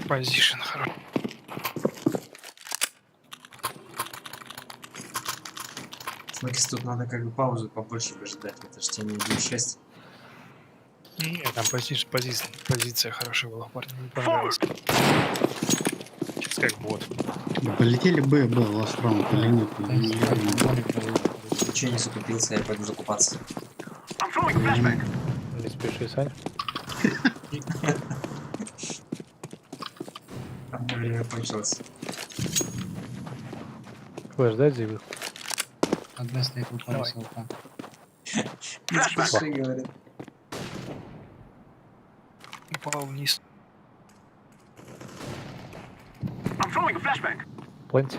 Позишн хороший. Смотри, тут надо как бы паузу побольше выжидать. Это ж тебе не 1.6. Нет, там позиция хорошая была, парня. Не понравилось. Сейчас как бот. Полетели Б, ласт раунд или нет? Че не закупился, я пойду закупаться. I'm throwing a flashback. Не спеши, Сань. Время кончилось. Флэш дать зивы? От Б стоит выпал СЛК. Не спеши, говорит. Упал вниз. I'm throwing a flashback. Планти.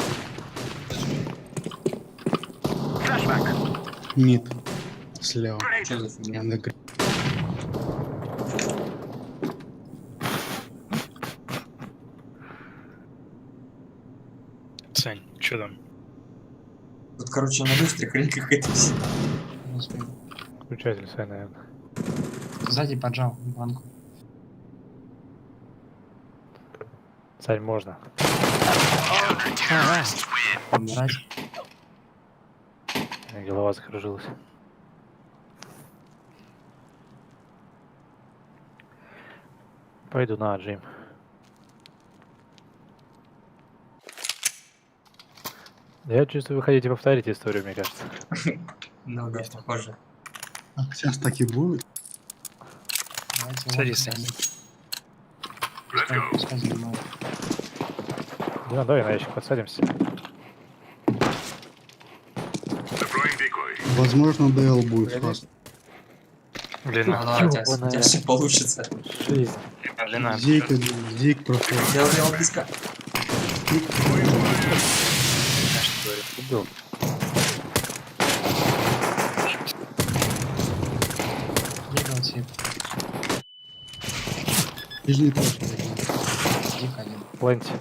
Flashback. Мид. Слева. Че за фигня? На гр- Сань, что там? Тут, короче, на люстре хрень какая-то висит. Не успел. Включатель, Сань, наверное. Сзади поджал банку. Сань, можно. Умирать. Голова закружилась. Пойду на Джим. Я чувствую, вы хотите повторить историю, мне кажется. Ну да, похоже. Сейчас так и будет. Давайте Садись, лодку Сань. пускай- пускай занимает. Да, давай на ящик подсадимся. Deploying decoy. Возможно, ДЛ будет фаст. Блин, Ну, ладно, у тебя все получится. Жизнь. длина. Зик проходит. Делал близко. Убил. Бегал тип. Нижний тоже. Дик один. Планти.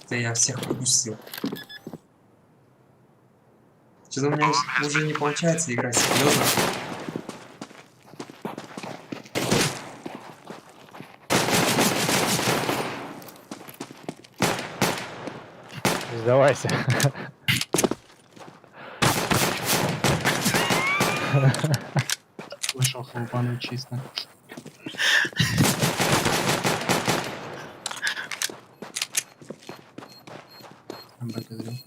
Да я всех пропустил. Что-то у меня уже не получается играть серьезно. Сдавайся. Вышел хлопану чисто. МБ говорил.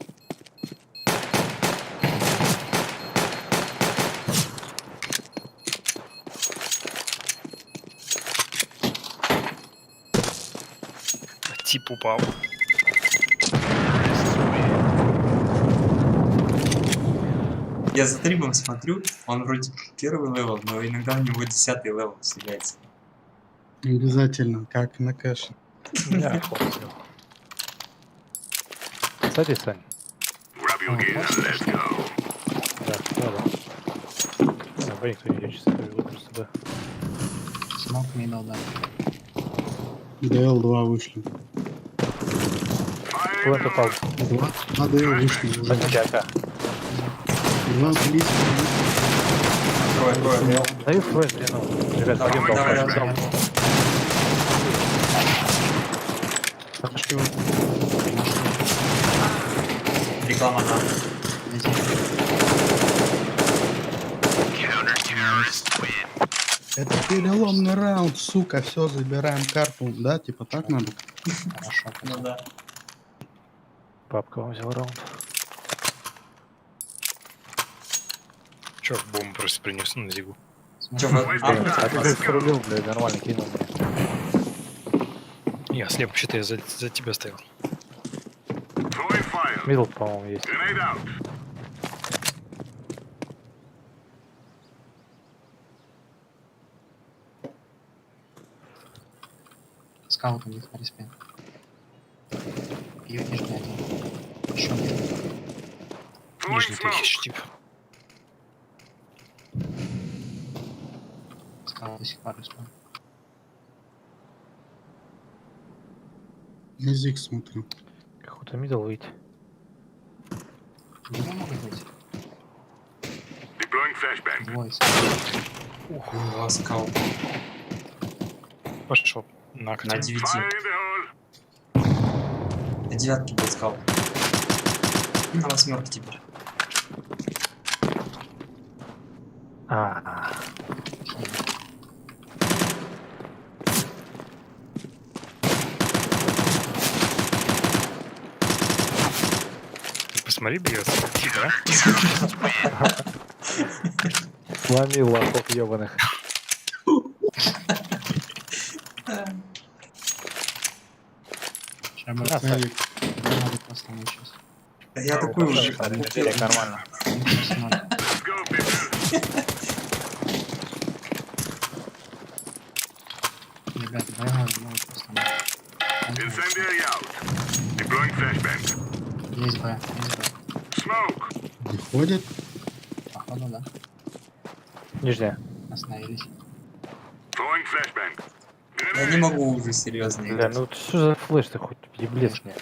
Тип упал. Я за трибом смотрю, он вроде первый левел, но иногда у него 10-й левел вселяется. Обязательно, как на кэше. Я понял. Садись, Сань. Grab your gear and let's go. Да. Б никто не идет, чисто просто Б. Смог мидл, да. ДЛ-2 вышли. Плент упал. А ДЛ вышли уже. Возьмите АК. 2 близко. Трое. Даю флэш, ну. Ребят, один дал давай, флэш. давай. Сашки, Реклама на. Это переломный раунд, сука, все, забираем карту. Да, типа так надо? Хорошо. Ну да. папка вам взял раунд. Чё, бомбу просто принес на зигу. Чё, вы А ты же срулил, блядь, нормально кинул мне. Я слеп, вообще-то я за тебя стоял. Throwing fire. Мидл, по-моему, есть. Grenade out. Скаут у них на респе. Пью нижний один. Еще нижний. Нижний ты ищешь, тип. Скаут до сих пор респе. Язык смотрю. Какой-то мидл выйти. Где могут быть? Deploying flashbang. Двое. Ух, скал. Пошел. На На акте. 9. Fire in the hole. На 9 был скал. На 8 теперь. Посмотри, бьется. Тип, да? Сломил лохов ебаных. Шабар. Ставик. Надо просто сейчас. Да я такой уже. Денег нормально. Let's go, people. Ребята, боевой могут просто. Incendiary out. Deploying flashbang. Есть Б, есть Б. Smoke. Не ходит. Походу, да. Нижняя. Остановились. Throwing flashbang. Я не могу уже серьезно Бля, играть. ну что за флеш ты хоть еблешь мне?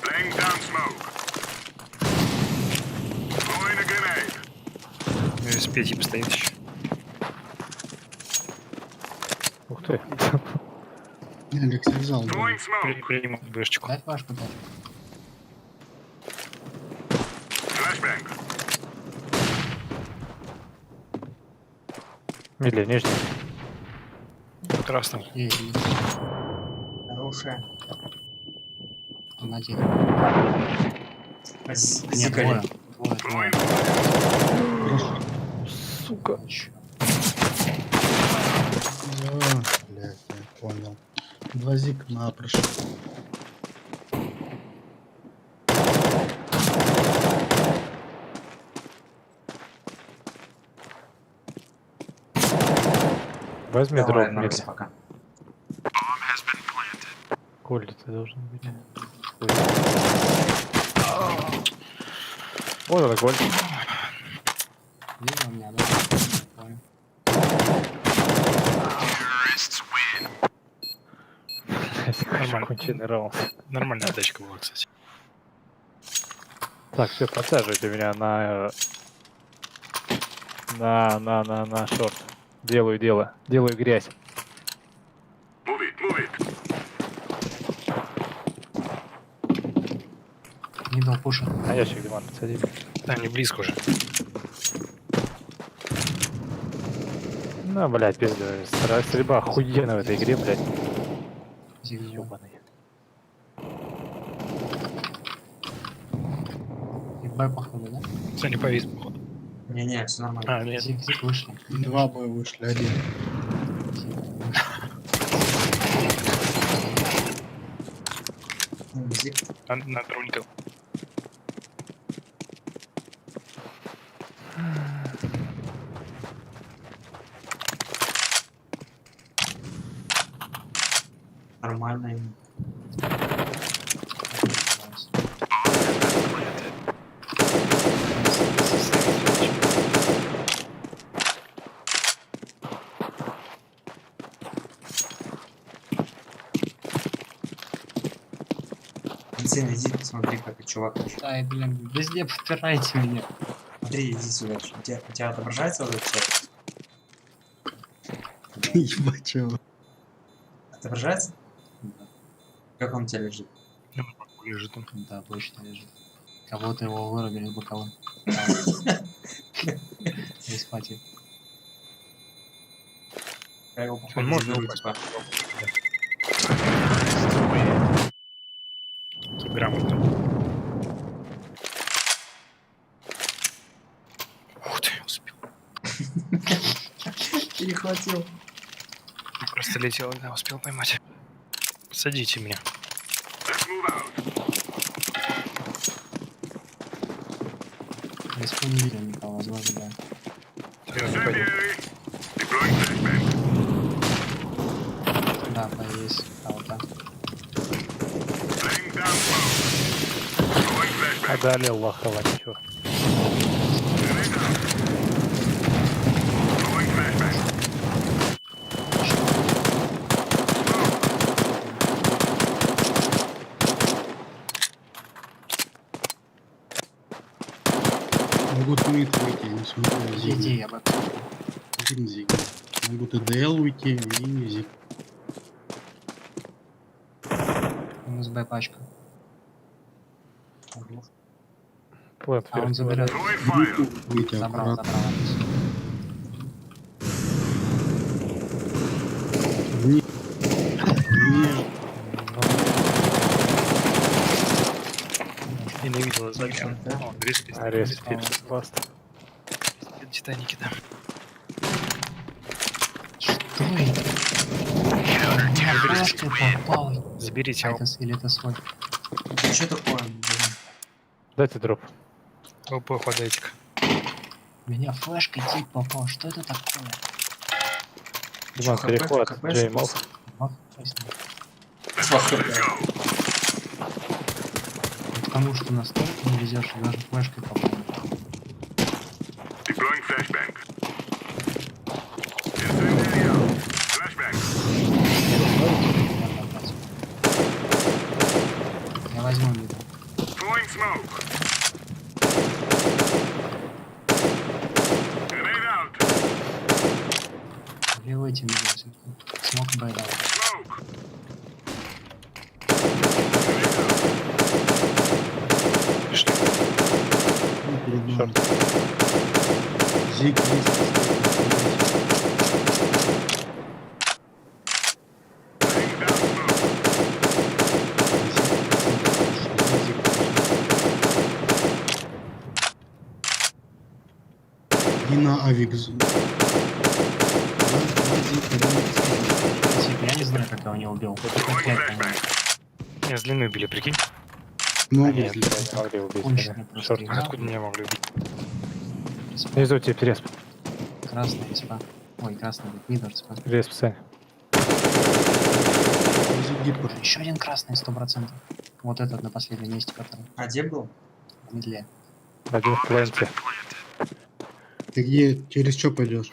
Laying down smoke. Throwing a grenade. Ну и спеть тип стоит еще. Ух ты. Алекс взял. да. Throwing smoke. Принимал бэшечку. Дай флешку дать. Flashbang. Медли, нижний. Красный. Есть. Хорошая. На один. Нет, Зикали. двое. Сука. Еще. Блять, я понял. 2 зика на прошел. Возьми Давай, дроп Макс, медли. пока. Коли ты должен быть. Вот это голь. Видно у меня, да? Понял. Нормально. Конченый раунд. Нормальная отдачка была, кстати. Так, все, подсаживайте меня на шорт. Делаю дело. Делаю грязь. Move it, move it. Мидл пушит. На ящик, Диман, подсади. Да, не близко уже. Ну, блядь, пиздец. Стрельба охуенная в этой игре, блядь. Зиг. Ёбаный. Б походу, да? Все, не повис, походу. Не-не, все нормально. А, нет. Зиг вышли. 2 Б вышли, 1. Зиг. На труньках. Нормально им. Бензин, иди, посмотри, как чувак. Ай, блин, везде подпирайте меня. Смотри, иди сюда. У тебя отображается вот этот чат? Ебать, чего? Отображается? Да, Как он у тебя лежит? Лежит он. да, точно лежит. Кого-то его вырубили боковым. Не спать. Я его, походу, Он может заберу, упасть. типа. Грамотно. Ух ты, успел. Перехватил. Просто летел, да, успел поймать. Садите меня. Let's move out. Респу не видел никого, возможно, да. Incendiary. Deploying flashbang. Да, появились. А вот так. Laying down smoke. Deploying flashbang. Одолел лохова, ничего. Grenade out. Deploying flashbang. Могут мид выйти, не смотрю, Иди, Зиг. я бы. Один Зиг. Могут и ДЛ уйти, и Зиг. Минус Б пачка. Плент А он заберет. Throwing fire. Выйти Забрал, аккуратно. забрал. Вниз. Вниз. И не видел за кем. О, респи. Арест, ласт. Титаники, да. Что это? Флешкой попал. Заберите А его. это или это свой? Что такое, блин? Дайте дроп. ОП хватайтик. Меня флешкой тип попал. Что это такое? Диман, хп, перехват. хп, Джеймов. Вот, поясни. Слушай, Потому что настолько не везешь, и даже флешкой попал. Deploying flashbang. Incendiary out. Flashbang. Я возьму миду. Throwing smoke. Grenade out. Вливайте миду. Смог Б дал. Smoke. Ну, перед нами. Зиг есть. Laying down smoke. И на авик. Я не знаю, как я его не убил. Это как я понял. Меня с длины убили, прикинь. Много Нет, если. не могли убить. Конченый меня. просто Шорт. играл. Откуда меня могли убить? Внизу тип, респ. Красный респа. Ой, красный будет. Мидор респа. Респ, Сань. Зиг гипер. Еще один красный, 100%. Вот этот на последнем месте, который а где был? в медле. Один в пленте. Ты где, через что пойдешь?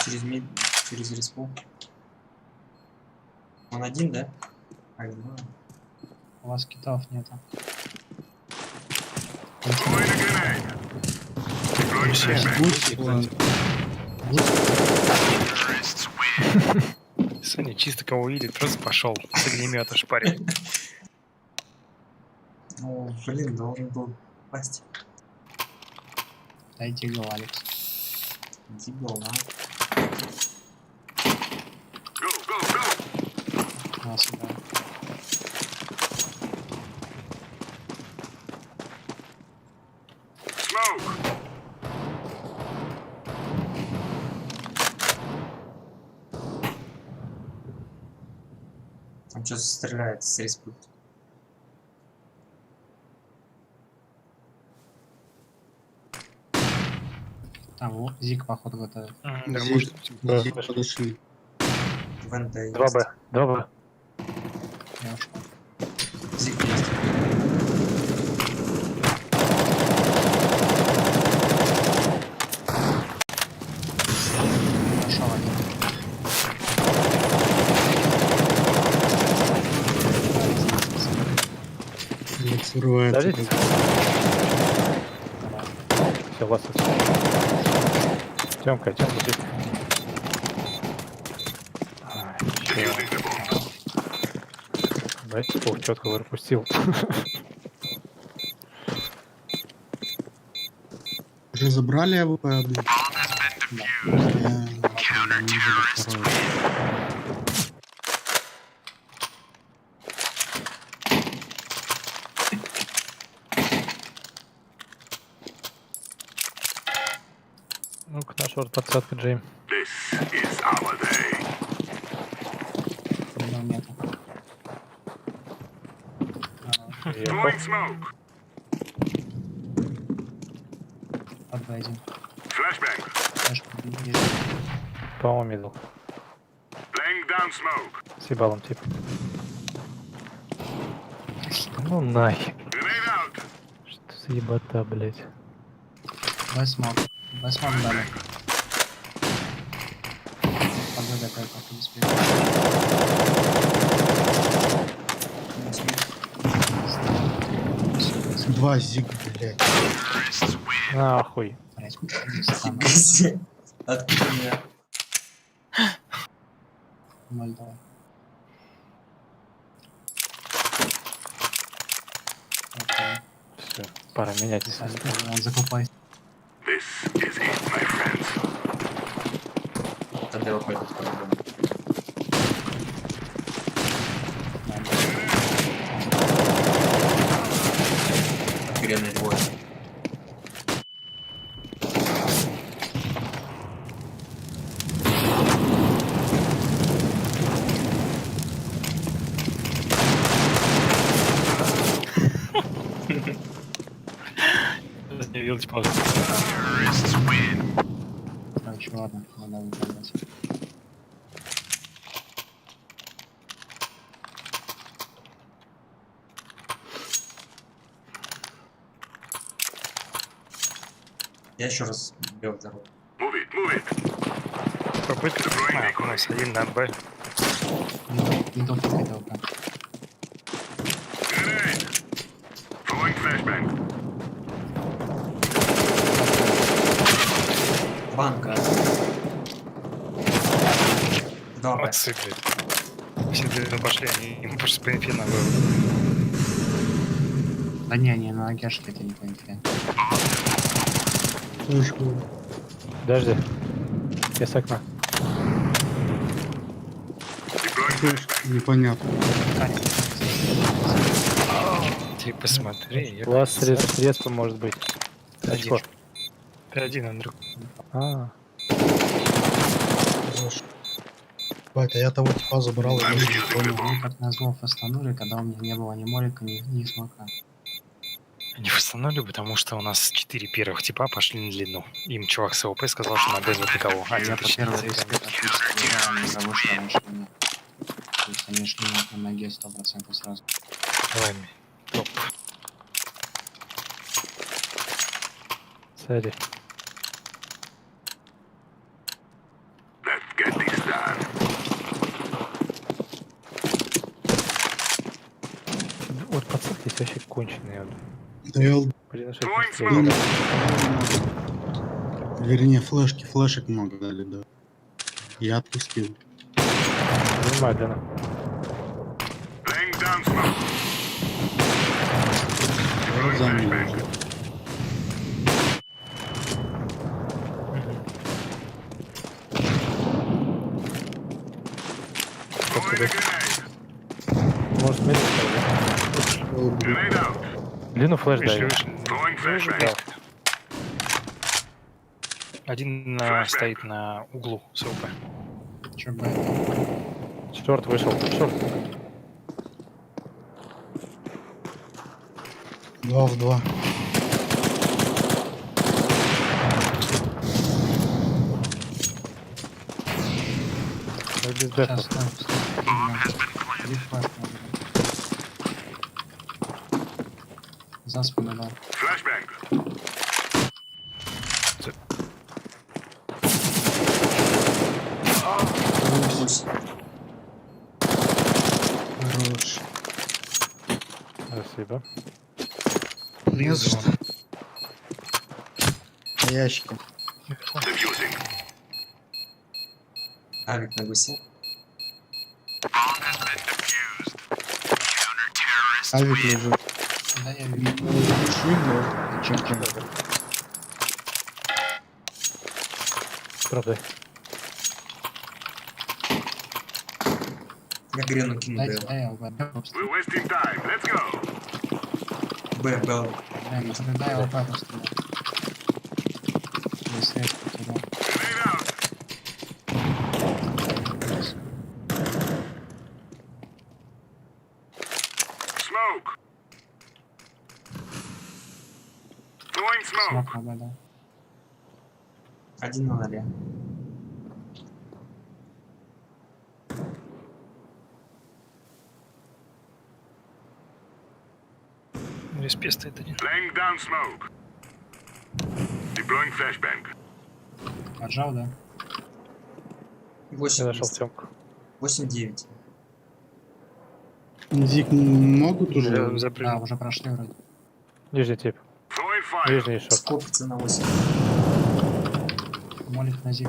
Через мид, через респу. Он один, да? Ай, ну, У вас китов нету. Throwing a grenade. Deploying flashbang. Гусь, план. Саня чисто кого видит, просто пошел с огнемета шпарить. ну, блин, должен был пасть. Дайте гол, Алекс. Иди был, да? Go, go, go. У нас, да. smoke. Там что-то стреляет с респы. Там вот Зик, походу, готовит. Зиг подошли. В НТ есть. 2Б. 2Б. Я ушел. Зиг есть. Ушел один. Блядь, срывается. Подождите. Все, вас Тёмка, здесь. Дайте пол четко пропустил. Уже забрали АВП одну? Ну-ка, на шорт подсадка, Джейм. This is our day. Его нету. Throwing smoke. Под Б1. Flashbang. Флешку вижу. По-моему, мидл. Laying down smoke. С ебалом, типа. Ну нахер. Grenade out. Что за ебота, блядь. Б-смок. Б-смок дали. Под ВДП, как не успели. Два Зиг, блядь. Нахуй. Блядь, странно. Газе. Откуда меня? 0-2. Окей. Все, пора менять. Он закупает. This is it, my friends. Тогда его пойдут по-другому. Охеренный двое. Не делать паузу. Короче, ладно, надо выполнять. Я еще раз бил дорогу. Move it, move it. Попытка. А, у нас один на Б. Не тот хотел, да. Grenade. Throwing flashbang. Банка. Два Б. Молодцы, блядь. Все две пошли, они им просто по инфе надо. Да не, не, на Агешке это не по инфе. Флешку. Подожди. Я с окна. Флешку. Непонятно. Ты посмотри. У вас средства может быть. Один. Очко. Один, Андрюх. А, Бать, а я того типа забрал, я даже не понял. Мы как назло фастанули, когда у меня не было ни молика, ни смока. Не восстановлю, потому что у нас 4 первых типа пошли на длину. Им чувак с ОП сказал, что на Б нет никого. Они Я по точнее первой заиграли. респе отлично не того, что они шли на... То есть они шли на ноге 100% сразу. Давай, топ. сори. Let's get this done. Вот пацан здесь вообще конченый. Вот. Да я... Блин, что Throwing это smoke. Вернее, флешек много дали, да. Я отпустил. Медленно. Laying down smoke. Я занял уже. Throwing a grenade. Может, медленно. Grenade out. Длину флеш Вышли, дай. вышли. Throwing flashbang. Один стоит на углу СВП. Чё, Б? Шорт вышел. Шорт. 2 в 2. Без бэков. Сейчас, стой. Иди флэш, наверное. За спину дал. Хорош. Спасибо. Не за что. Ящики. Авик на гусе. Авик лежит. Да, я вижу. Правда. Я грену кину Дайте, Б. дай я ЛП. Б, Б. Дай я ЛП просто. Если я потерял. Смок на Б, да. 1 на 0. Респе стоит один. Отжал, да? Я 8 нашел есть. темку. 8-9. Зик могут уже? Я Да, запрыгнул. уже прошли вроде. Нижний тип. Нижний шорт. Скопится на 8. Молик на зик.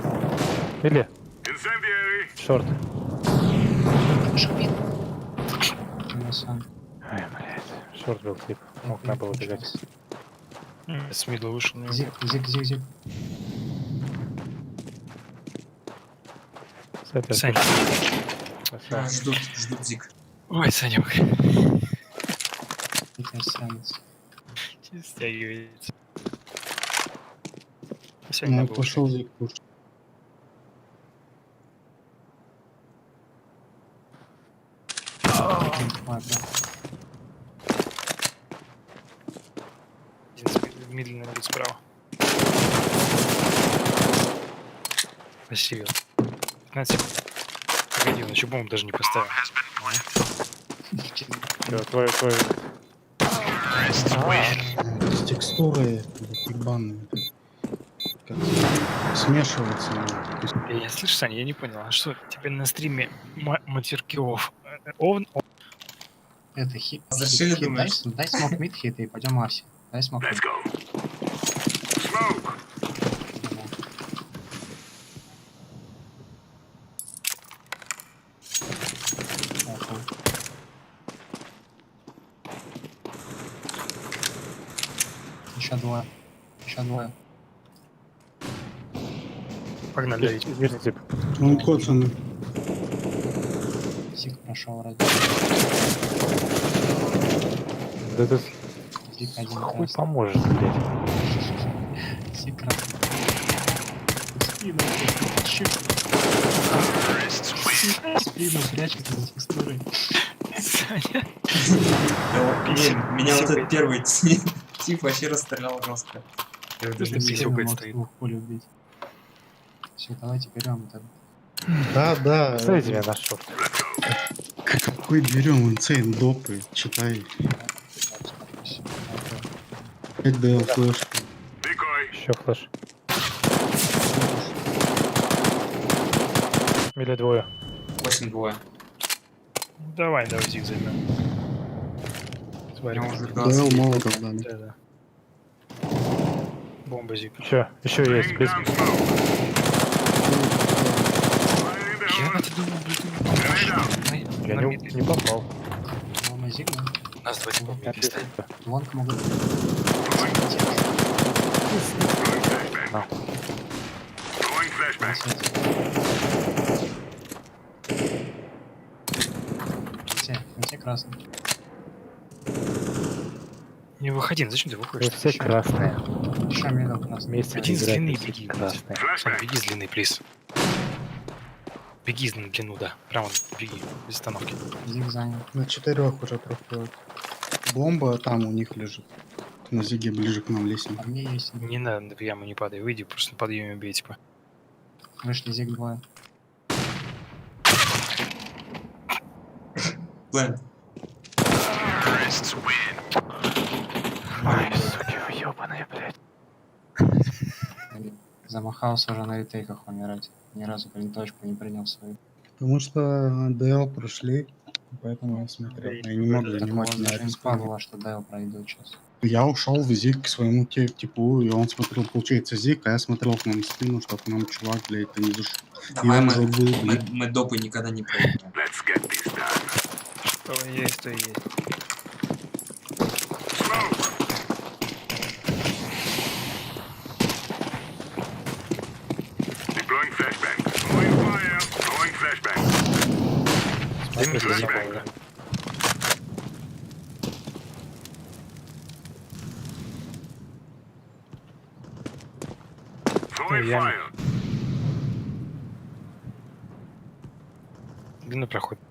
Или? Шорт. Шипит. Сан. Ай, блядь. Шорт был тип. Мог на было бегать. С мидла вышел. не Зик, зик, зик, зик. Кстати, Саня. Ждут Зик. Ой, Санек. Теперь сянется. Стягивается. Сегодня Ну, был пошел Зик кушать. Ладно. один медленно будет справа. Спасибо. 15 секунд. Погоди, он еще бомбу даже не поставил. Всё, твой. С текстурой ебаные. Как смешивается. Я слышу, Саня, я не понял, а что теперь на стриме матерки офф? Он? Это хит. Зашили, хит, думаешь? дай смок мид хит и пойдем Арси. Дай смок мид. Еще двое. Еще двое. Погнали давить. Нижний тип. Он коцанный. Зик прошел вроде. Да этот Зик один хуй красный. поможет, блядь. Зик красный. Спину. Спину прячется за текстурой. Саня. Меня вот этот первый тип вообще расстрелял жестко. Я вот даже не Писюкает видел. Мог стоит. двух пуль убить. Все, давайте берем это. Да. Смотрите меня на шорт. Какой берем? Инсейн допы. Читай. 5DL флешку. Еще флеш. Или двое. 8-2. Давай зиг займем. Я уже DL молотов дали. Да. Бомба зиг. Еще есть. Близко. Я-то думал, Я не попал. Лома зиг, да? У нас два типа в мире стоит. Лонг могут. Все красный. Не выходи, зачем ты Вы выходишь? все красные. Еще мидл красный. Вместе Один с играть, длины вы все беги. красные. Сам беги с длины, плиз. Беги на длину, да. Прямо беги, без остановки. Зиг занял. На 4 уже проходит. Бомба там у них лежит. На зиге ближе к нам лестница. А мне есть. Не надо в яму не падай, выйди, просто на подъеме бей, типа. Вышли зиг двое. Плент. Ай, суки, ёбаные, блядь. Замахался уже на ретейках умирать. Ни разу точку не принял свою. Потому что ДЛ прошли, поэтому я смотрел. Я не мог Так занимать вот, на даже это. инфа была, что Дайл пройдет сейчас. Я ушел в зиг к своему типу, и он смотрел, получается, зиг, а я смотрел к нам в спину, чтобы нам чувак, блядь, не зашел. Давай И он мы, уже был, мы, блядь. мы допы никогда не проиграем. Let's get this done. Что есть, то есть. Smoke. Deploying flashbang. Throwing fire. Throwing flashbang. Дым Flashbang. забыл, да. Throwing Yeah. fire. Длину проходит.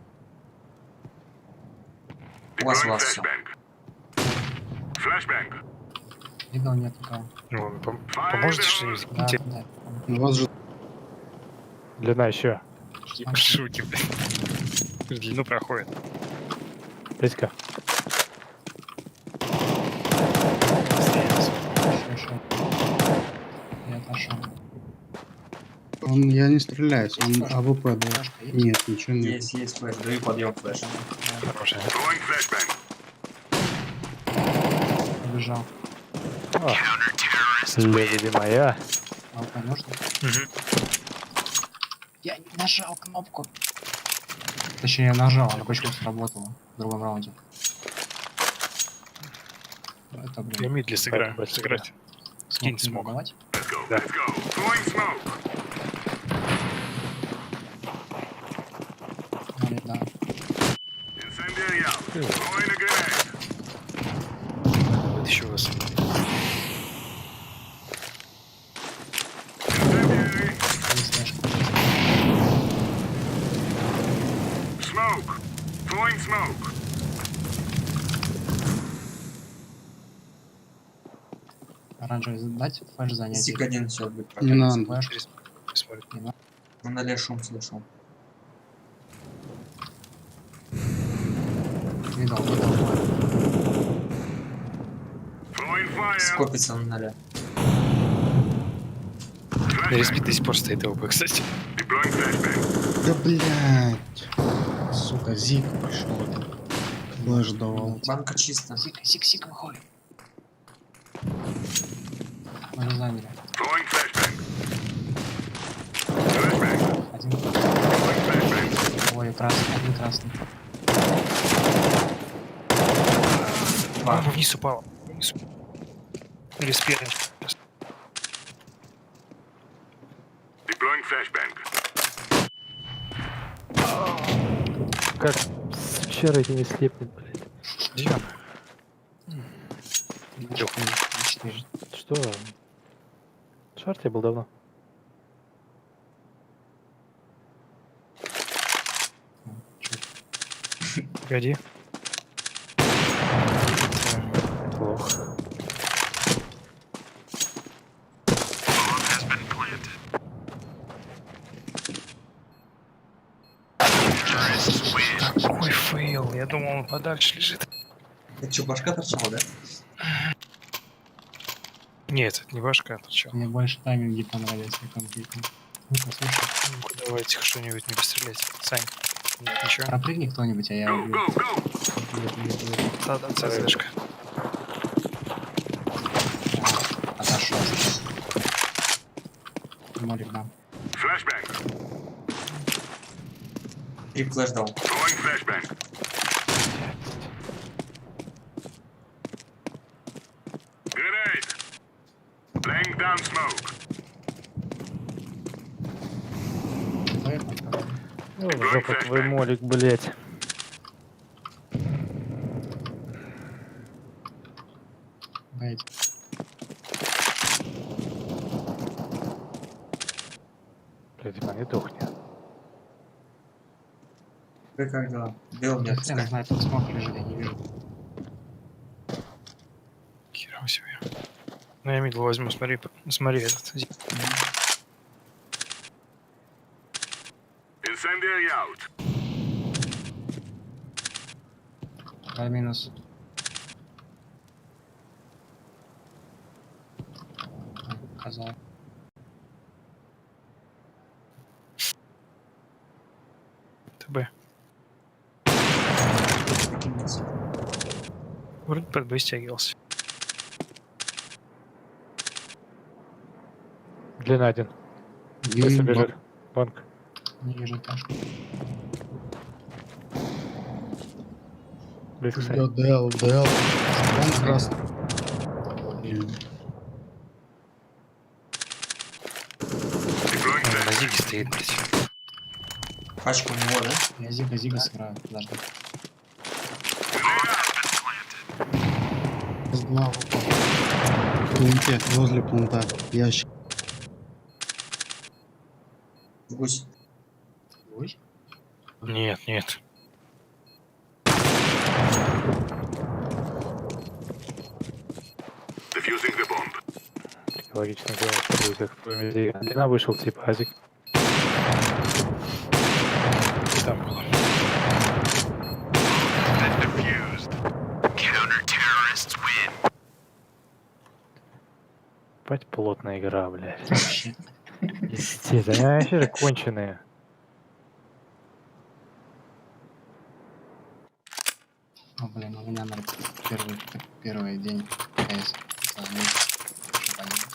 У вас Deploying всё. flashbang. Flashbang. Мидл нет никого. Ну, вы поможете что-нибудь? Да, Закиньте. да. У вас же Длина еще. Шутки, блядь. Длину проходит. Плиска. Еще. Я отошел. я не стреляюсь, он АВП дал. Флешка есть? Нет, ничего нет. Есть флеш, даю подъем флеш. Хорошая. Throwing flashbang. Побежал. Леди моя. АВП нужно? Я не нажал кнопку. Точнее, я нажал, она почему сработала в другом раунде. Это, Я блин. мидли сыграю. Спасибо. Сыграть. Скинь Смог смог. давать? Let's go. Да. Let's go. Throwing smoke. Может, да. Incendiary out. Throwing a grenade. Вытащу вас. Incendiary. Есть флешка. Smoke. Throwing smoke. Оранжевый дать флеш занять. Зиг один все будет. Не надо. Флеш. Смотрит. Ну, на лешум слышал. Мидл. Throwing fire. Скопится на 0. Респит до сих пор стоит ЛП, кстати. Deploying flashbang. Да блядь. Сука, зиг пошел. Флэш давал. Банка чисто. Сик, выходим. Мы же заняли. Throwing flashbang. Flashbang. Один. Throwing flashbang. Ой, красный, один красный. Вниз упал. Вниз. Респит. Deploying flashbang. Как вчера эти не слепнет, блядь. Где он? Четыре. Что? Шарт я был давно. Погоди. Плохо. Какой фейл. Я думал, он подальше лежит. Это что, башка торчала, да? Нет, это не башка, это что? Мне больше тайминги понравились, как он кликнул. Ну, послушай. Давайте что-нибудь не пострелять. Сань. Нет, ничего. Пропрыгни кто-нибудь, а я Go, убью. go, go. Да, ЦЗшка. Отошел. Молик дам. Flashbang. 3 флеш дал. Throwing flashbang. Grenade. Laying down smoke. Ну, в жопу твой молик, блядь. Дайте. Блядь, Диман, не тухни. Вы как дела? Бел не Я хрен отпускай. знает, тут смог лежит, я не вижу. Хера себе. Ну я мидл возьму, смотри, смотри этот. Incendiary out. Да, минус. Казал. ТБ. Вроде под Б стягивался. Длина один. И Быстро бежит. Банк. Не вижу ташку. Близко стоит. идет ДЛ. Он красный. Блин. На зиге стоит, блядь. Пачка у него, да? Я зига сыграю, подожди. С два в планте, возле планта. Ящик. Гусь. Гусь? Нет, нет. Defusing the bomb. Логично дело, что будет их провести. Длина вышел, типа, Азик. Там было. Defused. Counter-terrorists win. Бать плотная игра, блядь. Вообще. Пиздец, они вообще же конченые. О, блин, у меня, наверное, первый день КС. За месяц. Что понятно.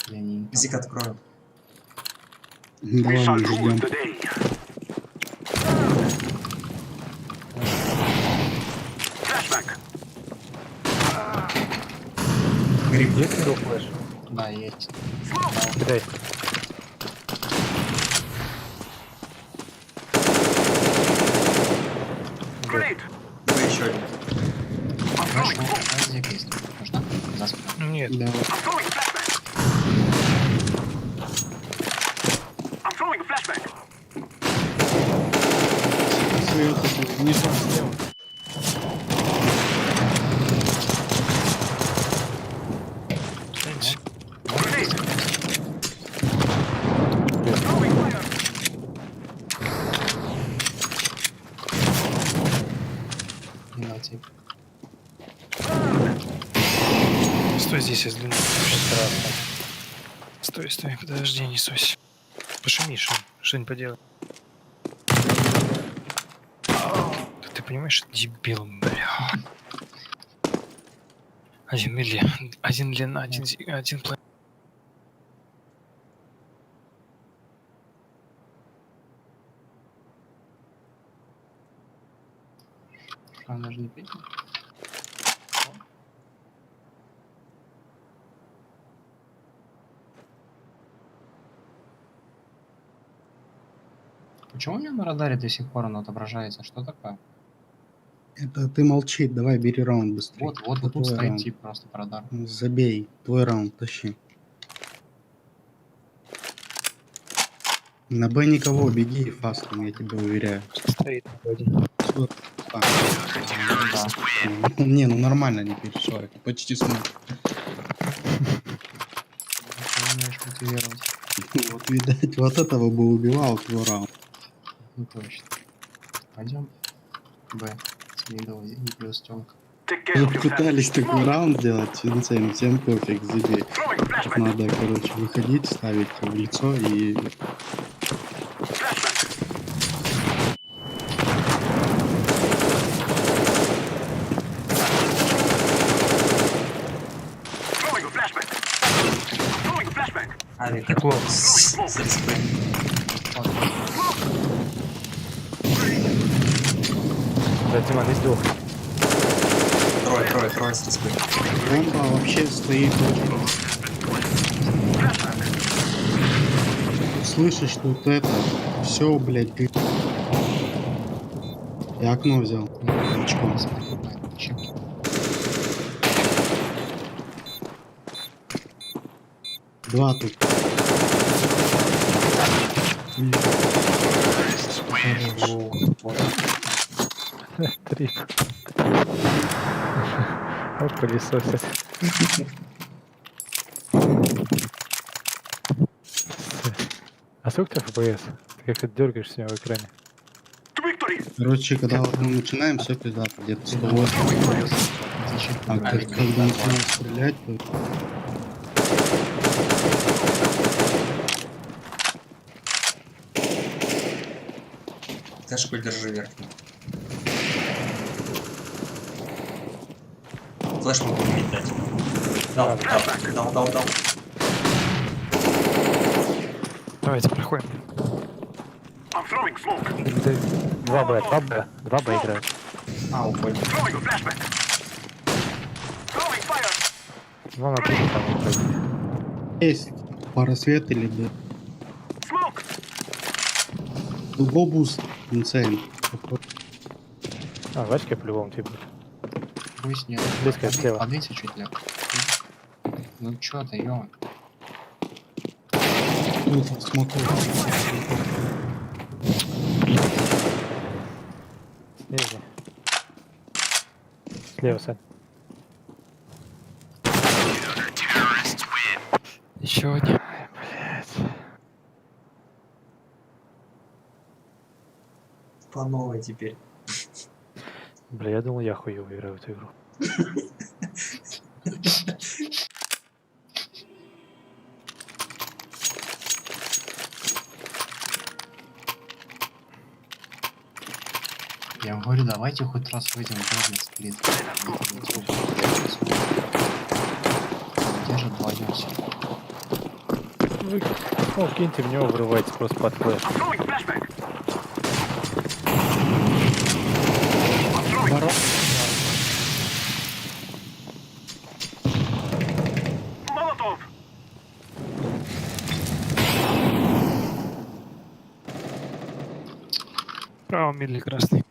Я не интел. Зик открою. Давай, мы ждем. Flashback. Гриб. Есть мидл флэш? Да, есть. Кидай. Grenade. Вы еще один. Флэш, зиг есть. Нужна? За спину. Нет. Да. I'm throwing flashback. I'm throwing flashback. Сверху, внизу, слева. Grenade. Throwing fire. Не дал тип. Стой здесь, я длину. Стой, стой, подожди, не сойся. Пошуми, что-нибудь поделай. Да ты понимаешь, что дебил, бля. Один мили, один длина, один план. Что, он даже не пить? Почему у меня на радаре до сих пор он отображается? Что такое? Это ты молчи, давай бери раунд быстрее. Вот Это тут твой стоит раунд. тип просто по радару. Забей, твой раунд, тащи. На Б никого, беги фастом, я тебя уверяю. Стоит один. Всё. А, Да. не, ну нормально, не переживай, ты почти смог. Ты умеешь мотивировать. Вот, видать, вот этого бы убивал твой раунд. Ну точно. Пойдем. Б. С мидл и плюс тёмка. Take care of Вот your пытались family. такой раунд делать, инсейн, всем пофиг, забей. Throwing Тут flashback. надо, короче, выходить, ставить в лицо и... Flashback. Throwing a flashback. Throwing a flashback. Авик Неплохо. с респой. Да, Диман, здесь двух. Трое с респой. Бомба вообще стоит очень... Слышишь, тут это... Все, блядь, ты... Я окно взял. Очко. Чипки. Два тут. Трип. Вот пылесосят. А сколько у тебя FPS? Ты как-то дергаешься у него в экране. Короче, когда вот мы начинаем, все пизда, где-то 108. А когда начинаем стрелять, то... Кэшку держи верхний. Флэш могу метать. Дал. Давайте проходим. I'm throwing smoke. 2Б играют. А, уходим. Throwing a flashback. Throwing fire. Два на три там уходит. Есть пара свет или да. Smoke. Глобус инсейн. А, в очке по-любому типа. Пусть нет. Близко слева. Подвинься чуть лево. Ну чё ты, ё. Смоку. Снизу. Слева, Сань. Еще один. По новой теперь. Бля, я думал, я хуёво играю в эту игру. Я вам говорю, давайте хоть раз выйдем в разный сплит. Держит вдвоем все. Ну, киньте в него, врывайте просто под флеш. I'm throwing flashback. Molotov. Право, медли красный.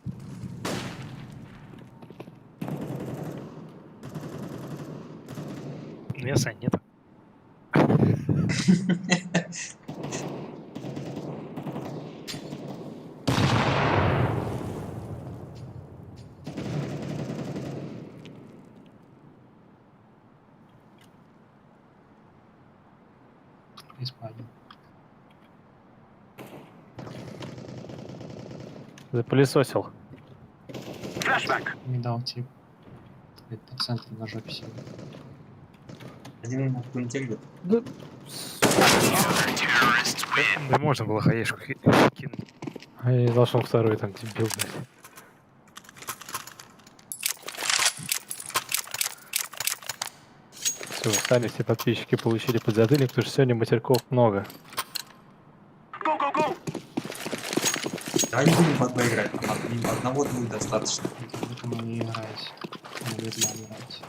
Меня, Сань, нет. Испания. Запылесосил. Flashback. Не дал тип. Это по центру на жопе сидит. Один на пункте где-то. Да можно было хаешку кинуть. А я не знал, что он второй там дебил, блядь. Все, сами все подписчики получили подзатыльник, потому что сегодня матерков много. Go, go, go. Давай не будем под играть. Одного-двух достаточно. Поэтому не играете. Не видно играете.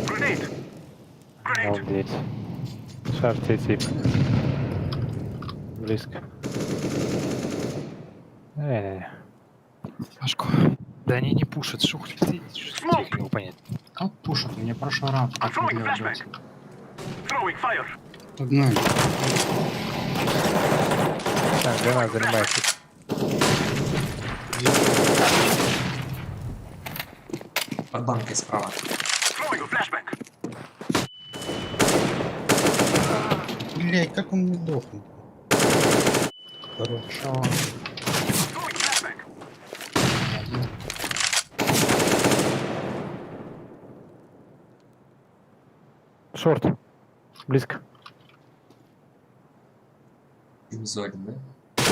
Grenade. Grenade. Обалдеть. Шарте тип. Близко. Пашку. Да они не пушат, что хоть ты не могу понять. Как пушат? Мне прошлый раунд так Throwing не делал. flashback. Throwing fire. Погнали. Так, гранат занимается. Под банкой справа. Throwing a flashback. Блять, как он не дохнул. Хорош. Throwing flashback. Шорт. Близко. Визуально, да?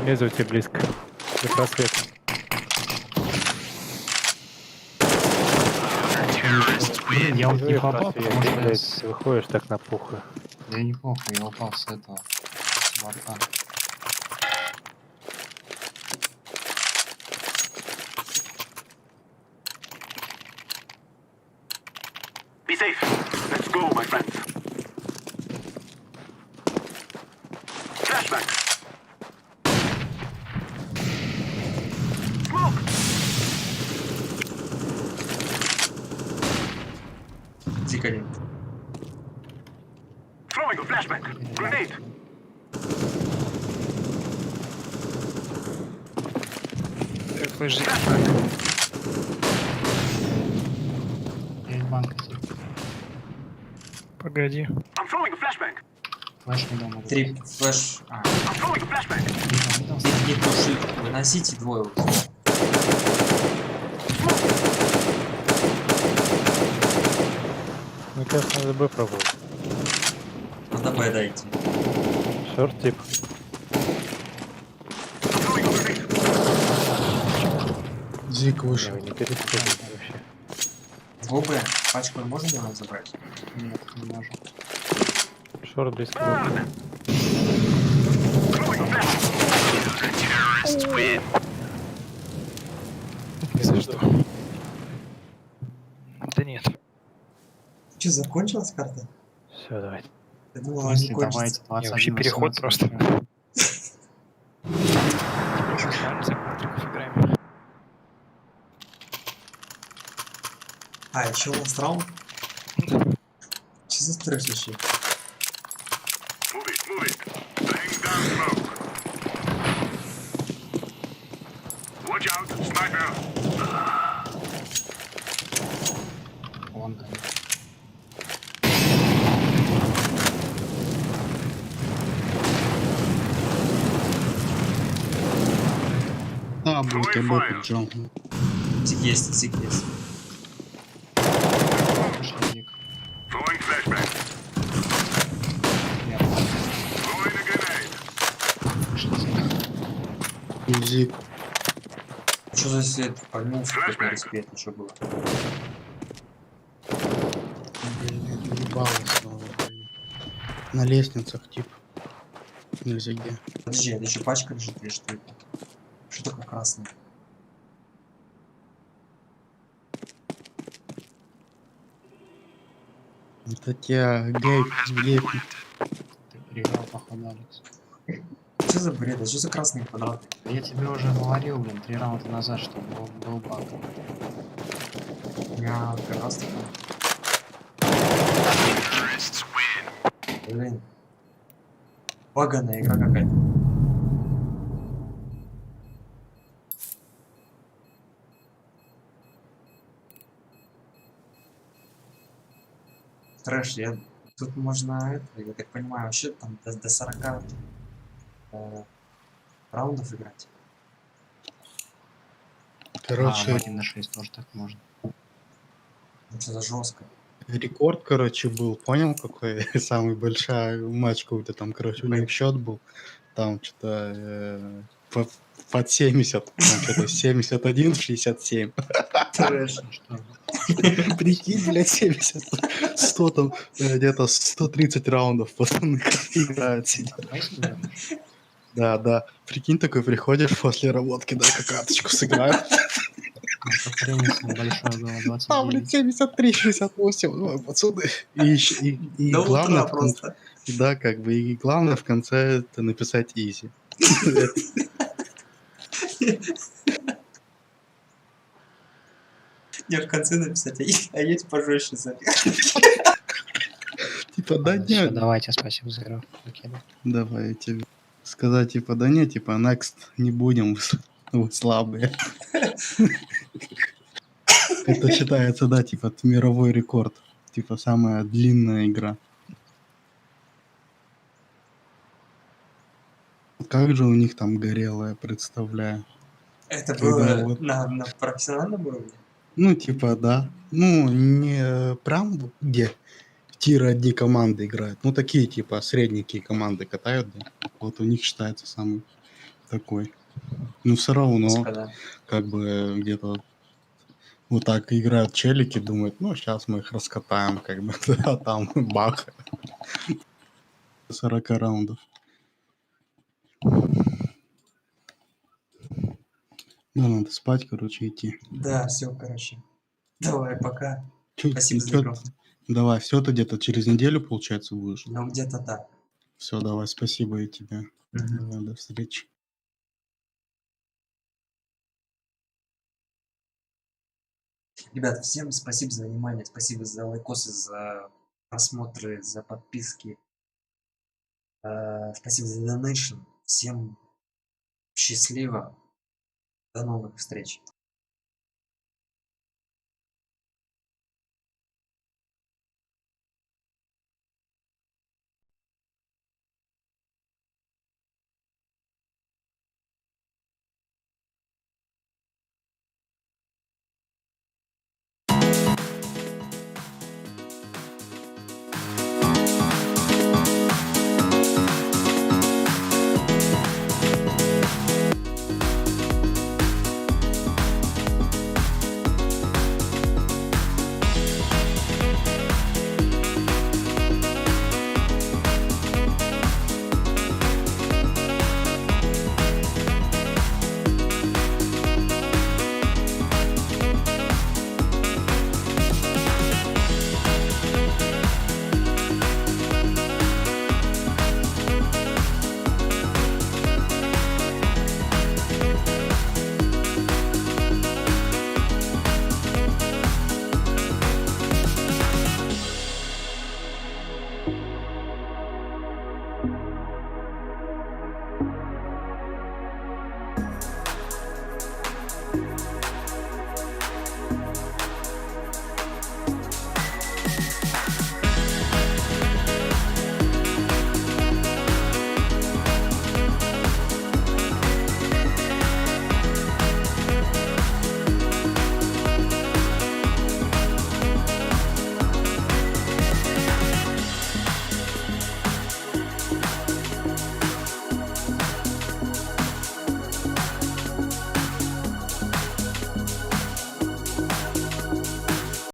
Внизу тебе близко. Без просвета. Блин, я вот не Без попал, просвета, потому что я блядь, с- выходишь так на пуху. Да не похуй, я упал с этого. С борта. Be safe. Let's go, my friends. Flashback. Throwing a flashbang. Grenade. Так, флеш. Есть банка типа. Погоди. I'm throwing a flashbang. Флеш не дома. Три флеш. А, I'm throwing a flashbang. Не туши. Выносите двое уже. Мне кажется, надо Б пробовать. Надо Б дойти. Шорт тип. Зик Не, вышел. вы не переспорите вообще. В Б. Пачку можно его забрать? нет, не можем. Шорт близко. был. Ни за что. Да нет. Че, закончилась карта? Все, давайте. Я думал, В она не смысле, давайте кончится. 21 Не, вообще на переход 17 просто. начинаем. Еще с вами за квадриков играем. А, еще у нас раунд? Че за стресс вообще? Move it, move it. Laying down smoke. Watch out, sniper. Вон там. А, будет АБ поджал. Тик есть, тик есть. Пошли дик. Throwing flashbang. Я Throwing a grenade. пошли дик. Зик. Что за свет? Погнулся, как на респе, это что было? Ебалось, слава богу. На лестницах, тип. Нельзя где. Подожди, это еще пачка лежит или что это? Что такое красное? Это тебя гейп. Ты переиграл, походу, Алекс. Что за бред? А что за красные квадраты? Я тебе уже говорил, блин, 3 раунда назад, что был баг. Я красный. Блин. Баганая игра какая-то. Трэш, тут можно это, я так понимаю, вообще там до 40 раундов играть. Короче, 1 на 6 тоже так можно. Ну что за жестко. рекорд, короче, был. Понял, какой самый большой матч какой-то там, короче, у них счет был. Там что-то под 70. Там что-то 71 в 67. Трэш. Что? Прикинь, блядь, 70. 100 там, где-то 130 раундов пацаны играют, сидят. Да, да. Прикинь, такой приходишь после работки, дай-ка карточку сыграю. Конкуренция большое было, 29. Там, блядь, 73, 68, ну, пацаны. И До главное, утра просто. да, как бы, и главное в конце это написать изи. Не, в конце написать, а есть пожестче за. Типа, да Всё, нет, давайте, спасибо за игру. Окей, да. давай я тебе сказать, типа, да нет, типа, next не будем, вы слабые. Это считается, да, типа, мировой рекорд. Типа, самая длинная игра. Как же у них там горело, я представляю. Это Когда было вот- на профессиональном уровне? Ну, типа, да. Ну, не прям где в тир одни команды играют. Ну, такие, типа, средненькие команды катают, да. Вот у них считается самый такой. Ну, все равно, Господа. как бы, где-то вот так играют челики, думают, ну, сейчас мы их раскатаем, как бы, а там бах. 40 раундов. Да, надо спать, короче, идти. Да, все, короче. Давай, пока. Чё- Спасибо за чё- игру. Давай, все, ты где-то через неделю, получается, будешь? Ну, где-то так. Все, давай, спасибо и тебе. Мгм. Давай, до встречи. Ребят, всем спасибо за внимание, спасибо за лайкосы, за просмотры, за подписки. Спасибо за донейшн. Всем счастливо. До новых встреч.